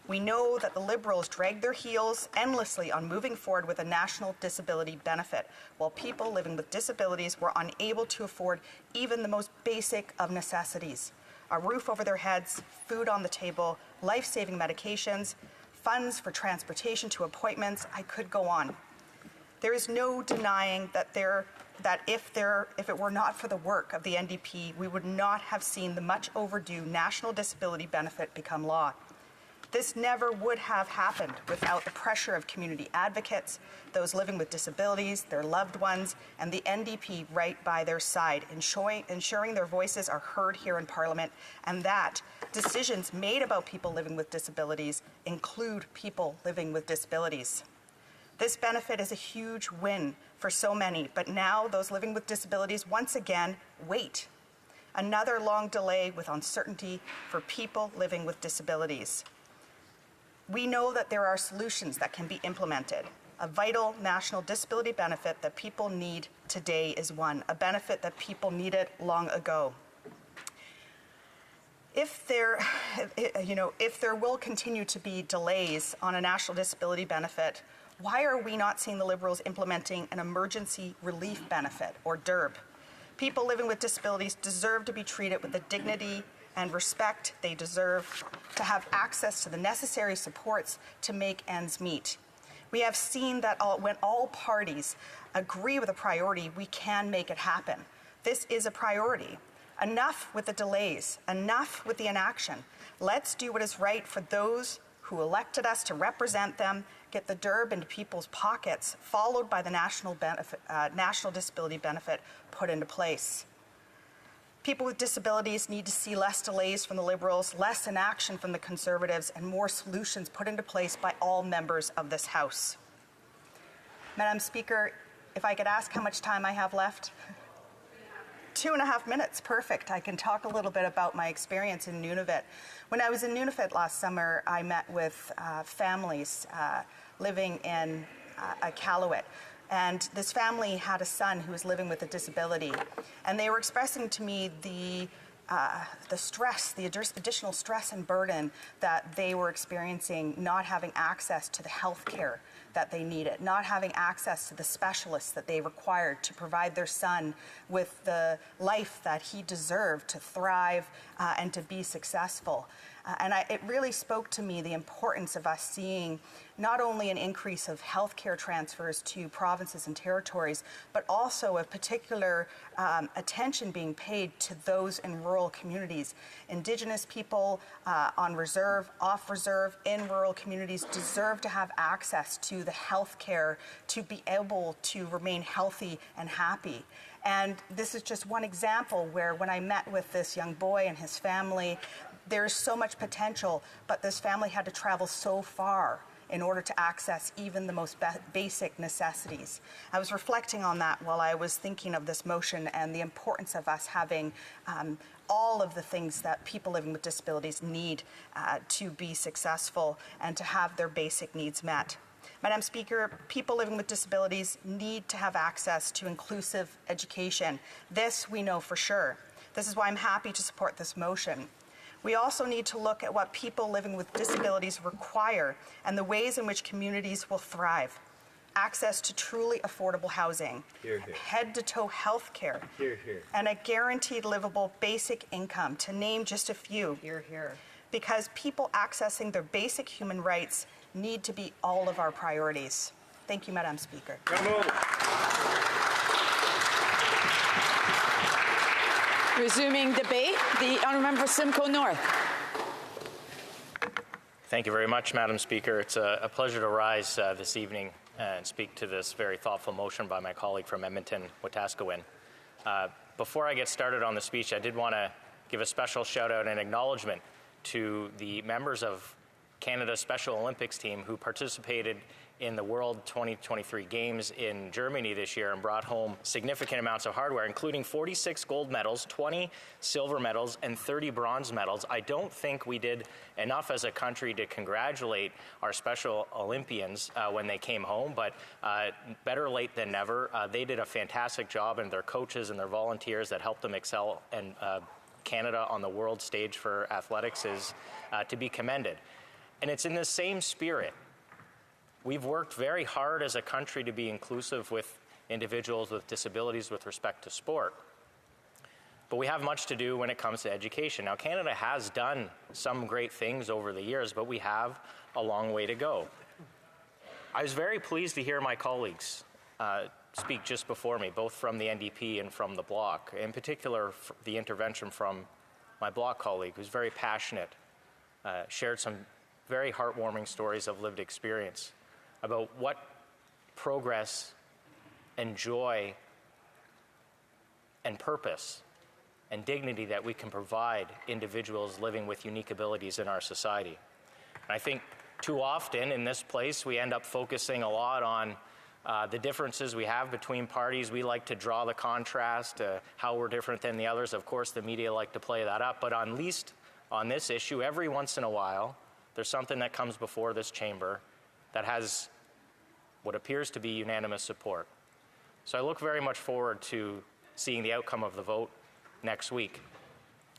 We know that the Liberals dragged their heels endlessly on moving forward with a national disability benefit, while people living with disabilities were unable to afford even the most basic of necessities: a roof over their heads, food on the table, life-saving medications, funds for transportation to appointments. I could go on. There is no denying that if it were not for the work of the NDP, we would not have seen the much overdue national disability benefit become law. This never would have happened without the pressure of community advocates, those living with disabilities, their loved ones, and the NDP right by their side, ensuring their voices are heard here in Parliament, and that decisions made about people living with disabilities include people living with disabilities. This benefit is a huge win for so many, but now those living with disabilities once again wait. Another long delay with uncertainty for people living with disabilities. We know that there are solutions that can be implemented. A vital national disability benefit that people need today is one, a benefit that people needed long ago. If there will continue to be delays on a national disability benefit, why are we not seeing the Liberals implementing an emergency relief benefit, or DERB? People living with disabilities deserve to be treated with the dignity and respect they deserve, to have access to the necessary supports to make ends meet. We have seen that when all parties agree with a priority, we can make it happen. This is a priority. Enough with the delays, enough with the inaction. Let's do what is right for those who elected us to represent them, get the DERB into people's pockets, followed by the national disability benefit put into place. People with disabilities need to see less delays from the Liberals, less inaction from the Conservatives, and more solutions put into place by all members of this House. Madam Speaker, if I could ask how much time I have left? 2.5 minutes, perfect. I can talk a little bit about my experience in Nunavut. When I was in Nunavut last summer, I met with families living in Iqaluit. And this family had a son who was living with a disability. And they were expressing to me the stress, the additional stress and burden that they were experiencing, not having access to the health care that they needed, not having access to the specialists that they required to provide their son with the life that he deserved to thrive and to be successful. It really spoke to me the importance of us seeing not only an increase of healthcare transfers to provinces and territories, but also a particular attention being paid to those in rural communities. Indigenous people on reserve, off reserve, in rural communities deserve to have access to the healthcare to be able to remain healthy and happy. And this is just one example where when I met with this young boy and his family, there's so much potential, but this family had to travel so far in order to access even the most basic necessities. I was reflecting on that while I was thinking of this motion and the importance of us having all of the things that people living with disabilities need to be successful and to have their basic needs met. Madam Speaker, people living with disabilities need to have access to inclusive education. This we know for sure. This is why I'm happy to support this motion. We also need to look at what people living with disabilities require and the ways in which communities will thrive. Access to truly affordable housing, head-to-toe health care, and a guaranteed livable basic income, to name just a few. Because people accessing their basic human rights need to be all of our priorities. Thank you, Madam Speaker. Resuming debate, the honourable member for Simcoe North. Thank you very much, Madam Speaker. It's a pleasure to rise this evening and speak to this very thoughtful motion by my colleague from Edmonton, Wetaskiwin. Before I get started on the speech, I did want to give a special shout out and acknowledgement to the members of Canada's Special Olympics team who participated in the World 2023 Games in Germany this year and brought home significant amounts of hardware, including 46 gold medals, 20 silver medals, and 30 bronze medals. I don't think we did enough as a country to congratulate our Special Olympians when they came home, but better late than never. They did a fantastic job, and their coaches and their volunteers that helped them excel, and Canada on the world stage for athletics is to be commended. And it's in the same spirit. We've worked very hard as a country to be inclusive with individuals with disabilities with respect to sport. But we have much to do when it comes to education. Now, Canada has done some great things over the years, but we have a long way to go. I was very pleased to hear my colleagues speak just before me, both from the NDP and from the Bloc. In particular, the intervention from my Bloc colleague, who's very passionate, shared some very heartwarming stories of lived experience about what progress and joy and purpose and dignity that we can provide individuals living with unique abilities in our society. And I think too often in this place we end up focusing a lot on the differences we have between parties. We like to draw the contrast, how we're different than the others. Of course, the media like to play that up, but at least on this issue, every once in a while, there's something that comes before this chamber that has what appears to be unanimous support. So I look very much forward to seeing the outcome of the vote next week.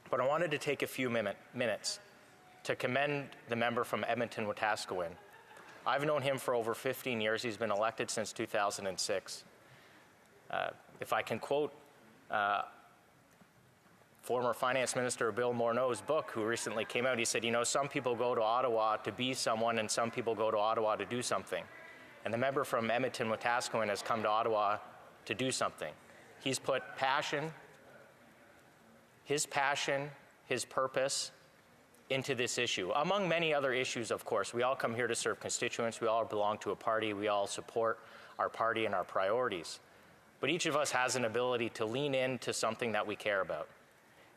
But I wanted to take a few minutes to commend the member from Edmonton-Wetaskiwin. I've known him for over 15 years. He's been elected since 2006. If I can quote former Finance Minister Bill Morneau's book, who recently came out, he said, you know, some people go to Ottawa to be someone and some people go to Ottawa to do something. And the member from Edmonton-Wetaskiwin has come to Ottawa to do something. He's put passion, his purpose into this issue. Among many other issues, of course, we all come here to serve constituents, we all belong to a party, we all support our party and our priorities. But each of us has an ability to lean into something that we care about.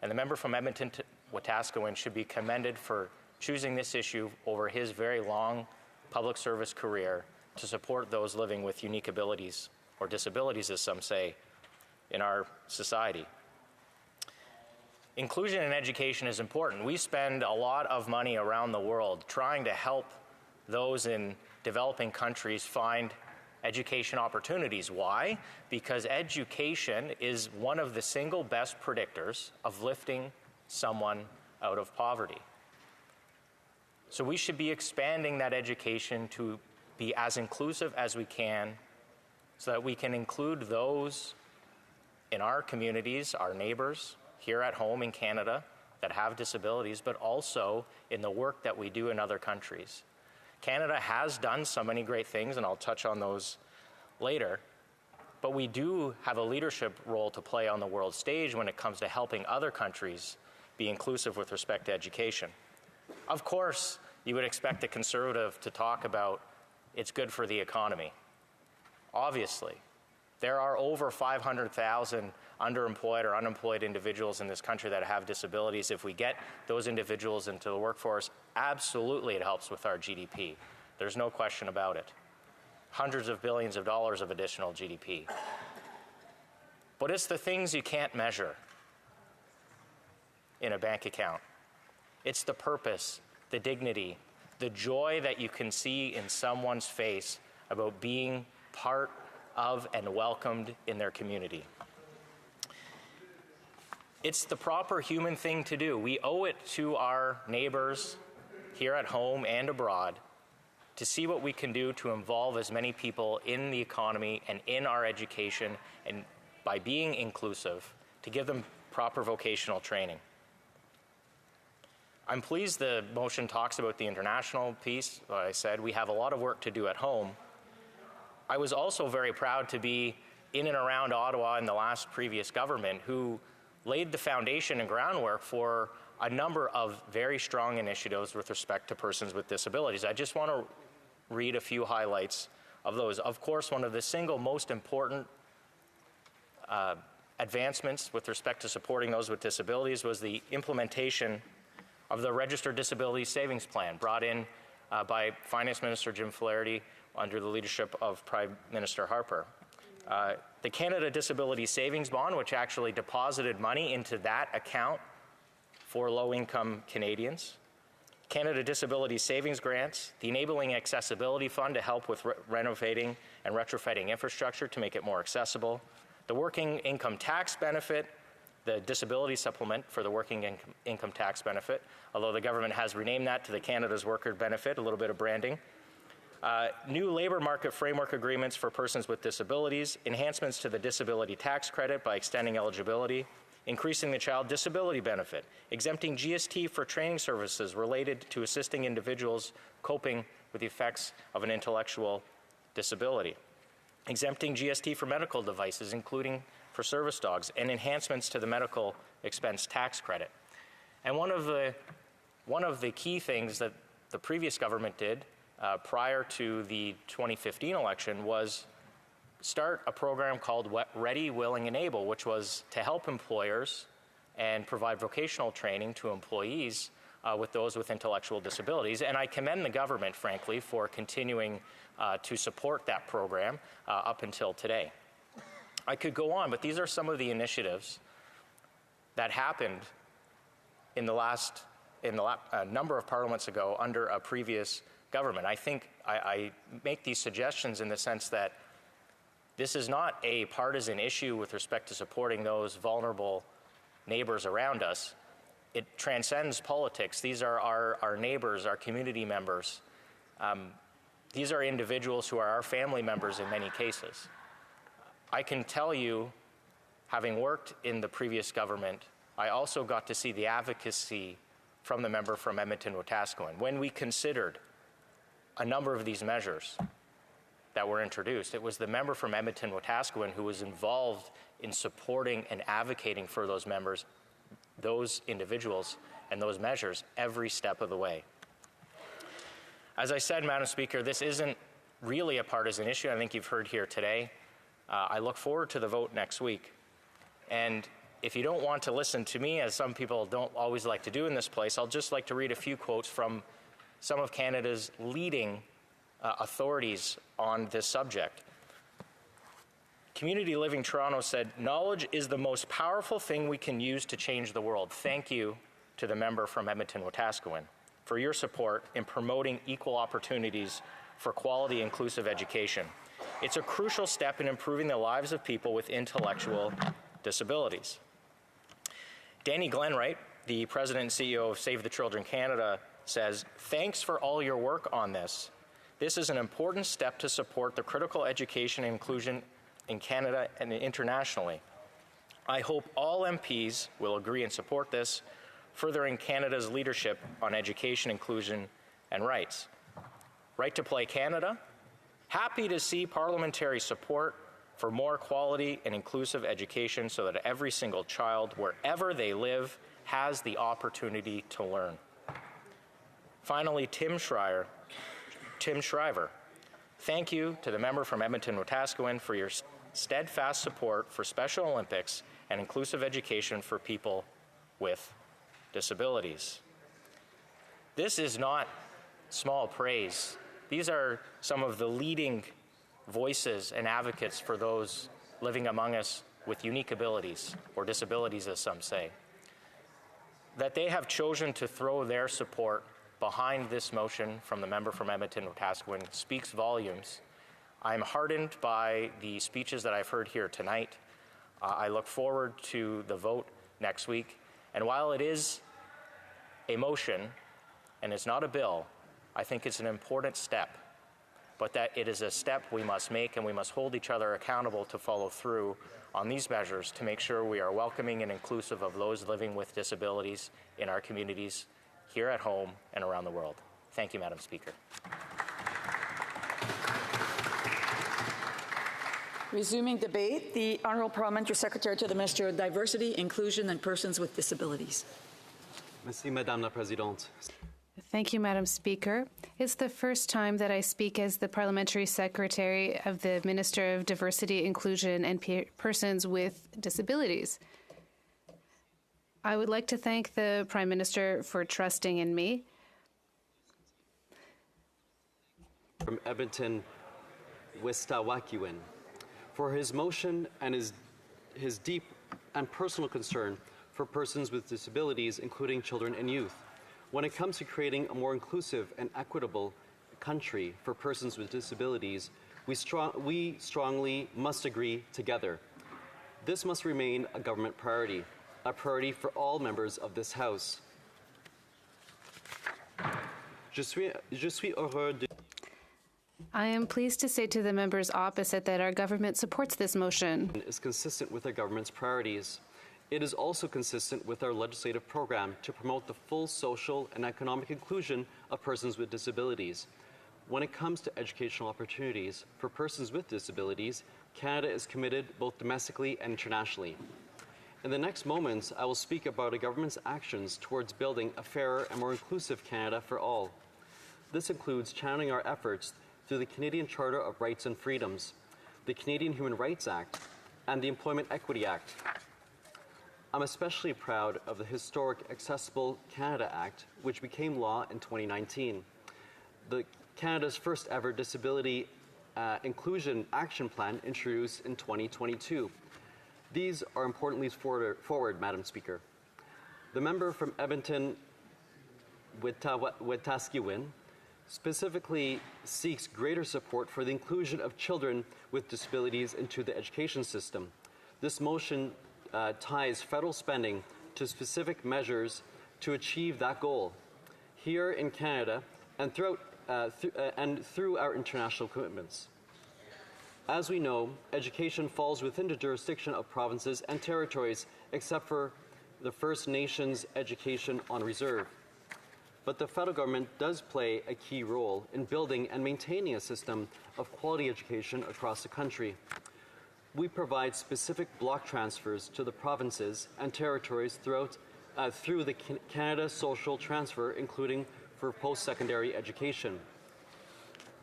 And the member from Edmonton-Wetaskiwin should be commended for choosing this issue over his very long public service career to support those living with unique abilities, or disabilities as some say, in our society. Inclusion in education is important. We spend a lot of money around the world trying to help those in developing countries find education opportunities. Why? Because education is one of the single best predictors of lifting someone out of poverty. So we should be expanding that education to be as inclusive as we can so that we can include those in our communities, our neighbors, here at home in Canada that have disabilities, but also in the work that we do in other countries. Canada has done so many great things, and I'll touch on those later, but we do have a leadership role to play on the world stage when it comes to helping other countries be inclusive with respect to education. Of course, you would expect a Conservative to talk about it's good for the economy. Obviously, there are over 500,000 underemployed or unemployed individuals in this country that have disabilities. If we get those individuals into the workforce, absolutely it helps with our GDP. There's no question about it. Hundreds of billions of dollars of additional GDP. But it's the things you can't measure in a bank account. It's the purpose, the dignity, the joy that you can see in someone's face about being part of and welcomed in their community. It's the proper human thing to do. We owe it to our neighbors here at home and abroad to see what we can do to involve as many people in the economy and in our education, and by being inclusive, to give them proper vocational training. I'm pleased the motion talks about the international piece. Like I said, we have a lot of work to do at home. I was also very proud to be in and around Ottawa in the last previous government who laid the foundation and groundwork for a number of very strong initiatives with respect to persons with disabilities. I just want to read a few highlights of those. Of course, one of the single most important advancements with respect to supporting those with disabilities was the implementation of the Registered Disability Savings Plan brought in by Finance Minister Jim Flaherty under the leadership of Prime Minister Harper. The Canada Disability Savings Bond, which actually deposited money into that account for low-income Canadians. Canada Disability Savings Grants, the Enabling Accessibility Fund to help with renovating and retrofitting infrastructure to make it more accessible. The Working Income Tax Benefit, the Disability Supplement for the Working Income Tax Benefit, although the government has renamed that to the Canada's Worker Benefit, a little bit of branding. New labor market framework agreements for persons with disabilities, enhancements to the disability tax credit by extending eligibility, increasing the child disability benefit, exempting GST for training services related to assisting individuals coping with the effects of an intellectual disability, exempting GST for medical devices, including for service dogs, and enhancements to the medical expense tax credit. And one of the key things that the previous government did prior to the 2015 election was start a program called Ready, Willing, and Able, which was to help employers and provide vocational training to employees with those with intellectual disabilities. And I commend the government, frankly, for continuing to support that program up until today. I could go on, but these are some of the initiatives that happened in the number of parliaments ago under a previous government. I think I make these suggestions in the sense that this is not a partisan issue with respect to supporting those vulnerable neighbors around us. It transcends politics. These are our neighbors, our community members. These are individuals who are our family members in many cases. I can tell you, having worked in the previous government, I also got to see the advocacy from the member from Edmonton-Wetaskiwin. When we considered a number of these measures that were introduced, it was the member from Edmonton-Wetaskiwin who was involved in supporting and advocating for those members, those individuals, and those measures every step of the way. As I said, Madam Speaker, this isn't really a partisan issue. I think you've heard here today. I look forward to the vote next week. And if you don't want to listen to me, as some people don't always like to do in this place, I'll just like to read a few quotes from some of Canada's leading authorities on this subject. Community Living Toronto said, "Knowledge is the most powerful thing we can use to change the world." Thank you to the member from Edmonton-Wetaskiwin for your support in promoting equal opportunities for quality inclusive education. It's a crucial step in improving the lives of people with intellectual disabilities. Danny Glenwright, the President and CEO of Save the Children Canada, says, "Thanks for all your work on this. This is an important step to support the critical education and inclusion in Canada and internationally. I hope all MPs will agree and support this, furthering Canada's leadership on education, inclusion, and rights." Right to Play Canada, happy to see parliamentary support for more quality and inclusive education so that every single child, wherever they live, has the opportunity to learn. Finally, Tim Shriver, thank you to the member from Edmonton-Wetaskiwin for your steadfast support for Special Olympics and inclusive education for people with disabilities. This is not small praise. These are some of the leading voices and advocates for those living among us with unique abilities, or disabilities as some say. That they have chosen to throw their support behind this motion from the member from Edmonton-Wetaskiwin speaks volumes. I'm heartened by the speeches that I've heard here tonight. I look forward to the vote next week. And while it is a motion and it's not a bill, I think it's an important step, but that it is a step we must make, and we must hold each other accountable to follow through on these measures to make sure we are welcoming and inclusive of those living with disabilities in our communities, here at home and around the world. Thank you, Madam Speaker. Resuming debate, the Honourable Parliamentary Secretary to the Minister of Diversity, Inclusion and Persons with Disabilities. Merci, Madame la Présidente. Thank you, Madam Speaker. It's the first time that I speak as the Parliamentary Secretary of the Minister of Diversity, Inclusion and Persons with Disabilities. I would like to thank the Prime Minister for trusting in me. From Edmonton, Wetaskiwin, for his motion and his deep and personal concern for persons with disabilities, including children and youth. When it comes to creating a more inclusive and equitable country for persons with disabilities, we strongly must agree together. This must remain a government priority, a priority for all members of this House. I am pleased to say to the members opposite that our government supports this motion. Is consistent with our government's priorities. It is also consistent with our legislative program to promote the full social and economic inclusion of persons with disabilities. When it comes to educational opportunities for persons with disabilities, Canada is committed both domestically and internationally. In the next moments, I will speak about a government's actions towards building a fairer and more inclusive Canada for all. This includes channeling our efforts through the Canadian Charter of Rights and Freedoms, the Canadian Human Rights Act, and the Employment Equity Act. I'm especially proud of the historic Accessible Canada Act, which became law in 2019. Canada's first ever Disability Inclusion Action Plan introduced in 2022. These are important leaps forward, Madam Speaker. The member from Edmonton, Wetaskiwin, specifically seeks greater support for the inclusion of children with disabilities into the education system. This motion ties federal spending to specific measures to achieve that goal here in Canada and through our international commitments. As we know, education falls within the jurisdiction of provinces and territories, except for the First Nations Education on Reserve. But the federal government does play a key role in building and maintaining a system of quality education across the country. We provide specific block transfers to the provinces and territories through the Canada Social Transfer, including for post-secondary education.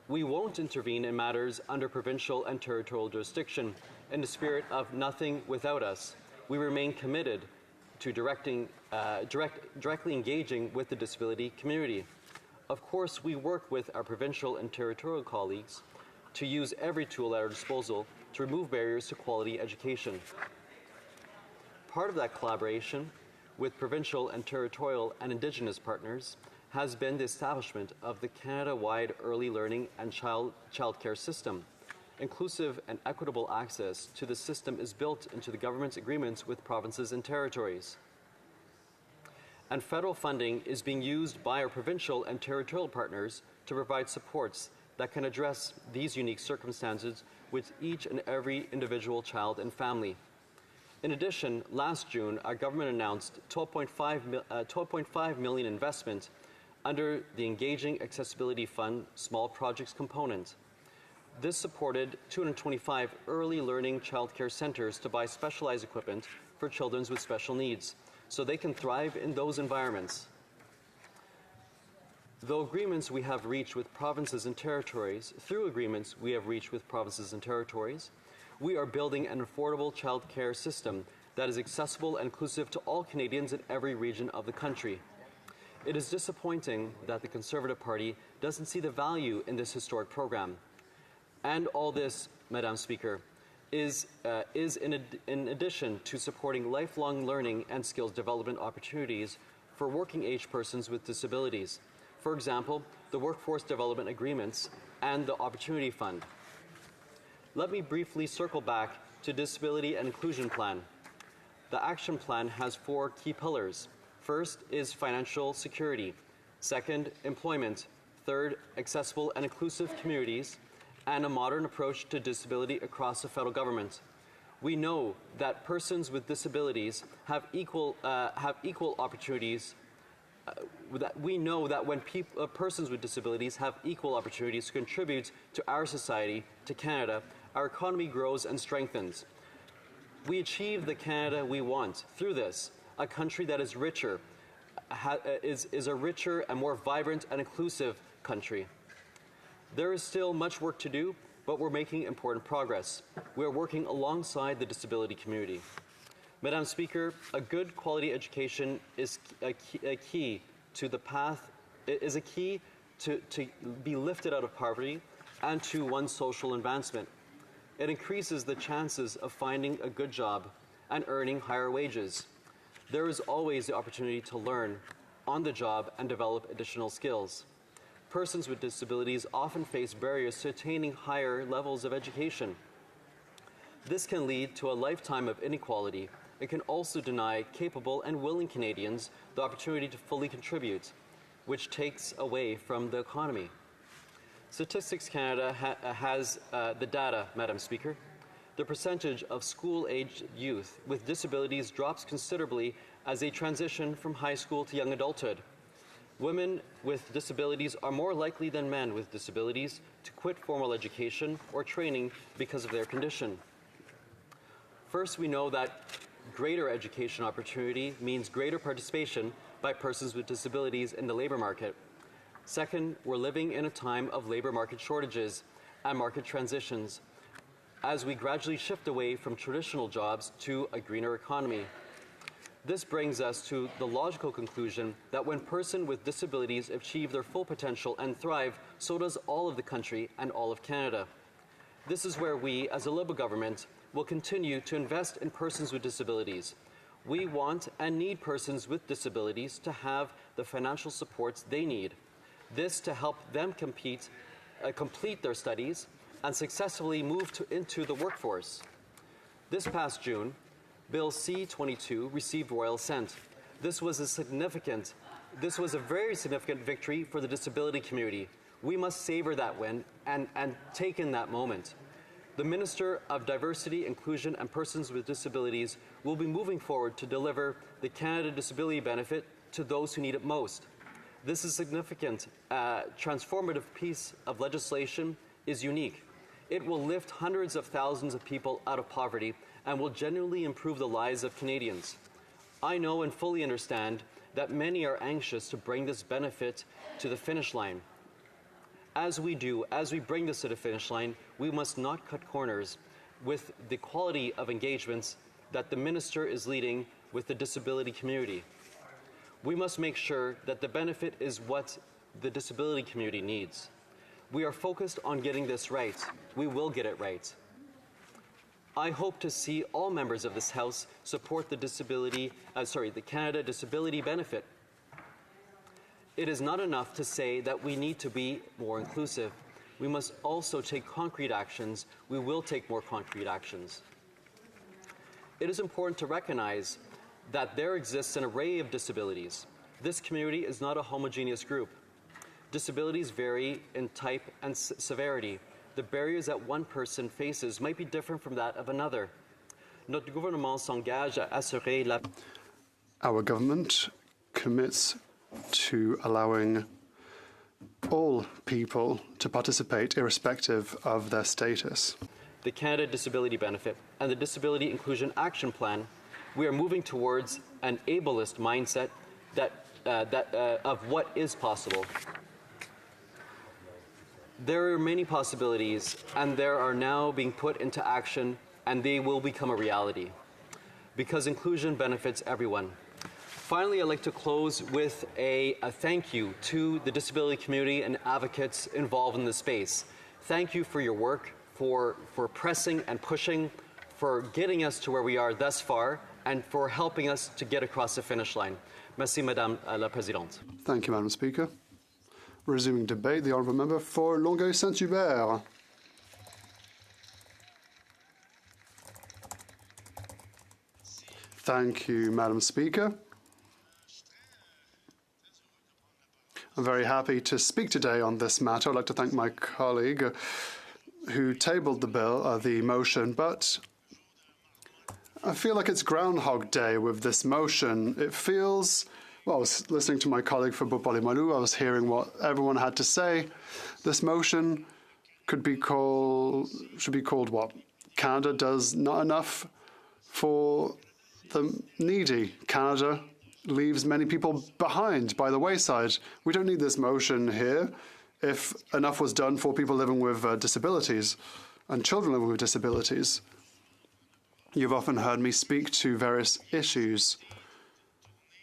We won't intervene in matters under provincial and territorial jurisdiction in the spirit of nothing without us. We remain committed to directly engaging with the disability community. Of course, we work with our provincial and territorial colleagues to use every tool at our disposal to remove barriers to quality education. Part of that collaboration with provincial and territorial and Indigenous partners has been the establishment of the Canada-wide early learning and childcare system. Inclusive and equitable access to the system is built into the government's agreements with provinces and territories. And federal funding is being used by our provincial and territorial partners to provide supports that can address these unique circumstances with each and every individual child and family. In addition, last June, our government announced $12.5 million investment under the Engaging Accessibility Fund Small Projects component. This supported 225 early learning childcare centers to buy specialized equipment for children with special needs, so they can thrive in those environments. Through agreements we have reached with provinces and territories, we are building an affordable childcare system that is accessible and inclusive to all Canadians in every region of the country. It is disappointing that the Conservative Party doesn't see the value in this historic program. And all this, Madam Speaker, is in addition to supporting lifelong learning and skills development opportunities for working-age persons with disabilities. For example, the Workforce Development Agreements and the Opportunity Fund. Let me briefly circle back to Disability and Inclusion Plan. The action plan has 4 key pillars. First is financial security. Second, employment. Third, accessible and inclusive communities, and a modern approach to disability across the federal government. We know that persons with disabilities have equal opportunities. We know that when persons with disabilities have equal opportunities to contribute to our society, to Canada, our economy grows and strengthens. We achieve the Canada we want through this, a country that is richer, is a richer and more vibrant and inclusive country. There is still much work to do, but we're making important progress. We are working alongside the disability community. Madam Speaker, a good quality education is a key to be lifted out of poverty and to one's social advancement. It increases the chances of finding a good job and earning higher wages. There is always the opportunity to learn on the job and develop additional skills. Persons with disabilities often face barriers to attaining higher levels of education. This can lead to a lifetime of inequality. It can also deny capable and willing Canadians the opportunity to fully contribute, which takes away from the economy. Statistics Canada has the data, Madam Speaker. The percentage of school-aged youth with disabilities drops considerably as they transition from high school to young adulthood. Women with disabilities are more likely than men with disabilities to quit formal education or training because of their condition. First, we know that greater education opportunity means greater participation by persons with disabilities in the labor market. Second, we're living in a time of labor market shortages and market transitions as we gradually shift away from traditional jobs to a greener economy. This brings us to the logical conclusion that when persons with disabilities achieve their full potential and thrive, so does all of the country and all of Canada. This is where we, as a Liberal government, will continue to invest in persons with disabilities. We want and need persons with disabilities to have the financial supports they need. This to help them complete their studies and successfully move into the workforce. This past June, Bill C-22 received royal assent. This was a very significant victory for the disability community. We must savor that win and take in that moment. The Minister of Diversity, Inclusion and Persons with Disabilities will be moving forward to deliver the Canada Disability Benefit to those who need it most. This is significant. Transformative piece of legislation is unique. It will lift hundreds of thousands of people out of poverty and will genuinely improve the lives of Canadians. I know and fully understand that many are anxious to bring this benefit to the finish line. As we bring this to the finish line, we must not cut corners with the quality of engagements that the Minister is leading with the disability community. We must make sure that the benefit is what the disability community needs. We are focused on getting this right. We will get it right. I hope to see all members of this House support the Canada Disability Benefit. It is not enough to say that we need to be more inclusive. We must also take concrete actions. We will take more concrete actions. It is important to recognize that there exists an array of disabilities. This community is not a homogeneous group. Disabilities vary in type and severity. The barriers that one person faces might be different from that of another. Notre gouvernement s'engage à assurer la... Our government commits to allowing all people to participate irrespective of their status. The Canada Disability Benefit and the Disability Inclusion Action Plan, we are moving towards an ableist mindset of what is possible. There are many possibilities, and they are now being put into action, and they will become a reality, because inclusion benefits everyone. Finally, I'd like to close with a thank you to the disability community and advocates involved in this space. Thank you for your work, for pressing and pushing, for getting us to where we are thus far, and for helping us to get across the finish line. Merci, Madame la Présidente. Thank you, Madam Speaker. Resuming debate, the Honourable Member for Longueuil-Saint-Hubert. Thank you, Madam Speaker. I'm very happy to speak today on this matter. I'd like to thank my colleague who tabled the motion, but I feel like it's Groundhog Day with this motion. It feels, well, I was listening to my colleague for Bopalimalu. I was hearing what everyone had to say. This motion should be called what? Canada does not enough for the needy. Canada leaves many people behind by the wayside. We don't need this motion here if enough was done for people living with disabilities and children living with disabilities. You've often heard me speak to various issues.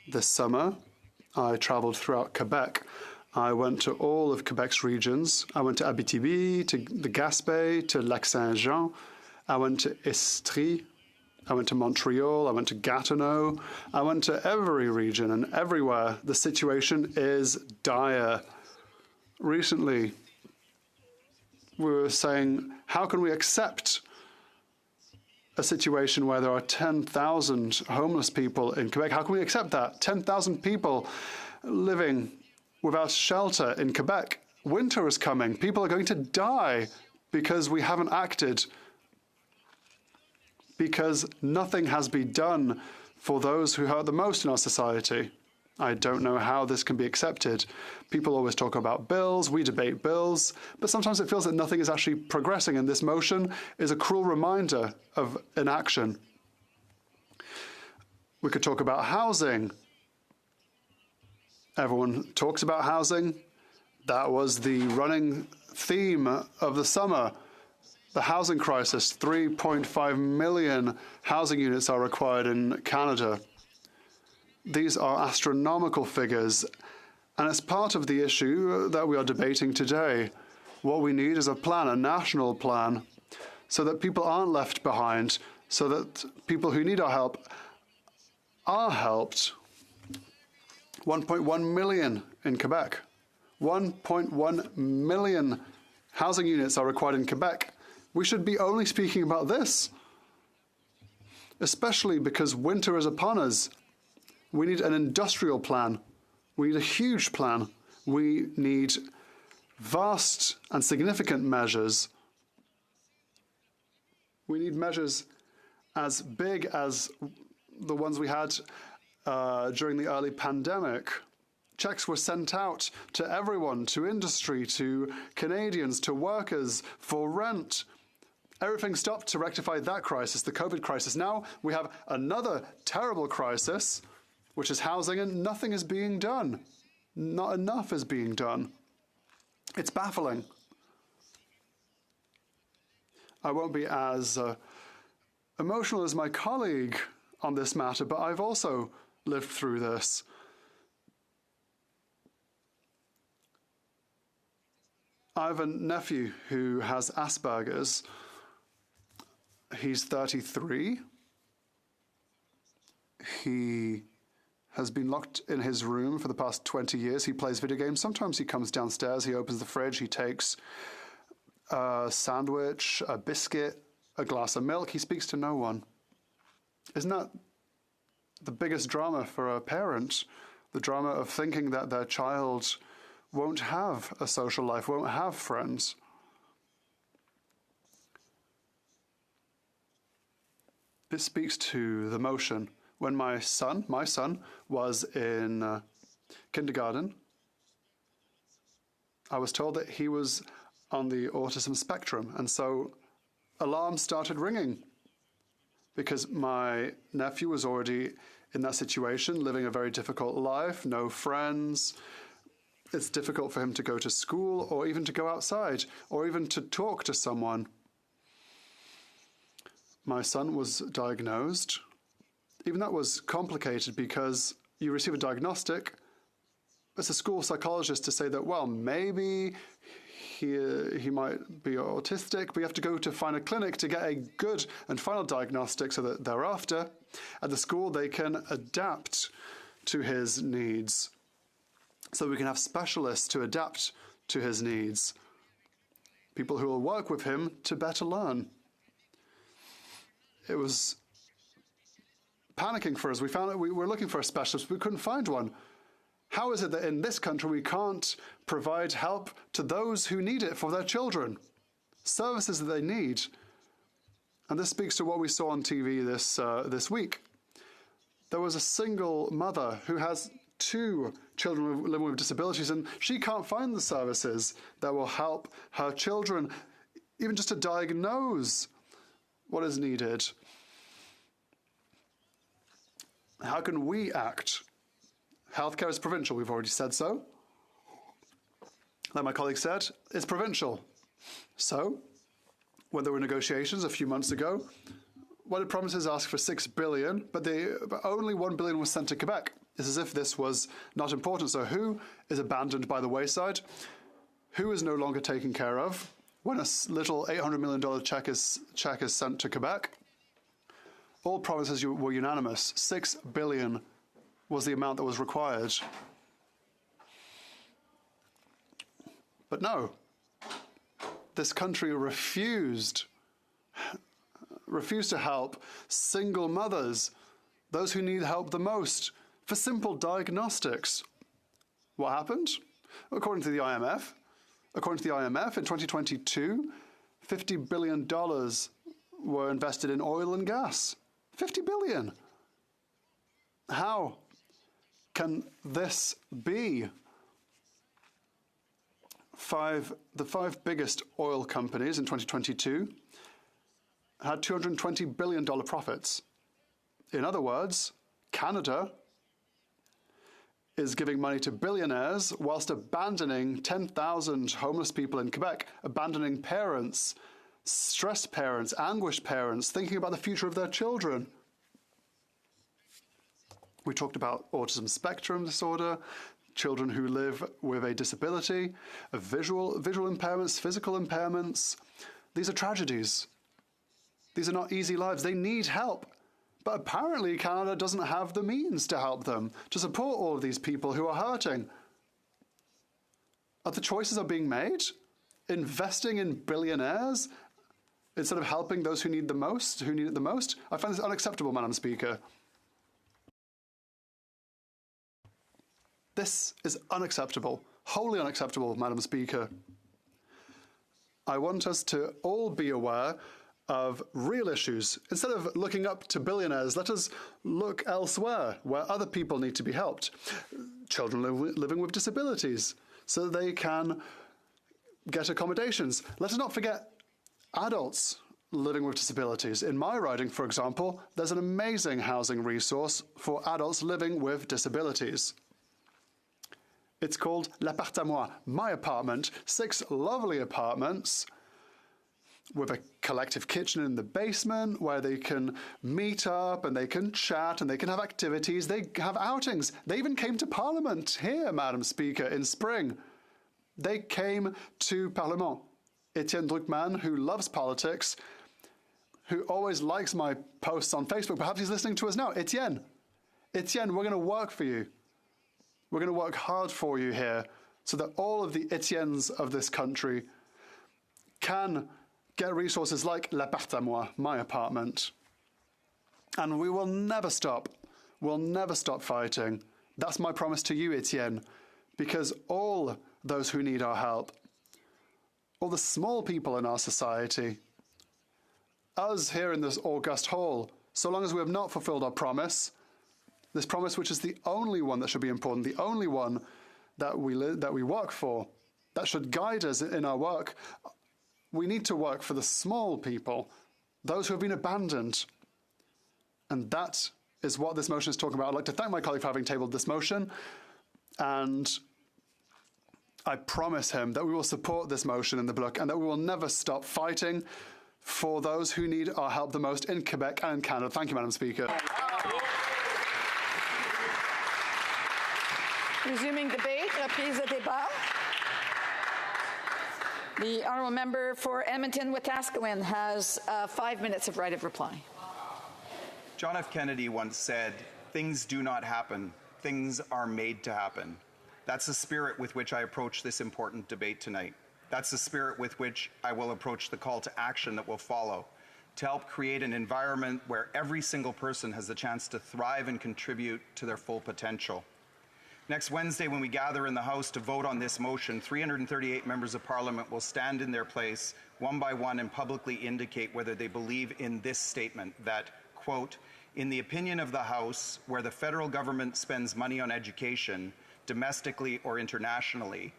This summer, I traveled throughout Quebec. I went to all of Quebec's regions. I went to Abitibi, to the Gaspé, to Lac-Saint-Jean. I went to Estrie. I went to Montreal, I went to Gatineau, I went to every region, and everywhere the situation is dire. Recently, we were saying, how can we accept a situation where there are 10,000 homeless people in Quebec? How can we accept that? 10,000 people living without shelter in Quebec. Winter is coming. People are going to die because we haven't acted, because nothing has been done for those who hurt the most in our society. I don't know how this can be accepted. People always talk about bills, we debate bills, but sometimes it feels that nothing is actually progressing, and this motion is a cruel reminder of inaction. We could talk about housing. Everyone talks about housing. That was the running theme of the summer. The housing crisis, 3.5 million housing units are required in Canada. These are astronomical figures, and it's part of the issue that we are debating today. What we need is a plan, a national plan, so that people aren't left behind, so that people who need our help are helped. 1.1 million in Quebec. 1.1 million housing units are required in Quebec. We should be only speaking about this, especially because winter is upon us. We need an industrial plan. We need a huge plan. We need vast and significant measures. We need measures as big as the ones we had during the early pandemic. Checks were sent out to everyone, to industry, to Canadians, to workers for rent. Everything stopped to rectify that crisis, the COVID crisis. Now we have another terrible crisis, which is housing, and nothing is being done. Not enough is being done. It's baffling. I won't be as emotional as my colleague on this matter, but I've also lived through this. I have a nephew who has Asperger's. He's 33. He has been locked in his room for the past 20 years. He plays video games. Sometimes he comes downstairs, he opens the fridge, he takes a sandwich, a biscuit, a glass of milk. He speaks to no one. Isn't that the biggest drama for a parent? The drama of thinking that their child won't have a social life, won't have friends. It speaks to the motion. When my son was in kindergarten, I was told that he was on the autism spectrum, and so alarms started ringing because my nephew was already in that situation, living a very difficult life, no friends. It's difficult for him to go to school or even to go outside or even to talk to someone. My son was diagnosed. Even that was complicated because you receive a diagnostic. It's a school psychologist to say that, well, maybe he might be autistic, but you have to go to find a clinic to get a good and final diagnostic so that thereafter, at the school, they can adapt to his needs. So we can have specialists to adapt to his needs. People who will work with him to better learn. It was panicking for us. We found that we were looking for a specialist, but we couldn't find one. How is it that in this country we can't provide help to those who need it for their children? Services that they need. And this speaks to what we saw on TV this week. There was a single mother who has 2 children living with disabilities, and she can't find the services that will help her children, even just to diagnose what is needed. How can we act? Healthcare is provincial, we've already said so. Like my colleague said, it's provincial. So, when there were negotiations a few months ago, what did provinces ask for? $6 billion, but only $1 billion was sent to Quebec. It's as if this was not important. So who is abandoned by the wayside? Who is no longer taken care of when a little $800 million check is sent to Quebec? All provinces were unanimous. $6 billion was the amount that was required. But no, this country refused to help single mothers, those who need help the most, for simple diagnostics. What happened? According to the IMF, in 2022, $50 billion were invested in oil and gas. $50 billion. How can this be? The 5 biggest oil companies in 2022 had $220 billion profits. In other words, Canada is giving money to billionaires whilst abandoning 10,000 homeless people in Quebec, abandoning parents, stressed parents, anguished parents, thinking about the future of their children. We talked about autism spectrum disorder, children who live with a disability, visual impairments, physical impairments. These are tragedies. These are not easy lives. They need help. But apparently Canada doesn't have the means to help them, to support all of these people who are hurting. Other choices are being made. Investing in billionaires instead of helping those who need it the most. I find this unacceptable, Madam Speaker. This is unacceptable, wholly unacceptable, Madam Speaker. I want us to all be aware of real issues. Instead of looking up to billionaires, let us look elsewhere where other people need to be helped. Children living with disabilities, so that they can get accommodations. Let us not forget adults living with disabilities. In my riding, for example, there's an amazing housing resource for adults living with disabilities. It's called L'appart à moi, my apartment, 6 lovely apartments with a collective kitchen in the basement where they can meet up and they can chat and they can have activities. They have outings. They even came to Parliament here, Madam Speaker, in spring. They came to Parlement. Etienne Druckmann, who loves politics, who always likes my posts on Facebook, perhaps he's listening to us now. Etienne, we're going to work for you. We're going to work hard for you here so that all of the Etiennes of this country can get resources like L'appart à moi, my apartment. And we will never stop. We'll never stop fighting. That's my promise to you, Etienne, because all those who need our help, all the small people in our society, us here in this august hall, so long as we have not fulfilled our promise, this promise which is the only one that should be important, the only one that we work for, that should guide us in our work, we need to work for the small people, those who have been abandoned. And that is what this motion is talking about. I'd like to thank my colleague for having tabled this motion, and I promise him that we will support this motion in the Bloc and that we will never stop fighting for those who need our help the most in Quebec and in Canada. Thank you, Madam Speaker. Resuming debate, reprise de débat. The honourable member for Edmonton-Wetaskiwin has 5 minutes of right of reply. John F. Kennedy once said, "Things do not happen, things are made to happen." That's the spirit with which I approach this important debate tonight. That's the spirit with which I will approach the call to action that will follow, to help create an environment where every single person has the chance to thrive and contribute to their full potential. Next Wednesday, when we gather in the House to vote on this motion, 338 members of Parliament will stand in their place one by one and publicly indicate whether they believe in this statement that, quote, "In the opinion of the House, where the federal government spends money on education, domestically or internationally,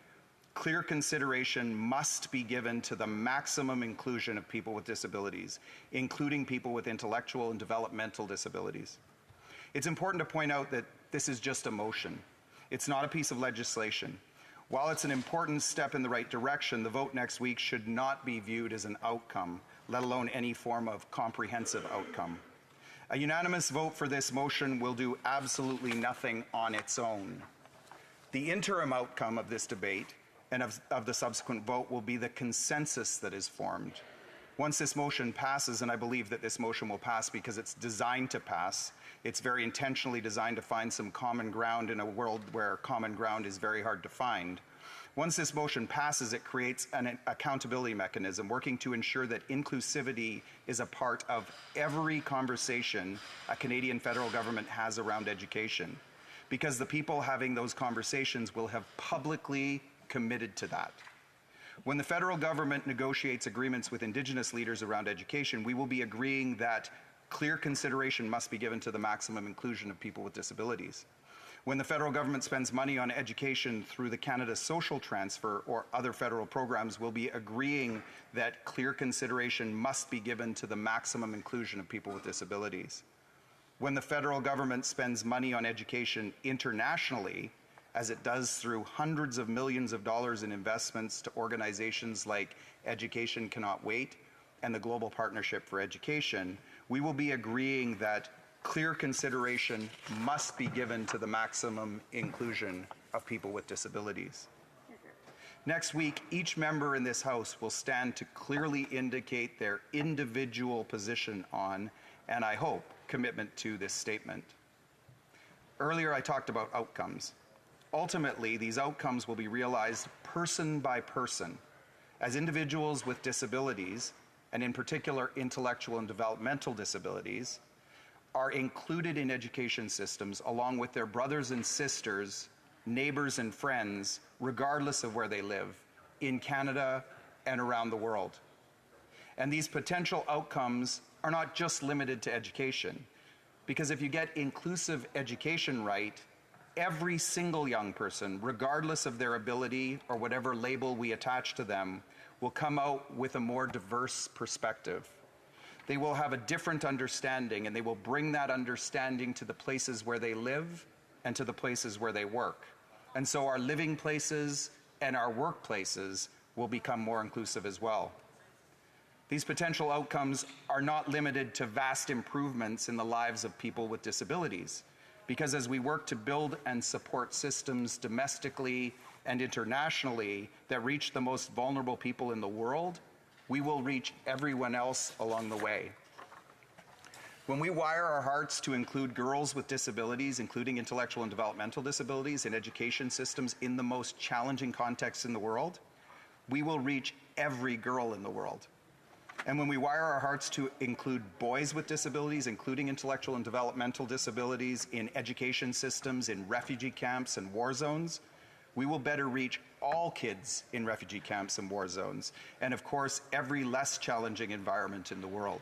clear consideration must be given to the maximum inclusion of people with disabilities, including people with intellectual and developmental disabilities." It's important to point out that this is just a motion. It's not a piece of legislation. While it's an important step in the right direction, the vote next week should not be viewed as an outcome, let alone any form of comprehensive outcome. A unanimous vote for this motion will do absolutely nothing on its own. The interim outcome of this debate and of the subsequent vote will be the consensus that is formed. Once this motion passes, and I believe that this motion will pass because it's designed to pass, it's very intentionally designed to find some common ground in a world where common ground is very hard to find. Once this motion passes, it creates an accountability mechanism working to ensure that inclusivity is a part of every conversation a Canadian federal government has around education, because the people having those conversations will have publicly committed to that. When the federal government negotiates agreements with Indigenous leaders around education, we will be agreeing that clear consideration must be given to the maximum inclusion of people with disabilities. When the federal government spends money on education through the Canada Social Transfer or other federal programs, we'll be agreeing that clear consideration must be given to the maximum inclusion of people with disabilities. When the federal government spends money on education internationally, as it does through hundreds of millions of dollars in investments to organizations like Education Cannot Wait and the Global Partnership for Education, we will be agreeing that clear consideration must be given to the maximum inclusion of people with disabilities. Next week, each member in this House will stand to clearly indicate their individual position on, and I hope, commitment to this statement. Earlier, I talked about outcomes. Ultimately, these outcomes will be realized person by person, as individuals with disabilities, and in particular intellectual and developmental disabilities, are included in education systems along with their brothers and sisters, neighbors and friends, regardless of where they live, in Canada and around the world. And these potential outcomes are not just limited to education, because if you get inclusive education right, every single young person, regardless of their ability or whatever label we attach to them, will come out with a more diverse perspective. They will have a different understanding, and they will bring that understanding to the places where they live and to the places where they work. And so our living places and our workplaces will become more inclusive as well. These potential outcomes are not limited to vast improvements in the lives of people with disabilities, because as we work to build and support systems domestically and internationally that reach the most vulnerable people in the world, we will reach everyone else along the way. When we wire our hearts to include girls with disabilities, including intellectual and developmental disabilities, in education systems in the most challenging contexts in the world, we will reach every girl in the world. And when we wire our hearts to include boys with disabilities, including intellectual and developmental disabilities, in education systems, in refugee camps and war zones, we will better reach all kids in refugee camps and war zones, and of course, every less challenging environment in the world.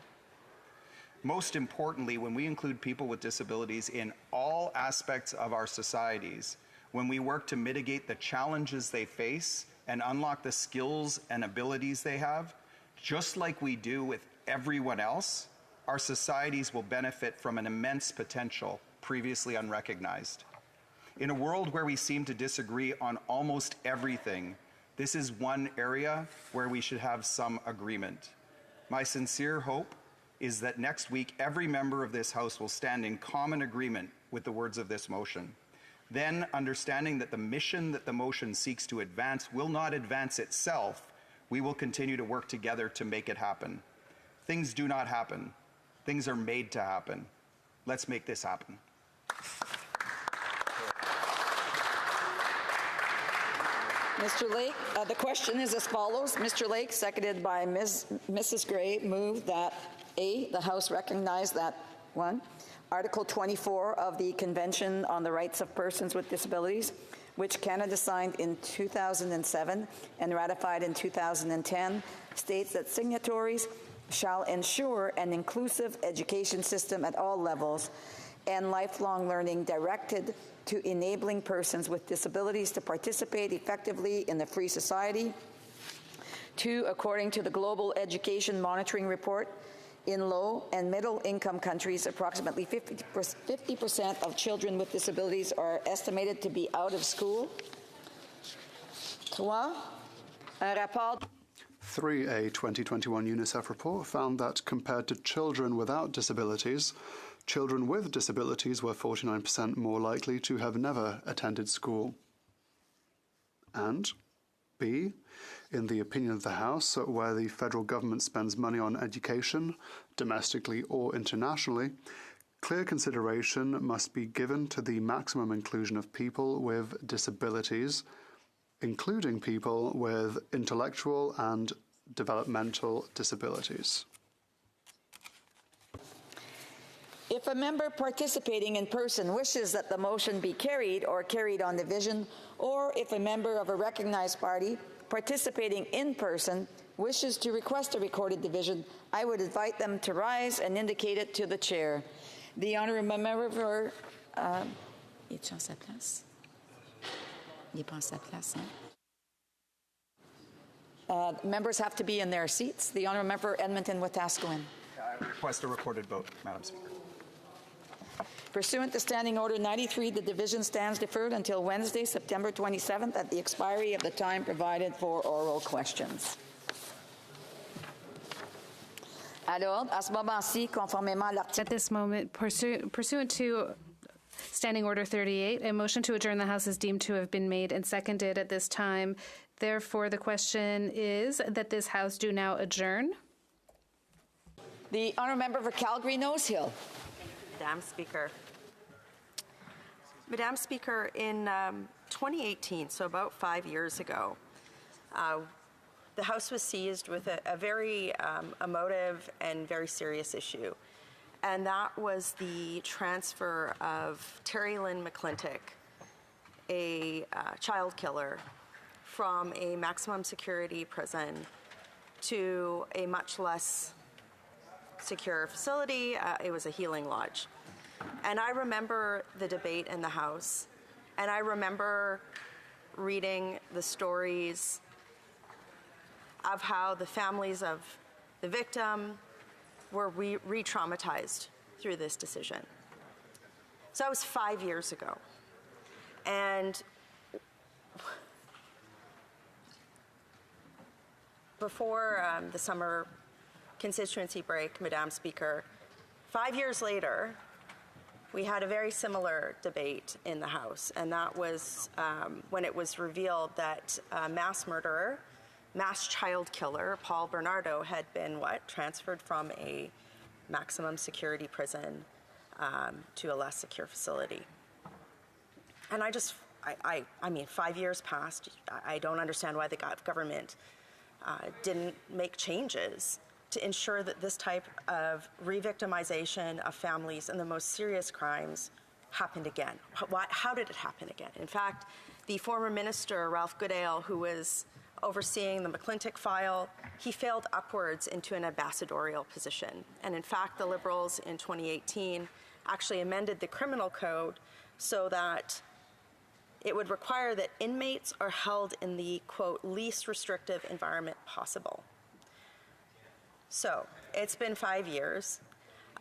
Most importantly, when we include people with disabilities in all aspects of our societies, when we work to mitigate the challenges they face and unlock the skills and abilities they have, just like we do with everyone else, our societies will benefit from an immense potential previously unrecognized. In a world where we seem to disagree on almost everything, this is one area where we should have some agreement. My sincere hope is that next week every member of this House will stand in common agreement with the words of this motion. Then, understanding that the mission that the motion seeks to advance will not advance itself, we will continue to work together to make it happen. Things do not happen. Things are made to happen. Let's make this happen. Mr. Lake, the question is as follows. Mr. Lake, seconded by Mrs. Gray, moved that A, the House recognize that, 1, Article 24 of the Convention on the Rights of Persons with Disabilities, which Canada signed in 2007 and ratified in 2010, states that signatories shall ensure an inclusive education system at all levels and lifelong learning directed to enabling persons with disabilities to participate effectively in the free society. 2, according to the Global Education Monitoring Report, in low and middle income countries, approximately 50% of children with disabilities are estimated to be out of school. 3, un rapport 3, a 2021 UNICEF report found that compared to children without disabilities, children with disabilities were 49% more likely to have never attended school. And B, in the opinion of the House, where the federal government spends money on education, domestically or internationally, clear consideration must be given to the maximum inclusion of people with disabilities, including people with intellectual and developmental disabilities. If a member participating in person wishes that the motion be carried or carried on division, or if a member of a recognized party participating in person wishes to request a recorded division, I would invite them to rise and indicate it to the chair. The honourable member for... est-il en sa place? Il est pas en sa place, hein? Members have to be in their seats. The honourable member for Edmonton-Wetaskiwin. I request a recorded vote, Madam Speaker. Pursuant to Standing Order 93, the division stands deferred until Wednesday, September 27th, at the expiry of the time provided for oral questions. At this moment, pursuant to Standing Order 38, a motion to adjourn the House is deemed to have been made and seconded at this time. Therefore, the question is that this House do now adjourn. The honourable member for Calgary-Nose Hill. Madam Speaker. Madam Speaker, in 2018, so about 5 years ago, the House was seized with a very emotive and very serious issue. And that was the transfer of Terry Lynn McClintock, a child killer, from a maximum security prison to a much less secure facility. It was a healing lodge. And I remember the debate in the House, and I remember reading the stories of how the families of the victim were re-traumatized through this decision. So that was 5 years ago. And before the summer constituency break, Madam Speaker, 5 years later, we had a very similar debate in the House, and that was when it was revealed that mass murderer, mass child killer, Paul Bernardo, had been transferred from a maximum security prison to a less secure facility. And I mean, 5 years passed. I don't understand why the government didn't make changes to ensure that this type of re-victimization of families and the most serious crimes happened again. How did it happen again? In fact, the former minister, Ralph Goodale, who was overseeing the McClintock file, he failed upwards into an ambassadorial position. And in fact, the Liberals in 2018 actually amended the criminal code so that it would require that inmates are held in the, quote, least restrictive environment possible. So it's been 5 years.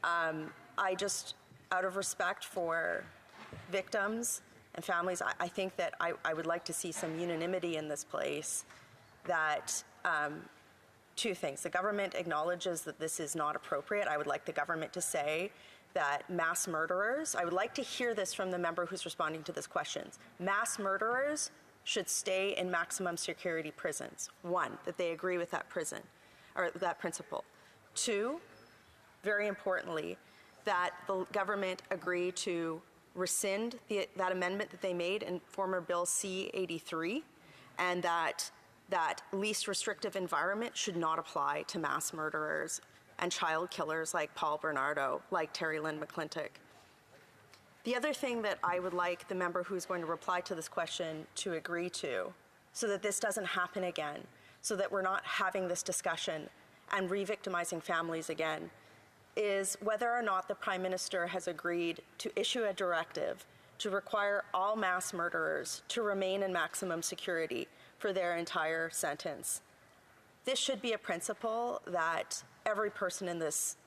I just, out of respect for victims and families, I think that I would like to see some unanimity in this place that two things. The government acknowledges that this is not appropriate. I would like the government to say that mass murderers, I would like to hear this from the member who's responding to this question. Mass murderers should stay in maximum security prisons. One, that they agree with that prison, or that principle. Two, very importantly, that the government agree to rescind that amendment that they made in former Bill C-83, and that least restrictive environment should not apply to mass murderers and child killers like Paul Bernardo, like Terry Lynn McClintock. The other thing that I would like the member who's going to reply to this question to agree to, so that this doesn't happen again, so that we're not having this discussion and re-victimizing families again, is whether or not the Prime Minister has agreed to issue a directive to require all mass murderers to remain in maximum security for their entire sentence. This should be a principle that every person in this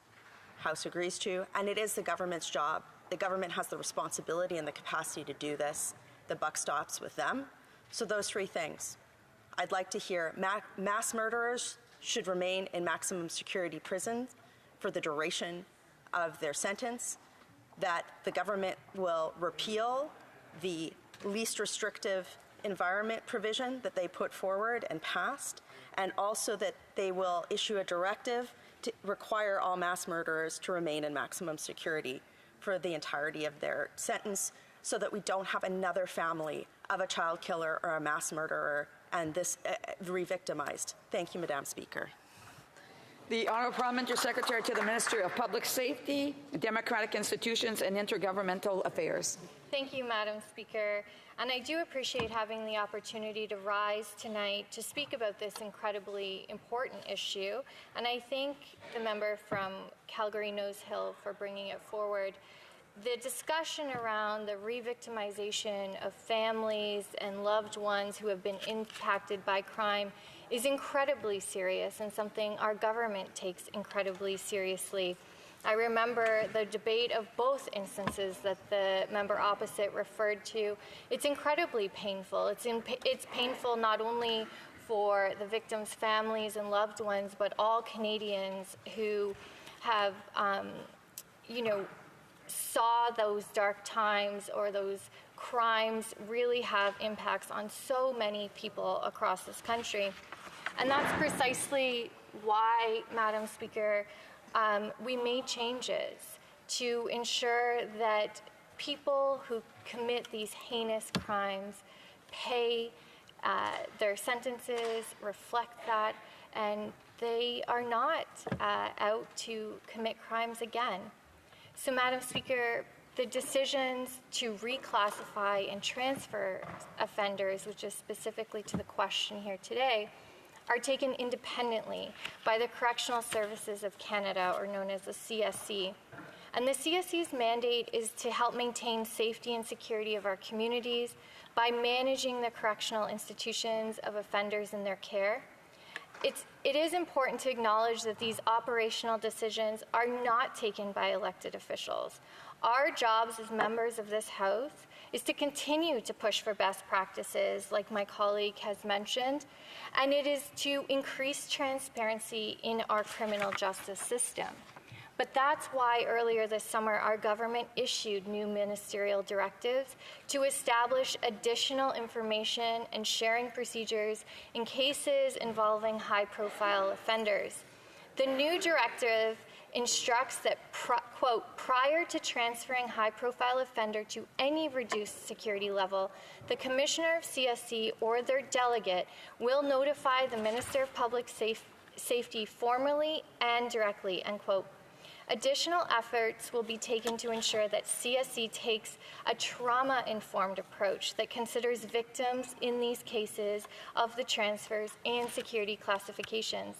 House agrees to, and it is the government's job. The government has the responsibility and the capacity to do this. The buck stops with them. So those three things. I'd like to hear mass murderers should remain in maximum security prison for the duration of their sentence, that the government will repeal the least restrictive environment provision that they put forward and passed, and also that they will issue a directive to require all mass murderers to remain in maximum security for the entirety of their sentence, so that we don't have another family of a child killer or a mass murderer and this re-victimized. Thank you, Madam Speaker. The Honourable Parliamentary Secretary to the Ministry of Public Safety, Democratic Institutions and Intergovernmental Affairs. Thank you, Madam Speaker. And I do appreciate having the opportunity to rise tonight to speak about this incredibly important issue. And I thank the member from Calgary Nose Hill for bringing it forward. The discussion around the re-victimization of families and loved ones who have been impacted by crime is incredibly serious and something our government takes incredibly seriously. I remember the debate of both instances that the member opposite referred to. It's incredibly painful. It's painful not only for the victims' families and loved ones, but all Canadians who have, saw those dark times or those crimes really have impacts on so many people across this country. And that's precisely why, Madam Speaker, we made changes to ensure that people who commit these heinous crimes pay their sentences, reflect that, and they are not out to commit crimes again. So, Madam Speaker, the decisions to reclassify and transfer offenders, which is specifically to the question here today, are taken independently by the Correctional Services of Canada, or known as the CSC. And the CSC's mandate is to help maintain safety and security of our communities by managing the correctional institutions of offenders and their care. It is important to acknowledge that these operational decisions are not taken by elected officials. Our jobs as members of this House is to continue to push for best practices, like my colleague has mentioned, and it is to increase transparency in our criminal justice system. But that's why earlier this summer our government issued new ministerial directives to establish additional information and sharing procedures in cases involving high-profile offenders. The new directive instructs that, quote, prior to transferring high-profile offender to any reduced security level, the Commissioner of CSC or their delegate will notify the Minister of Public Safety formally and directly, end quote. Additional efforts will be taken to ensure that CSC takes a trauma-informed approach that considers victims in these cases of the transfers and security classifications.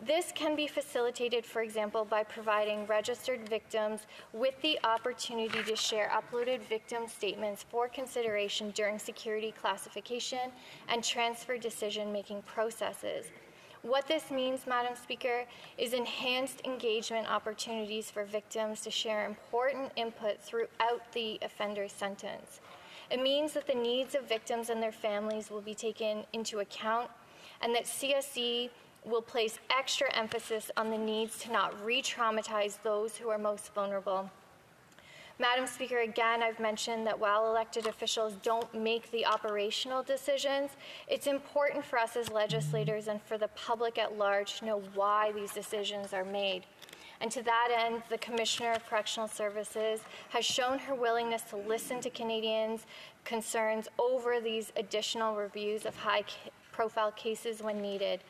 This can be facilitated, for example, by providing registered victims with the opportunity to share uploaded victim statements for consideration during security classification and transfer decision-making processes. What this means, Madam Speaker, is enhanced engagement opportunities for victims to share important input throughout the offender's sentence. It means that the needs of victims and their families will be taken into account, and that CSC will place extra emphasis on the needs to not re-traumatize those who are most vulnerable. Madam Speaker, again, I've mentioned that while elected officials don't make the operational decisions, it's important for us as legislators and for the public at large to know why these decisions are made. And to that end, the Commissioner of Correctional Services has shown her willingness to listen to Canadians' concerns over these additional reviews of high-profile cases when needed.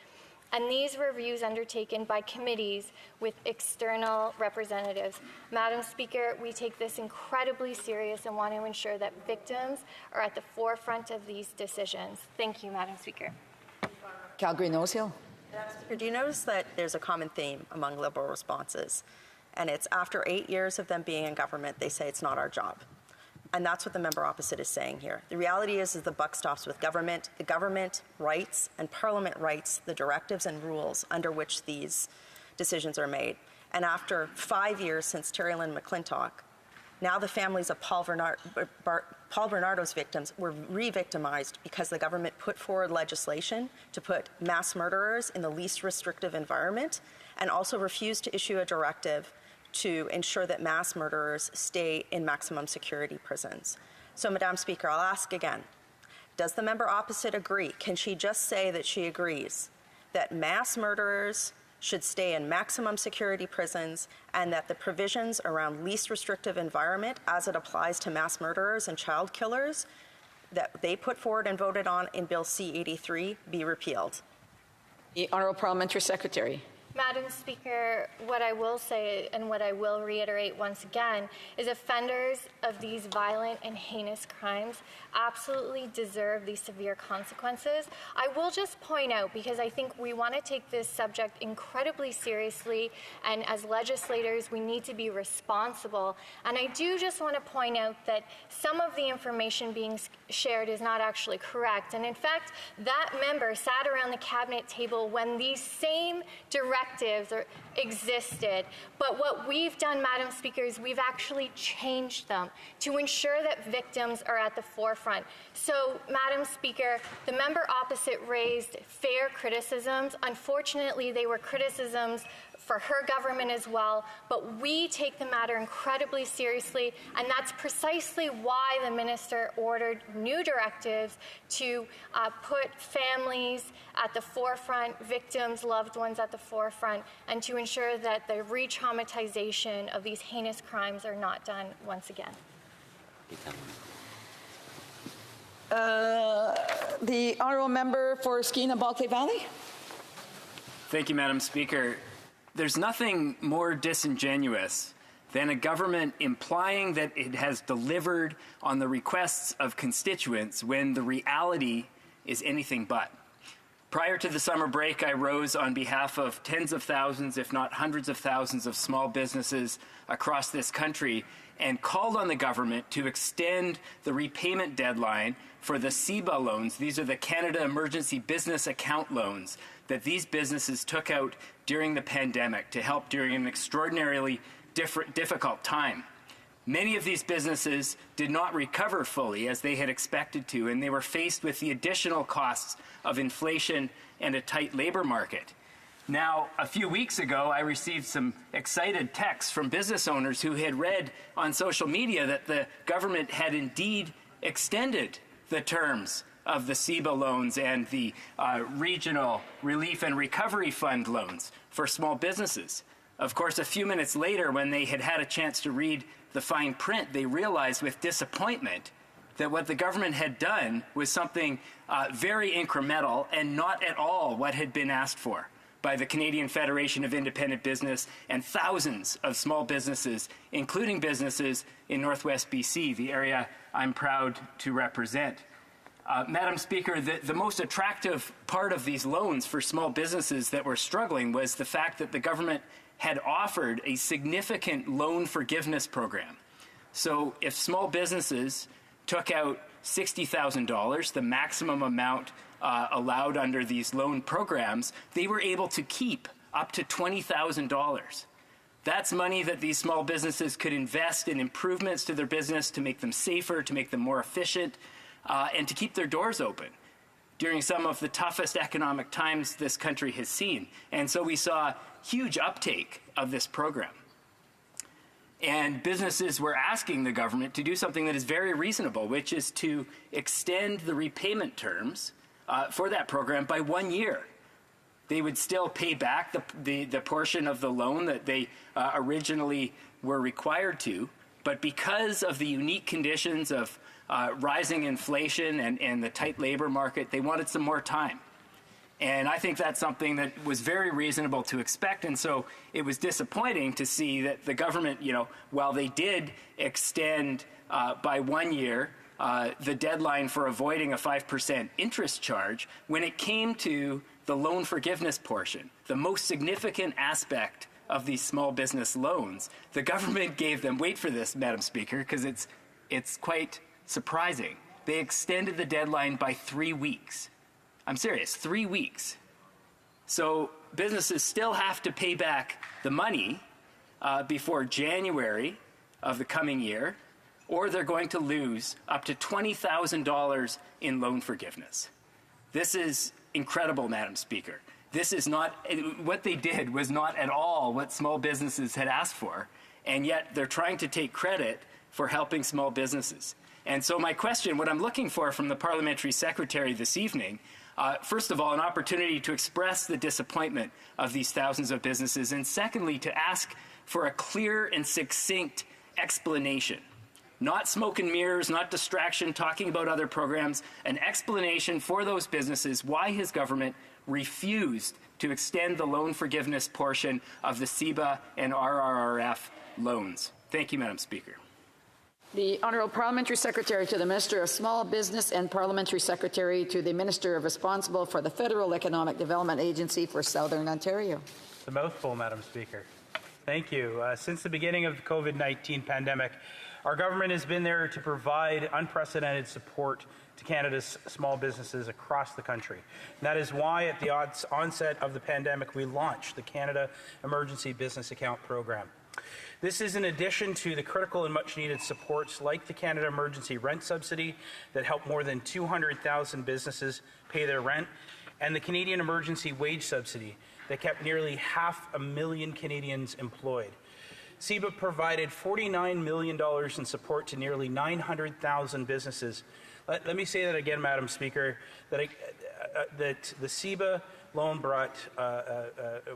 And these reviews undertaken by committees with external representatives. Madam Speaker, we take this incredibly serious and want to ensure that victims are at the forefront of these decisions. Thank you, Madam Speaker. Calgary Nose Hill. Madam Speaker, do you notice that there's a common theme among Liberal responses? And it's after 8 years of them being in government, they say it's not our job. And that's what the member opposite is saying here. The reality is the buck stops with government. The government writes and Parliament writes the directives and rules under which these decisions are made. And after 5 years since Terry Lynn McClintock, now the families of Paul Bernardo's victims were re-victimized because the government put forward legislation to put mass murderers in the least restrictive environment and also refused to issue a directive to ensure that mass murderers stay in maximum security prisons. So, Madam Speaker, I'll ask again. Does the member opposite agree? Can she just say that she agrees that mass murderers should stay in maximum security prisons and that the provisions around least restrictive environment as it applies to mass murderers and child killers that they put forward and voted on in Bill C-83 be repealed? The Honourable Parliamentary Secretary. Madam Speaker, what I will say and what I will reiterate once again is offenders of these violent and heinous crimes absolutely deserve these severe consequences. I will just point out, because I think we want to take this subject incredibly seriously, and as legislators we need to be responsible, and I do just want to point out that some of the information being shared is not actually correct, and in fact that member sat around the cabinet table when these same directives existed. But what we've done, Madam Speaker, is we've actually changed them to ensure that victims are at the forefront. So, Madam Speaker, the member opposite raised fair criticisms. Unfortunately, they were criticisms for her government as well, but we take the matter incredibly seriously, and that's precisely why the minister ordered new directives to put families at the forefront, victims, loved ones at the forefront, and to ensure that the re-traumatization of these heinous crimes are not done once again. The honourable member for Skeena-Balclay Valley. Thank you, Madam Speaker. There's nothing more disingenuous than a government implying that it has delivered on the requests of constituents when the reality is anything but. Prior to the summer break, I rose on behalf of tens of thousands, if not hundreds of thousands, of small businesses across this country and called on the government to extend the repayment deadline for the CEBA loans. These are the Canada Emergency Business Account loans that these businesses took out during the pandemic to help during an extraordinarily difficult time. Many of these businesses did not recover fully as they had expected to, and they were faced with the additional costs of inflation and a tight labor market. Now, a few weeks ago, I received some excited texts from business owners who had read on social media that the government had indeed extended the terms of the CEBA loans and the Regional Relief and Recovery Fund loans for small businesses. Of course, a few minutes later, when they had had a chance to read the fine print, they realized with disappointment that what the government had done was something very incremental and not at all what had been asked for by the Canadian Federation of Independent Business and thousands of small businesses, including businesses in Northwest BC, the area I'm proud to represent. Madam Speaker, the most attractive part of these loans for small businesses that were struggling was the fact that the government had offered a significant loan forgiveness program. So if small businesses took out $60,000, the maximum amount allowed under these loan programs, they were able to keep up to $20,000. That's money that these small businesses could invest in improvements to their business to make them safer, to make them more efficient, and to keep their doors open during some of the toughest economic times this country has seen. And so we saw huge uptake of this program. And businesses were asking the government to do something that is very reasonable, which is to extend the repayment terms for that program by 1 year. They would still pay back the portion of the loan that they originally were required to, but because of the unique conditions of rising inflation and the tight labor market, they wanted some more time. And I think that's something that was very reasonable to expect. And so it was disappointing to see that the government, while they did extend by 1 year the deadline for avoiding a 5% interest charge, when it came to the loan forgiveness portion, the most significant aspect of these small business loans, the government gave them, wait for this, Madam Speaker, because it's quite surprising. They extended the deadline by 3 weeks. I'm serious, 3 weeks. So businesses still have to pay back the money before January of the coming year, or they're going to lose up to $20,000 in loan forgiveness. This is incredible, Madam Speaker. This is not, what they did was not at all what small businesses had asked for, and yet they're trying to take credit for helping small businesses. And so my question, what I'm looking for from the Parliamentary Secretary this evening, first of all, an opportunity to express the disappointment of these thousands of businesses, and secondly, to ask for a clear and succinct explanation. Not smoke and mirrors, not distraction, talking about other programs, an explanation for those businesses why his government refused to extend the loan forgiveness portion of the CEBA and RRRF loans. Thank you, Madam Speaker. The Honourable Parliamentary Secretary to the Minister of Small Business and Parliamentary Secretary to the Minister responsible for the Federal Economic Development Agency for Southern Ontario. It's a mouthful, Madam Speaker. Thank you. Since the beginning of the COVID-19 pandemic, our government has been there to provide unprecedented support to Canada's small businesses across the country. And that is why at the onset of the pandemic, we launched the Canada Emergency Business Account Program. This is in addition to the critical and much needed supports like the Canada Emergency Rent Subsidy that helped more than 200,000 businesses pay their rent, and the Canadian Emergency Wage Subsidy that kept nearly 500,000 Canadians employed. CEBA provided $49 million in support to nearly 900,000 businesses. Let me say that again, Madam Speaker, that the CEBA loan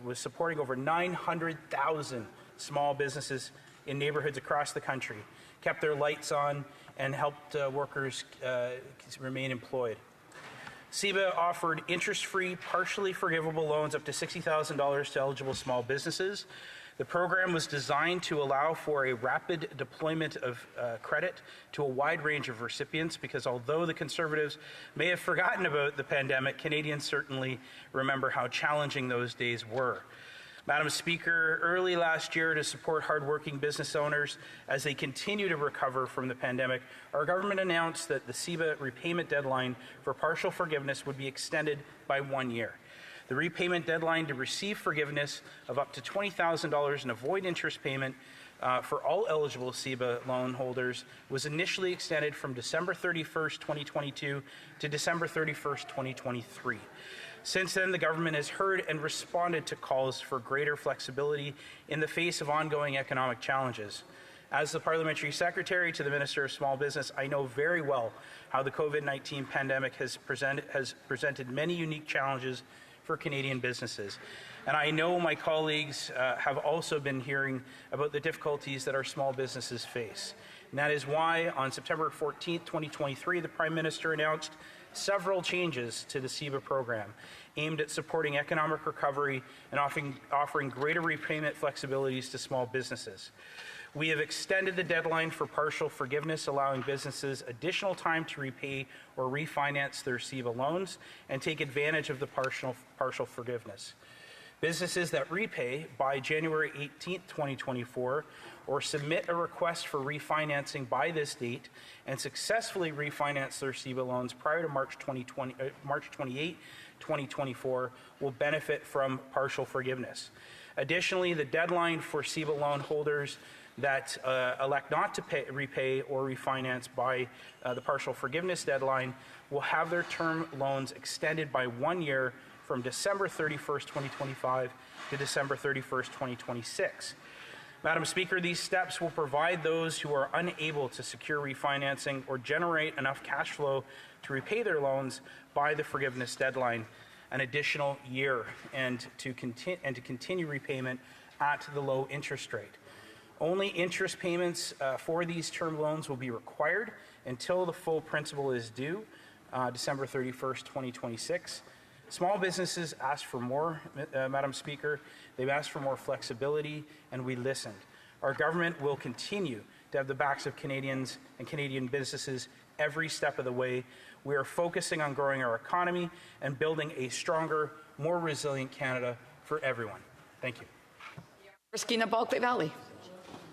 was supporting over 900,000 small businesses in neighborhoods across the country, kept their lights on, and helped workers remain employed. CEBA offered interest-free, partially forgivable loans up to $60,000 to eligible small businesses. The program was designed to allow for a rapid deployment of credit to a wide range of recipients, because although the Conservatives may have forgotten about the pandemic, Canadians certainly remember how challenging those days were. Madam Speaker, early last year, to support hardworking business owners as they continue to recover from the pandemic, our government announced that the CEBA repayment deadline for partial forgiveness would be extended by 1 year. The repayment deadline to receive forgiveness of up to $20,000 and avoid interest payment for all eligible CEBA loan holders was initially extended from December 31st, 2022 to December 31st, 2023. Since then, the government has heard and responded to calls for greater flexibility in the face of ongoing economic challenges. As the Parliamentary Secretary to the Minister of Small Business, I know very well how the COVID-19 pandemic has presented many unique challenges for Canadian businesses. And I know my colleagues have also been hearing about the difficulties that our small businesses face. And that is why on September 14th, 2023, the Prime Minister announced several changes to the CEBA program aimed at supporting economic recovery and offering greater repayment flexibilities to small businesses. We have extended the deadline for partial forgiveness, allowing businesses additional time to repay or refinance their CEBA loans and take advantage of the partial forgiveness. Businesses that repay by January 18, 2024, or submit a request for refinancing by this date and successfully refinance their CEBA loans prior to March 28, 2024, will benefit from partial forgiveness. Additionally, the deadline for CEBA loan holders that elect not to repay or refinance by the partial forgiveness deadline will have their term loans extended by 1 year from December 31st, 2025 to December 31st, 2026. Madam Speaker, these steps will provide those who are unable to secure refinancing or generate enough cash flow to repay their loans by the forgiveness deadline an additional year and to continue repayment at the low interest rate. Only interest payments for these term loans will be required until the full principal is due, December 31st, 2026. Small businesses asked for more, Madam Speaker. They've asked for more flexibility, and we listened. Our government will continue to have the backs of Canadians and Canadian businesses every step of the way. We are focusing on growing our economy and building a stronger, more resilient Canada for everyone. Thank you. Skeena Bulkley Valley.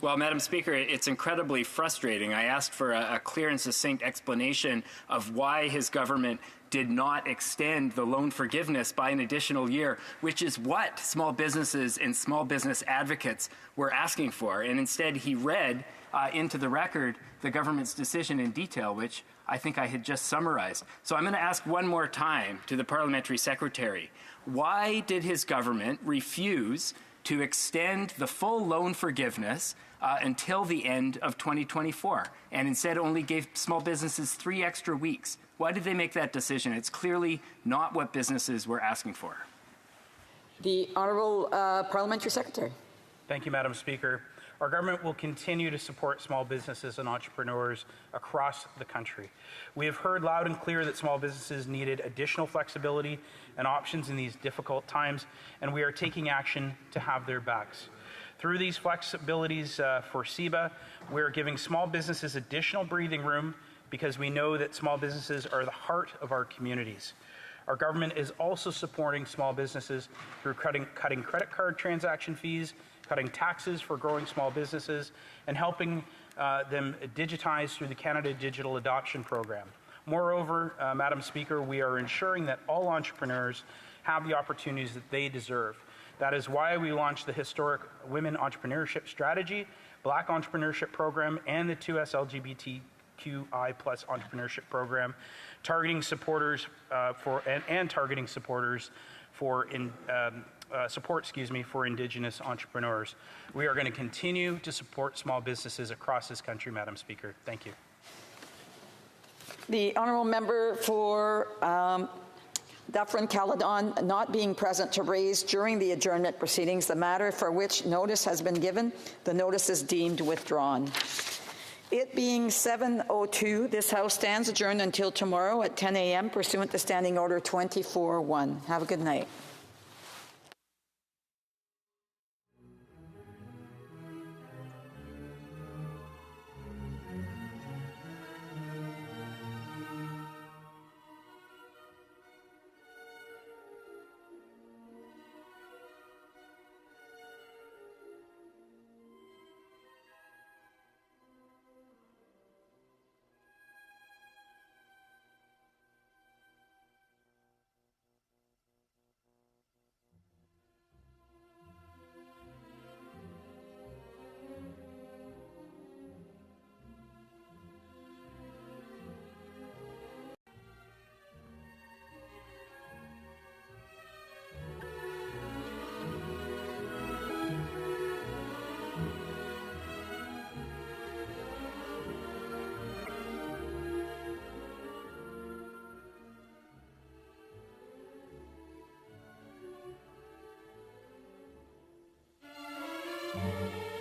Well, Madam Speaker, it's incredibly frustrating. I asked for a clear and succinct explanation of why his government did not extend the loan forgiveness by an additional year, which is what small businesses and small business advocates were asking for. And instead, he read into the record the government's decision in detail, which I think I had just summarized. So I'm going to ask one more time to the Parliamentary Secretary, why did his government refuse to extend the full loan forgiveness until the end of 2024, and instead only gave small businesses 3 extra weeks? Why did they make that decision? It's clearly not what businesses were asking for. The Honourable Parliamentary Secretary. Thank you, Madam Speaker. Our government will continue to support small businesses and entrepreneurs across the country. We have heard loud and clear that small businesses needed additional flexibility and options in these difficult times, and we are taking action to have their backs. Through these flexibilities for CEBA, we are giving small businesses additional breathing room because we know that small businesses are the heart of our communities. Our government is also supporting small businesses through cutting credit card transaction fees, cutting taxes for growing small businesses, and helping them digitize through the Canada Digital Adoption Program. Moreover, Madam Speaker, we are ensuring that all entrepreneurs have the opportunities that they deserve. That is why we launched the historic Women Entrepreneurship Strategy, Black Entrepreneurship Program, and the 2S LGBTQI+ Entrepreneurship Program, targeting supporters for Indigenous entrepreneurs. We are going to continue to support small businesses across this country, Madam Speaker. Thank you. The Honourable Member for Dufferin Caledon not being present to raise during the adjournment proceedings the matter for which notice has been given, the notice is deemed withdrawn. It being 7:02, this House stands adjourned until tomorrow at 10 a.m. pursuant to Standing Order 24-1. Have a good night. Thank you.